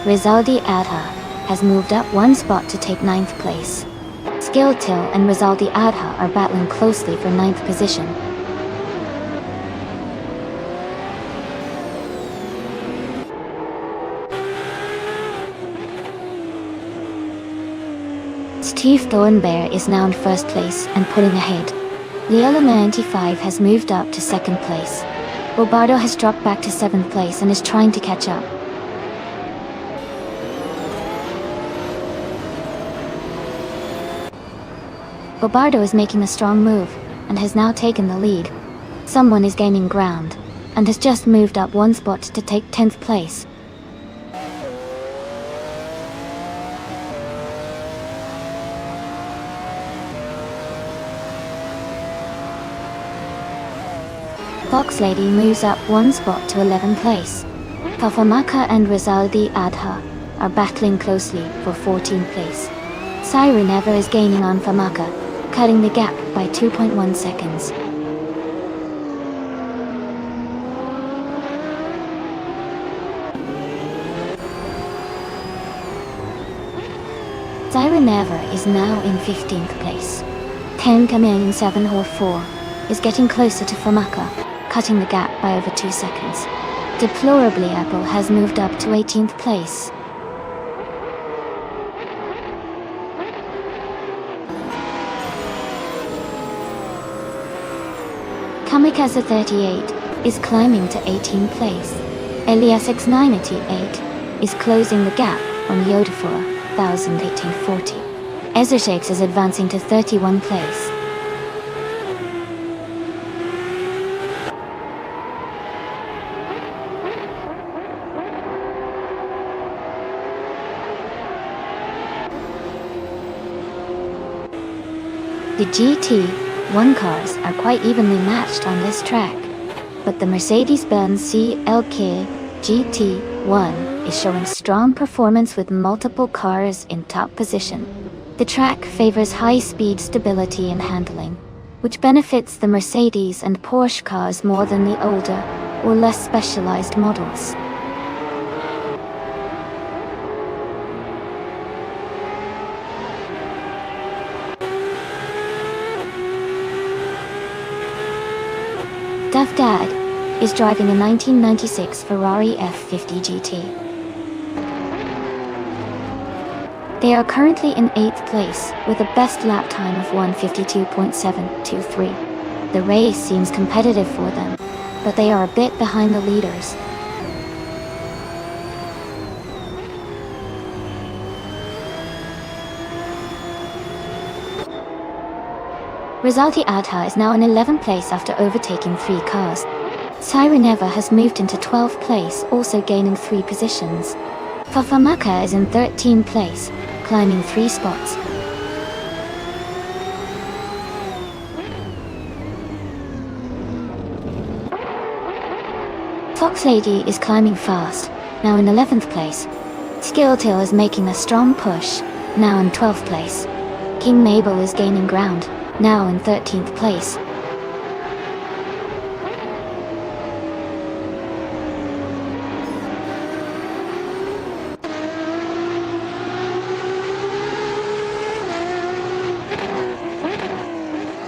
Rizaldi Adha has moved up 1 spot to take 9th place. Skill Till and Rizaldi Adha are battling closely for 9th position. Steve Thornbear is now in 1st place and pulling ahead. Leola 95 has moved up to 2nd place. Bobardo has dropped back to 7th place and is trying to catch up. Bobardo is making a strong move, and has now taken the lead. Someone is gaining ground, and has just moved up 1 spot to take 10th place. Fox Lady moves up 1 spot to 11th place. Tafamaka and Rizaldi Adha are battling closely for 14th place. Siren Ever is gaining on Famaka, cutting the gap by 2.1 seconds. Siren Ever is now in 15th place. Tenkame in 704 is getting closer to Famaka, cutting the gap by over 2 seconds. Deplorably Apple has moved up to 18th place. Kamikaze 38 is climbing to 18th place. Elias X988 is closing the gap on Yoda 401840. Ezra Shakes is advancing to 31 place. The GT1 cars are quite evenly matched on this track, but the Mercedes-Benz CLK GT1 is showing strong performance with multiple cars in top position. The track favors high-speed stability and handling, which benefits the Mercedes and Porsche cars more than the older or less specialized models. Duff Dad is driving a 1996 Ferrari F50 GT. They are currently in 8th place with a best lap time of 1:52.723. The race seems competitive for them, but they are a bit behind the leaders. Rizalti Adha is now in 11th place after overtaking 3 cars. Sireneva has moved into 12th place, also gaining 3 positions. Fafamaka is in 13th place, climbing 3 spots. Fox Lady is climbing fast, now in 11th place. Skilltail is making a strong push, now in 12th place. King Mabel is gaining ground, now in 13th place.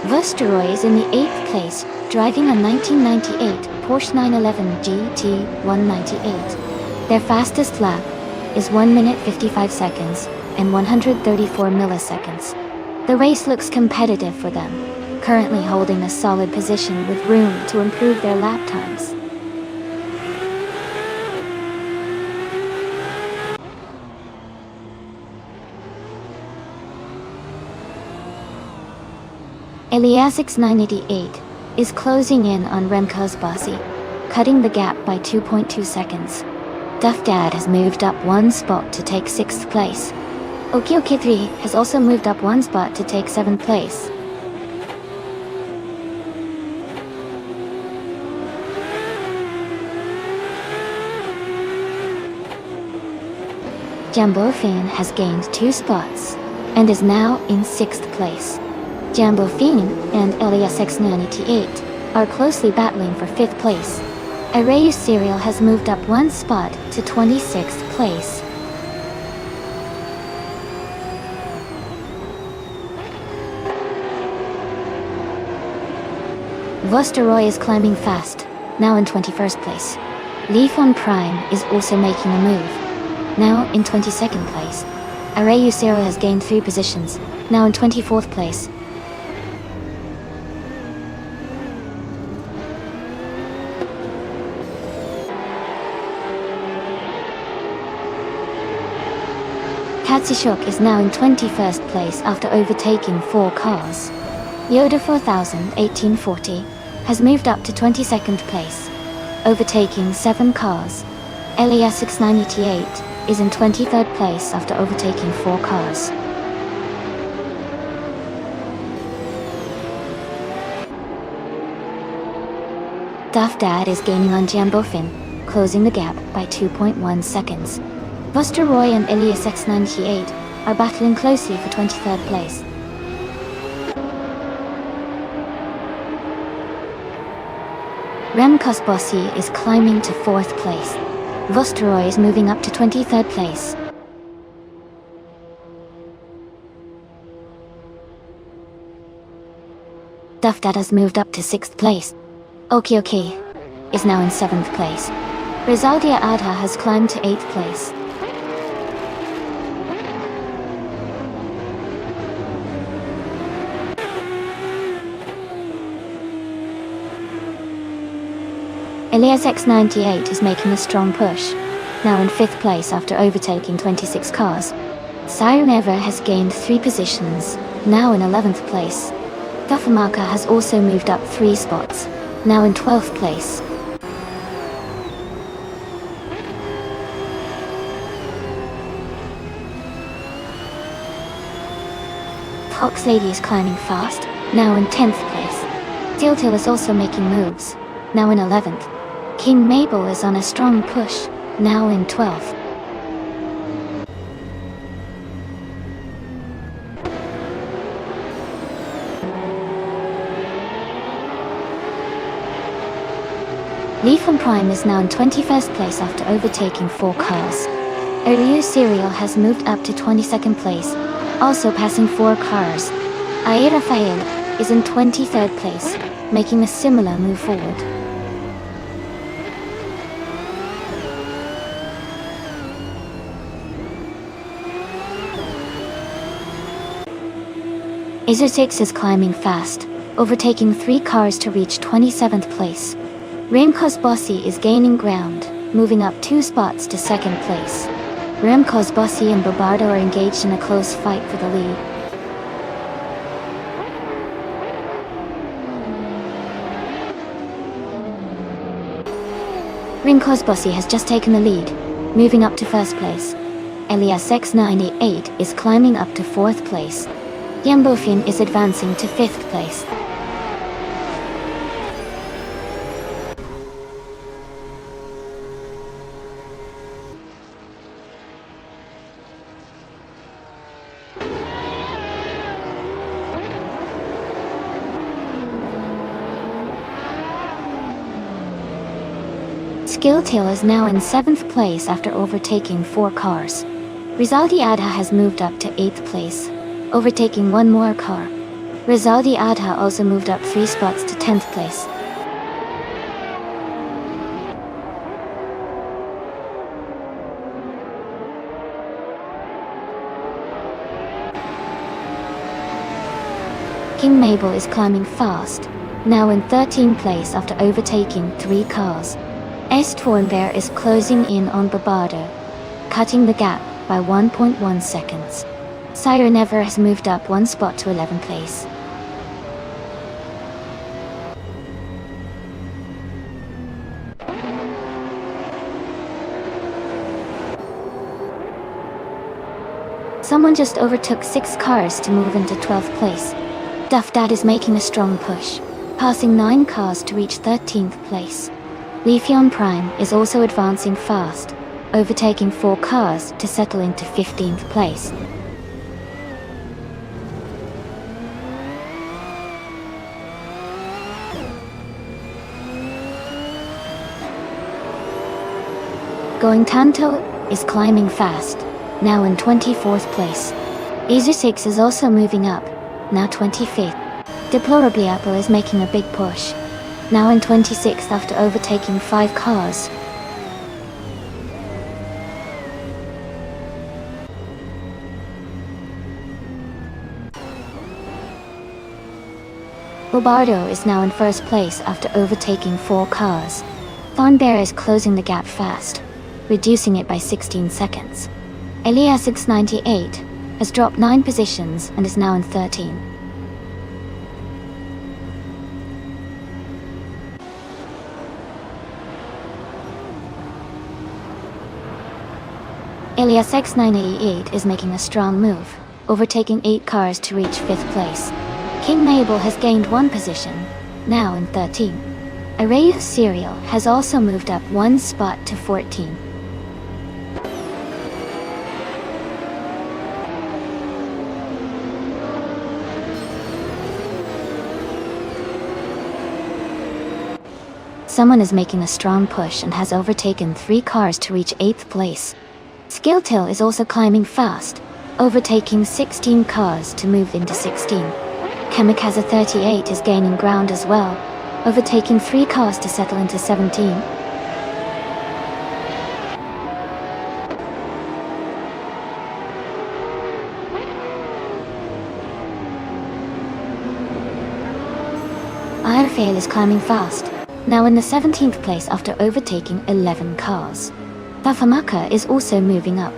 Vusteroy is in the 8th place, driving a 1998 Porsche 911 GT 198. Their fastest lap is 1 minute 55 seconds and 134 milliseconds. The race looks competitive for them, currently holding a solid position with room to improve their lap times. Eliasix 988 is closing in on Remco's Bossy, cutting the gap by 2.2 seconds. Duff Dad has moved up 1 spot to take 6th place. Okioki 3 has also moved up 1 spot to take 7th place. Jambofin has gained 2 spots and is now in 6th place. Jambofin and Eliasix 988 are closely battling for 5th place. Arayu Serial has moved up 1 spot to 26th place. Vusteroy is climbing fast, now in 21st place. Leafon Prime is also making a move, now in 22nd place. Arayu Serial has gained 3 positions, now in 24th place. Katsishok is now in 21st place after overtaking 4 cars. Yoda 4000 1840 has moved up to 22nd place, overtaking 7 cars. Eliasix 988 is in 23rd place after overtaking 4 cars. Duff Dad is gaining on Jambofin, closing the gap by 2.1 seconds. Vusteroy and Eliasix 98 are battling closely for 23rd place. Remco's Bossy is climbing to 4th place. Vusteroy is moving up to 23rd place. Duff Dad has moved up to 6th place. Okioki is now in 7th place. Rizaldia Adha has climbed to 8th place. Eliasix 98 is making a strong push, now in 5th place after overtaking 26 cars. Siren Ever has gained 3 positions, now in 11th place. Gufamaka has also moved up 3 spots, now in 12th place. Fox Lady is climbing fast, now in 10th place. Tiltil is also making moves, now in 11th. King Mabel is on a strong push, now in 12th. Leafon Prime is now in 21st place after overtaking 4 cars. Ariu Serial has moved up to 22nd place, also passing 4 cars. Air Rafael is in 23rd place, making a similar move forward. Izzer6 is climbing fast, overtaking 3 cars to reach 27th place. Remco's Bossy is gaining ground, moving up 2 spots to 2nd place. Remco's Bossy and Bobardo are engaged in a close fight for the lead. Remco's Bossy has just taken the lead, moving up to first place. Elias X98 is climbing up to 4th place. Yambofian is advancing to 5th place. Skilltail is now in 7th place after overtaking 4 cars. Rizaldi Adha has moved up to 8th place, overtaking 1 more car. Rizaldi Adha also moved up 3 spots to 10th place. King Mabel is climbing fast, now in 13th place after overtaking 3 cars. Estvornberg is closing in on Barbardo, cutting the gap by 1.1 seconds. Sire Never has moved up 1 spot to 11th place. Someone just overtook 6 cars to move into 12th place. Duff Dad is making a strong push, passing 9 cars to reach 13th place. Leafeon Prime is also advancing fast, overtaking 4 cars to settle into 15th place. Going Tanto is climbing fast, now in 24th place. Azu6 is also moving up, now 25th. Deplorably Apple is making a big push, now in 26th after overtaking 5 cars. Bobardo is now in 1st place after overtaking 4 cars. Thornbear is closing the gap fast, reducing it by 16 seconds. Elias X98 has dropped 9 positions and is now in 13. Elias X988 is making a strong move, overtaking 8 cars to reach 5th place. King Mabel has gained 1 position, now in 13. Arrayus Serial has also moved up 1 spot to 14. Someone is making a strong push and has overtaken 3 cars to reach 8th place. Skilltail is also climbing fast, overtaking 16 cars to move into 16. Kamikaze 38 is gaining ground as well, overtaking 3 cars to settle into 17. Airfail is climbing fast, now in the 17th place after overtaking 11 cars. Bafamaka is also moving up,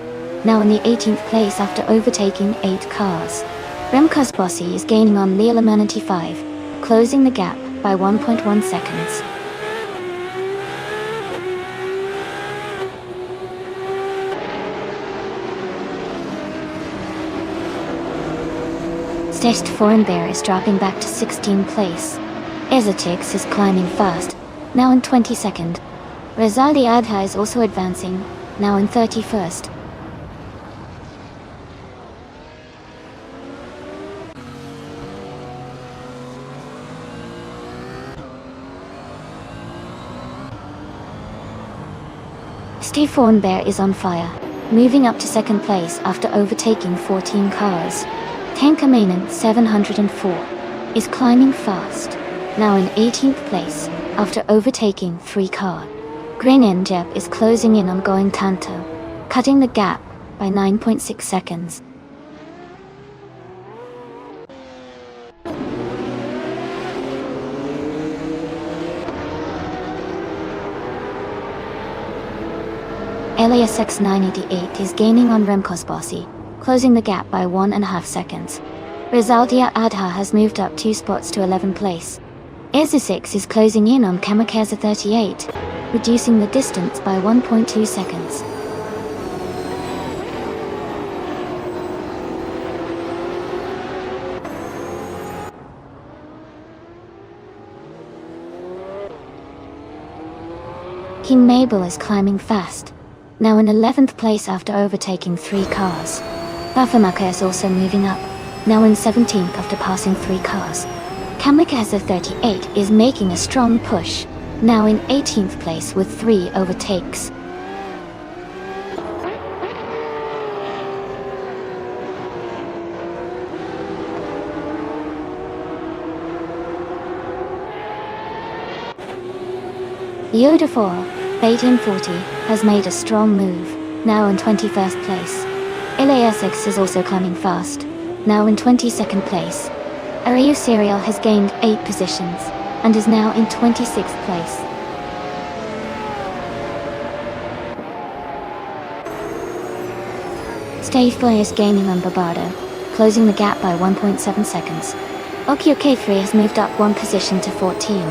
now in the 18th place after overtaking 8 cars. Remco's Bossy is gaining on Leela 95, closing the gap by 1.1 seconds. Stest Foreign is dropping back to 16th place. Ezotix is climbing fast, now in 22nd. Rizaldi Adha is also advancing, now in 31st. Steve Foreign is on fire, moving up to 2nd place after overtaking 14 cars. Tanker Mainan 704 is climbing fast, now in 18th place after overtaking 3 cars. Green Njep is closing in on Going Tanto, cutting the gap by 9.6 seconds. Elias X988 is gaining on Remco's Bossy, closing the gap by 1.5 seconds. Rizaldia Adha has moved up 2 spots to 11th place. Ezu6 is closing in on Kamikaze 38, reducing the distance by 1.2 seconds. King Mabel is climbing fast, now in 11th place after overtaking 3 cars. Bafamaka is also moving up, now in 17th after passing 3 cars. Kamikaze 38 is making a strong push, now in 18th place with 3 overtakes. Yoda 4, 1840, has made a strong move, now in 21st place. LASX is also climbing fast, now in 22nd place. Ariu Serial has gained 8 positions, and is now in 26th place. Stavefly is gaining on Barbardo, closing the gap by 1.7 seconds. Okio K3 has moved up 1 position to 14.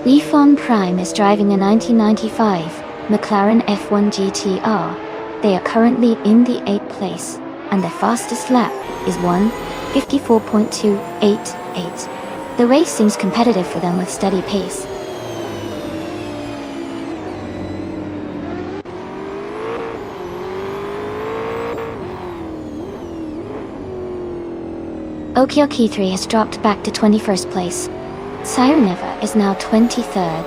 Lifon Prime is driving a 1995 McLaren F1 GTR. They are currently in the 8th place, and their fastest lap is 1:54.288. The race seems competitive for them with steady pace. Okioki 3 has dropped back to 21st place. Sireneva is now 23rd.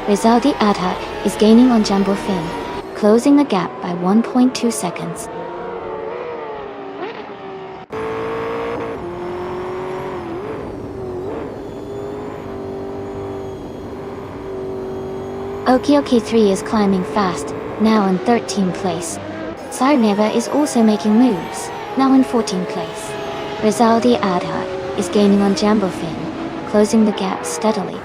Rizaldi Adha is gaining on Jumbo Fin, closing the gap by 1.2 seconds. Okioki 3 is climbing fast, now in 13th place. Sireneva is also making moves, now in 14th place. Rizaldi Adha is gaining on Jumbo Fin, closing the gap steadily.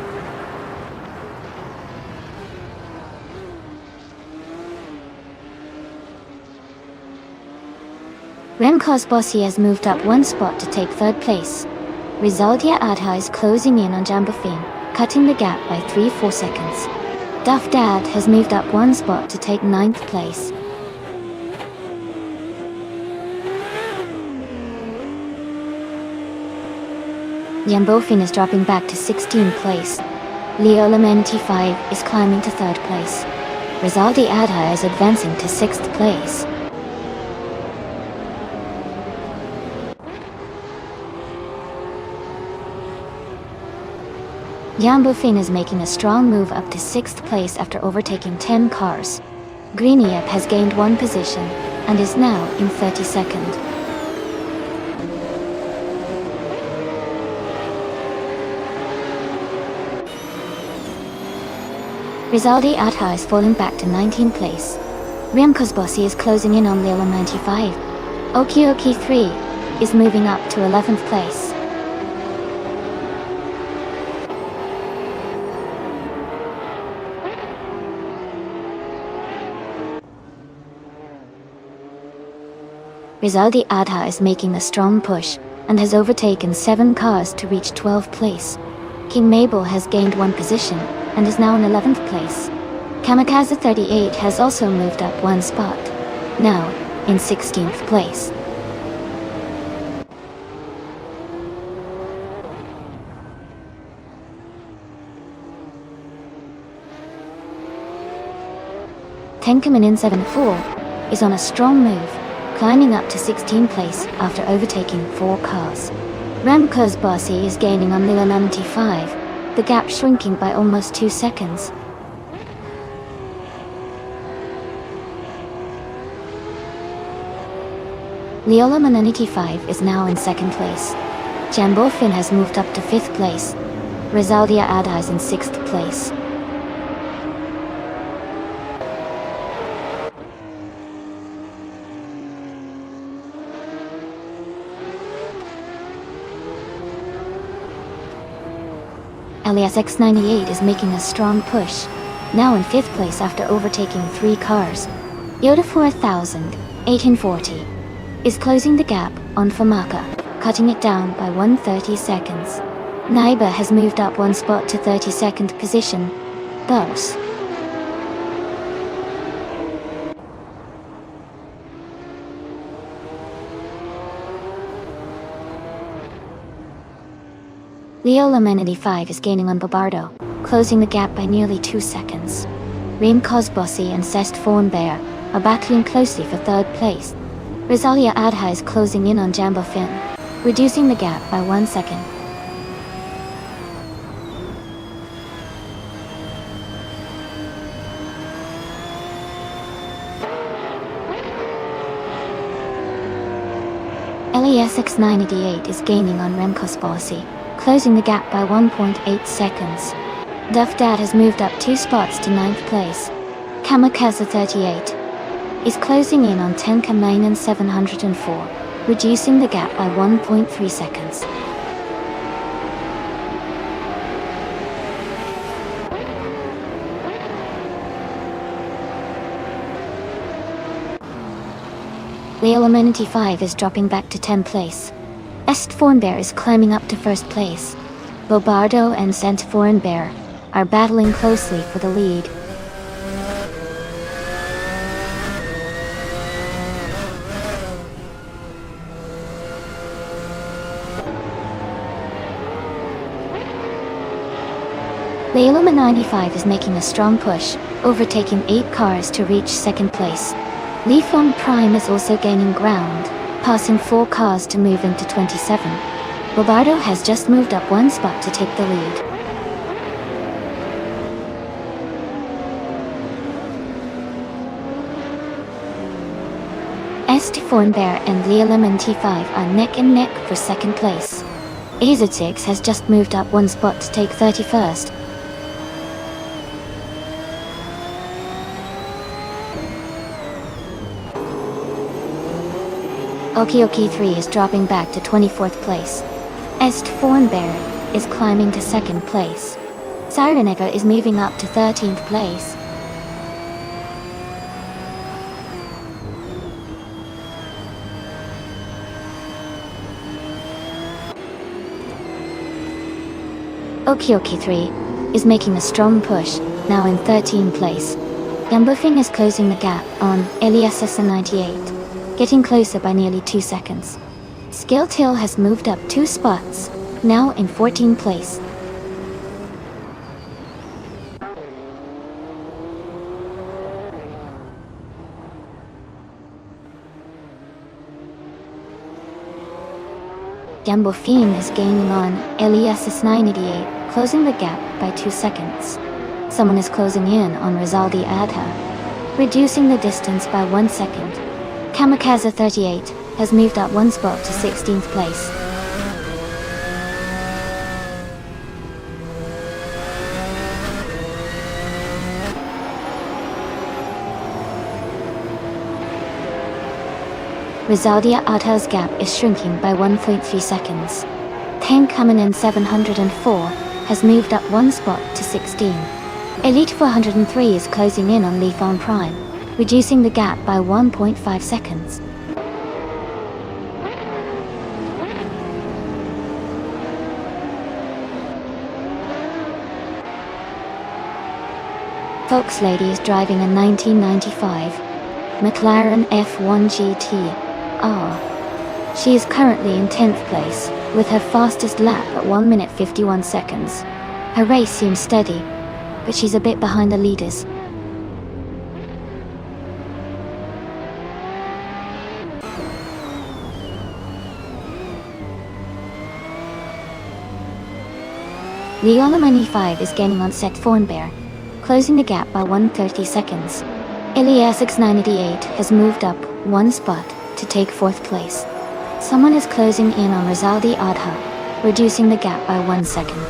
Remco's Bossy has moved up 1 spot to take 3rd place. Rizaldia Adha is closing in on Jambofin, cutting the gap by 3-4 seconds. Duff Dad has moved up 1 spot to take 9th place. Jambofin is dropping back to 16th place. Leo Lamenti 5 is climbing to 3rd place. Rizaldi Adha is advancing to 6th place. Jambofin is making a strong move up to 6th place after overtaking 10 cars. Greeniep has gained 1 position and is now in 32nd. Rizaldi Adha is falling back to 19th place. Remco's Bossy is closing in on Lila 95. Okioki 3 is moving up to 11th place. Rizaldi Adha is making a strong push and has overtaken 7 cars to reach 12th place. King Mabel has gained 1 position and is now in 11th place. Kamikaze 38 has also moved up 1 spot, now in 16th place. Tenkaminen 74 is on a strong move, climbing up to 16th place after overtaking 4 cars. Remco's Bossy is gaining on Lila 95, the gap shrinking by almost 2 seconds. Leola Mananity 5 is now in 2nd place. Jambofin has moved up to 5th place. Rizaldia Adha is in 6th place. Alias X98 is making a strong push, now in 5th place after overtaking 3 cars. Yoda 4000, 1840, is closing the gap on Famaka, cutting it down by 130 seconds. Naiba has moved up 1 spot to 32nd position. Boss. Leo Lemonity 5 is gaining on Bobardo, closing the gap by nearly 2 seconds. Reem Cosbossi and Cest Bear are battling closely for third place. Rosalia Adha is closing in on Jambo Finn, reducing the gap by 1 second. LESX988 is gaining on Remco Sparsi, closing the gap by 1.8 seconds. Duff Dad has moved up 2 spots to 9th place. Kamikaze 38 is closing in on Tenka Mainan 704, reducing the gap by 1.3 seconds. The Elementy 5 is dropping back to 10th place. Bear is climbing up to 1st place. Bobardo and Cent Bear are battling closely for the lead. The Illuma 95 is making a strong push, overtaking 8 cars to reach 2nd place. Leafon Prime is also gaining ground, passing 4 cars to move into 27. Bobardo has just moved up 1 spot to take the lead. Bear and Leolemon T5 are neck and neck for 2nd place. AZ6 has just moved up 1 spot to take 31st. Okioki 3 is dropping back to 24th place. Bear is climbing to 2nd place. Sirenega is moving up to 13th place. Okioki 3 is making a strong push, now in 13th place. Gambufing is closing the gap on Elias 98, getting closer by nearly 2 seconds. Skilltail has moved up 2 spots, now in 14th place. Gambofin is gaining on Elias 988, closing the gap by 2 seconds. Someone is closing in on Rizaldi Adha, reducing the distance by 1 second. Kamikaze 38 has moved up 1 spot to 16th place. Rizaldia Adha's gap is shrinking by 1.3 seconds. Tang Kaminen 704 has moved up 1 spot to 16. Elite 403 is closing in on Leafon Prime, reducing the gap by 1.5 seconds. Fox Lady is driving a 1995 McLaren F1 GT. She is currently in 10th place, with her fastest lap at 1 minute 51 seconds. Her race seems steady, but she's a bit behind the leaders. Leolamani 5 is gaining on Set Bear, closing the gap by 130 seconds. Iliasix 988 has moved up 1 spot to take 4th place. Someone is closing in on Rizaldi Adha, reducing the gap by 1 second.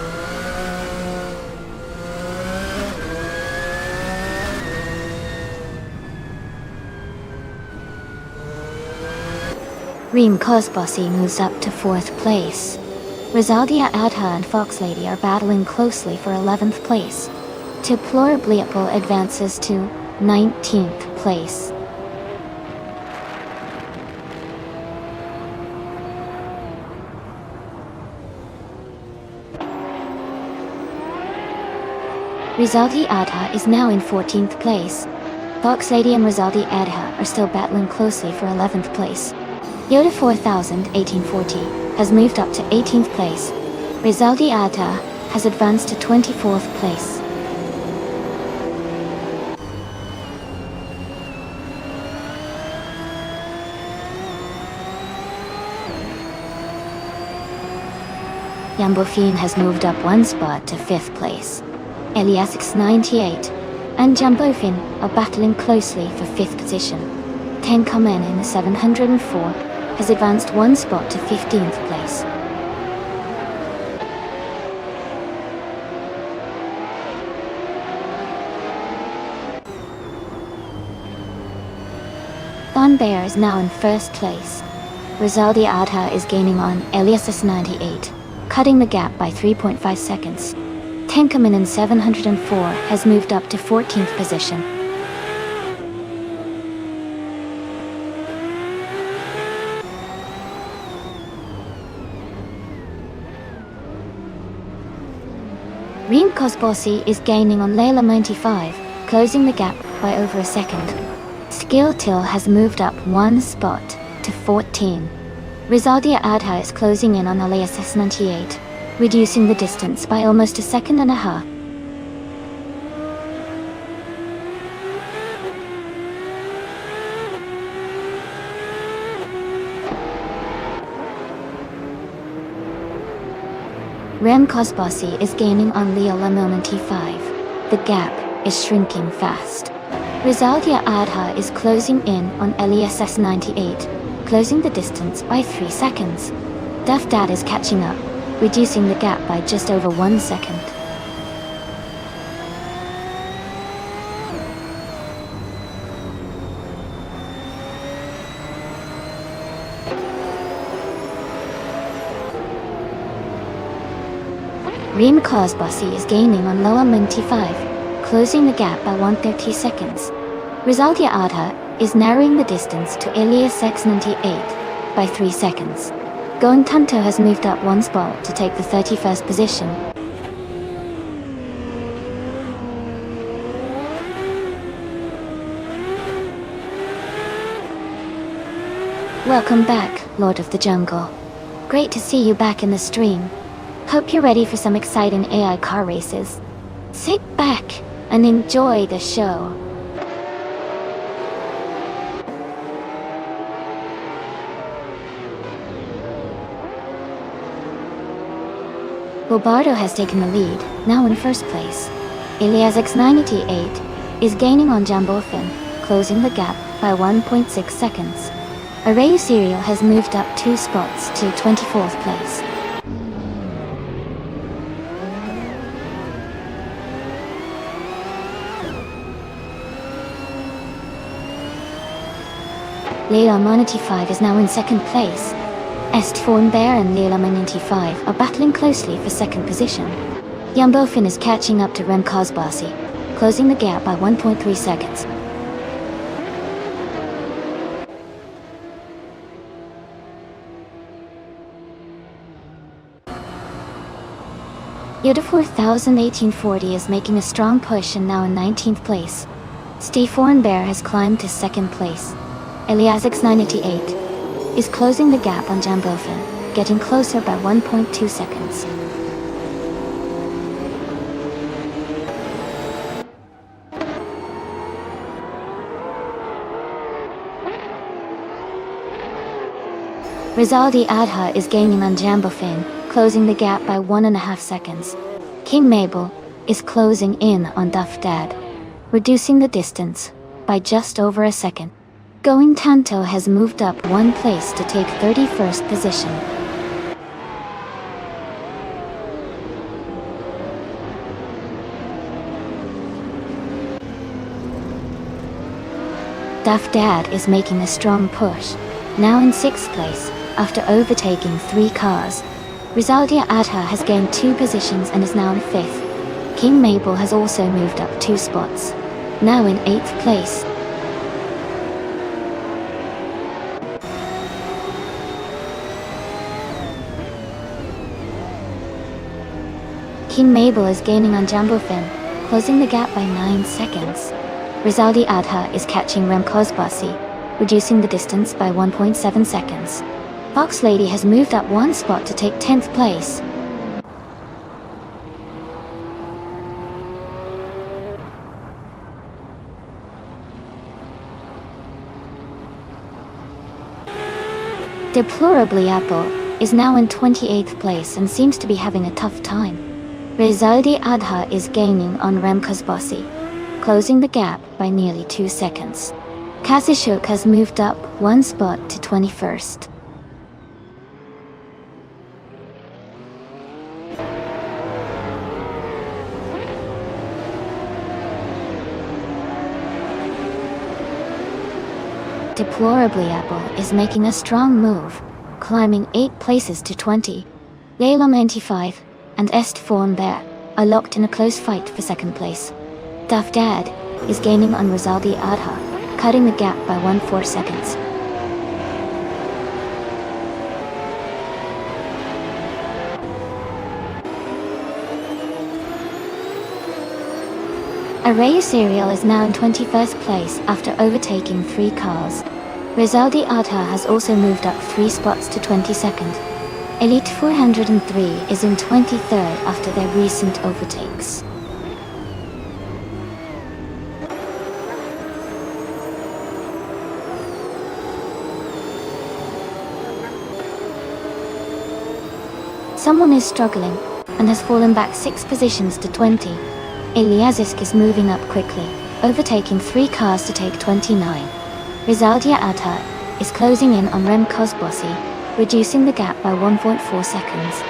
Reem Cosbossi moves up to 4th place. Rizaldia Adha and Fox Lady are battling closely for 11th place. Deplorably advances to 19th place. Rizaldi Adha is now in 14th place. Fox Lady and Rizaldi Adha are still battling closely for 11th place. Yoda 4000 1840 has moved up to 18th place. Rizaldi Adha has advanced to 24th place. Jambofin has moved up one spot to 5th place. Eliasix 98 and Jambofin are battling closely for 5th position. Tenkamen in the 704 has advanced one spot to 15th place. Thon Bear is now in 1st place. Rizaldi Adha is gaining on Eliasix 98, cutting the gap by 3.5 seconds. Tenkamen in 704 has moved up to 14th position. Reem Kosbossi is gaining on Layla 95, closing the gap by over a second. Skill Till has moved up one spot to 14. Rizaldi Adha is closing in on Eliasix 98, reducing the distance by almost a second and a half. Rem Kosbossi is gaining on Leola 95. The gap is shrinking fast. Rizaldi Adha is closing in on Eliasix 98, closing the distance by 3 seconds. Duff Dad is catching up, reducing the gap by just over 1 second. Reem Kosbossi is gaining on Loa 95, closing the gap by 130 seconds. Rizaldi Adha is narrowing the distance to Eliasix 98 by 3 seconds. Going Tanto has moved up one spot to take the 31st position. Welcome back, Lord of the Jungle. Great to see you back in the stream. Hope you're ready for some exciting AI car races. Sit back and enjoy the show. Bobardo has taken the lead, now in 1st place. Eliasix 98 is gaining on Jambofin, closing the gap by 1.6 seconds. Arayu Serial has moved up 2 spots to 24th place. Leila 95 is now in 2nd place. Estforn Bear and Leila 95 are battling closely for 2nd position. Jambofin is catching up to Rem Kosbossi, closing the gap by 1.3 seconds. Yoda 401840 is making a strong push and now in 19th place. Stefan Bear has climbed to 2nd place. Eliasix 988 is closing the gap on Jambofin, getting closer by 1.2 seconds. Rizaldi Adha is gaining on Jambofin, closing the gap by 1.5 seconds. King Mabel is closing in on Duff Dad, reducing the distance by just over a second. Going Tanto has moved up one place to take 31st position. Duff Dad is making a strong push, now in 6th place, after overtaking 3 cars. Rizaldi Adha has gained 2 positions and is now in 5th. King Mabel has also moved up 2 spots, now in 8th place. King Mabel is gaining on Jambofin, closing the gap by 9 seconds. Rizaldi Adha is catching Rem Kosbossi, reducing the distance by 1.7 seconds. Fox Lady has moved up one spot to take 10th place. Deplorably Apple is now in 28th place and seems to be having a tough time. Rizaldi Adha is gaining on Remco's Bossy, closing the gap by nearly 2 seconds. Kazishuk has moved up 1 spot to 21st. Deplorably Apple is making a strong move, climbing 8 places to 20. Layla 95 and Est Form Bear are locked in a close fight for second place. Duff Dad is gaining on Rizaldi Adha, cutting the gap by 1/4 seconds. Array Serial is now in 21st place after overtaking 3 cars. Rizaldi Adha has also moved up 3 spots to 22nd. Elite 403 is in 23rd after their recent overtakes. Someone is struggling and has fallen back 6 positions to 20. Eliazisk is moving up quickly, overtaking 3 cars to take 29. Rizaldia Adha is closing in on Remco's Bossy, reducing the gap by 1.4 seconds.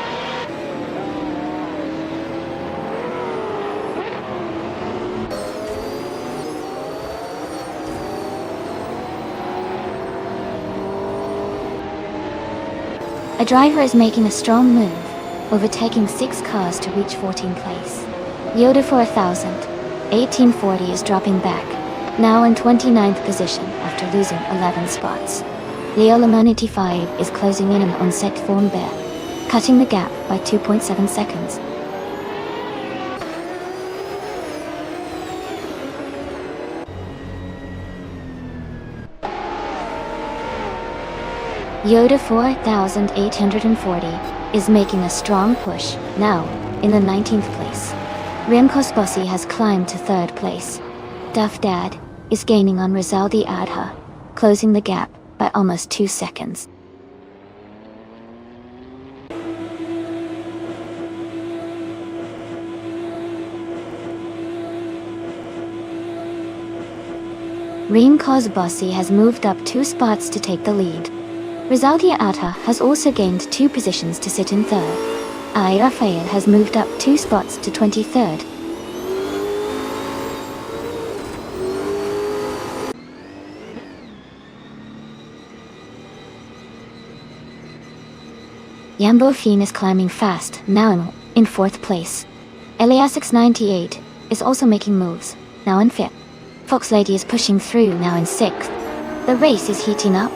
A driver is making a strong move, overtaking 6 cars to reach 14th place. Yoda 4000, 1840 is dropping back, now in 29th position after losing 11 spots. Leo Lemonity 5 is closing in on Set Form Bear, cutting the gap by 2.7 seconds. Yoda 4840 is making a strong push, now in the 19th place. Remco's Bossy has climbed to 3rd place. Duff Dad is gaining on Rizaldi Adha, closing the gap by almost 2 seconds. Remco's Bossy has moved up 2 spots to take the lead. Rizaldi Adha has also gained 2 positions to sit in 3rd. I Raphael has moved up 2 spots to 23rd. Yambofine is climbing fast, now in 4th place. Eliasix98 is also making moves, now in 5th. Fox Lady is pushing through, now in 6th. The race is heating up.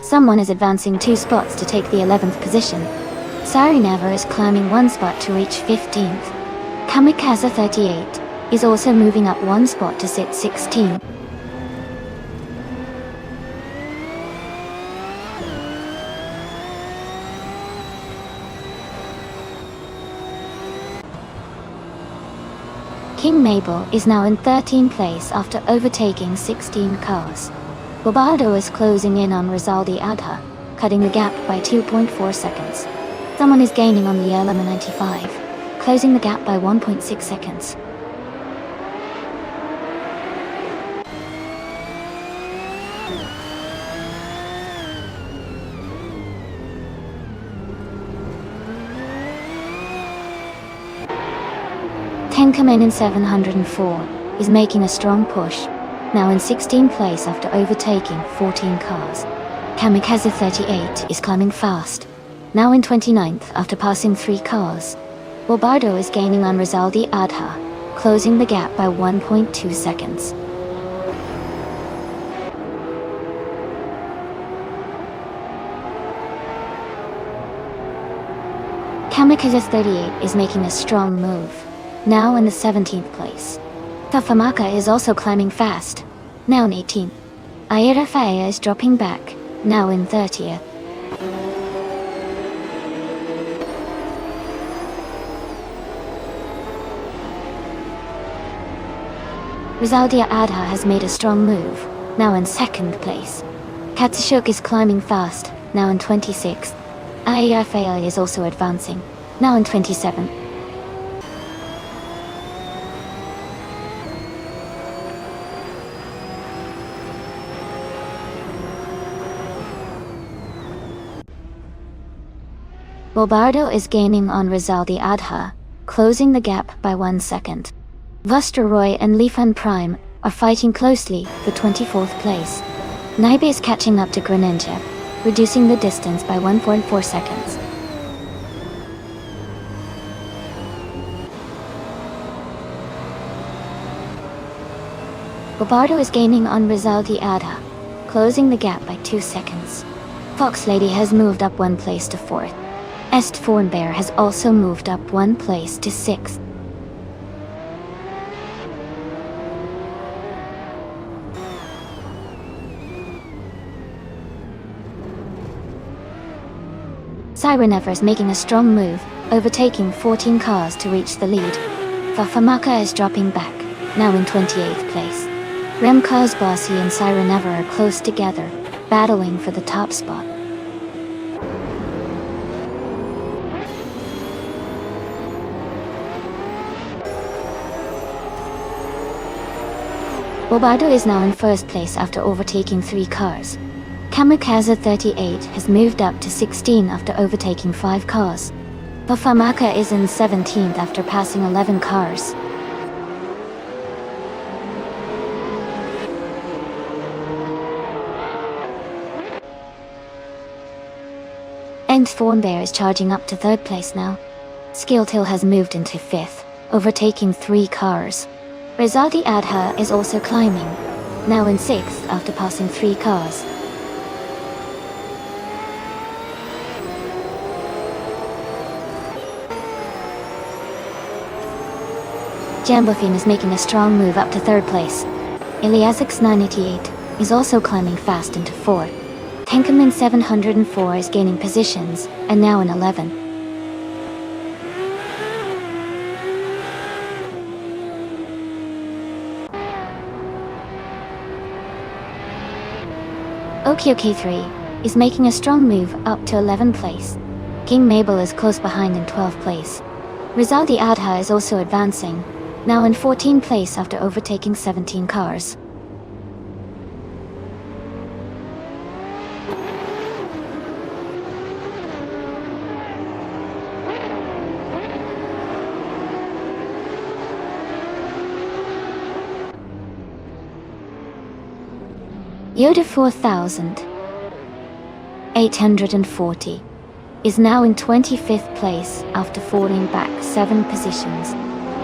Someone is advancing 2 spots to take the 11th position. Sarinavar is climbing 1 spot to reach 15th. Kamikaze 38 is also moving up 1 spot to sit 16th. King Mabel is now in 13th place after overtaking 16 cars. Bobardo is closing in on Rizaldi Adha, cutting the gap by 2.4 seconds. Someone is gaining on the LM95, closing the gap by 1.6 seconds. Tenkamen in 704 is making a strong push, now in 16th place after overtaking 14 cars. Kamikaze 38 is climbing fast, now in 29th after passing 3 cars. Bobardo is gaining on Rizaldi Adha, closing the gap by 1.2 seconds. Kamikaze 38 is making a strong move, now in the 17th place. Tafamaka is also climbing fast, now in 18th. Airafaya is dropping back, now in 30th. Rizaldia Adha has made a strong move, now in 2nd place. Katsushuk is climbing fast, now in 26th. IAFAI is also advancing, now in 27th. Bobardo is gaining on Rizaldi Adha, closing the gap by 1 second. Vuster and Lifan Prime are fighting closely for 24th place. Naibe is catching up to Greninja, reducing the distance by 1.4 seconds. Bobardo is gaining on Rizaldi Adha, closing the gap by 2 seconds. Fox Lady has moved up 1 place to 4th. Est Thornbear has also moved up 1 place to 6th. Sirenever is making a strong move, overtaking 14 cars to reach the lead. Fafamaka is dropping back, now in 28th place. Remcars Bossy and Sirenever are close together, battling for the top spot. Bobardo is now in 1st place after overtaking 3 cars. Kamikaze 38 has moved up to 16 after overtaking 5 cars. Bafamaka is in 17th after passing 11 cars. End Thornbear is charging up to 3rd place now. Skilltail has moved into 5th, overtaking 3 cars. Rizaldi Adha is also climbing, now in 6th after passing 3 cars. Jambofin is making a strong move up to 3rd place. Iliasix 988 is also climbing fast into 4th. Tenkamin 704 is gaining positions, and now in 11th. OKOK3 is making a strong move up to 11th place. King Mabel is close behind in 12th place. Rizaldi Adha is also advancing, now in 14th place after overtaking 17 cars. Yoda 4840 is now in 25th place after falling back 7 positions.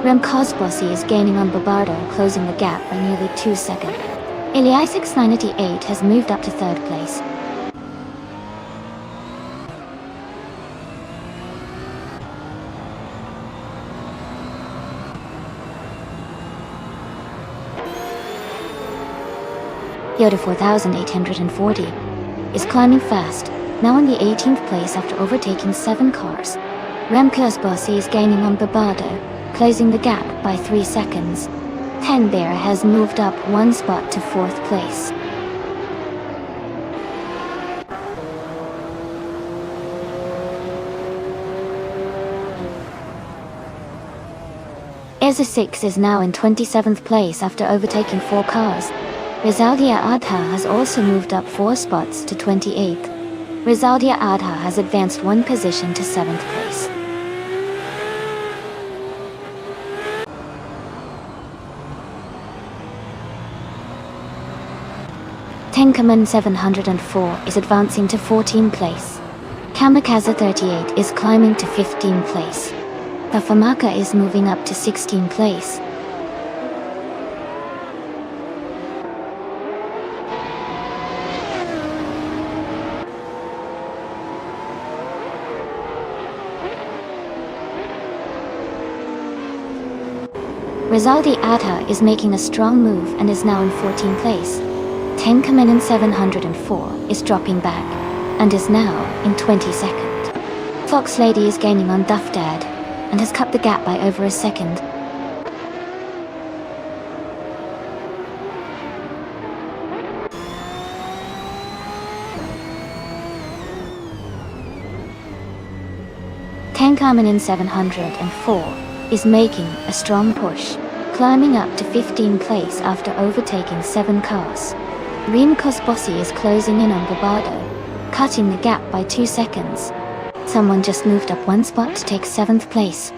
Rem Cosbossy is gaining on Bobardo, closing the gap by nearly 2 seconds. Iliasix 988 has moved up to 3rd place. Yoda 4840 is climbing fast, now in the 18th place after overtaking 7 cars. Remco's Bossy is gaining on Bobardo, closing the gap by 3 seconds. Tenbear has moved up 1 spot to 4th place. Eza 6 is now in 27th place after overtaking 4 cars. Rizaldia Adha has also moved up 4 spots to 28th. Rizaldia Adha has advanced 1 position to 7th place. Tenkaman 704 is advancing to 14th place. Kamikaze 38 is climbing to 15th place. Bafamaka is moving up to 16th place. Rizaldi Adha is making a strong move and is now in 14th place. Tenkaman 704 is dropping back and is now in 22nd. Fox Lady is gaining on Duff Dad and has cut the gap by over a second. Tenkamen in 704 is making a strong push, climbing up to 15th place after overtaking 7 cars. Rimkosbossi is closing in on Bobado, cutting the gap by 2 seconds. Someone just moved up 1 spot to take 7th place.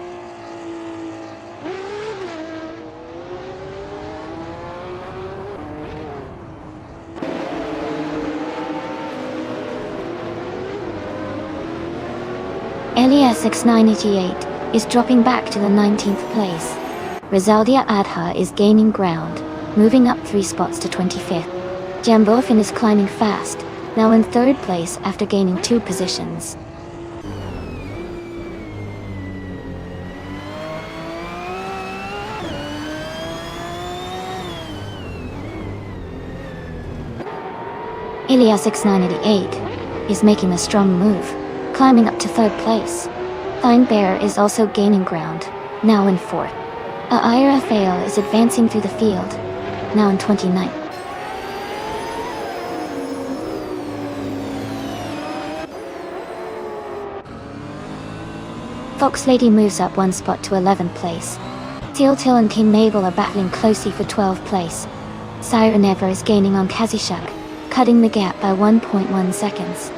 Elias X988 is dropping back to the 19th place. Rizaldia Adha is gaining ground, moving up 3 spots to 25th. Jambofin is climbing fast, now in 3rd place after gaining 2 positions. Elias X988 is making a strong move, climbing up to 3rd place. Fine Bear is also gaining ground, now in 4th. Aira Fail is advancing through the field, now in 29th. Fox Lady moves up 1 spot to 11th place. Til and King Mabel are battling closely for 12th place. Siren Ever is gaining on Kazishak, cutting the gap by 1.1 seconds.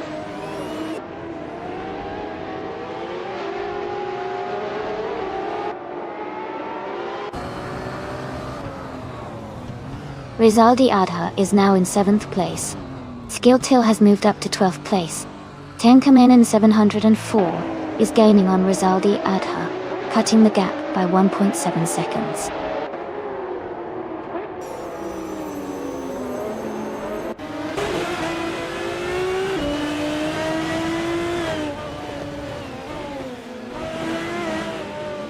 Rizaldi Adha is now in 7th place. Skilltil has moved up to 12th place. Tenkamen in 704 is gaining on Rizaldi Adha, cutting the gap by 1.7 seconds.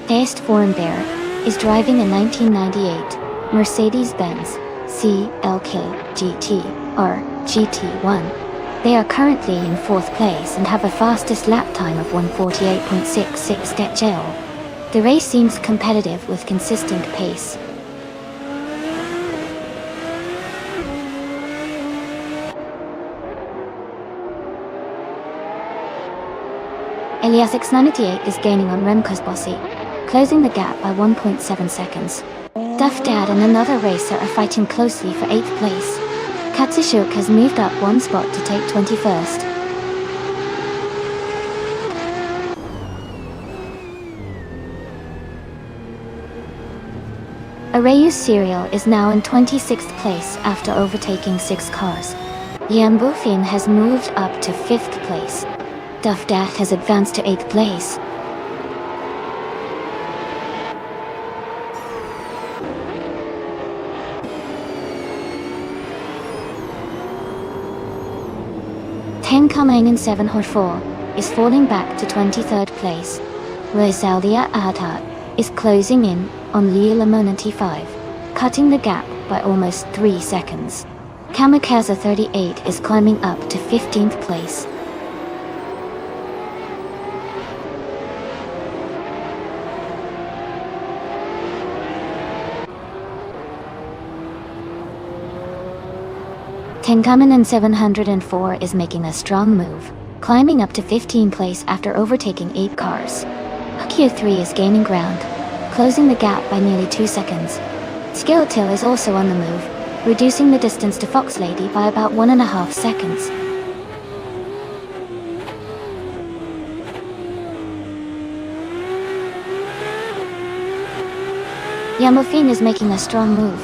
Taste Foreign Bear is driving a 1998 Mercedes-Benz CLK GT or GT1. They are currently in 4th place and have a fastest lap time of 1:48.66 DHL. The race seems competitive with consistent pace. Elias X98 is gaining on Remkosbossi, closing the gap by 1.7 seconds. Duff Dad and another racer are fighting closely for 8th place. Katsushuk has moved up 1 spot to take 21st. Arayu Serial is now in 26th place after overtaking 6 cars. Yambufin has moved up to 5th place. Duff Dad has advanced to 8th place. Tenkamen in 704 is falling back to 23rd place. Rizaldia Adha is closing in on Leela 5, cutting the gap by almost 3 seconds. Kamikaze 38 is climbing up to 15th place. Tenkamen in 704 is making a strong move, climbing up to 15th place after overtaking 8 cars. Q3 is gaining ground, closing the gap by nearly 2 seconds. Skilltil is also on the move, reducing the distance to Fox Lady by about 1.5 seconds. Yamofin is making a strong move,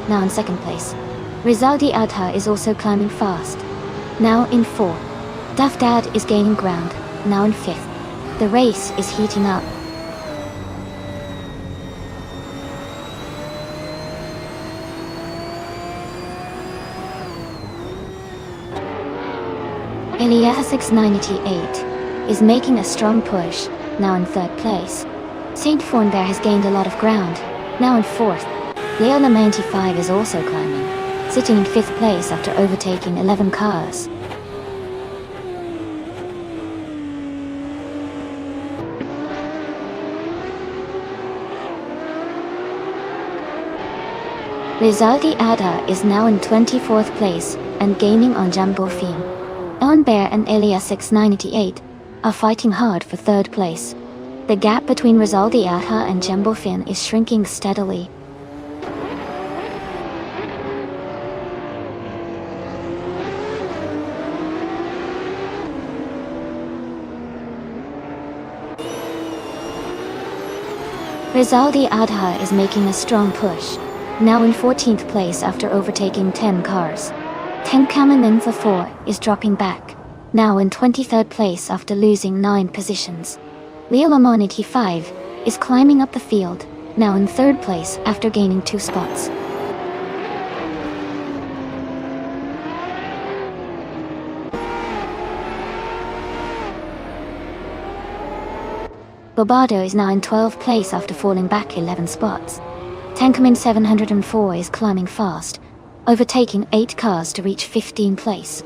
now in 2nd place. Rizaldi Adha is also climbing fast, now in 4th. Duff Dad is gaining ground, now in 5th. The race is heating up. Elias X988 is making a strong push, now in 3rd place. Saint Fornbear has gained a lot of ground, now in 4th. Leona 95 is also climbing, sitting in 5th place after overtaking 11 cars. Rizaldi Adha is now in 24th place and gaining on Jambofin. Owen Bear and Elias X988 are fighting hard for 3rd place. The gap between Rizaldi Adha and Jambofin is shrinking steadily. Rizaldi Adha is making a strong push, now in 14th place after overtaking 10 cars. Tenkamen for 4 is dropping back, now in 23rd place after losing 9 positions. Leolamonity 5 is climbing up the field, now in 3rd place after gaining 2 spots. Bobado is now in 12th place after falling back 11 spots. Tenkamen 704 is climbing fast, overtaking 8 cars to reach 15th place.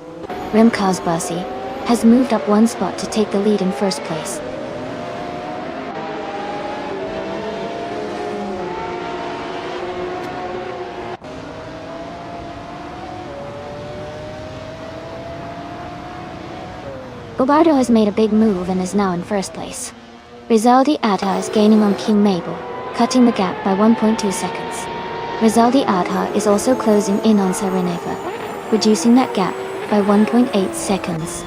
Remkaz Basi has moved up 1 spot to take the lead in 1st place. Bobado has made a big move and is now in 1st place. Rizaldi Adha is gaining on King Mabel, cutting the gap by 1.2 seconds. Rizaldi Adha is also closing in on Sereneva, reducing that gap by 1.8 seconds.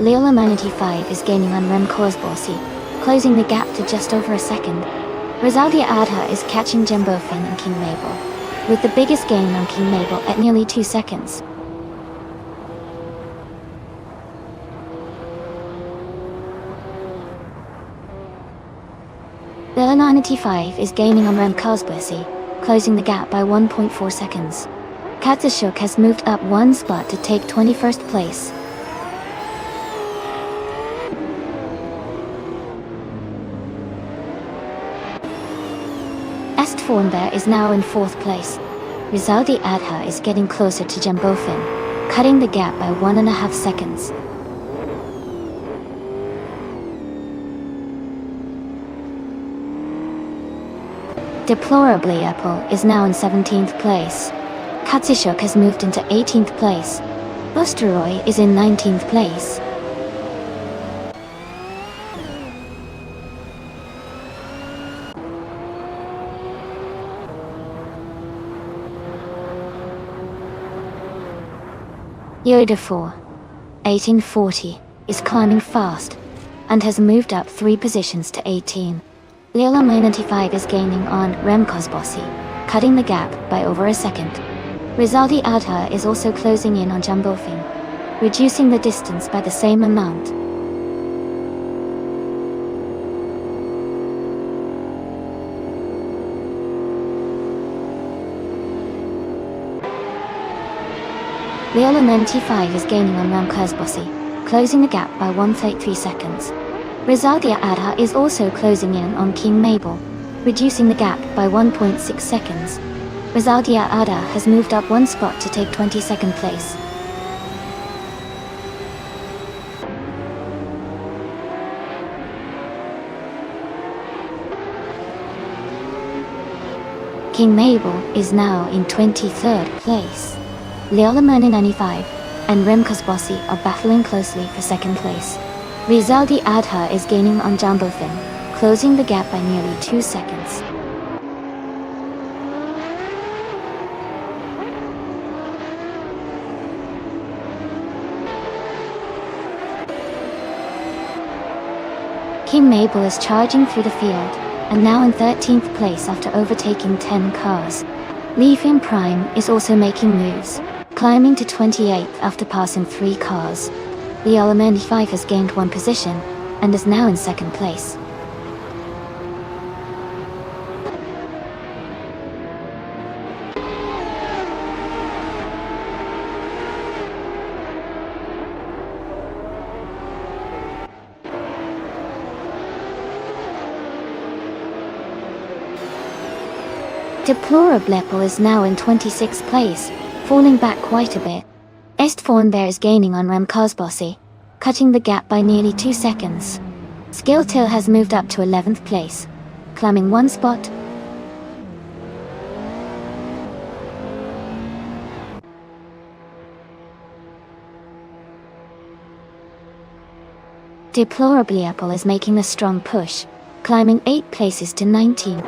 Leolamanity 5 is gaining on Remkaz Basi, closing the gap to just over a second. Rizaldi Adha is catching Jambofin and King Mabel, with the biggest gain on King Mabel at nearly 2 seconds. Leolamanity 5 is gaining on Remkaz Basi, closing the gap by 1.4 seconds. Katsushuk has moved up 1 spot to take 21st place. Estfornberg is now in 4th place. Rizaldi Adha is getting closer to Jambofin, cutting the gap by 1.5 seconds. Deplorably Apple is now in 17th place. Katsushuk has moved into 18th place. Busteroy is in 19th place. Yoda 4, 1840, is climbing fast, and has moved up 3 positions to 18. Leolamanity 5 is gaining on Remkaz Basi, cutting the gap by over a second. Rizaldi Adha is also closing in on Jambofin, reducing the distance by the same amount. Leolamanity 5 is gaining on Remkaz Basi, closing the gap by 1.3 seconds. Rizaldi Adha is also closing in on King Mabel, reducing the gap by 1.6 seconds. Rizaldi Adha has moved up 1 spot to take 22nd place. King Mabel is now in 23rd place. Leolamanity 5 and Remkaz Basi are battling closely for 2nd place. Rizaldi Adha is gaining on Jambofin, closing the gap by nearly 2 seconds. King Mabel is charging through the field, and now in 13th place after overtaking 10 cars. Lithium Prime is also making moves, climbing to 28th after passing 3 cars. Leolamanity 5 has gained 1 position, and is now in 2nd place. Deplorable is now in 26th place, falling back quite a bit. Estfornberg is gaining on Remkaz Basi, cutting the gap by nearly 2 seconds. Skilltil has moved up to 11th place, climbing 1 spot. Deplorably is making a strong push, climbing 8 places to 19.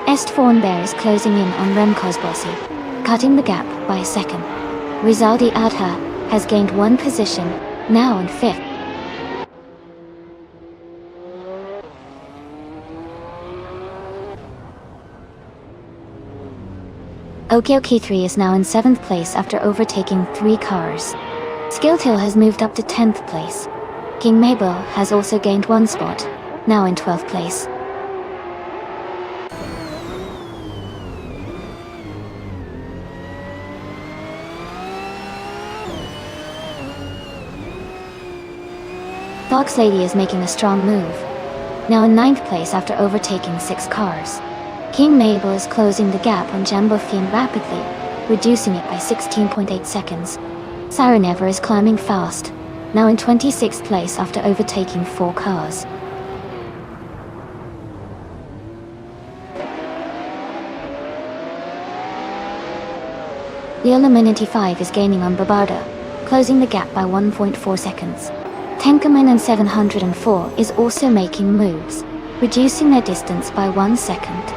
Estfornberg is closing in on Remkosbossi, cutting the gap by a second. Rizaldi Adha has gained 1 position, now in 5th. Okoki3 is now in 7th place after overtaking 3 cars. Skiltil has moved up to 10th place. King Mabel has also gained 1 spot, now in 12th place. Fox Lady is making a strong move, now in 9th place after overtaking 6 cars. King Mabel is closing the gap on Jambofin rapidly, reducing it by 16.8 seconds. Siren Ever is climbing fast, now in 26th place after overtaking 4 cars. Leolaminity5 is gaining on Barbardo, closing the gap by 1.4 seconds. Tenkaman and 704 is also making moves, reducing their distance by 1 second.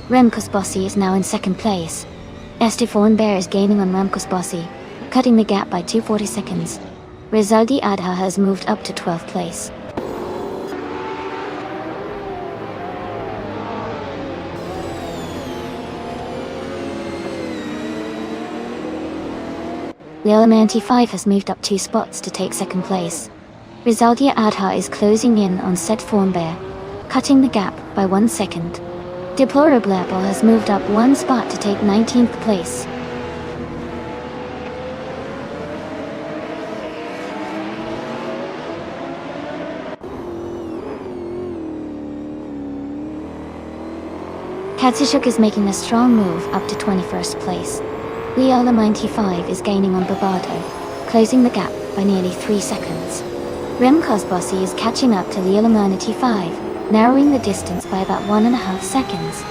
Remkosbossi is now in 2nd place. Estfornberg is gaining on Remkosbossi, cutting the gap by 240 seconds. Rizaldi Adha has moved up to 12th place. Leolamanti5 has moved up 2 spots to take 2nd place. Rizaldi Adha is closing in on Setfornberg, cutting the gap by 1 second. Deplorable has moved up 1 spot to take 19th place. Katsushuk is making a strong move up to 21st place. Leolaminety5 is gaining on Barbardo, closing the gap by nearly 3 seconds. Remkosbossi is catching up to Leolaminety5, narrowing the distance by about 1.5 seconds.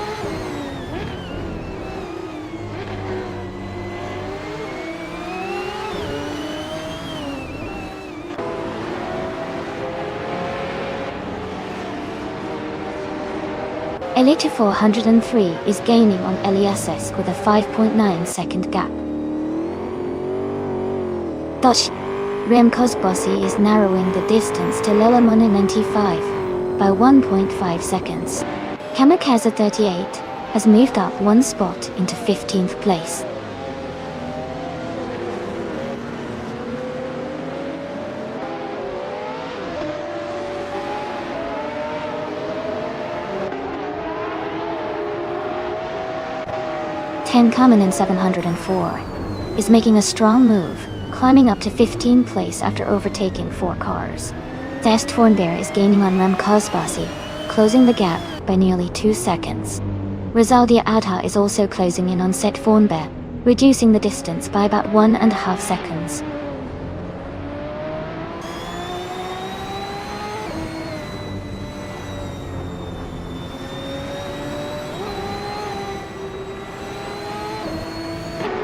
Elite 403 is gaining on LESS with a 5.9 second gap. Remkosbossi is narrowing the distance to Leolaminety5 by 1.5 seconds. Kamikaze 38 has moved up 1 spot into 15th place. Tenkamen in 704 is making a strong move, climbing up to 15th place after overtaking 4 cars. Estfornberg is gaining on Remkosbossi, closing the gap by nearly 2 seconds. Rizaldi Adha is also closing in on Setfornberg, reducing the distance by about 1.5 seconds.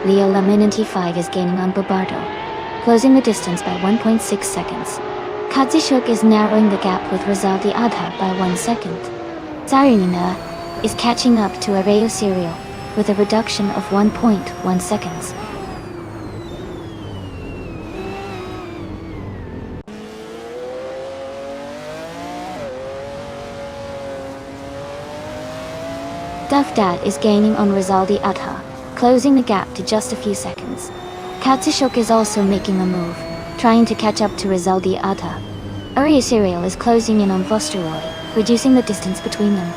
Leolaminity5 is gaining on Barbardo, closing the distance by 1.6 seconds. Katsushuk is narrowing the gap with Rizaldi Adha by 1 second. Zarinina is catching up to Areo Serial with a reduction of 1.1 seconds. Duffdad is gaining on Rizaldi Adha, closing the gap to just a few seconds. Katsushuk is also making a move, trying to catch up to Rizaldi Adha. Areo Serial is closing in on Vosteroy, reducing the distance between them.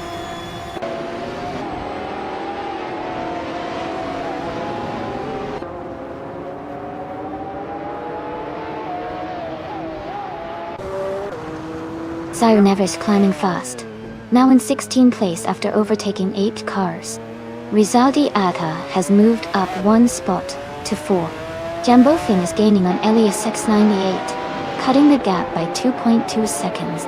Sirenever is climbing fast, now in 16th place after overtaking 8 cars. Rizaldi Adha has moved up 1 spot to 4. Jambofin is gaining on Elias 698, cutting the gap by 2.2 seconds.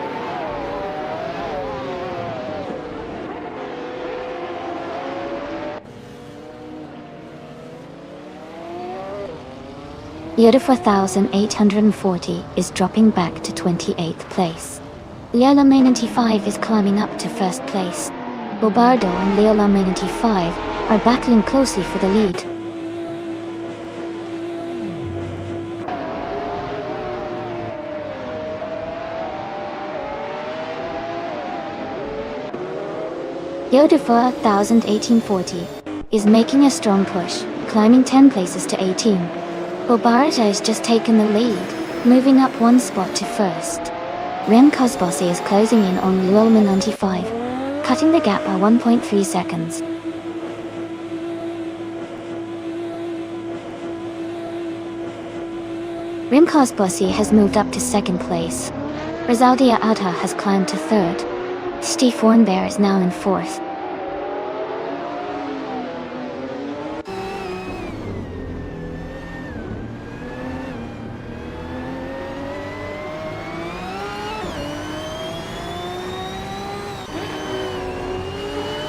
Yoda 4840 is dropping back to 28th place. Leola 95 is climbing up to 1st place. Bobardo and Leola 95 are battling closely for the lead. Yoda 1840 is making a strong push, climbing 10 places to 18. Bobardo has just taken the lead, moving up 1 spot to 1st. Rem Cosbossi is closing in on Leola 95, cutting the gap by 1.3 seconds. Rem Cosbossi has moved up to 2nd place. Rizaldia Adha has climbed to 3rd. Steve Fornbear is now in 4th.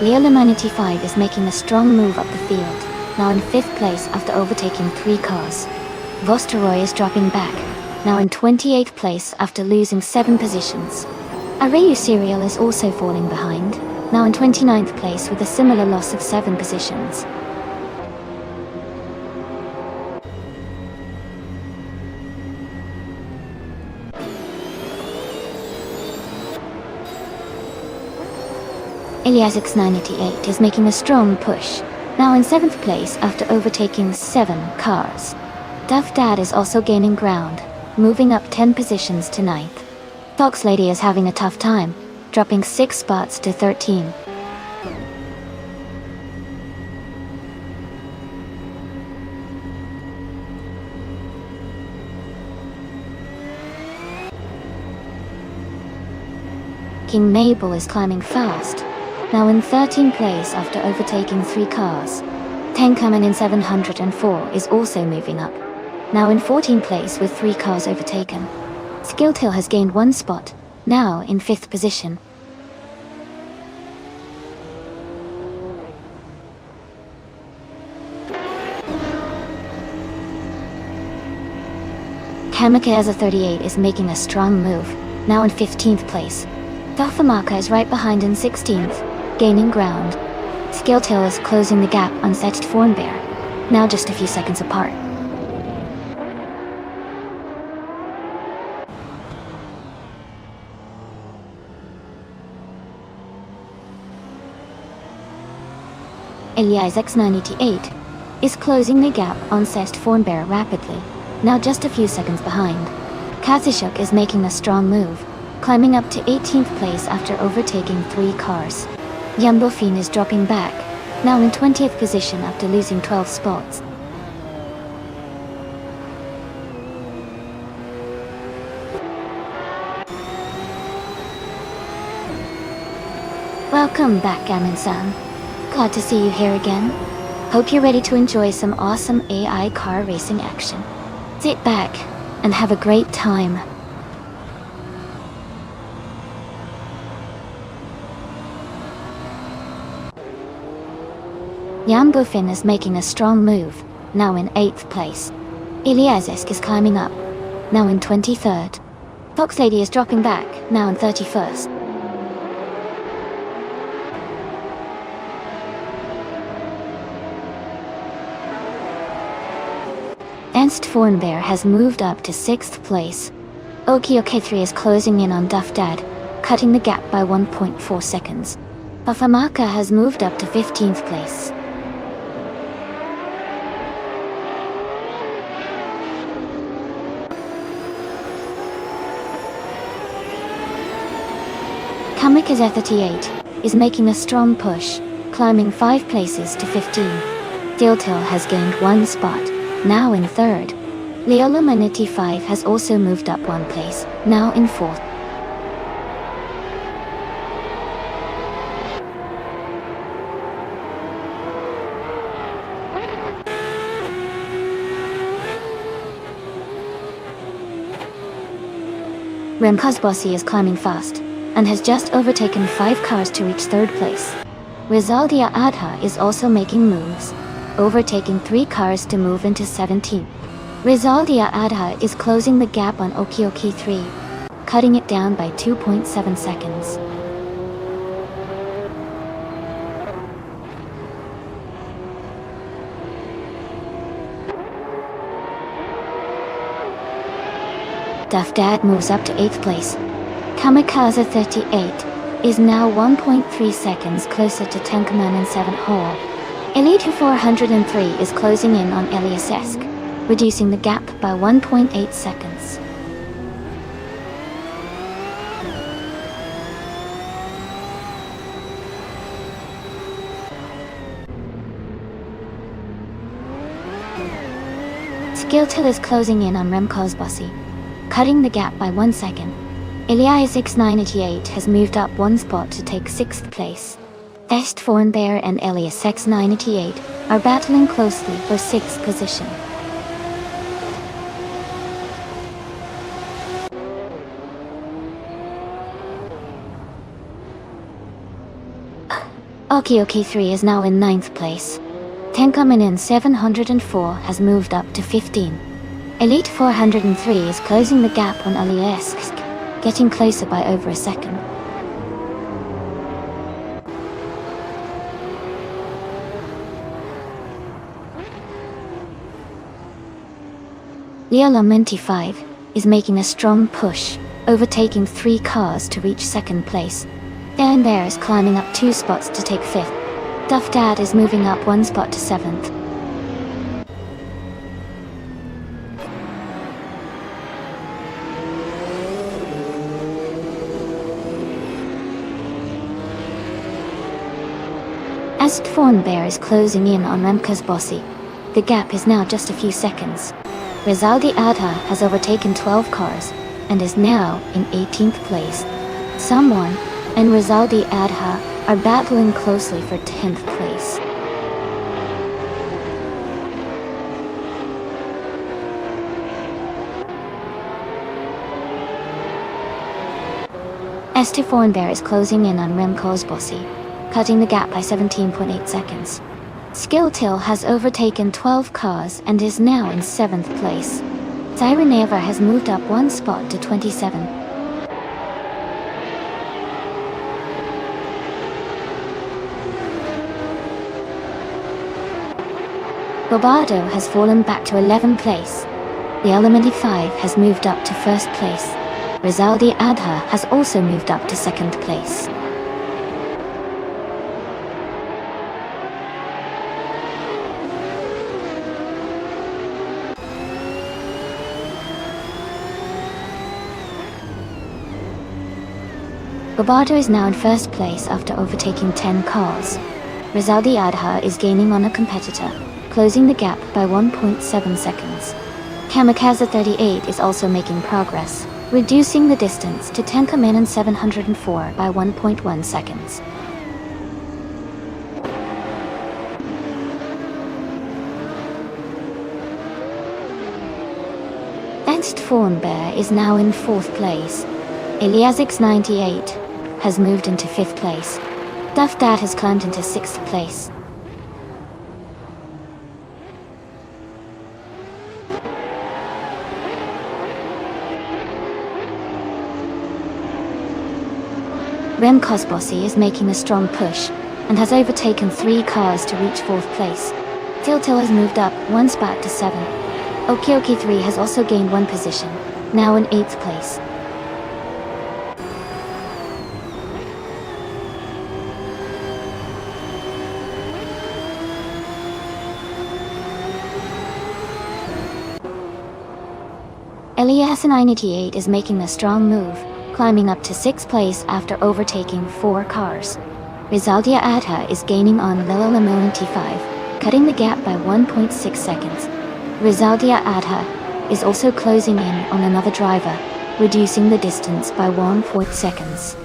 Leola 95 is making a strong move up the field, now in 5th place after overtaking 3 cars. Vosteroy is dropping back, now in 28th place after losing 7 positions. Arayu Serial is also falling behind, now in 29th place with a similar loss of 7 positions. Eliasix 988 is making a strong push, now in 7th place after overtaking 7 cars. Duff Dad is also gaining ground, moving up 10 positions to 9th. Fox Lady is having a tough time, dropping 6 spots to 13. King Mabel is climbing fast, now in 13th place after overtaking 3 cars. Tenkaman in 704 is also moving up, now in 14th place with 3 cars overtaken. Skilltail has gained 1 spot, now in 5th position. Kamikaze 38 is making a strong move, now in 15th place. Dafamaka is right behind in 16th, gaining ground. Skilltail is closing the gap on Setched Fornbear, now just a few seconds apart. Elias X988 is closing the gap on Setched Fornbear rapidly, now just a few seconds behind. Kazishuk is making a strong move, climbing up to 18th place after overtaking 3 cars. Yumbofin is dropping back, now in 20th position after losing 12 spots. Welcome back, Gamin-san. Glad to see you here again. Hope you're ready to enjoy some awesome AI car racing action. Sit back and have a great time. Yambufin is making a strong move, now in 8th place. Iliazisk is climbing up, now in 23rd. Fox Lady is dropping back, now in 31st. Ernst Fornbear has moved up to 6th place. Okioke3 is closing in on Duff Dad, cutting the gap by 1.4 seconds. Bafamaka has moved up to 15th place. Kamikaze 38 is making a strong push, climbing 5 places to 15. Diltil has gained 1 spot, now in 3rd. Leola 95 has also moved up 1 place, now in 4th. Remkazbossi is climbing fast, and has just overtaken 5 cars to reach 3rd place. Rizaldia Adha is also making moves, overtaking 3 cars to move into 17th. Rizaldia Adha is closing the gap on Okioki 3, cutting it down by 2.7 seconds. Dafdad moves up to 8th place. Kamikaze 38 is now 1.3 seconds closer to Tenkaman in 7th hole. Elite 403 is closing in on Eliasesk, reducing the gap by 1.8 seconds. Skilltil is closing in on Remco's Bossy, cutting the gap by 1 second. Eliasix 988 has moved up 1 spot to take 6th place. Estfornbear and Eliasix 988 are battling closely for 6th position. Okioki 3 is now in 9th place. Tenkaman in 704 has moved up to 15. Elite 403 is closing the gap on Eliask, getting closer by over a second. Leolamenti 5 is making a strong push, overtaking 3 cars to reach 2nd place. Dan Bear is climbing up 2 spots to take 5th. Dufdad is moving up 1 spot to 7th. Estfornbear is closing in on Remco's Bossy. The gap is now just a few seconds. Rizaldi Adha has overtaken 12 cars and is now in 18th place. Someone and Rizaldi Adha are battling closely for 10th place. Estfornbear is closing in on Remco's Bossy, cutting the gap by 17.8 seconds. Skilltil has overtaken 12 cars and is now in 7th place. Sireneva has moved up 1 spot to 27. Bobado has fallen back to 11th place. The Elementi 5 has moved up to 1st place. Rizaldi Adha has also moved up to 2nd place. Bobado is now in 1st place after overtaking 10 cars. Rizaldi Adha is gaining on a competitor, closing the gap by 1.7 seconds. Kamikaze 38 is also making progress, reducing the distance to Tenkamen 704 by 1.1 seconds. Estfornbear is now in 4th place. Eliasix 98 has moved into 5th place. Dufdad has climbed into 6th place. Remco's Bossy is making a strong push and has overtaken 3 cars to reach 4th place. Tiltil has moved up 1 spot to 7. Okioki 3 has also gained 1 position, now in 8th place. Elias 988 is making a strong move, climbing up to 6th place after overtaking 4 cars. Rizaldia Adha is gaining on Leolamenti 5, cutting the gap by 1.6 seconds. Rizaldia Adha is also closing in on another driver, reducing the distance by 1.4 seconds.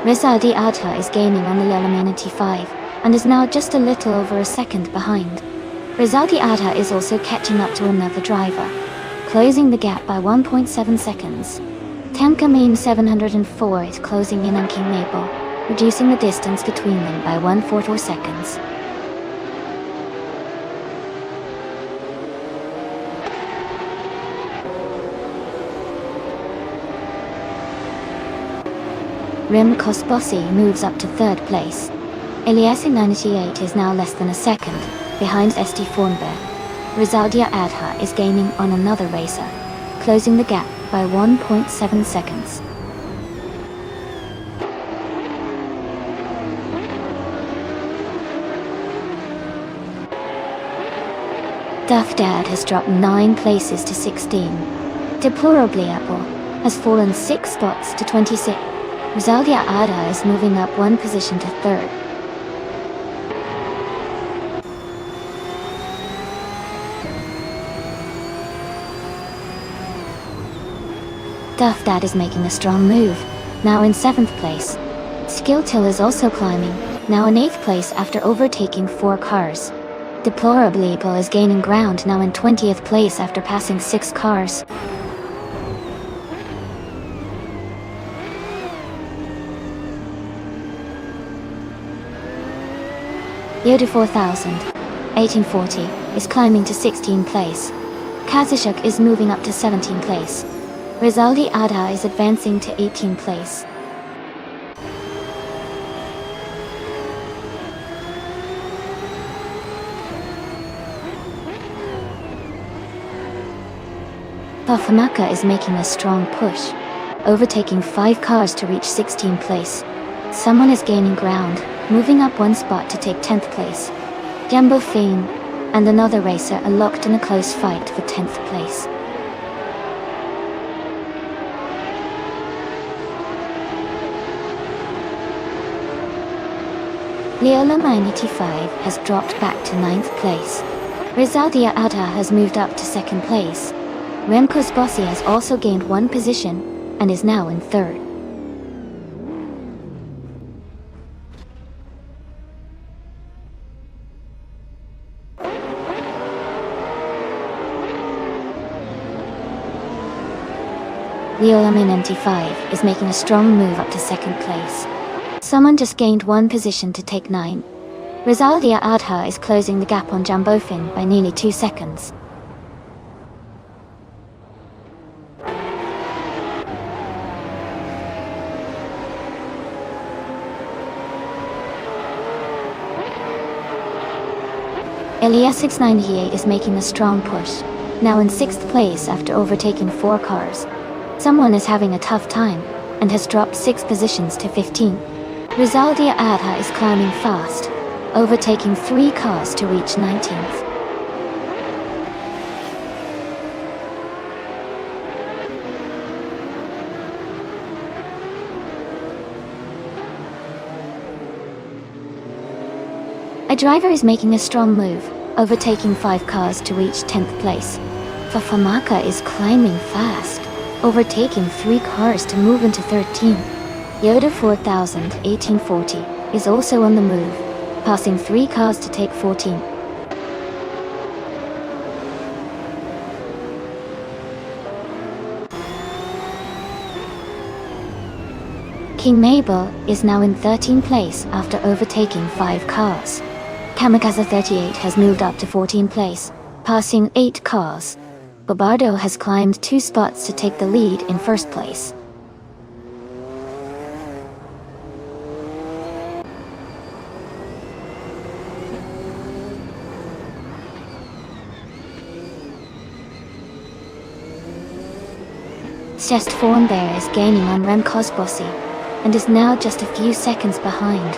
Rizaldi Adha is gaining on the Leolamenti 5 and is now just a little over a second behind. Rizaldi Adha is also catching up to another driver, closing the gap by 1.7 seconds. Tamka 704 is closing in on King Maple, reducing the distance between them by 1/4 seconds. Rem Kosbossi moves up to 3rd place. Eliassi98 is now less than a second behind Esti Fornberg. Rizaldia Adha is gaining on another racer, closing the gap by 1.7 seconds. Duff Dad has dropped 9 places to 16. Deplorably Apple has fallen 6 spots to 26. Rizaldia Adha is moving up 1 position to 3rd. Duff Dad is making a strong move, now in 7th place. Skilltil is also climbing, now in 8th place after overtaking 4 cars. Deplorably Apple is gaining ground, now in 20th place after passing 6 cars. Yoda 4000, 1840, is climbing to 16th place. Kazashuk is moving up to 17th place. Rizaldi Adha is advancing to 18th place. Pafamaka is making a strong push, overtaking 5 cars to reach 16th place. Someone is gaining ground, moving up 1 spot to take 10th place. Jumbo Fame and another racer are locked in a close fight for 10th place. Leola95 has dropped back to 9th place. Rizaldia Adha has moved up to 2nd place. Remco's Bossi has also gained 1 position and is now in 3rd. Leola95 is making a strong move up to 2nd place. Someone just gained 1 position to take 9. Rizaldia Adha is closing the gap on Jambofin by nearly 2 seconds. Elias698 is making a strong push, now in 6th place after overtaking 4 cars. Someone is having a tough time, and has dropped 6 positions to 15. Rizaldia Adha is climbing fast, overtaking 3 cars to reach 19th. A driver is making a strong move, overtaking 5 cars to reach 10th place. Fafamaka is climbing fast, overtaking 3 cars to move into 13th. Yoda 4000, 1840, is also on the move, passing 3 cars to take 14th. King Mabel is now in 13th place after overtaking 5 cars. Kamikaze 38 has moved up to 14th place, passing 8 cars. Bobardo has climbed 2 spots to take the lead in 1st place. Chest Form Bear is gaining on Rem Kosbossi, and is now just a few seconds behind.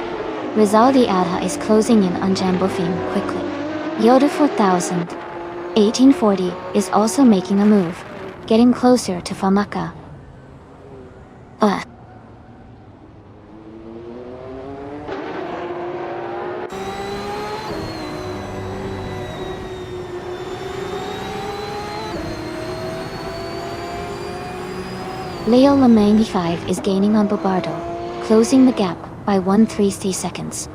Rizaldi Adha is closing in on Jambofin quickly. Yoda 4000, 1840, is also making a move, getting closer to Famaka. Leo Lamanghi5 is gaining on Bobardo, closing the gap by 1.33 seconds.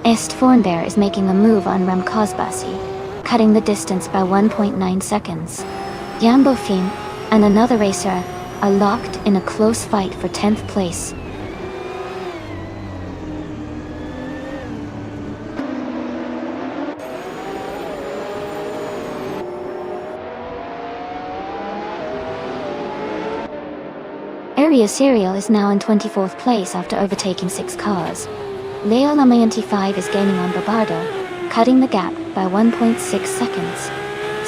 Est Fornbear is making a move on Rem Kosbasi, cutting the distance by 1.9 seconds. Yambofin and another racer are locked in a close fight for 10th place. Area Serial is now in 24th place after overtaking 6 cars. Leo Lama95 is gaining on Barbardo, cutting the gap by 1.6 seconds.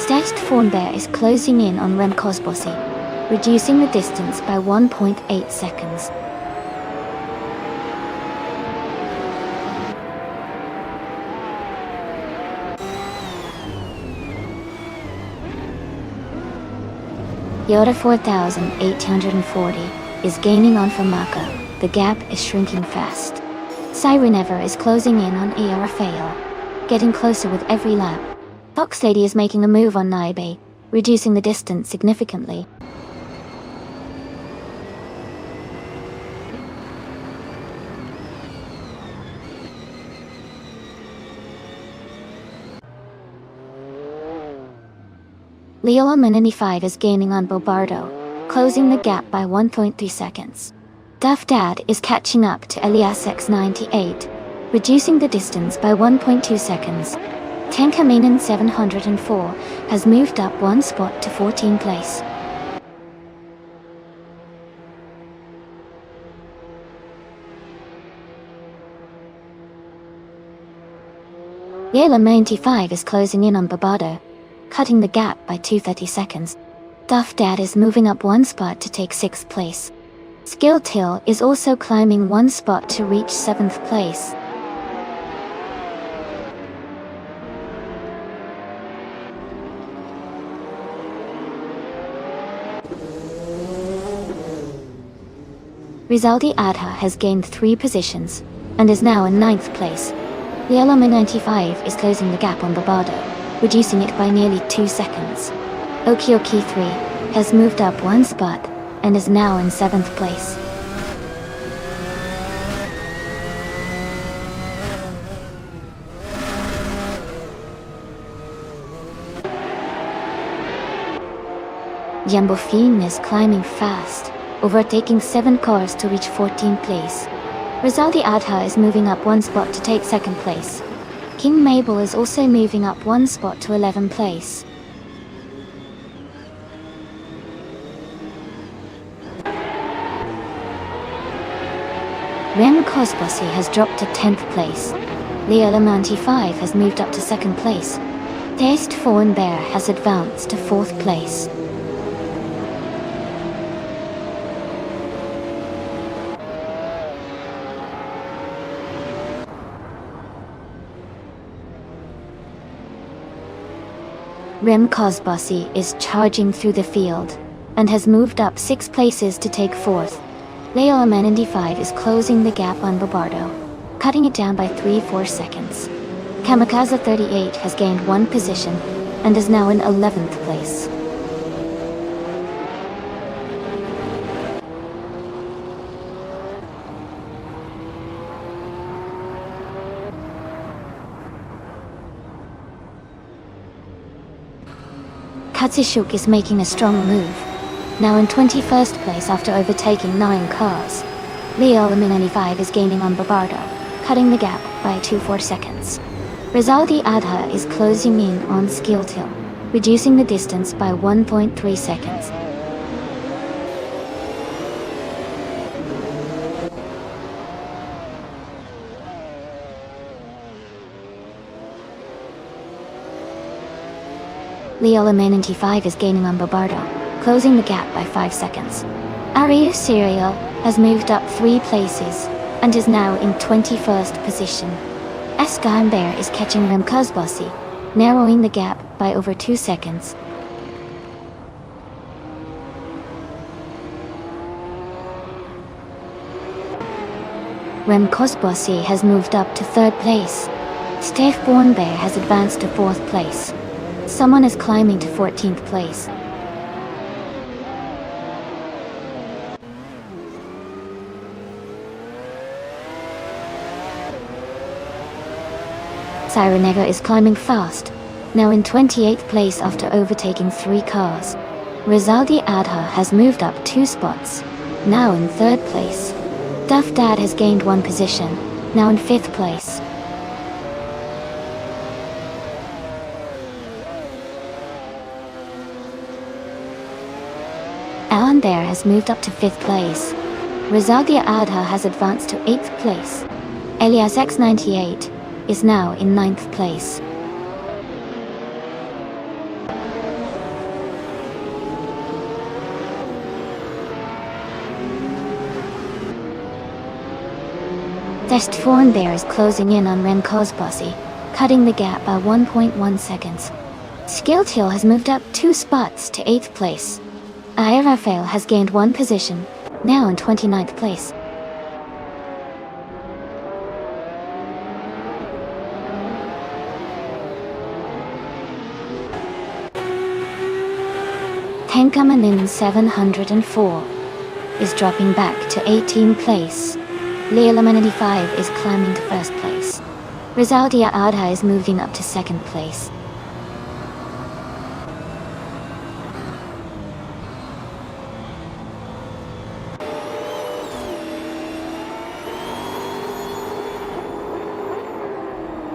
Stashed Thornbear is closing in on Rem Cosbossi, reducing the distance by 1.8 seconds. Yoda 4840 is gaining on Famaka. The gap is shrinking fast. Sirenever is closing in on Rafael, getting closer with every lap. Fox Lady is making a move on Naibe, reducing the distance significantly. Leola Manini5 is gaining on Bobardo, closing the gap by 1.3 seconds. Duff Dad is catching up to Elias X98, reducing the distance by 1.2 seconds. Tankamainen 704 has moved up 1 spot to 14th place. Yela 95 is closing in on Barbardo, cutting the gap by 230 seconds. Duff Dad is moving up 1 spot to take 6th place. Skill Till is also climbing 1 spot to reach 7th place. Rizaldi Adha has gained 3 positions and is now in 9th place. Lieloma 95 is closing the gap on Barbardo, reducing it by nearly 2 seconds. Okioki 3 has moved up 1 spot and is now in 7th place. Jambofine is climbing fast, overtaking 7 cars to reach 14th place. Rizaldi Adha is moving up 1 spot to take 2nd place. King Mabel is also moving up 1 spot to 11th place. Rem Cosbossi has dropped to 10th place. Leo Lamanti5 has moved up to 2nd place. Taste Fawn Bear has advanced to 4th place. Rem Cosbossi is charging through the field and has moved up 6 places to take 4th. Leo Amenandi5 is closing the gap on Barbardo, cutting it down by 3-4 seconds. Kamikaze 38 has gained 1 position and is now in 11th place. Katsushuk is making a strong move, now in 21st place after overtaking 9 cars. Leo Laminani5 is gaining on Barbardo, cutting the gap by 2-4 seconds. Rizaldi Adha is closing in on Skilltil, reducing the distance by 1.3 seconds. Leo Laminani5 is gaining on Barbardo, closing the gap by 5 seconds. Arius Serial has moved up 3 places and is now in 21st position. Eskan Bear is catching Rem Cosbossi, narrowing the gap by over 2 seconds. Rem Cosbossi has moved up to 3rd place. Steph Born Bear has advanced to 4th place. Someone is climbing to 14th place. Sirenega is climbing fast, now in 28th place after overtaking 3 cars. Rizaldi Adha has moved up 2 spots, now in 3rd place. Duff Dad has gained 1 position, now in 5th place. Alan Bear has moved up to 5th place. Rizaldi Adha has advanced to 8th place. Elias X98 is now in 9th place. Test Foreign Bear is closing in on Rem Kozbossi, cutting the gap by 1.1 seconds. Skilled Hill has moved up 2 spots to 8th place. Aya Raphael has gained 1 position, now in 29th place. Tenkamanin 704 is dropping back to 18th place. Leolam95 is climbing to 1st place. Rizaldia Adha is moving up to 2nd place.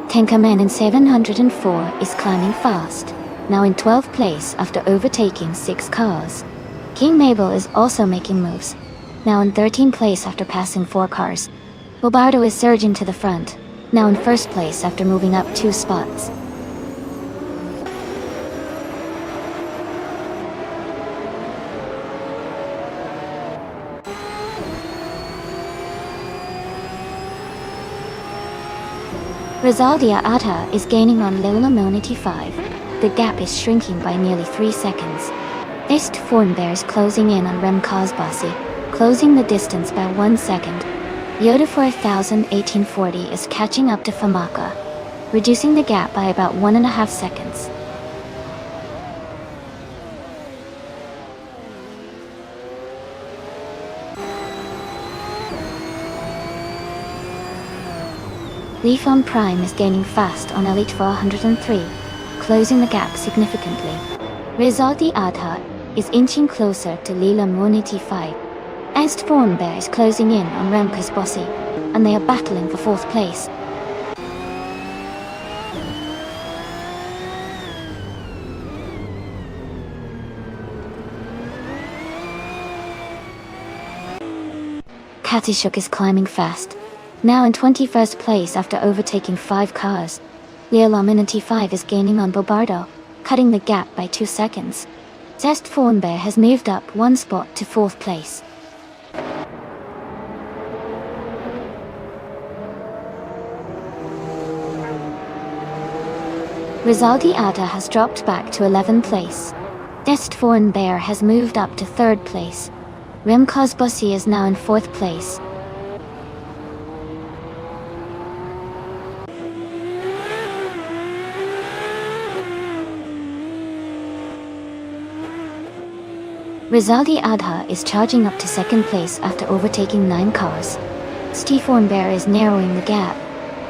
Tenkamanin 704 is climbing fast, now in 12th place after overtaking 6 cars. King Mabel is also making moves, now in 13th place after passing 4 cars. Bobardo is surging to the front, now in 1st place after moving up 2 spots. Rizaldia Adha is gaining on Leolam95. The gap is shrinking by nearly 3 seconds. East Foreign Bear is closing in on Rem Kozbossi, closing the distance by 1 second. Yoda 401840 is catching up to Famaka, reducing the gap by about 1.5 seconds. Leafon Prime is gaining fast on Elite 403, closing the gap significantly. Rizaldi Adha is inching closer to Leela Monity 5. Est Foreign Bear is closing in on Rem Kozbossi, and they are battling for 4th place. Katishuk is climbing fast, now in 21st place after overtaking 5 cars. Leolaminity 5 is gaining on Bobardo, cutting the gap by 2 seconds. Zest Foreign Bear has moved up 1 spot to 4th place. Rizaldi Adha has dropped back to 11th place. Est Foreign Bear has moved up to 3rd place. Rem Kozbossi is now in 4th place. Rizaldi Adha is charging up to 2nd place after overtaking 9 cars. Steve Foreign Bear is narrowing the gap,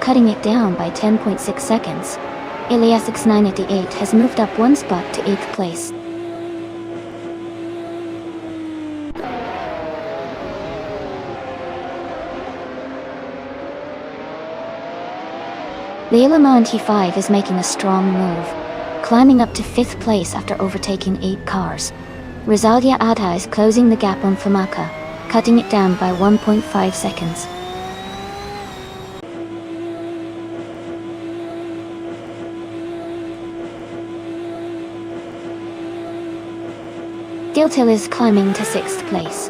cutting it down by 10.6 seconds. Elias X988 has moved up 1 spot to 8th place. Leila Monty 5 is making a strong move, climbing up to 5th place after overtaking 8 cars. Rizaldia Adha is closing the gap on Famaka, cutting it down by 1.5 seconds. Giltil is climbing to 6th place.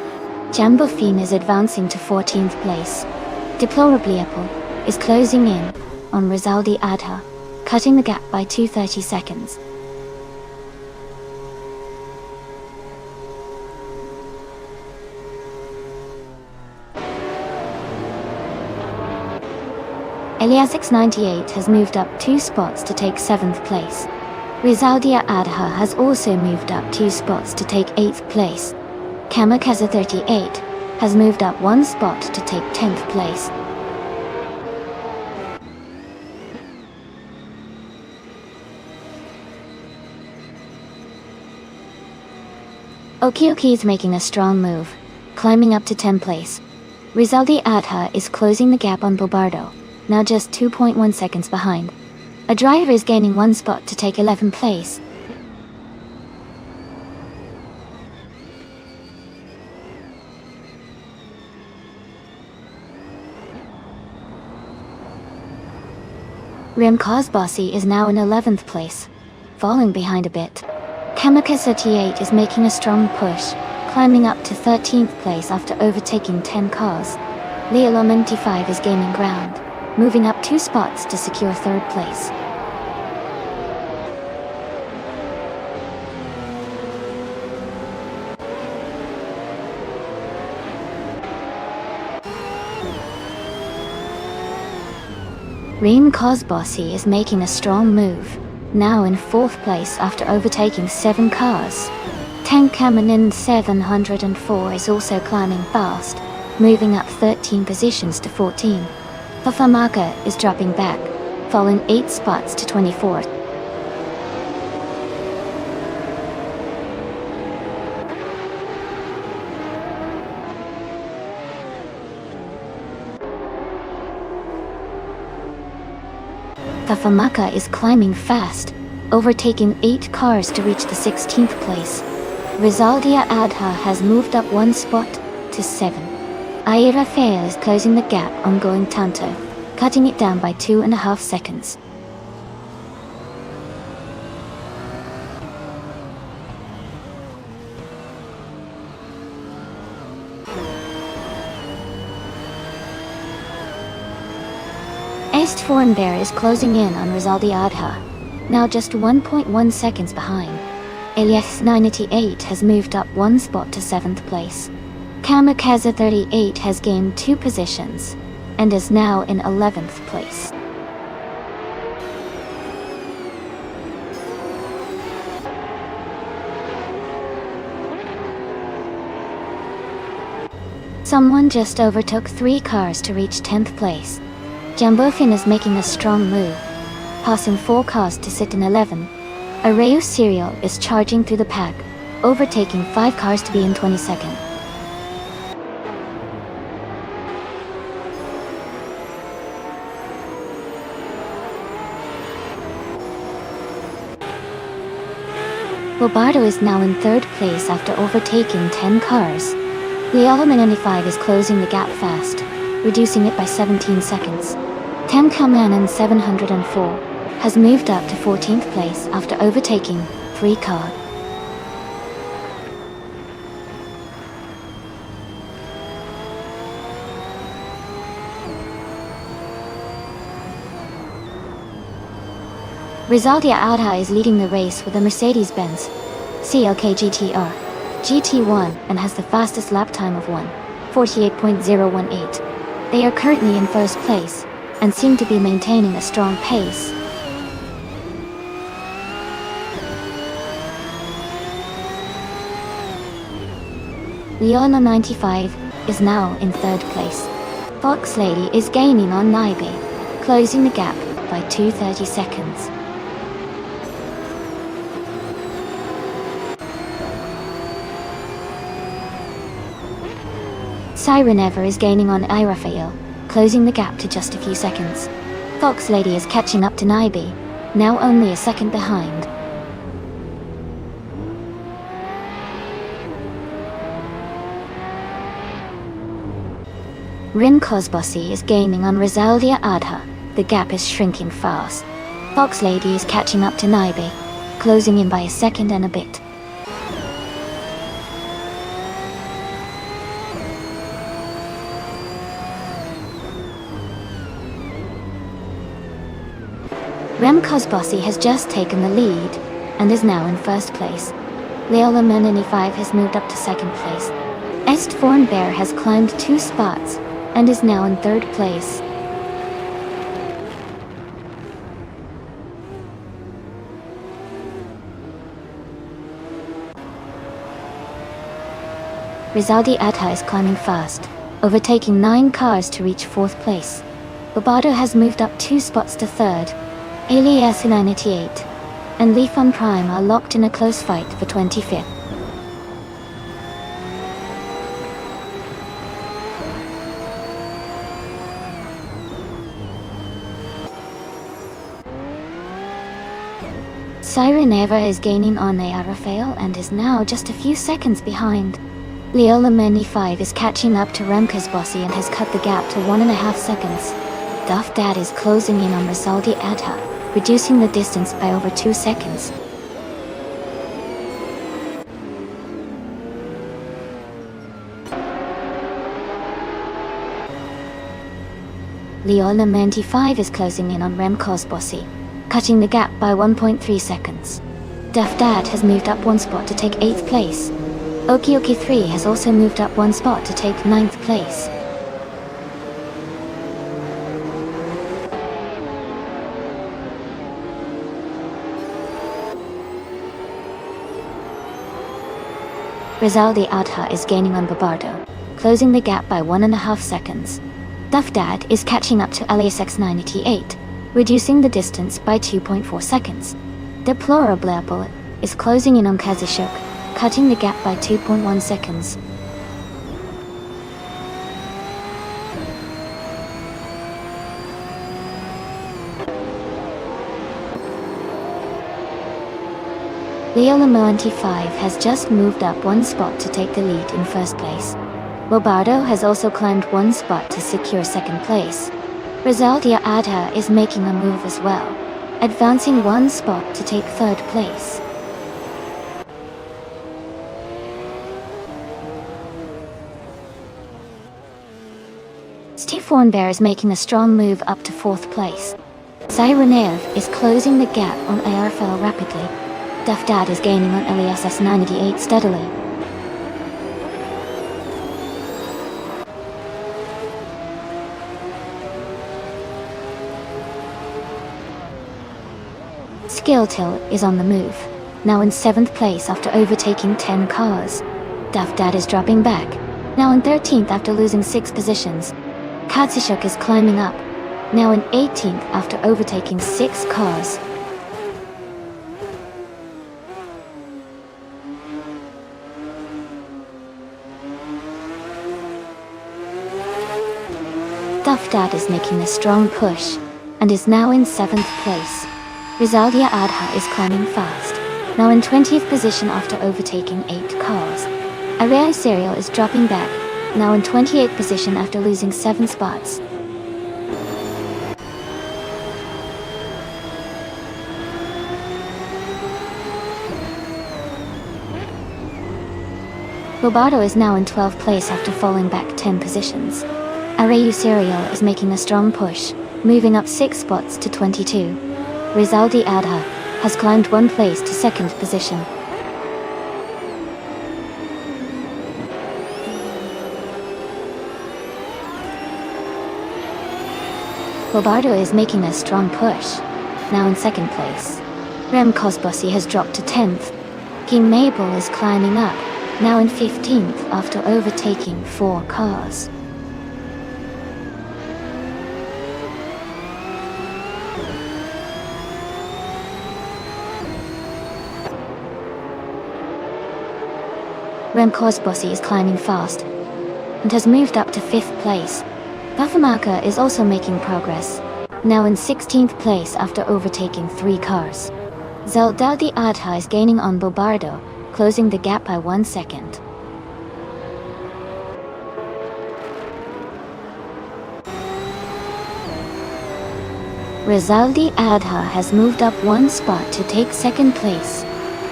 Jambofine is advancing to 14th place. Deplorabliapple is closing in on Rizaldi Adha, cutting the gap by 230 seconds. Elias X98 has moved up 2 spots to take 7th place. Rizaldia Adha has also moved up 2 spots to take 8th place. Kamikaze 38 has moved up 1 spot to take 10th place. Okioki is making a strong move, climbing up to 10th place. Rizaldi Adha is closing the gap on Bobardo, now just 2.1 seconds behind. A driver is gaining 1 spot to take 11th place. Rim Kozbossi is now in 11th place, falling behind a bit. Kamikaze38 is making a strong push, climbing up to 13th place after overtaking 10 cars. Leolom95 is gaining ground, moving up 2 spots to secure 3rd place. Rim Kozbossi is making a strong move, now in 4th place after overtaking 7 cars. Tank Kamanin 704 is also climbing fast, moving up 13 positions to 14. Fafamaka is dropping back, falling 8 spots to 24th. Fafamaka is climbing fast, overtaking 8 cars to reach the 16th place. Rizaldia Adha has moved up 1 spot to 7. Aira Fea is closing the gap on going Tanto, cutting it down by 2.5 seconds. Estforenberg is closing in on Rizaldi Adha, now just 1.1 seconds behind. Elias 98 has moved up 1 spot to 7th place. Kamikaze 38 has gained 2 positions, and is now in 11th place. Someone just overtook 3 cars to reach 10th place. Jambofin is making a strong move, passing 4 cars to sit in 11. Areu Serial is charging through the pack, overtaking 5 cars to be in 22nd. Bobardo is now in 3rd place after overtaking 10 cars. Leolom95 is closing the gap fast, reducing it by 17 seconds. Tamkamanan 704 has moved up to 14th place after overtaking 3 cars. Rizaldia Adha is leading the race with a Mercedes-Benz CLK GTR GT1 and has the fastest lap time of 1:48.018. They are currently in 1st place and seem to be maintaining a strong pace. Leona 95 is now in 3rd place. Fox Lady is gaining on Naibe, closing the gap by 2:30 seconds. Siren Ever is gaining on Irafael, closing the gap to just a few seconds. Fox Lady is catching up to Naibe, now only a second behind. Rin Kozbossi is gaining on Rizaldia Adha, the gap is shrinking fast. Fox Lady is catching up to Naibe, closing in by a second and a bit. Rem Kozbossi has just taken the lead, and is now in 1st place. Leola Menini5 has moved up to 2nd place. Estforenberg has climbed 2 spots, and is now in 3rd place. Rizaldi Adha is climbing fast, overtaking 9 cars to reach 4th place. Bobardo has moved up 2 spots to 3rd. Elias 98 and Lifan Prime are locked in a close fight for 25th. Sireneva is gaining on Rafael and is now just a few seconds behind. Leola Meni 5 is catching up to Remco's Bossy and has cut the gap to 1.5 seconds. Duff Dad is closing in on Risaldi Adha, reducing the distance by over 2 seconds. Leola Menti 5 is closing in on Remco's Bossy, cutting the gap by 1.3 seconds. Duff Dad has moved up 1 spot to take 8th place. Okioki 3 has also moved up 1 spot to take 9th place. Risaldi Adha is gaining on Babardo, closing the gap by 1.5 seconds. Duff Dad is catching up to LASX98, reducing the distance by 2.4 seconds. Deplorable is closing in on Kazishuk, cutting the gap by 2.1 seconds. Leo Lamoanti 5 has just moved up 1 spot to take the lead in 1st place. Bobardo has also climbed 1 spot to secure 2nd place. Risaldia Adha is making a move as well, advancing 1 spot to take 3rd place. Steve Hornbear is making a strong move up to 4th place. Sirenev is closing the gap on ARFL rapidly. Duff Dad is gaining on LASS 98 steadily. Skilltil is on the move, now in 7th place after overtaking 10 cars. Duff Dad is dropping back, now in 13th after losing 6 positions. Katsishuk is climbing up, now in 18th after overtaking 6 cars. Duff Dad is making a strong push, and is now in 7th place. Risaldia Adha is climbing fast, now in 20th position after overtaking 8 cars. Araya Serial is dropping back, now in 28th position after losing 7 spots. Roboto is now in 12th place after falling back 10 positions. Arayu Serial is making a strong push, moving up 6 spots to 22. Rizaldi Adha has climbed 1 place to 2nd position. Bobardo is making a strong push, now in 2nd place. Rem Kosbosi has dropped to 10th. King Mabel is climbing up, now in 15th after overtaking 4 cars. Rem Kosbosi is climbing fast, and has moved up to 5th place. Bafamaka is also making progress, now in 16th place after overtaking 3 cars. Zeldadi Adha is gaining on Bobardo, closing the gap by 1 second. Rizaldi Adha has moved up 1 spot to take 2nd place.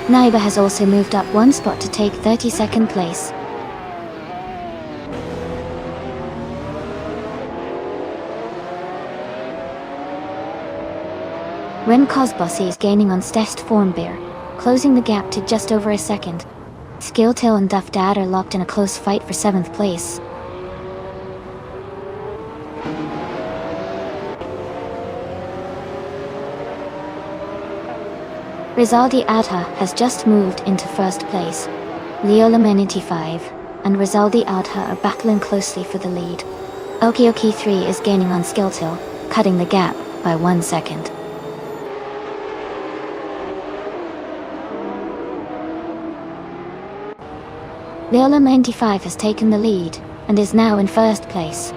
Naiba has also moved up 1 spot to take 32nd place. Ren Kosbosi is gaining on Stest Formbear, closing the gap to just over a second. Skilltil and Duff Dad are locked in a close fight for 7th place. Rizaldi Adha has just moved into 1st place. Leo Lamenity 5 and Rizaldi Adha are battling closely for the lead. Okioki 3 is gaining on Skilltil, cutting the gap by 1 second. Leo Lamenity 5 has taken the lead and is now in 1st place.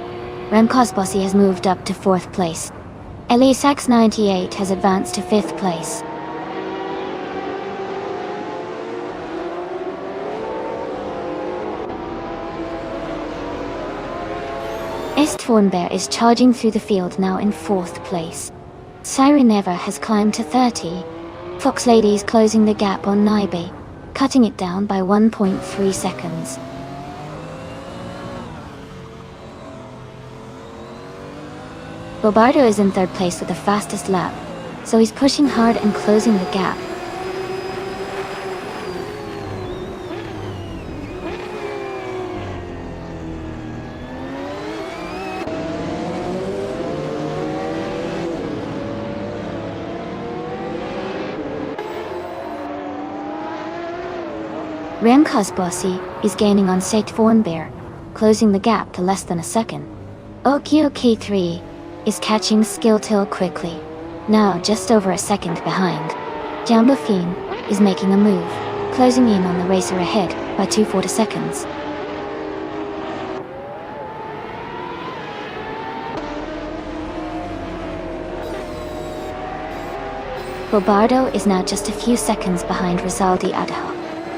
Rem Kosbosi has moved up to 4th place. Elisax 98 has advanced to 5th place. Estfornbear is charging through the field, now in 4th place. Sireneva has climbed to 30. Fox Lady is closing the gap on Naibe, cutting it down by 1.3 seconds. Bobardo is in 3rd place with the fastest lap, so he's pushing hard and closing the gap. Remkosbossi is gaining on Estfornbear, closing the gap to less than a second. Okioki3 is catching Skilltil quickly, now just over a second behind. Jambafine is making a move, closing in on the racer ahead by 2/4 seconds. Bobardo is now just a few seconds behind Rizaldi Adha.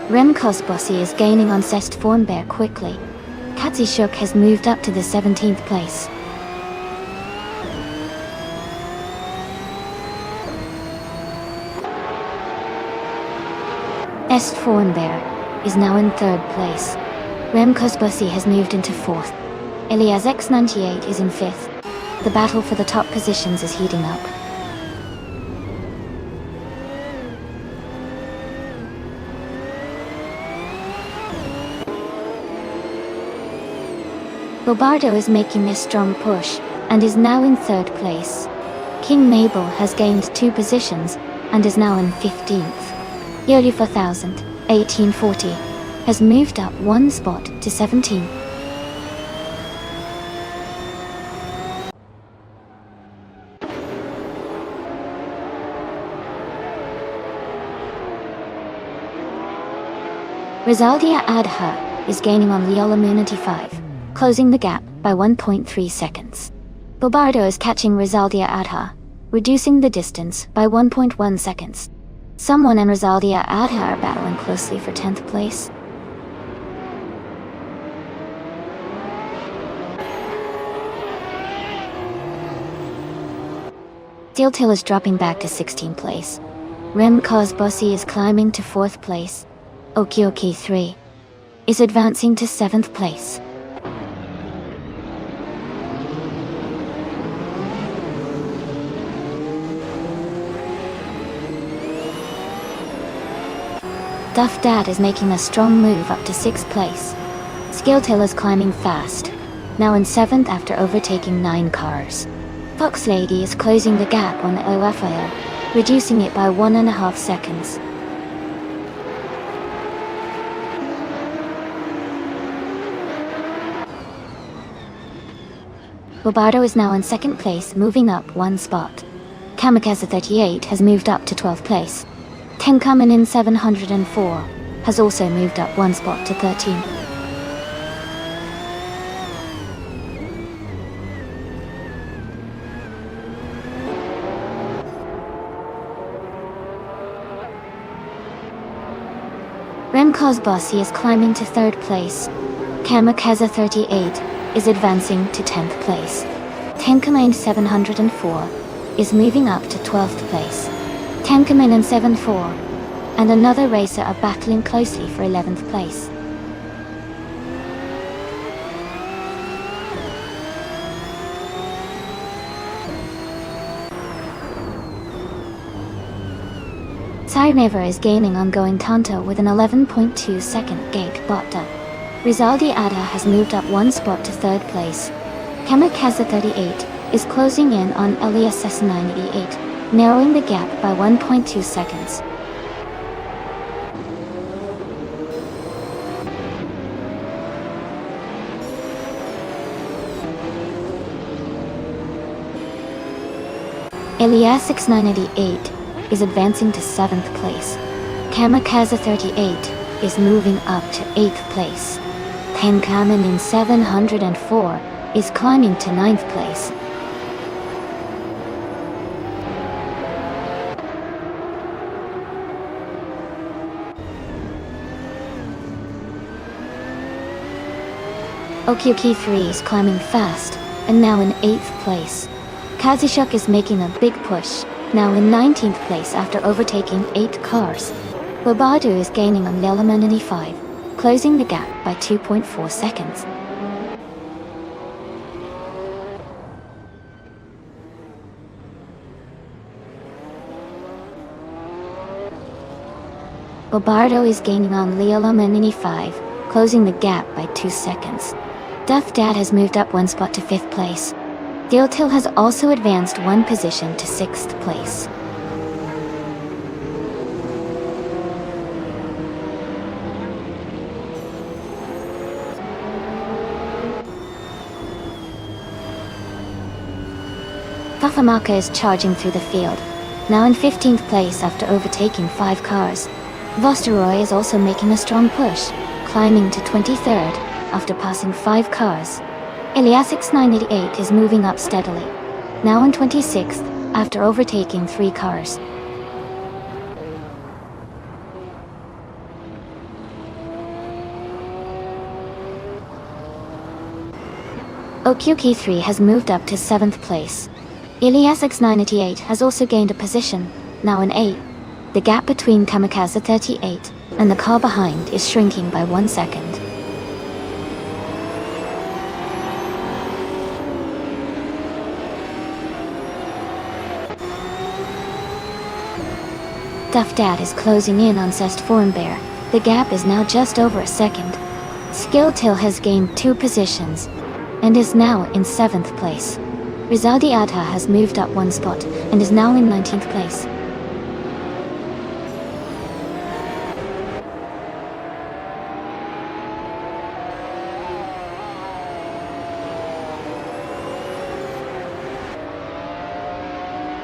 Remkosbossi is gaining on Estfornbear quickly. Katsishuk has moved up to the 17th place. Estfornbear is now in 3rd place. Remkosbossi has moved into 4th. Elias X98 is in 5th. The battle for the top positions is heating up. Bobardo is making a strong push, and is now in 3rd place. King Mabel has gained 2 positions, and is now in 15th. Yuri 4000, 1840, has moved up 1 spot to 17th. Rizaldia Adha is gaining on Leolamunity 5. Closing the gap by 1.3 seconds. Bobardo is catching Rizaldia Adha, reducing the distance by 1.1 seconds. Someone and Rizaldia Adha are battling closely for 10th place. Steeltil is dropping back to 16th place. Remkosbossi is climbing to 4th place. Okioki 3 is advancing to 7th place. Duff Dad is making a strong move up to 6th place. Skilltil is climbing fast, now in 7th after overtaking 9 cars. Fox Lady is closing the gap on OFO, reducing it by 1.5 seconds. Bobardo is now in 2nd place, moving up 1 spot. Kamikaze 38 has moved up to 12th place. Tenkamen in 704 has also moved up 1 spot to 13. Remkosbossi is climbing to 3rd place. Kamikaze 38 is advancing to 10th place. Tenkamen 704 is moving up to 12th place. Tenkamen and 74 and another racer are battling closely for 11th place. Sireneva is gaining on Going Tanto with an 11.2 second gate Botta. Rizaldi Ada has moved up 1 spot to 3rd place. Kamikaze 38 is closing in on Elias S98, narrowing the gap by 1.2 seconds. Elias X988 is advancing to 7th place. Kamikaze 38 is moving up to 8th place. Tenkamen in 704 is climbing to 9th place. Okioki 3 is climbing fast, and now in 8th place. Kazushuk is making a big push, now in 19th place after overtaking 8 cars. Bobadu is gaining on Lelaman 5, closing the gap by 2.4 seconds. Bobardo is gaining on Lelaman 5, closing the gap by 2 seconds. Duff Dad has moved up 1 spot to 5th place. Diltil has also advanced 1 position to 6th place. Fafamaka is charging through the field, now in 15th place after overtaking 5 cars. Vosteroy is also making a strong push, climbing to 23rd after passing 5 cars. Iliasix 988 is moving up steadily, now in 26th after overtaking 3 cars. Okyuki3 has moved up to 7th place. Iliasix 988 has also gained a position, now in 8th. The gap between Kamikaze 38 and the car behind is shrinking by 1 second. Duff Dad is closing in on Cest Bear. The gap is now just over a second. Skilltil has gained 2 positions and is now in 7th place. Rizaldi Adha has moved up 1 spot and is now in 19th place.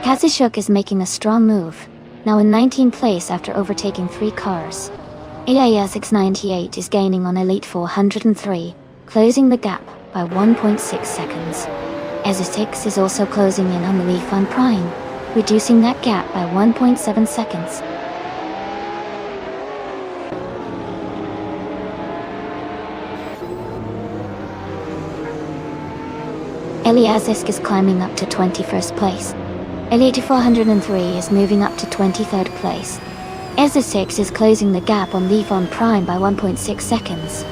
Kazushuk is making a strong move, now in 19th place after overtaking 3 cars. Iliasix98 is gaining on Elite 403, closing the gap by 1.6 seconds. Ezotix is also closing in on the Leaf on Prime, reducing that gap by 1.7 seconds. Eliasisk is climbing up to 21st place. Elite 403 is moving up to 23rd place. Ezotix is closing the gap on Leaf on Prime by 1.6 seconds.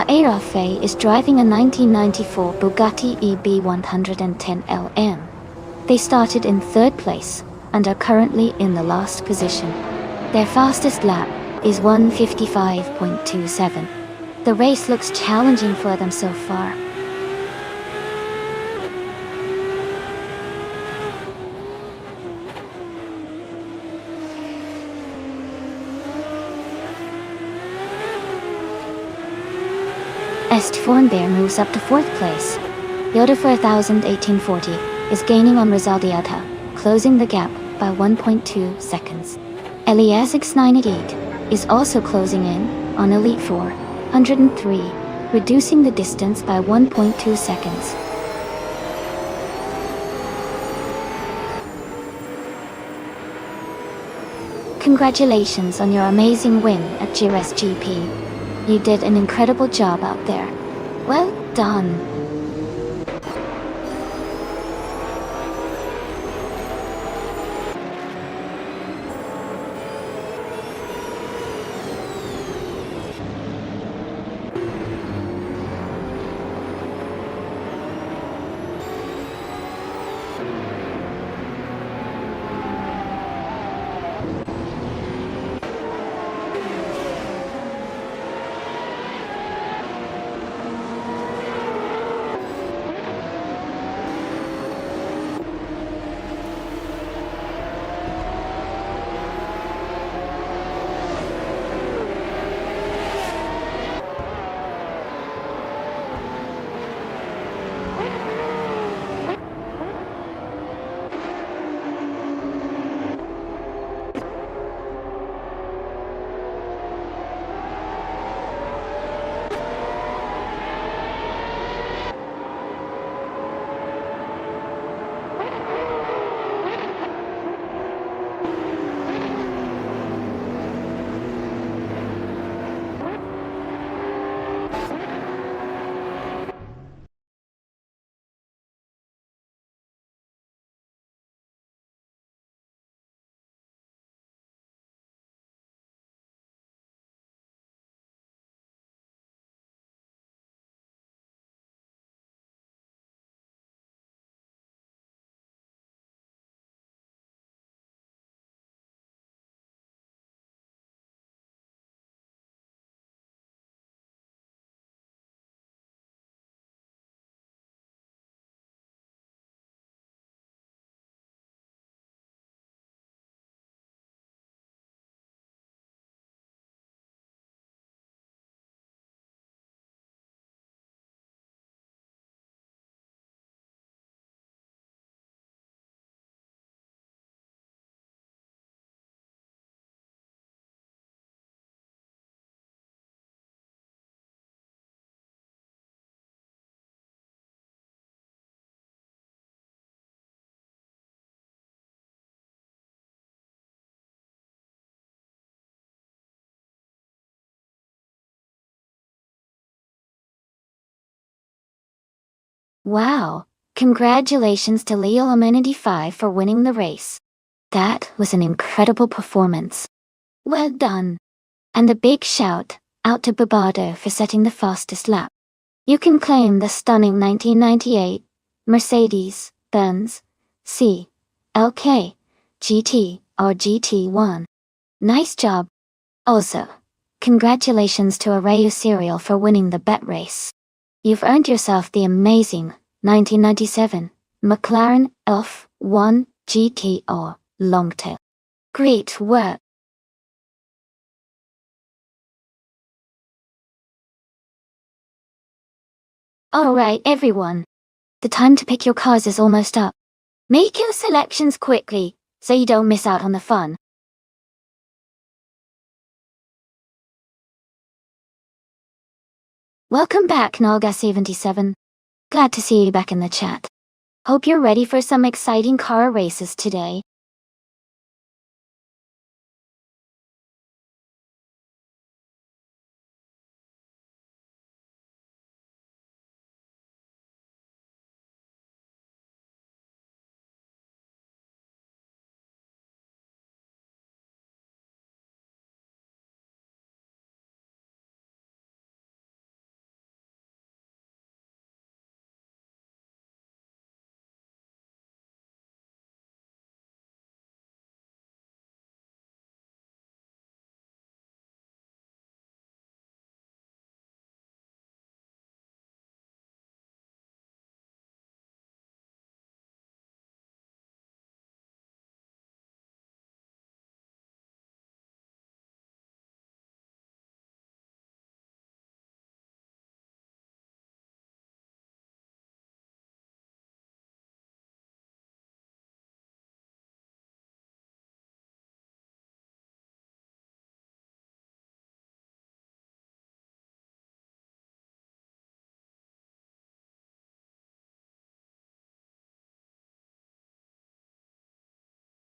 Aerafe is driving a 1994 Bugatti EB110 LM. They started in 3rd place and are currently in the last position. Their fastest lap is 1:55.27. The race looks challenging for them so far. Estfornbear moves up to 4th place. Yoda 401840 is gaining on Rizaldiata, closing the gap by 1.2 seconds. Eliasix 988 is also closing in on Elite 403, reducing the distance by 1.2 seconds. Congratulations on your amazing win at Gires GP. You did an incredible job out there. Well done. Wow! Congratulations to Leo Amenity 5 for winning the race. That was an incredible performance. Well done. And a big shout out to Babardo for setting the fastest lap. You can claim the stunning 1998 Mercedes-Benz C-LK GT or GT1. Nice job. Also, congratulations to Arayu Serial for winning the bet race. You've earned yourself the amazing 1997 McLaren F1 GT or Longtail. Great work. Alright everyone. The time to pick your cars is almost up. Make your selections quickly, so you don't miss out on the fun. Welcome back Nalga77. Glad to see you back in the chat. Hope you're ready for some exciting car races today.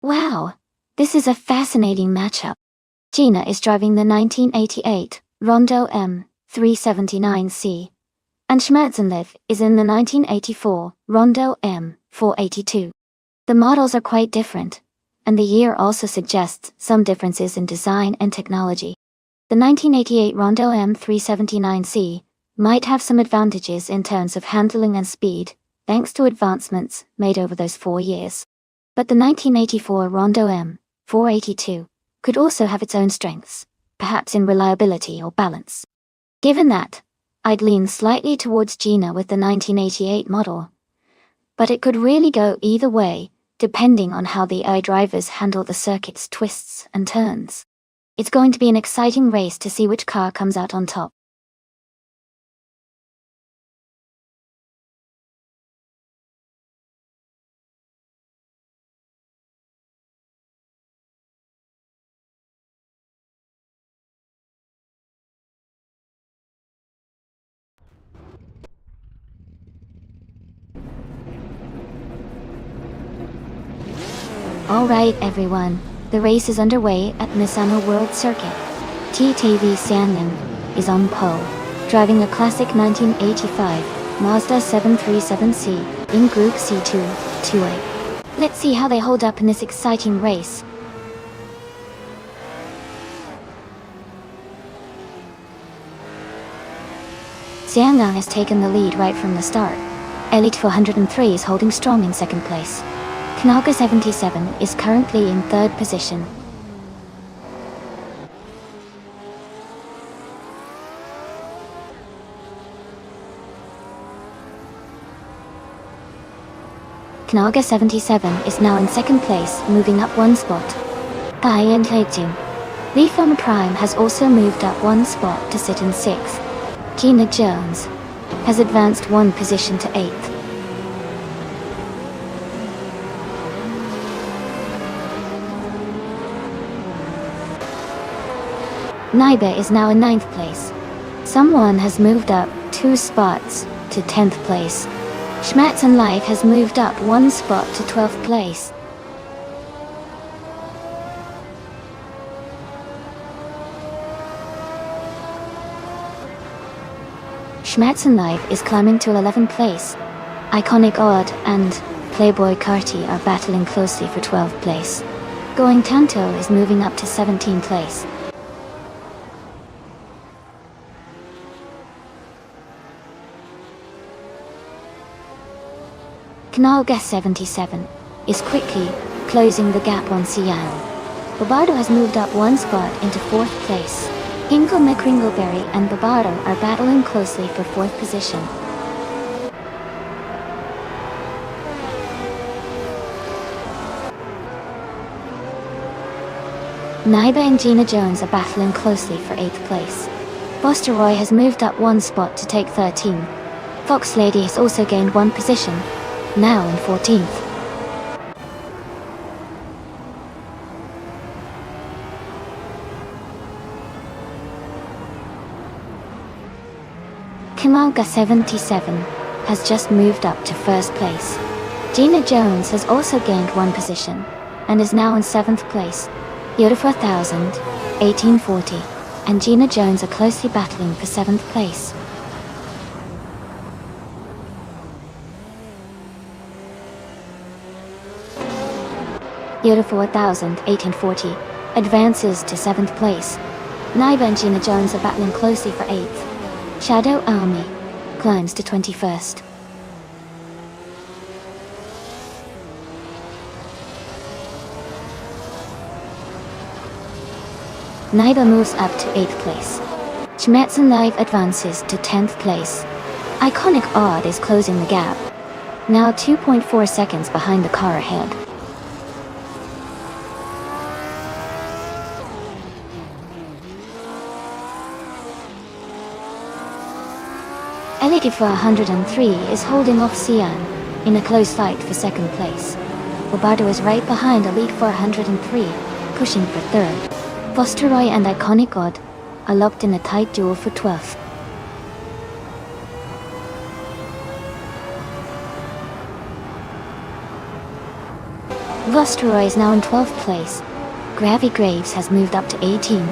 Wow, this is a fascinating matchup. Gina is driving the 1988 Rondo M379C, and Schmerzenlev is in the 1984 Rondo M482. The models are quite different, and the year also suggests some differences in design and technology. The 1988 Rondo M379C might have some advantages in terms of handling and speed, thanks to advancements made over those 4 years. But the 1984 Rondo M482 could also have its own strengths, perhaps in reliability or balance. Given that, I'd lean slightly towards Gina with the 1988 model, but it could really go either way, depending on how the iDrivers handle the circuit's twists and turns. It's going to be an exciting race to see which car comes out on top. Alright everyone, the race is underway at Misano World Circuit. TTV Xiangnan is on pole, driving a classic 1985 Mazda 737C in Group C2, 2A. Let's see how they hold up in this exciting race. Xiangnan has taken the lead right from the start. Elite 403 is holding strong in second place. Kanaga 77 is currently in third position. Kanaga 77 is now in second place, moving up one spot. and Haijin. Lee Feng Prime has also moved up one spot to sit in sixth. Gina Jones has advanced one position to eighth. Naiba is now in 9th place. Someone has moved up 2 spots to 10th place. Schmatz and Life has moved up 1 spot to 12th place. Schmatz and Life is climbing to 11th place. Iconic Odd and Playboy Carti are battling closely for 12th place. Going Tanto is moving up to 17th place. Knalga 77 is quickly closing the gap on Sian. Babardo has moved up one spot into 4th place. Hingle McCringleberry and Babardo are battling closely for 4th position. Naiba and Gina Jones are battling closely for 8th place. Foster Roy has moved up one spot to take 13. Fox Lady has also gained one position, now in 14th. Kamalga 77 has just moved up to 1st place. Gina Jones has also gained one position, and is now in 7th place. Yoda 4000, 1840, and Gina Jones are closely battling for 7th place. Yoda 4000, 1840, advances to 7th place. Naiba and Gina Jones are battling closely for 8th. Shadow Army climbs to 21st. Naiba moves up to 8th place. Schmetzen Live advances to 10th place. Iconic Odd is closing the gap, now 2.4 seconds behind the car ahead. Elite 403 is holding off Sian in a close fight for 2nd place. Babardo is right behind Elite 403, pushing for 3rd. Foster Roy and Iconic Odd are locked in a tight duel for 12th. Foster Roy is now in 12th place. Gravy Graves has moved up to 18.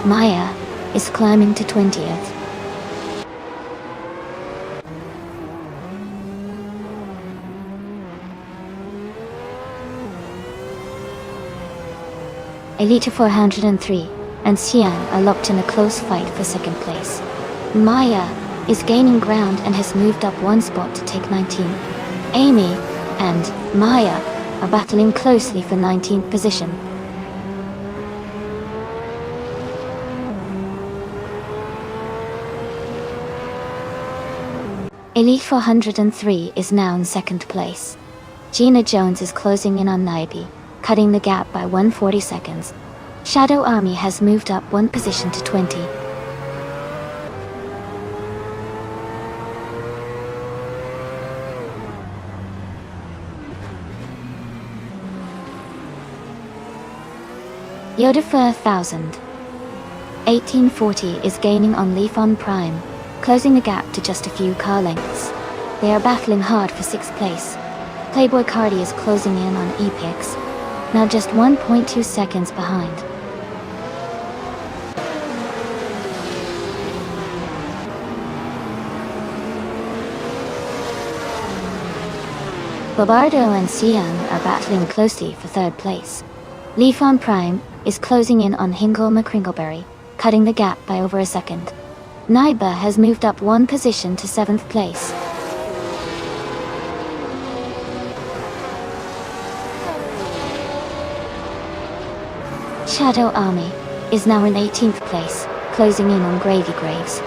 Maya is climbing to 20th. Elite 403 and Sian are locked in a close fight for 2nd place. Maya is gaining ground and has moved up one spot to take 19. Amy and Maya are battling closely for 19th position. Elite 403 is now in 2nd place. Gina Jones is closing in on Naibi, cutting the gap by 140 seconds. Shadow Army has moved up one position to 20. Yoda 4000, 1840 is gaining on Leaf on Prime, closing the gap to just a few car lengths. They are battling hard for 6th place. Playboy Cardi is closing in on Epix, now just 1.2 seconds behind. Babardo and Sian are battling closely for 3rd place. Leaf on Prime is closing in on Hingle McCringleberry, cutting the gap by over a second. Naiba has moved up one position to 7th place. Shadow Army is now in 18th place, closing in on Gravy Graves.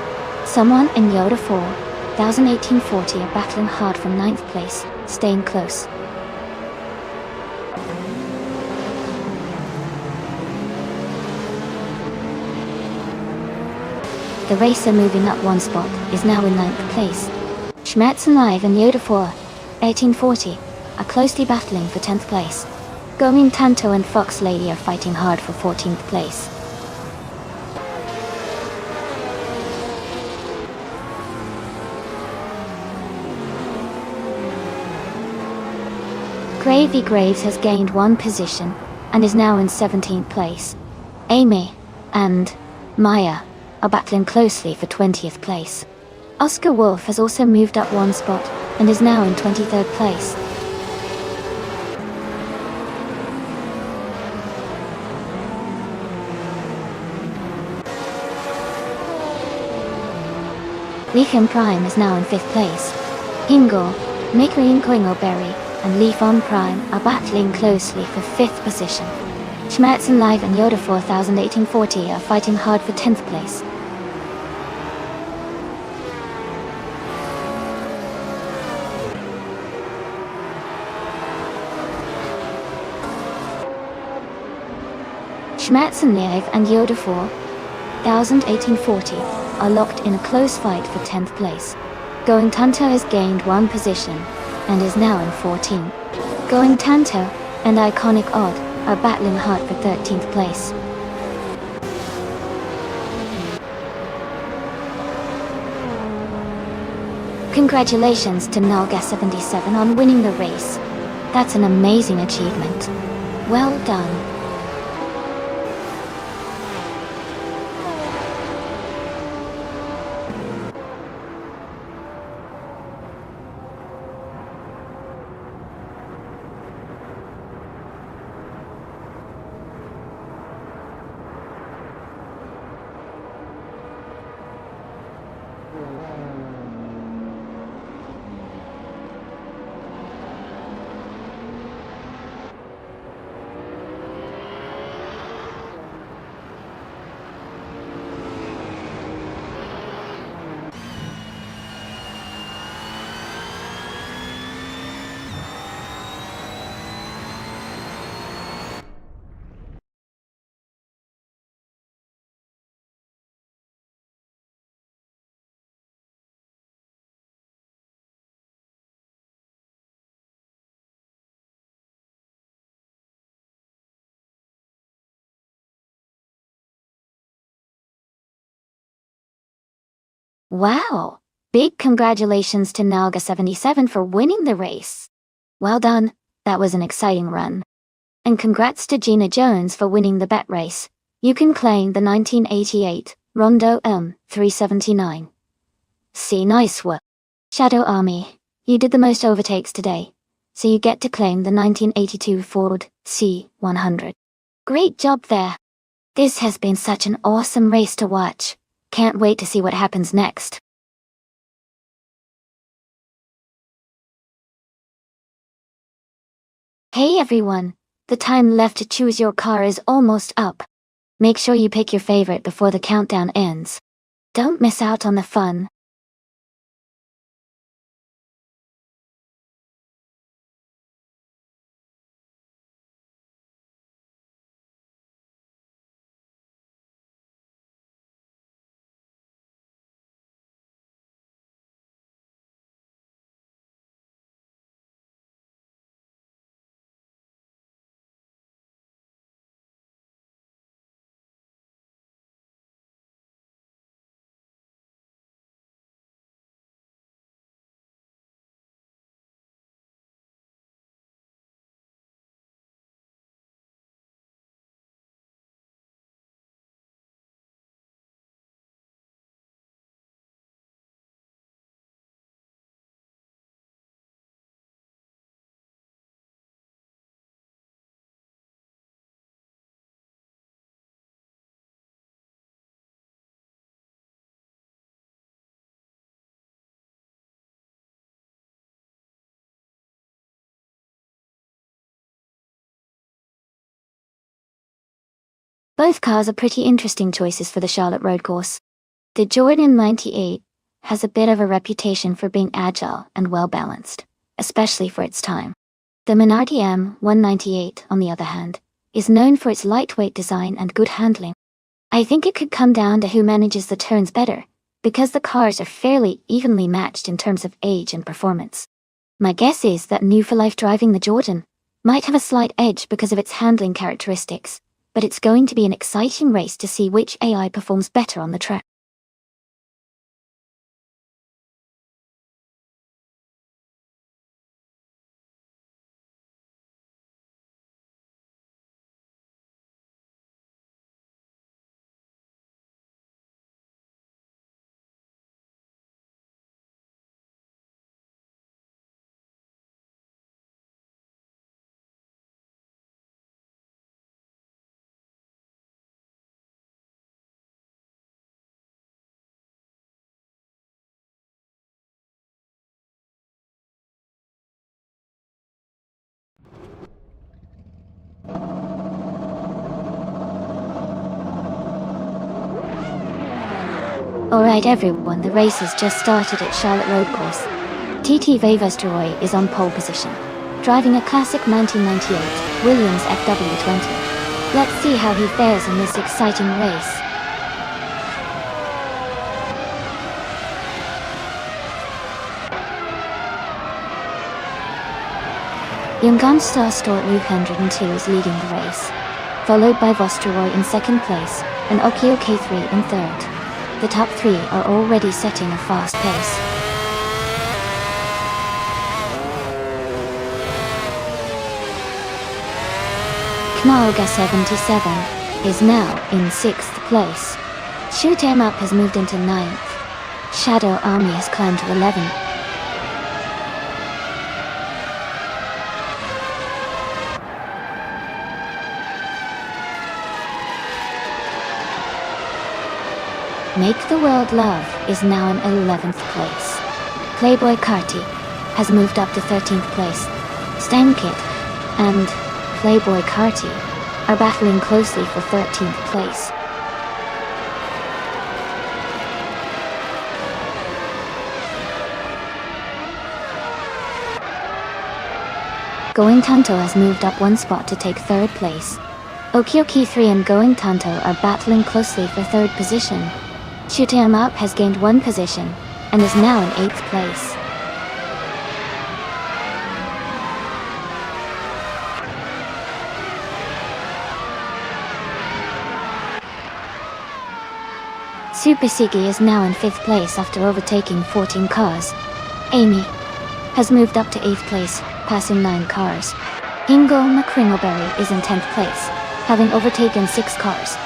Someone and Yoda 401840 are battling hard for 9th place, staying close. The racer moving up one spot is now in 9th place. Schmetzen Live and Yoda 1840 are closely battling for 10th place. Gomin Tanto and Fox Lady are fighting hard for 14th place. Gravy Graves has gained one position and is now in 17th place. Amy and Maya are battling closely for 20th place. Oscar Wolf has also moved up one spot and is now in 23rd place. Lithium Prime is now in 5th place. Ingor, Berry, and Leaf On Prime are battling closely for 5th position. Schmerzen Live and Yoda 401840 are fighting hard for 10th place. Schmerzen Live and Yoda 401840 are locked in a close fight for 10th place. Going Tanto has gained one position and is now in 14. Going Tanto and Iconic Odd are battling hard for 13th place. Congratulations to Nalga77 on winning the race. That's an amazing achievement. Well done. Wow! Big congratulations to Nalga77 for winning the race. Well done, that was an exciting run. And congrats to Gina Jones for winning the bet race. You can claim the 1988 Rondo 379. See, nice work. Shadow Army, you did the most overtakes today, so you get to claim the 1982 Ford C100. Great job there. This has been such an awesome race to watch. Can't wait to see what happens next. Hey everyone, the time left to choose your car is almost up. Make sure you pick your favorite before the countdown ends. Don't miss out on the fun. Both cars are pretty interesting choices for the Charlotte road course. The Jordan 98 has a bit of a reputation for being agile and well-balanced, especially for its time. The Minardi M198, on the other hand, is known for its lightweight design and good handling. I think it could come down to who manages the turns better, because the cars are fairly evenly matched in terms of age and performance. My guess is that New for Life driving the Jordan might have a slight edge because of its handling characteristics, but it's going to be an exciting race to see which AI performs better on the track. Alright everyone, the race has just started at Charlotte Road Course. TT Vevesterroy is on pole position, driving a classic 1998 Williams FW20. Let's see how he fares in this exciting race. Youngonstar Stort 102 is leading the race, followed by Vosteroy in second place and Okio K3 in third. The top three are already setting a fast pace. Knalga 77 is now in 6th place. Shoot 'em Up has moved into 9th. Shadow Army has climbed to 11th. Make the World Love is now in 11th place. Playboy Carti has moved up to 13th place. Stankit and Playboy Carti are battling closely for 13th place. Going Tanto has moved up one spot to take 3rd place. Okioki 3 and Going Tanto are battling closely for 3rd position. Shoot 'em Up has gained 1 position and is now in 8th place. Super Sigi is now in 5th place after overtaking 14 cars. Amy has moved up to 8th place, passing 9 cars. Ingo McCringleberry is in 10th place, having overtaken 6 cars.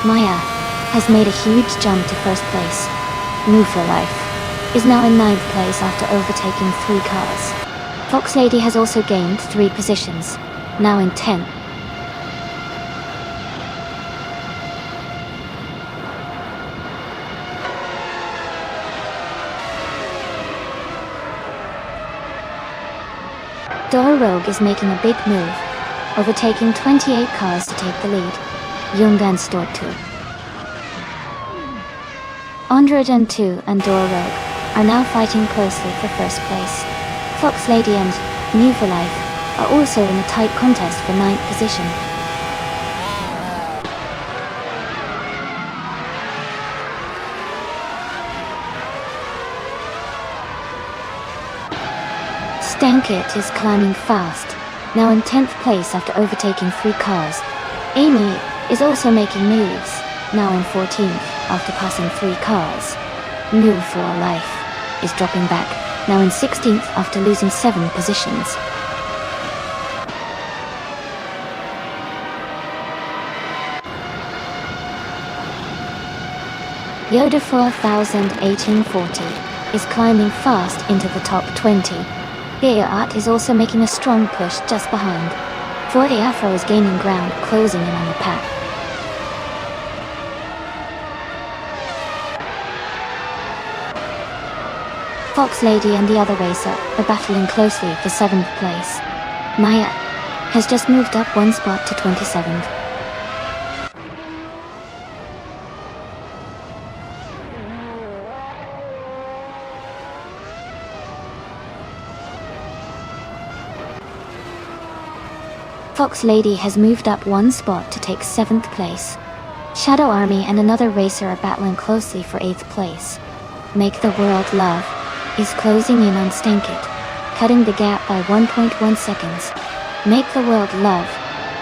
Maya has made a huge jump to 1st place. New for Life is now in 9th place after overtaking 3 cars. Fox Lady has also gained 3 positions, now in 10th. Dora Rogue is making a big move, overtaking 28 cars to take the lead. Yungan Stort 2. Androgen 2 and Dora Rogue are now fighting closely for 1st place. Fox Lady and New for Life are also in a tight contest for 9th position. Stankit is climbing fast, now in 10th place after overtaking 3 cars. Amy is also making moves, now in 14th after passing 3 cars. New for Life is dropping back, now in 16th after losing 7 positions. Yoda 401840 is climbing fast into the top 20. Art is also making a strong push just behind. 40 Afro is gaining ground, closing in on the pack. Fox Lady and the other racer are battling closely for 7th place. Maya has just moved up 1 spot to 27th. Fox Lady has moved up 1 spot to take 7th place. Shadow Army and another racer are battling closely for 8th place. Make the World Love is closing in on Stankit, cutting the gap by 1.1 seconds. Make the World Love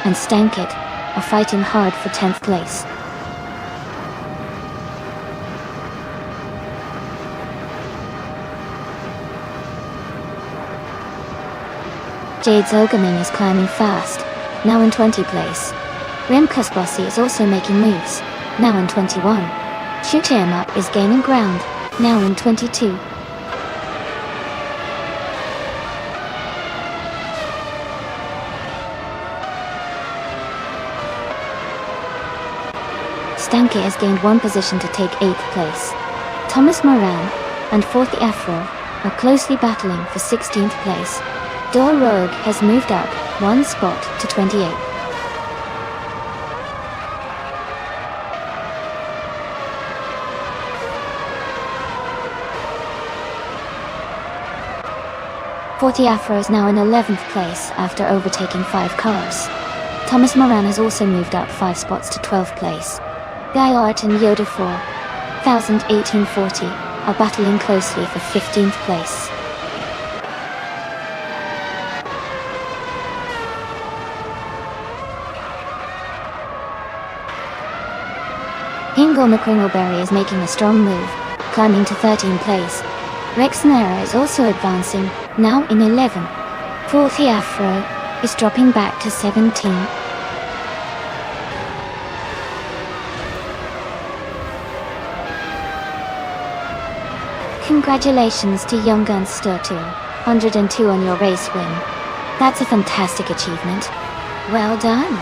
and Stankit are fighting hard for 10th place. Jade's Ogaming is climbing fast, now in 20th place. Remkus Bossy is also making moves, now in 21. Shoot 'em Up is gaining ground, now in 22. Stanky has gained 1 position to take 8th place. Thomas Moran and 4th Afro are closely battling for 16th place. Dor Rogue has moved up 1 spot to 28. Forty Afro is now in 11th place after overtaking 5 cars. Thomas Moran has also moved up 5 spots to 12th place. Guy Art and Yoda 401840 are battling closely for 15th place. Hingle McCringleberry is making a strong move, climbing to 13th place. Rex Nera is also advancing, now in 11th. 40 Afro is dropping back to 17. Congratulations to Young Guns Sturtu, 102 on your race win. That's a fantastic achievement. Well done.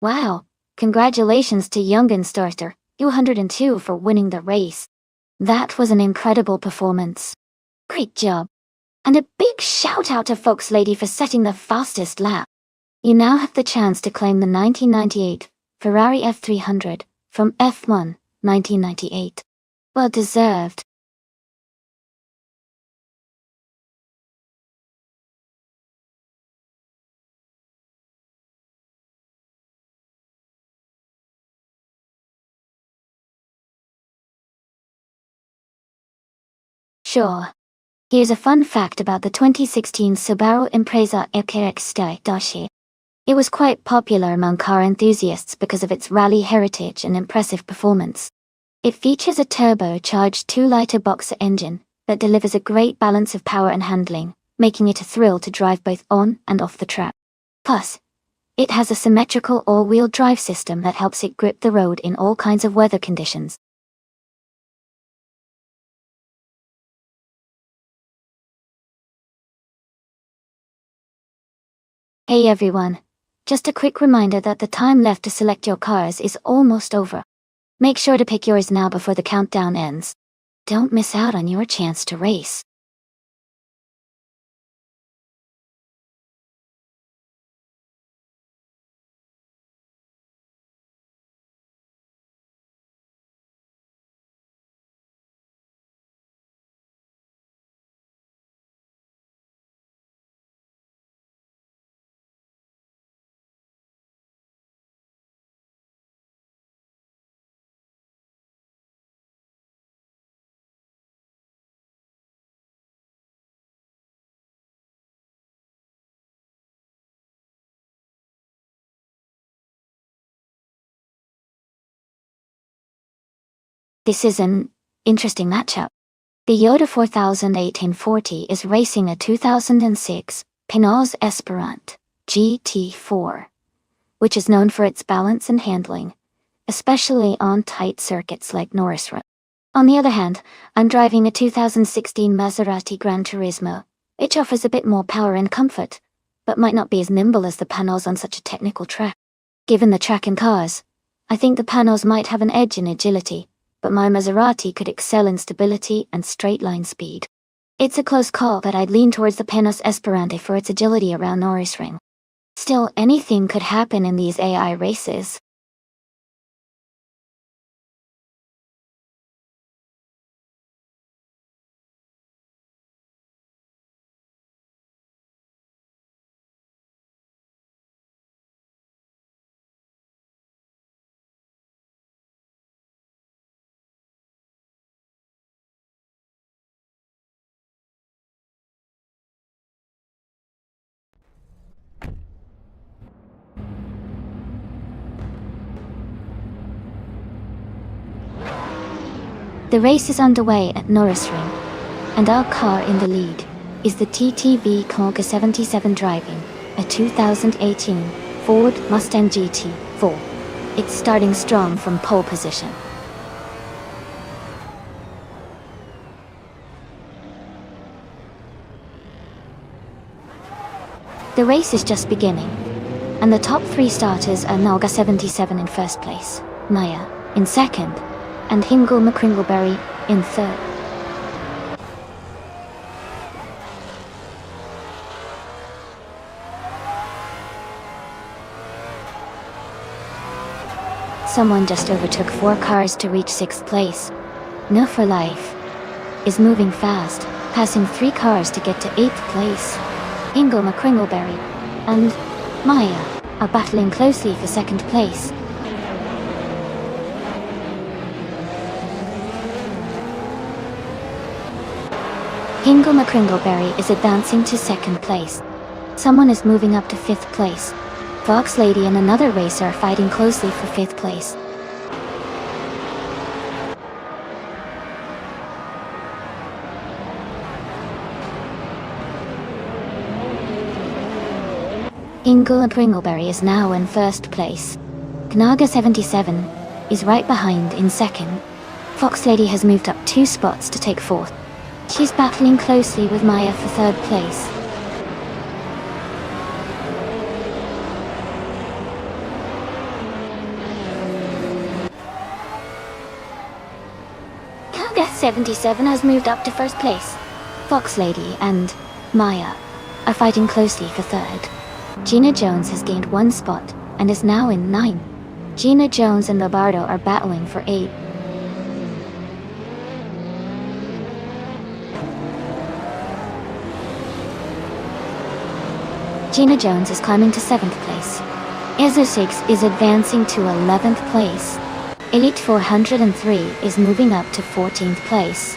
Wow, congratulations to Young'un Starter, 202 for winning the race. That was an incredible performance. Great job. And a big shout out to Fox Lady for setting the fastest lap. You now have the chance to claim the 1998 Ferrari F300 from F1 1998. Well deserved. Sure. Here's a fun fact about the 2016 Subaru Impreza EKX Dashi. It was quite popular among car enthusiasts because of its rally heritage and impressive performance. It features a turbocharged 2-liter boxer engine that delivers a great balance of power and handling, making it a thrill to drive both on and off the track. Plus, it has a symmetrical all-wheel drive system that helps it grip the road in all kinds of weather conditions. Hey everyone, just a quick reminder that the time left to select your cars is almost over. Make sure to pick yours now before the countdown ends. Don't miss out on your chance to race. This is an interesting matchup. The Yoda 401840 is racing a 2006 Pinot Esperant GT4, which is known for its balance and handling, especially on tight circuits like Norris Run. On the other hand, I'm driving a 2016 Maserati Gran Turismo, which offers a bit more power and comfort, but might not be as nimble as the Panos on such a technical track. Given the track and cars, I think the Panos might have an edge in agility, but my Maserati could excel in stability and straight-line speed. It's a close call, but I'd lean towards the Pinot Esperante for its agility around Norris Ring. Still, anything could happen in these AI races. The race is underway at Norris Ring, and our car in the lead is the TTV Conga 77 driving a 2018 Ford Mustang GT4. It's starting strong from pole position. The race is just beginning, and the top 3 starters are Nalga 77 in first place, Maya in second, and Hingle McCringleberry in third. Someone just overtook 4 cars to reach 6th place. No for Life is moving fast, passing 3 cars to get to 8th place. Hingle McCringleberry and Maya are battling closely for 2nd place. Hingle McCringleberry is advancing to 2nd place. Someone is moving up to 5th place. Fox Lady and another racer are fighting closely for 5th place. Hingle McCringleberry is now in 1st place. Knaga 77 is right behind in 2nd. Fox Lady has moved up 2 spots to take 4th. She's battling closely with Maya for 3rd place. Knaga 77 has moved up to 1st place. Fox Lady and Maya are fighting closely for 3rd. Gina Jones has gained 1 spot and is now in 9th. Gina Jones and Lombardo are battling for 8th. Gina Jones is climbing to 7th place. Ezo6 is advancing to 11th place. Elite 403 is moving up to 14th place.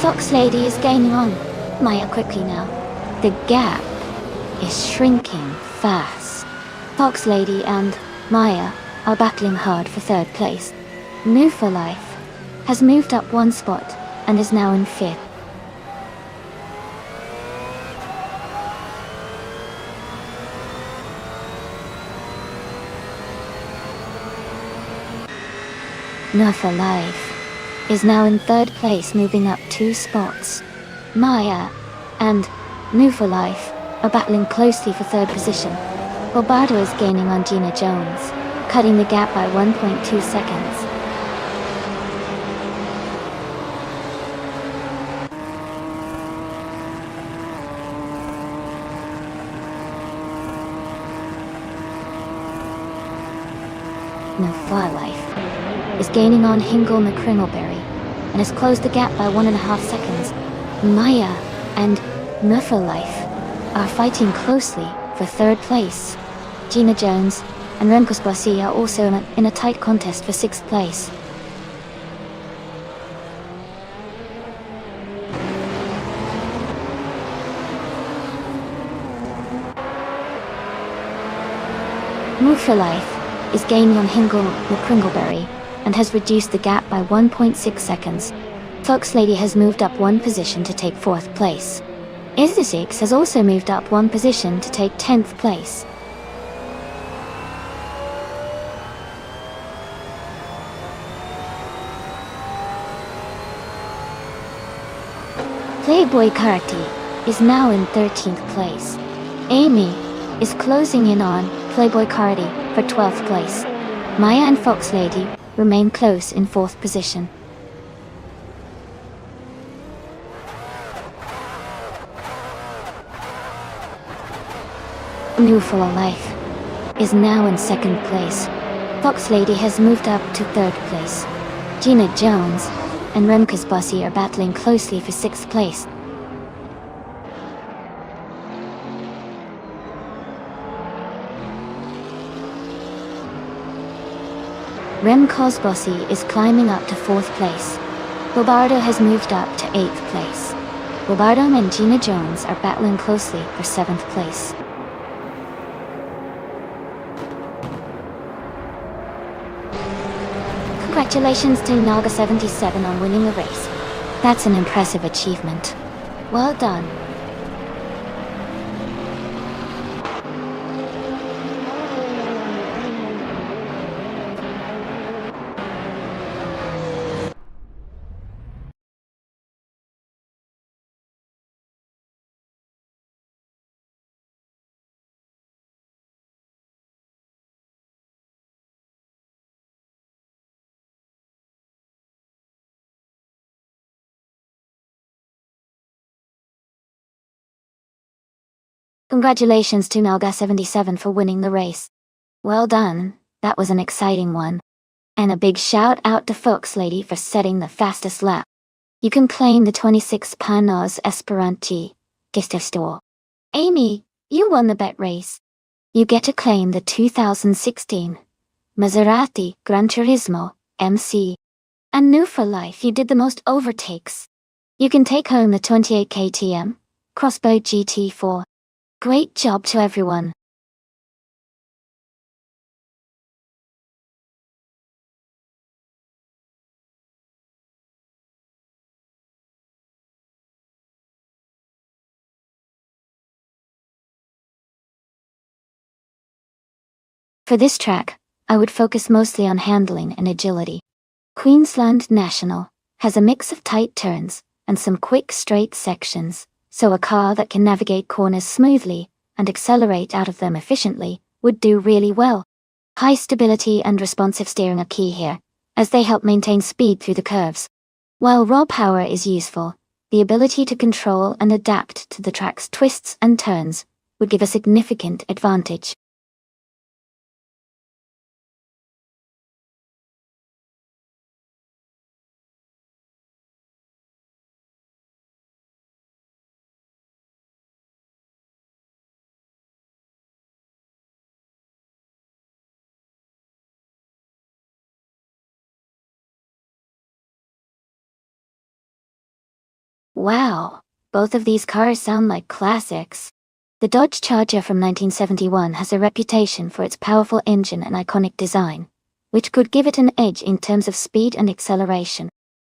Fox Lady is gaining on Maya quickly now. The gap is shrinking fast. Fox Lady and Maya are battling hard for 3rd place. Move for Life has moved up 1 spot and is now in 5th. Move for Life is now in 3rd place, moving up 2 spots. Maya and Move for Life are battling closely for 3rd position. Lombardo is gaining on Gina Jones, cutting the gap by 1.2 seconds. No Fly Life is gaining on Hingle McCringleberry and has closed the gap by 1.5 seconds. Maya and Murphy Life are fighting closely for 3rd place. Gina Jones and Remco's Bossy are also in a tight contest for 6th place. Move for Life is gaining on Hingle McCringleberry and has reduced the gap by 1.6 seconds. Fox Lady has moved up 1 position to take 4th place. Ezo6 has also moved up 1 position to take 10th place. Playboy Karate is now in 13th place. Amy is closing in on Playboy Karate for 12th place. Maya and Fox Lady remain close in 4th position. New for Life is now in 2nd place. Fox Lady has moved up to 3rd place. Gina Jones and Remco's Bossy are battling closely for 6th place. Remco's Bossy is climbing up to 4th place. Lombardo has moved up to 8th place. Roberto and Gina Jones are battling closely for 7th place. Congratulations to Naga 77 on winning the race. That's an impressive achievement. Well done. Congratulations to Naga 77 for winning the race. Well done, that was an exciting one. And a big shout out to Fox Lady for setting the fastest lap. You can claim the 26 Panos Esperanti gift store. Amy, you won the bet race. You get to claim the 2016 Maserati Gran Turismo MC. And new for life, you did the most overtakes. You can take home the 28 KTM Crossbow GT4. Great job to everyone. For this track, I would focus mostly on handling and agility. Queensland National has a mix of tight turns and some quick straight sections, so a car that can navigate corners smoothly and accelerate out of them efficiently would do really well. High stability and responsive steering are key here, as they help maintain speed through the curves. While raw power is useful, the ability to control and adapt to the track's twists and turns would give a significant advantage. Wow, both of these cars sound like classics. The Dodge Charger from 1971 has a reputation for its powerful engine and iconic design, which could give it an edge in terms of speed and acceleration.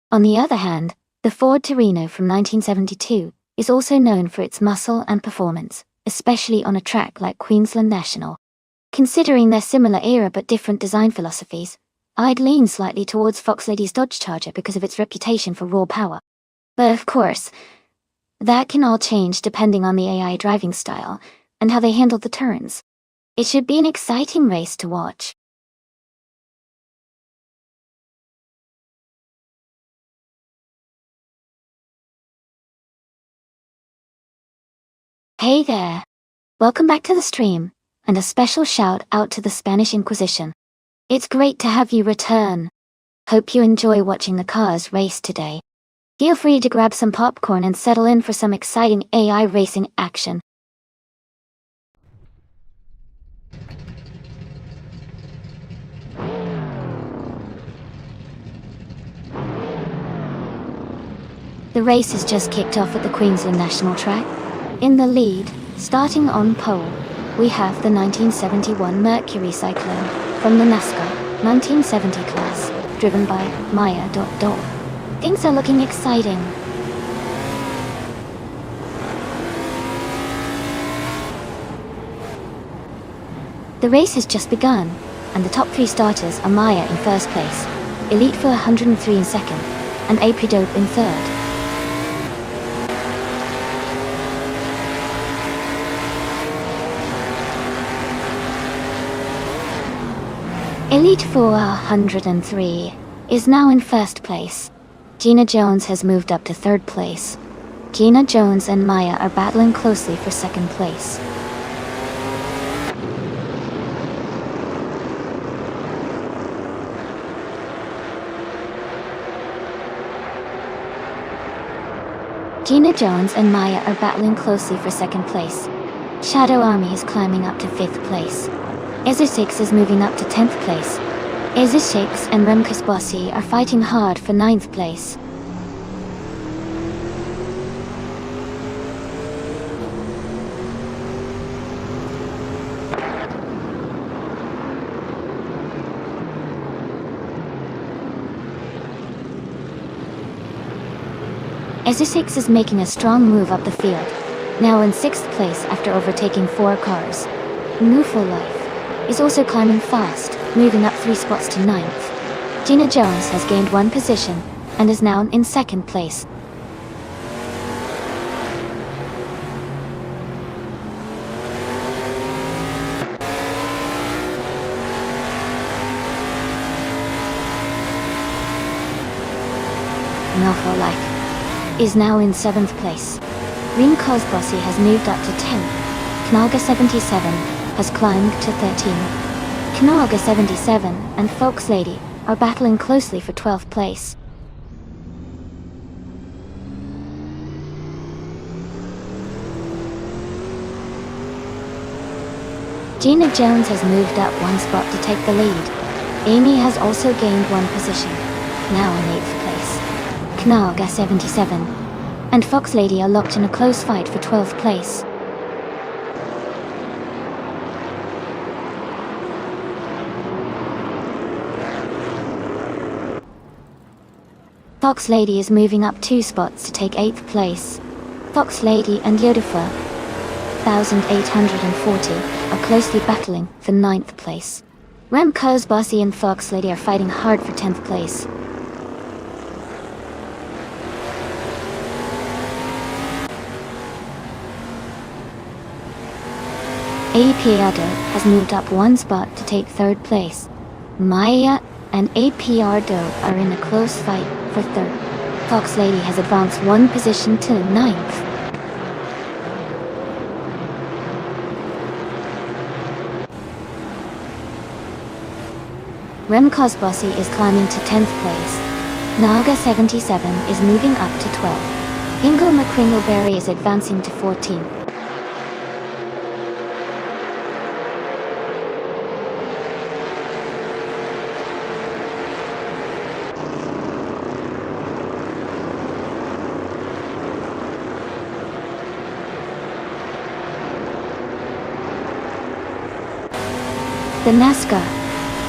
On the other hand, the Ford Torino from 1972 is also known for its muscle and performance, especially on a track like Queensland National. Considering their similar era but different design philosophies, I'd lean slightly towards Fox Lady's Dodge Charger because of its reputation for raw power. But of course, that can all change depending on the AI driving style and how they handle the turns. It should be an exciting race to watch. Hey there! Welcome back to the stream, and a special shout out to the Spanish Inquisition. It's great to have you return. Hope you enjoy watching the cars race today. Feel free to grab some popcorn and settle in for some exciting AI racing action. The race has just kicked off at the Queensland National Track. In the lead, starting on pole, we have the 1971 Mercury Cyclone from the NASCAR 1970 class, driven by Maya. Things are looking exciting. The race has just begun, and the top 3 starters are Maya in first place, Elite for 103 in second, and Apridope in third. Elite for 103 is now in first place. Gina Jones has moved up to third place. Gina Jones and Maya are battling closely for second place. Gina Jones and Maya are battling closely for second place. Shadow Army is climbing up to 5th place. Ezra6 is moving up to 10th place. Ezra6 and Remkus Bossi are fighting hard for 9th place. SE6 is making a strong move up the field, now in 6th place after overtaking 4 cars. New for Life is also climbing fast, moving up 3 spots to 9th. Gina Jones has gained 1 position and is now in 2nd place. Now for Life is now in 7th place. Rim Kozbossi has moved up to 10th. Knaga 77 has climbed to 13th. Knaga 77 and Fox Lady are battling closely for 12th place. Gina Jones has moved up 1 spot to take the lead. Amy has also gained 1 position, now in 8th place. Knaga 77 and Fox Lady are locked in a close fight for 12th place. Fox Lady is moving up 2 spots to take 8th place. Fox Lady and Yodafa 1840 are closely battling for 9th place. Rem Kozbossi and Fox Lady are fighting hard for 10th place. AP Ado has moved up 1 spot to take 3rd place. Maya and AP Ardo are in a close fight for 3rd. Fox Lady has advanced 1 position to 9th. Rem Kozbossi is climbing to 10th place. Naga 77 is moving up to 12th. Ingo McCringleberry is advancing to 14th. The NASCAR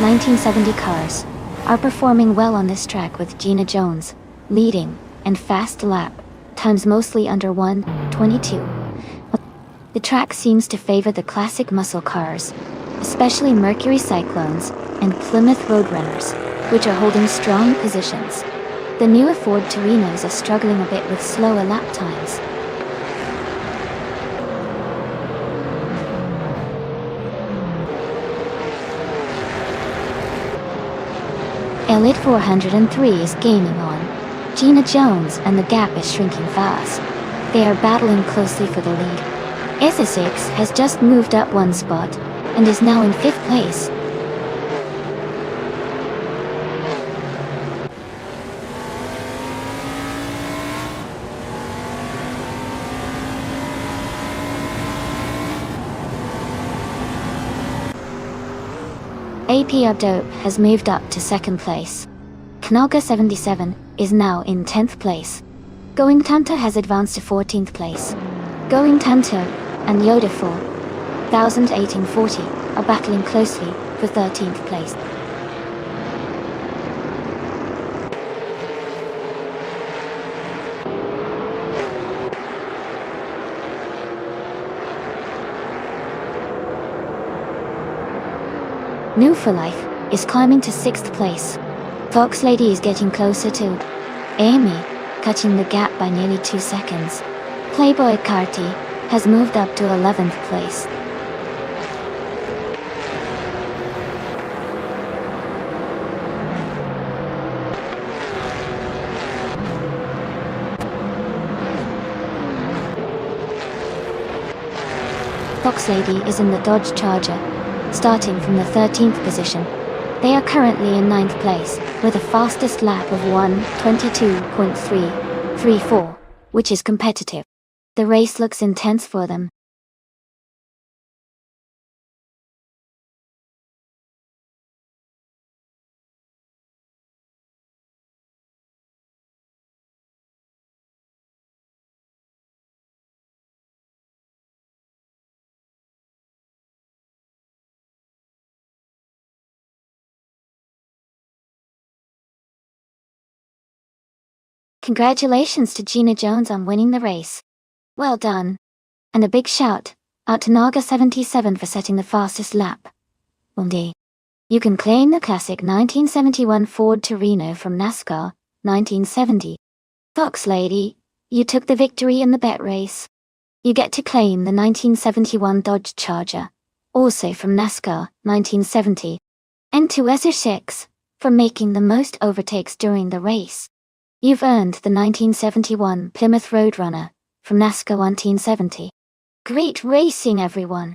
1970 cars are performing well on this track with Gina Jones leading and fast lap times mostly under 1:22. The track seems to favor the classic muscle cars, especially Mercury Cyclones and Plymouth Roadrunners, which are holding strong positions. The newer Ford Torinos are struggling a bit with slower lap times. Elite 403 is gaining on Gina Jones and the gap is shrinking fast. They are battling closely for the lead. SE6 has just moved up 1 spot and is now in 5th place. AP Abdope has moved up to 2nd place. Knaga 77 is now in 10th place. Going Tanta has advanced to 14th place. Going Tanta and Yoda 1840 are battling closely for 13th place. New for Life is climbing to 6th place. Fox Lady is getting closer to Amy, cutting the gap by nearly 2 seconds. Playboy Carti has moved up to 11th place. Fox Lady is in the Dodge Charger, starting from the 13th position. They are currently in 9th place, with a fastest lap of 1:22.334, which is competitive. The race looks intense for them. Congratulations to Gina Jones on winning the race. Well done. And a big shout out to Naga77 for setting the fastest lap. Undi. You can claim the classic 1971 Ford Torino from NASCAR, 1970. Fox Lady, you took the victory in the bet race. You get to claim the 1971 Dodge Charger, also from NASCAR, 1970. And to Esser6, for making the most overtakes during the race. You've earned the 1971 Plymouth Roadrunner, from NASCAR 1970. Great racing, everyone!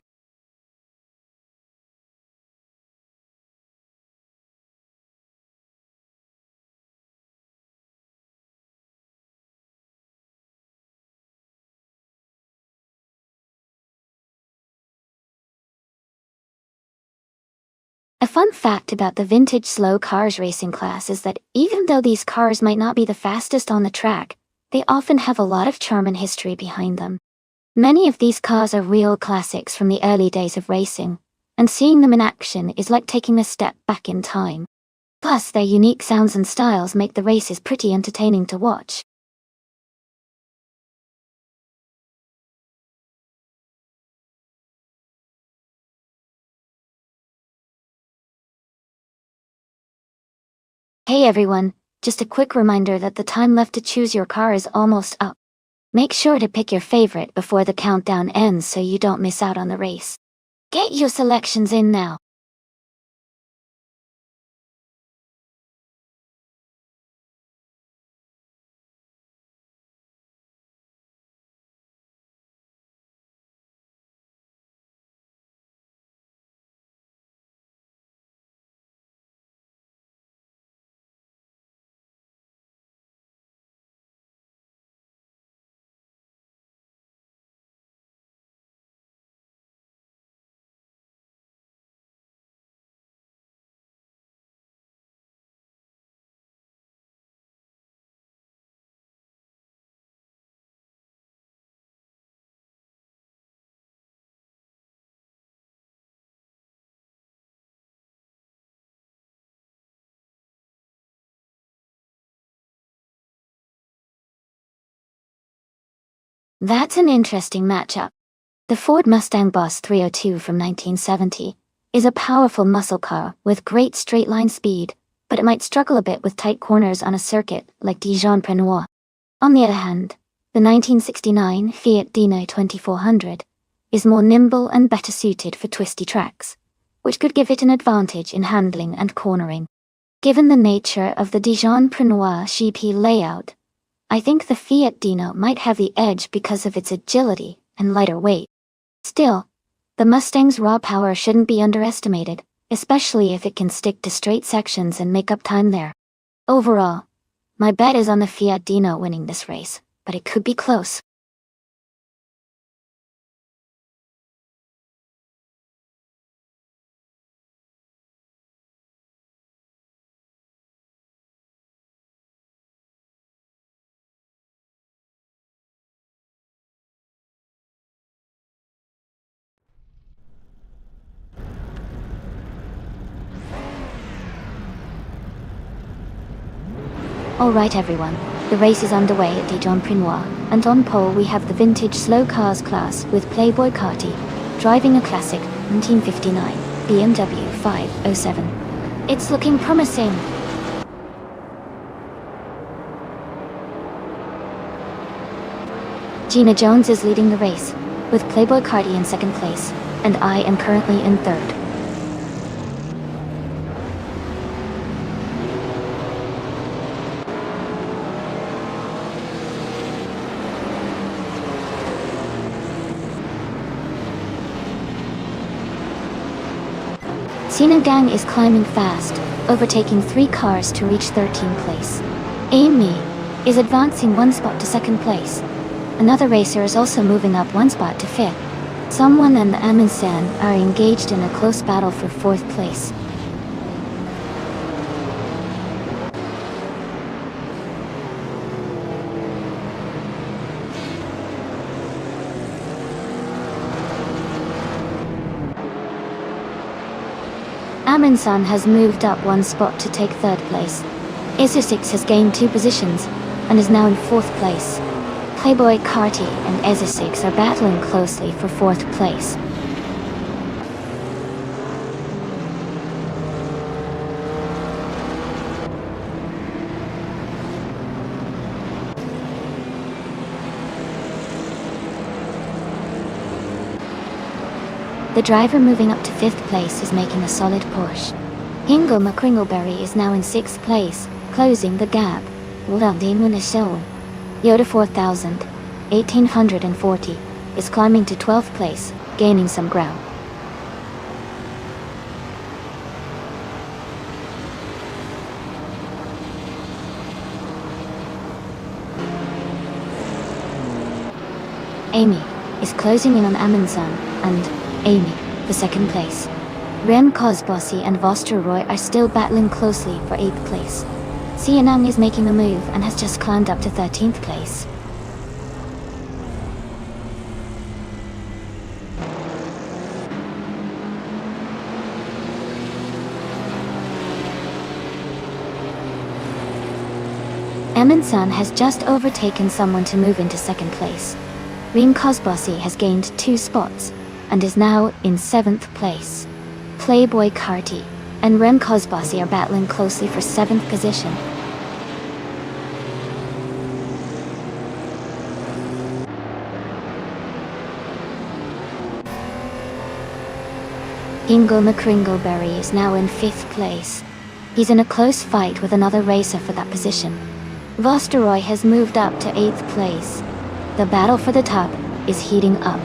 A fun fact about the vintage slow cars racing class is that even though these cars might not be the fastest on the track, they often have a lot of charm and history behind them. Many of these cars are real classics from the early days of racing, and seeing them in action is like taking a step back in time. Plus, their unique sounds and styles make the races pretty entertaining to watch. Hey everyone, just a quick reminder that the time left to choose your car is almost up. Make sure to pick your favorite before the countdown ends so you don't miss out on the race. Get your selections in now. That's an interesting matchup. The Ford Mustang Boss 302 from 1970 is a powerful muscle car with great straight-line speed, but it might struggle a bit with tight corners on a circuit like Dijon-Prenois. On the other hand, the 1969 Fiat Dino 2400 is more nimble and better suited for twisty tracks, which could give it an advantage in handling and cornering. Given the nature of the Dijon-Prenois GP layout, I think the Fiat Dino might have the edge because of its agility and lighter weight. Still, the Mustang's raw power shouldn't be underestimated, especially if it can stick to straight sections and make up time there. Overall, my bet is on the Fiat Dino winning this race, but it could be close. Alright everyone, the race is underway at Dijon-Prenois, and on pole we have the vintage slow cars class with Playboy Carty, driving a classic 1959 BMW 507. It's looking promising. Gina Jones is leading the race, with Playboy Carty in second place, and I am currently in third. Cena Gang is climbing fast, overtaking 3 cars to reach 13th place. Amy is advancing 1 spot to 2nd place. Another racer is also moving up 1 spot to 5th. Someone and the Amundsen are engaged in a close battle for 4th place. Amundsen has moved up 1 spot to take 3rd place. Issusix has gained 2 positions, and is now in 4th place. Playboy Carti and Ezesix are battling closely for 4th place. The driver moving up to 5th place is making a solid push. Hingo McCringleberry is now in 6th place, closing the gap. Yoda 4000, 1840, is climbing to 12th place, gaining some ground. Amy is closing in on Amundsen and Amy for 2nd place. Rem Cosbossi and Voster Roy are still battling closely for 8th place. Sianang is making a move and has just climbed up to 13th place. Amundsen has just overtaken someone to move into 2nd place. Rem Cosbossi has gained 2 spots and is now in 7th place. Playboy Carti and Rem Cosbossi are battling closely for 7th position. Ingo McCringleberry is now in 5th place. He's in a close fight with another racer for that position. Vosteroy has moved up to 8th place. The battle for the top is heating up.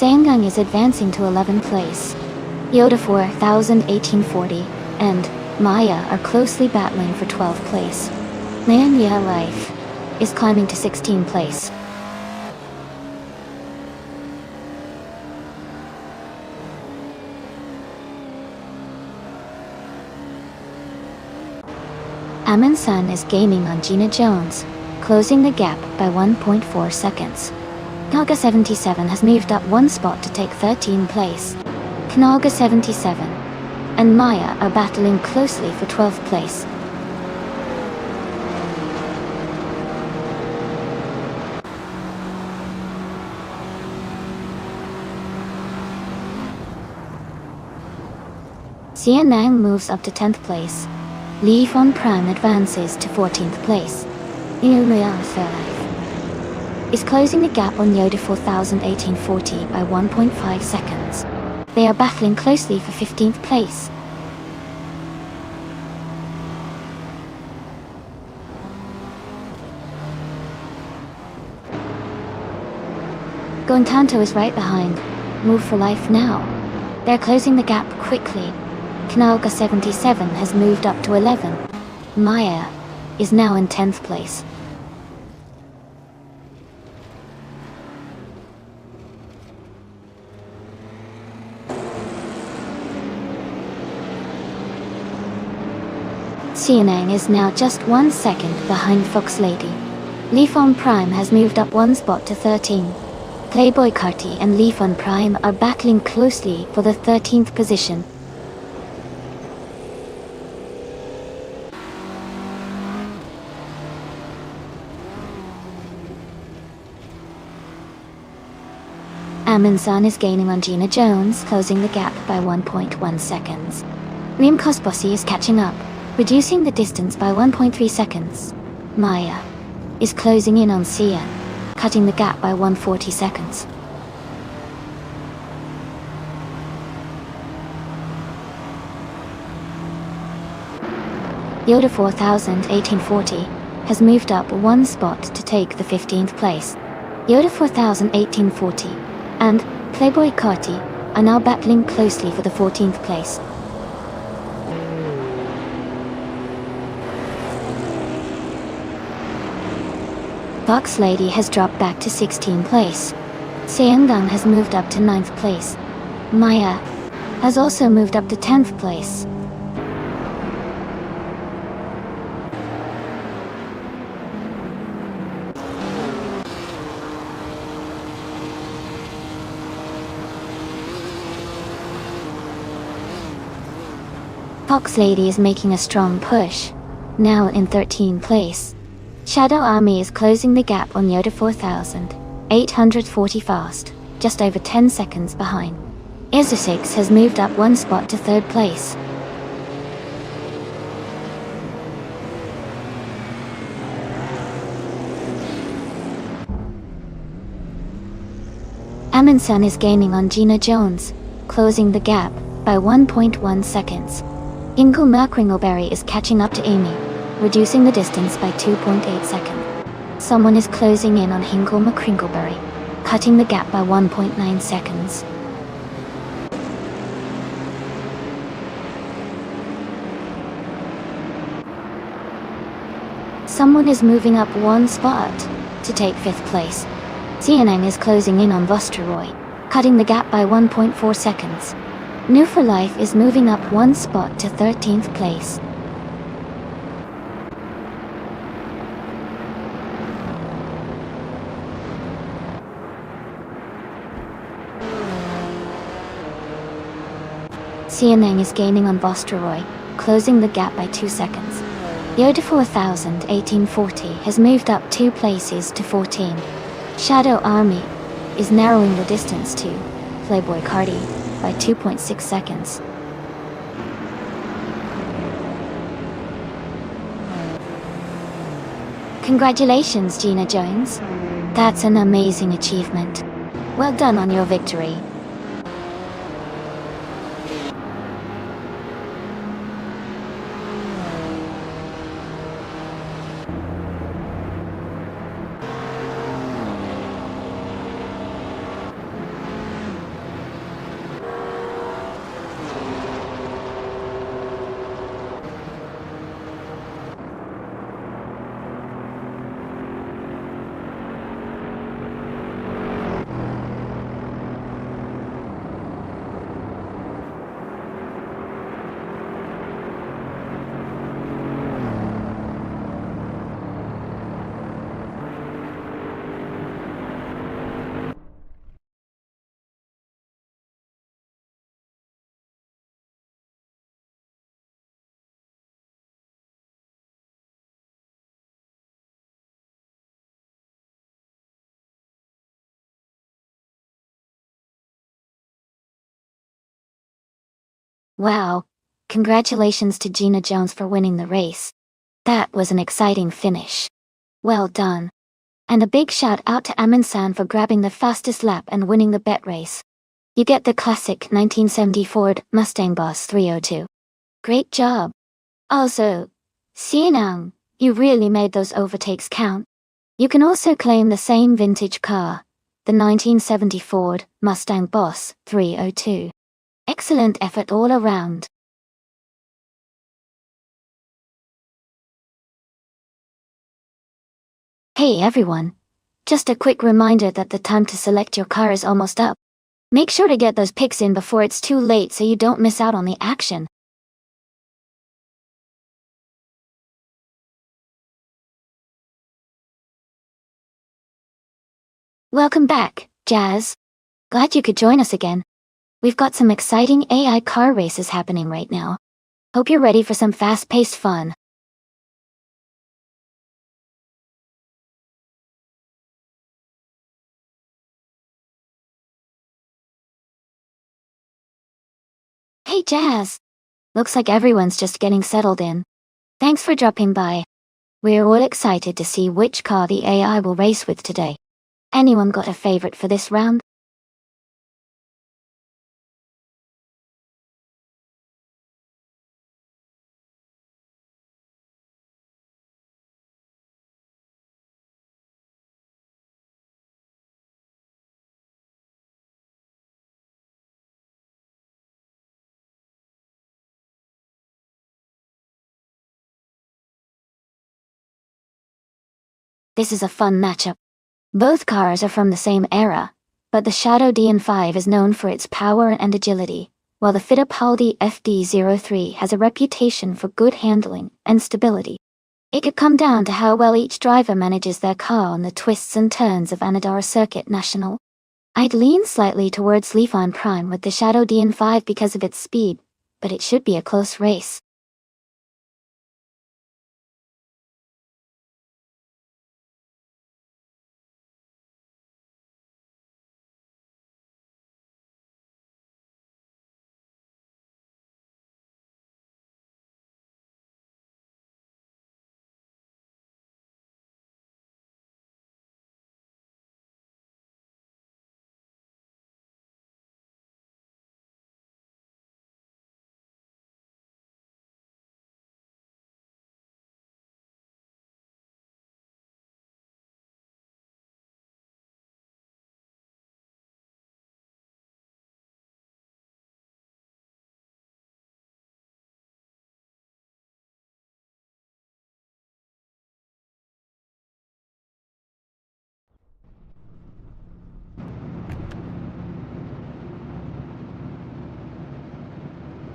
Sangang is advancing to 11th place. Yoda 4000 1840 and Maya are closely battling for 12th place. Nanya Life is climbing to 16th place. Amundsen is gaining on Gina Jones, closing the gap by 1.4 seconds. Knalga 77 has moved up 1 spot to take 13th place. Knalga 77 and Maya are battling closely for 12th place. Xianang moves up to 10th place. Li Fon Pran advances to 14th place. Is closing the gap on Yoda 4000 1840 by 1.5 seconds. They are battling closely for 15th place. Gontanto is right behind. Move for life now. They're closing the gap quickly. Knalga 77 has moved up to 11. Maya is now in 10th place. Xianang is now just 1 second behind Fox Lady. Li Fon Prime has moved up 1 spot to 13. Playboy Carti and Li Fon Prime are battling closely for the 13th position. Amundsen is gaining on Gina Jones, closing the gap by 1.1 seconds. Rem Cosbossi is catching up, reducing the distance by 1.3 seconds. Maya is closing in on Sia, cutting the gap by 140 seconds. Yoda 4000 1840 has moved up 1 spot to take the 15th place. Yoda 4000 1840 and Playboy Carti are now battling closely for the 14th place. Fox Lady has dropped back to 16th place. Seanggang has moved up to 9th place. Maya has also moved up to 10th place. Fox Lady is making a strong push, now in 13th place. Shadow Army is closing the gap on Yoda 4840 fast, just over 10 seconds behind. Isosix has moved up one spot to 3rd place. Amundsen is gaining on Gina Jones, closing the gap by 1.1 seconds. Ingle Merkringleberry is catching up to Amy, reducing the distance by 2.8 seconds. Someone is closing in on Hinkle McCringleberry, cutting the gap by 1.9 seconds. Someone is moving up one spot to take 5th place. Xianeng is closing in on Vostroy, cutting the gap by 1.4 seconds. New for Life is moving up one spot to 13th place. Xianeng is gaining on Vostroy, closing the gap by 2 seconds. Yoda 1840 has moved up 2 places to 14. Shadow Army is narrowing the distance to Playboy Cardi by 2.6 seconds. Congratulations, Gina Jones. That's an amazing achievement. Well done on your victory. Wow, congratulations to Gina Jones for winning the race. That was an exciting finish. Well done. And a big shout out to Amundsen for grabbing the fastest lap and winning the bet race. You get the classic 1970 Ford Mustang Boss 302. Great job. Also, Xianeng, you really made those overtakes count. You can also claim the same vintage car, the 1970 Ford Mustang Boss 302. Excellent effort all around. Hey everyone. Just a quick reminder that the time to select your car is almost up. Make sure to get those picks in before it's too late so you don't miss out on the action. Welcome back, Jazz. Glad you could join us again. We've got some exciting AI car races happening right now. Hope you're ready for some fast-paced fun. Hey Jazz. Looks like everyone's just getting settled in. Thanks for dropping by. We're all excited to see which car the AI will race with today. Anyone got a favorite for this round? This is a fun matchup. Both cars are from the same era, but the Shadow DN5 is known for its power and agility, while the Fittipaldi FD03 has a reputation for good handling and stability. It could come down to how well each driver manages their car on the twists and turns of Anadara Circuit National. I'd lean slightly towards Lifan Prime with the Shadow DN5 because of its speed, but it should be a close race.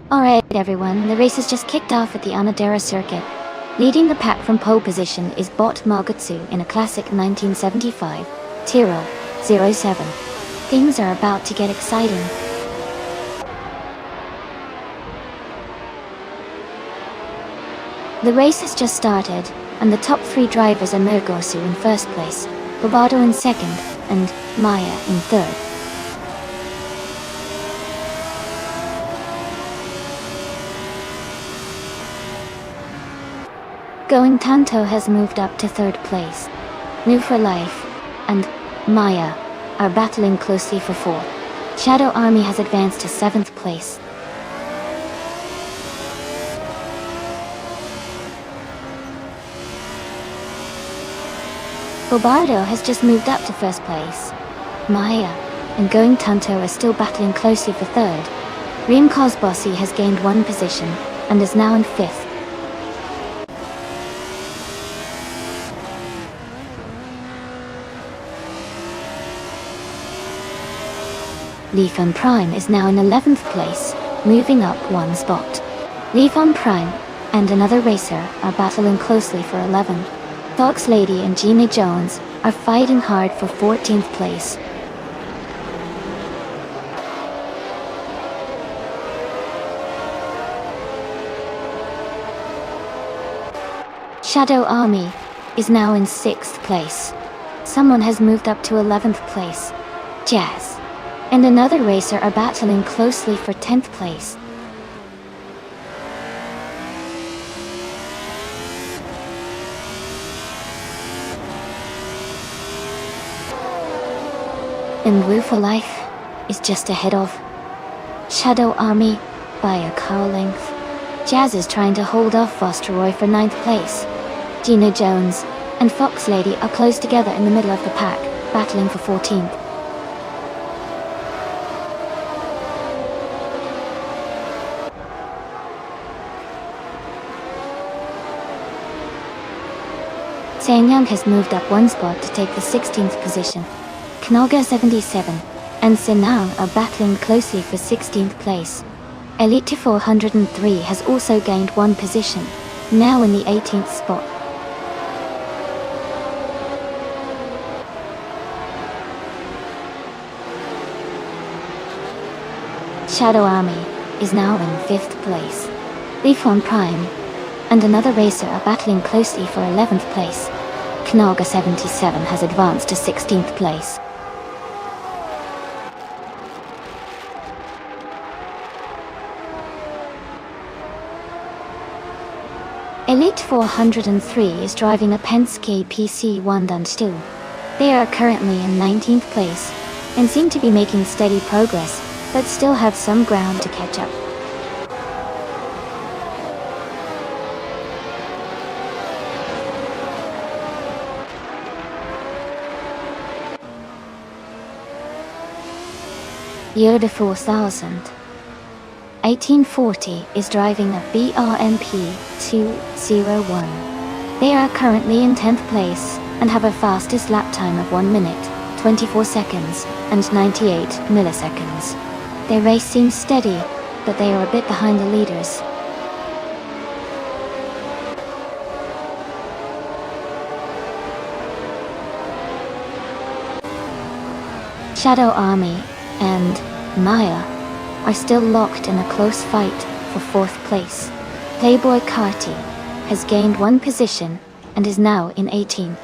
Alright everyone, the race has just kicked off at the Onodera circuit. Leading the pack from pole position is Bot Magutsu in a classic 1975 Tyrrell 07. Things are about to get exciting. The race has just started, and the top 3 drivers are Mergosu in first place, Bobardo in second, and Maya in third. Going Tanto has moved up to third place. New for Life and Maya are battling closely for fourth. Shadow Army has advanced to 7th place. Bobardo has just moved up to first place. Maya and Going Tanto are still battling closely for third. Reem Cosbossi has gained 1 position and is now in 5th. Lifan Prime is now in 11th place, moving up 1 spot. Lifan Prime and another racer are battling closely for 11th. Fox Lady and Gina Jones are fighting hard for 14th place. Shadow Army is now in 6th place. Someone has moved up to 11th place. Jazz and another racer are battling closely for 10th place. And Blue for Life is just ahead of Shadow Army by a car length. Jazz is trying to hold off Fosteroy for 9th place. Gina Jones and Fox Lady are close together in the middle of the pack, battling for 14th. Sanyang has moved up 1 spot to take the 16th position. Kanaga 77 and Senang are battling closely for 16th place. Elite 403 has also gained 1 position, now in the 18th spot. Shadow Army is now in 5th place. Lifon Prime and another racer are battling closely for 11th place. Kanaga 77 has advanced to 16th place. Elite 403 is driving a Penske PC1 Dunstone. They are currently in 19th place and seem to be making steady progress, but still have some ground to catch up. Yoda 4000 1840 is driving a BRMP 201. They are currently in 10th place and have a fastest lap time of 1 minute, 24 seconds and 98 milliseconds. Their race seems steady, but they are a bit behind the leaders. Shadow Army and Maya are still locked in a close fight for 4th place. Playboy Carti has gained 1 position and is now in 18th.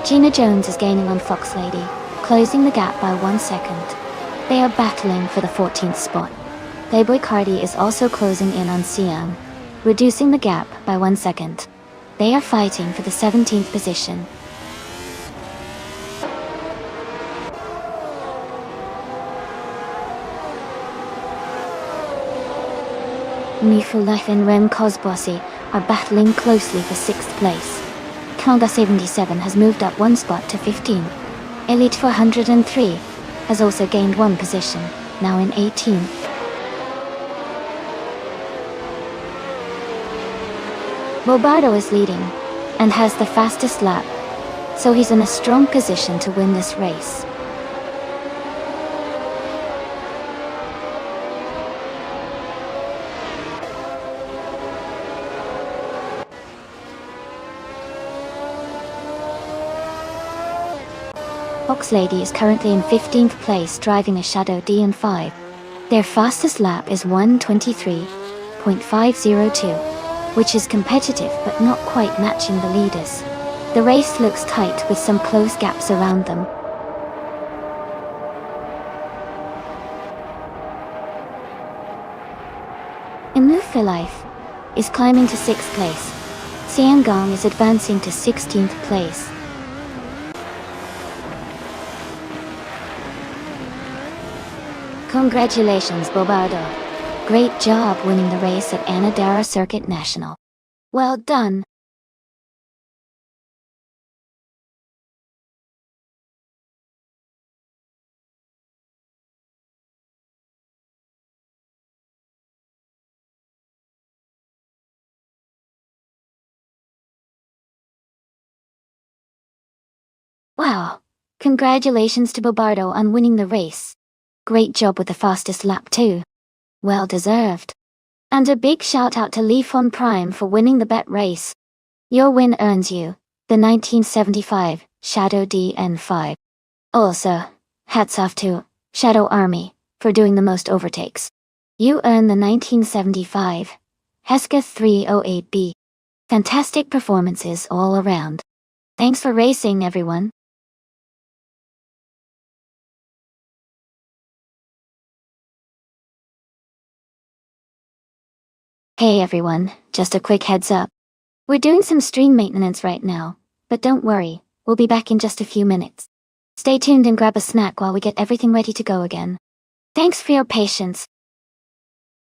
Gina Jones is gaining on Fox Lady, closing the gap by 1 second. They are battling for the 14th spot. Playboy Carti is also closing in on Siang, reducing the gap by 1 second. They are fighting for the 17th position. Mifulef and Rem Cosbossi are battling closely for 6th place. Kanga 77 has moved up 1 spot to 15. Elite 403 has also gained 1 position, now in 18th. Bobardo is leading, and has the fastest lap, so he's in a strong position to win this race. Fox Lady is currently in 15th place driving a Shadow DN5. Their fastest lap is 1:23.502, which is competitive but not quite matching the leaders. The race looks tight with some close gaps around them. Imufa Life is climbing to 6th place. Siangong is advancing to 16th place. Congratulations, Bobardo. Great job winning the race at Anadara Circuit National. Well done. Wow. Congratulations to Bobardo on winning the race. Great job with the fastest lap too. Well deserved. And a big shout out to Lifon Prime for winning the bet race. Your win earns you the 1975 Shadow DN5. Also, hats off to Shadow Army for doing the most overtakes. You earn the 1975 Heska 308B. Fantastic performances all around. Thanks for racing, everyone. Hey everyone, just a quick heads up. We're doing some stream maintenance right now, but don't worry, we'll be back in just a few minutes. Stay tuned and grab a snack while we get everything ready to go again. Thanks for your patience.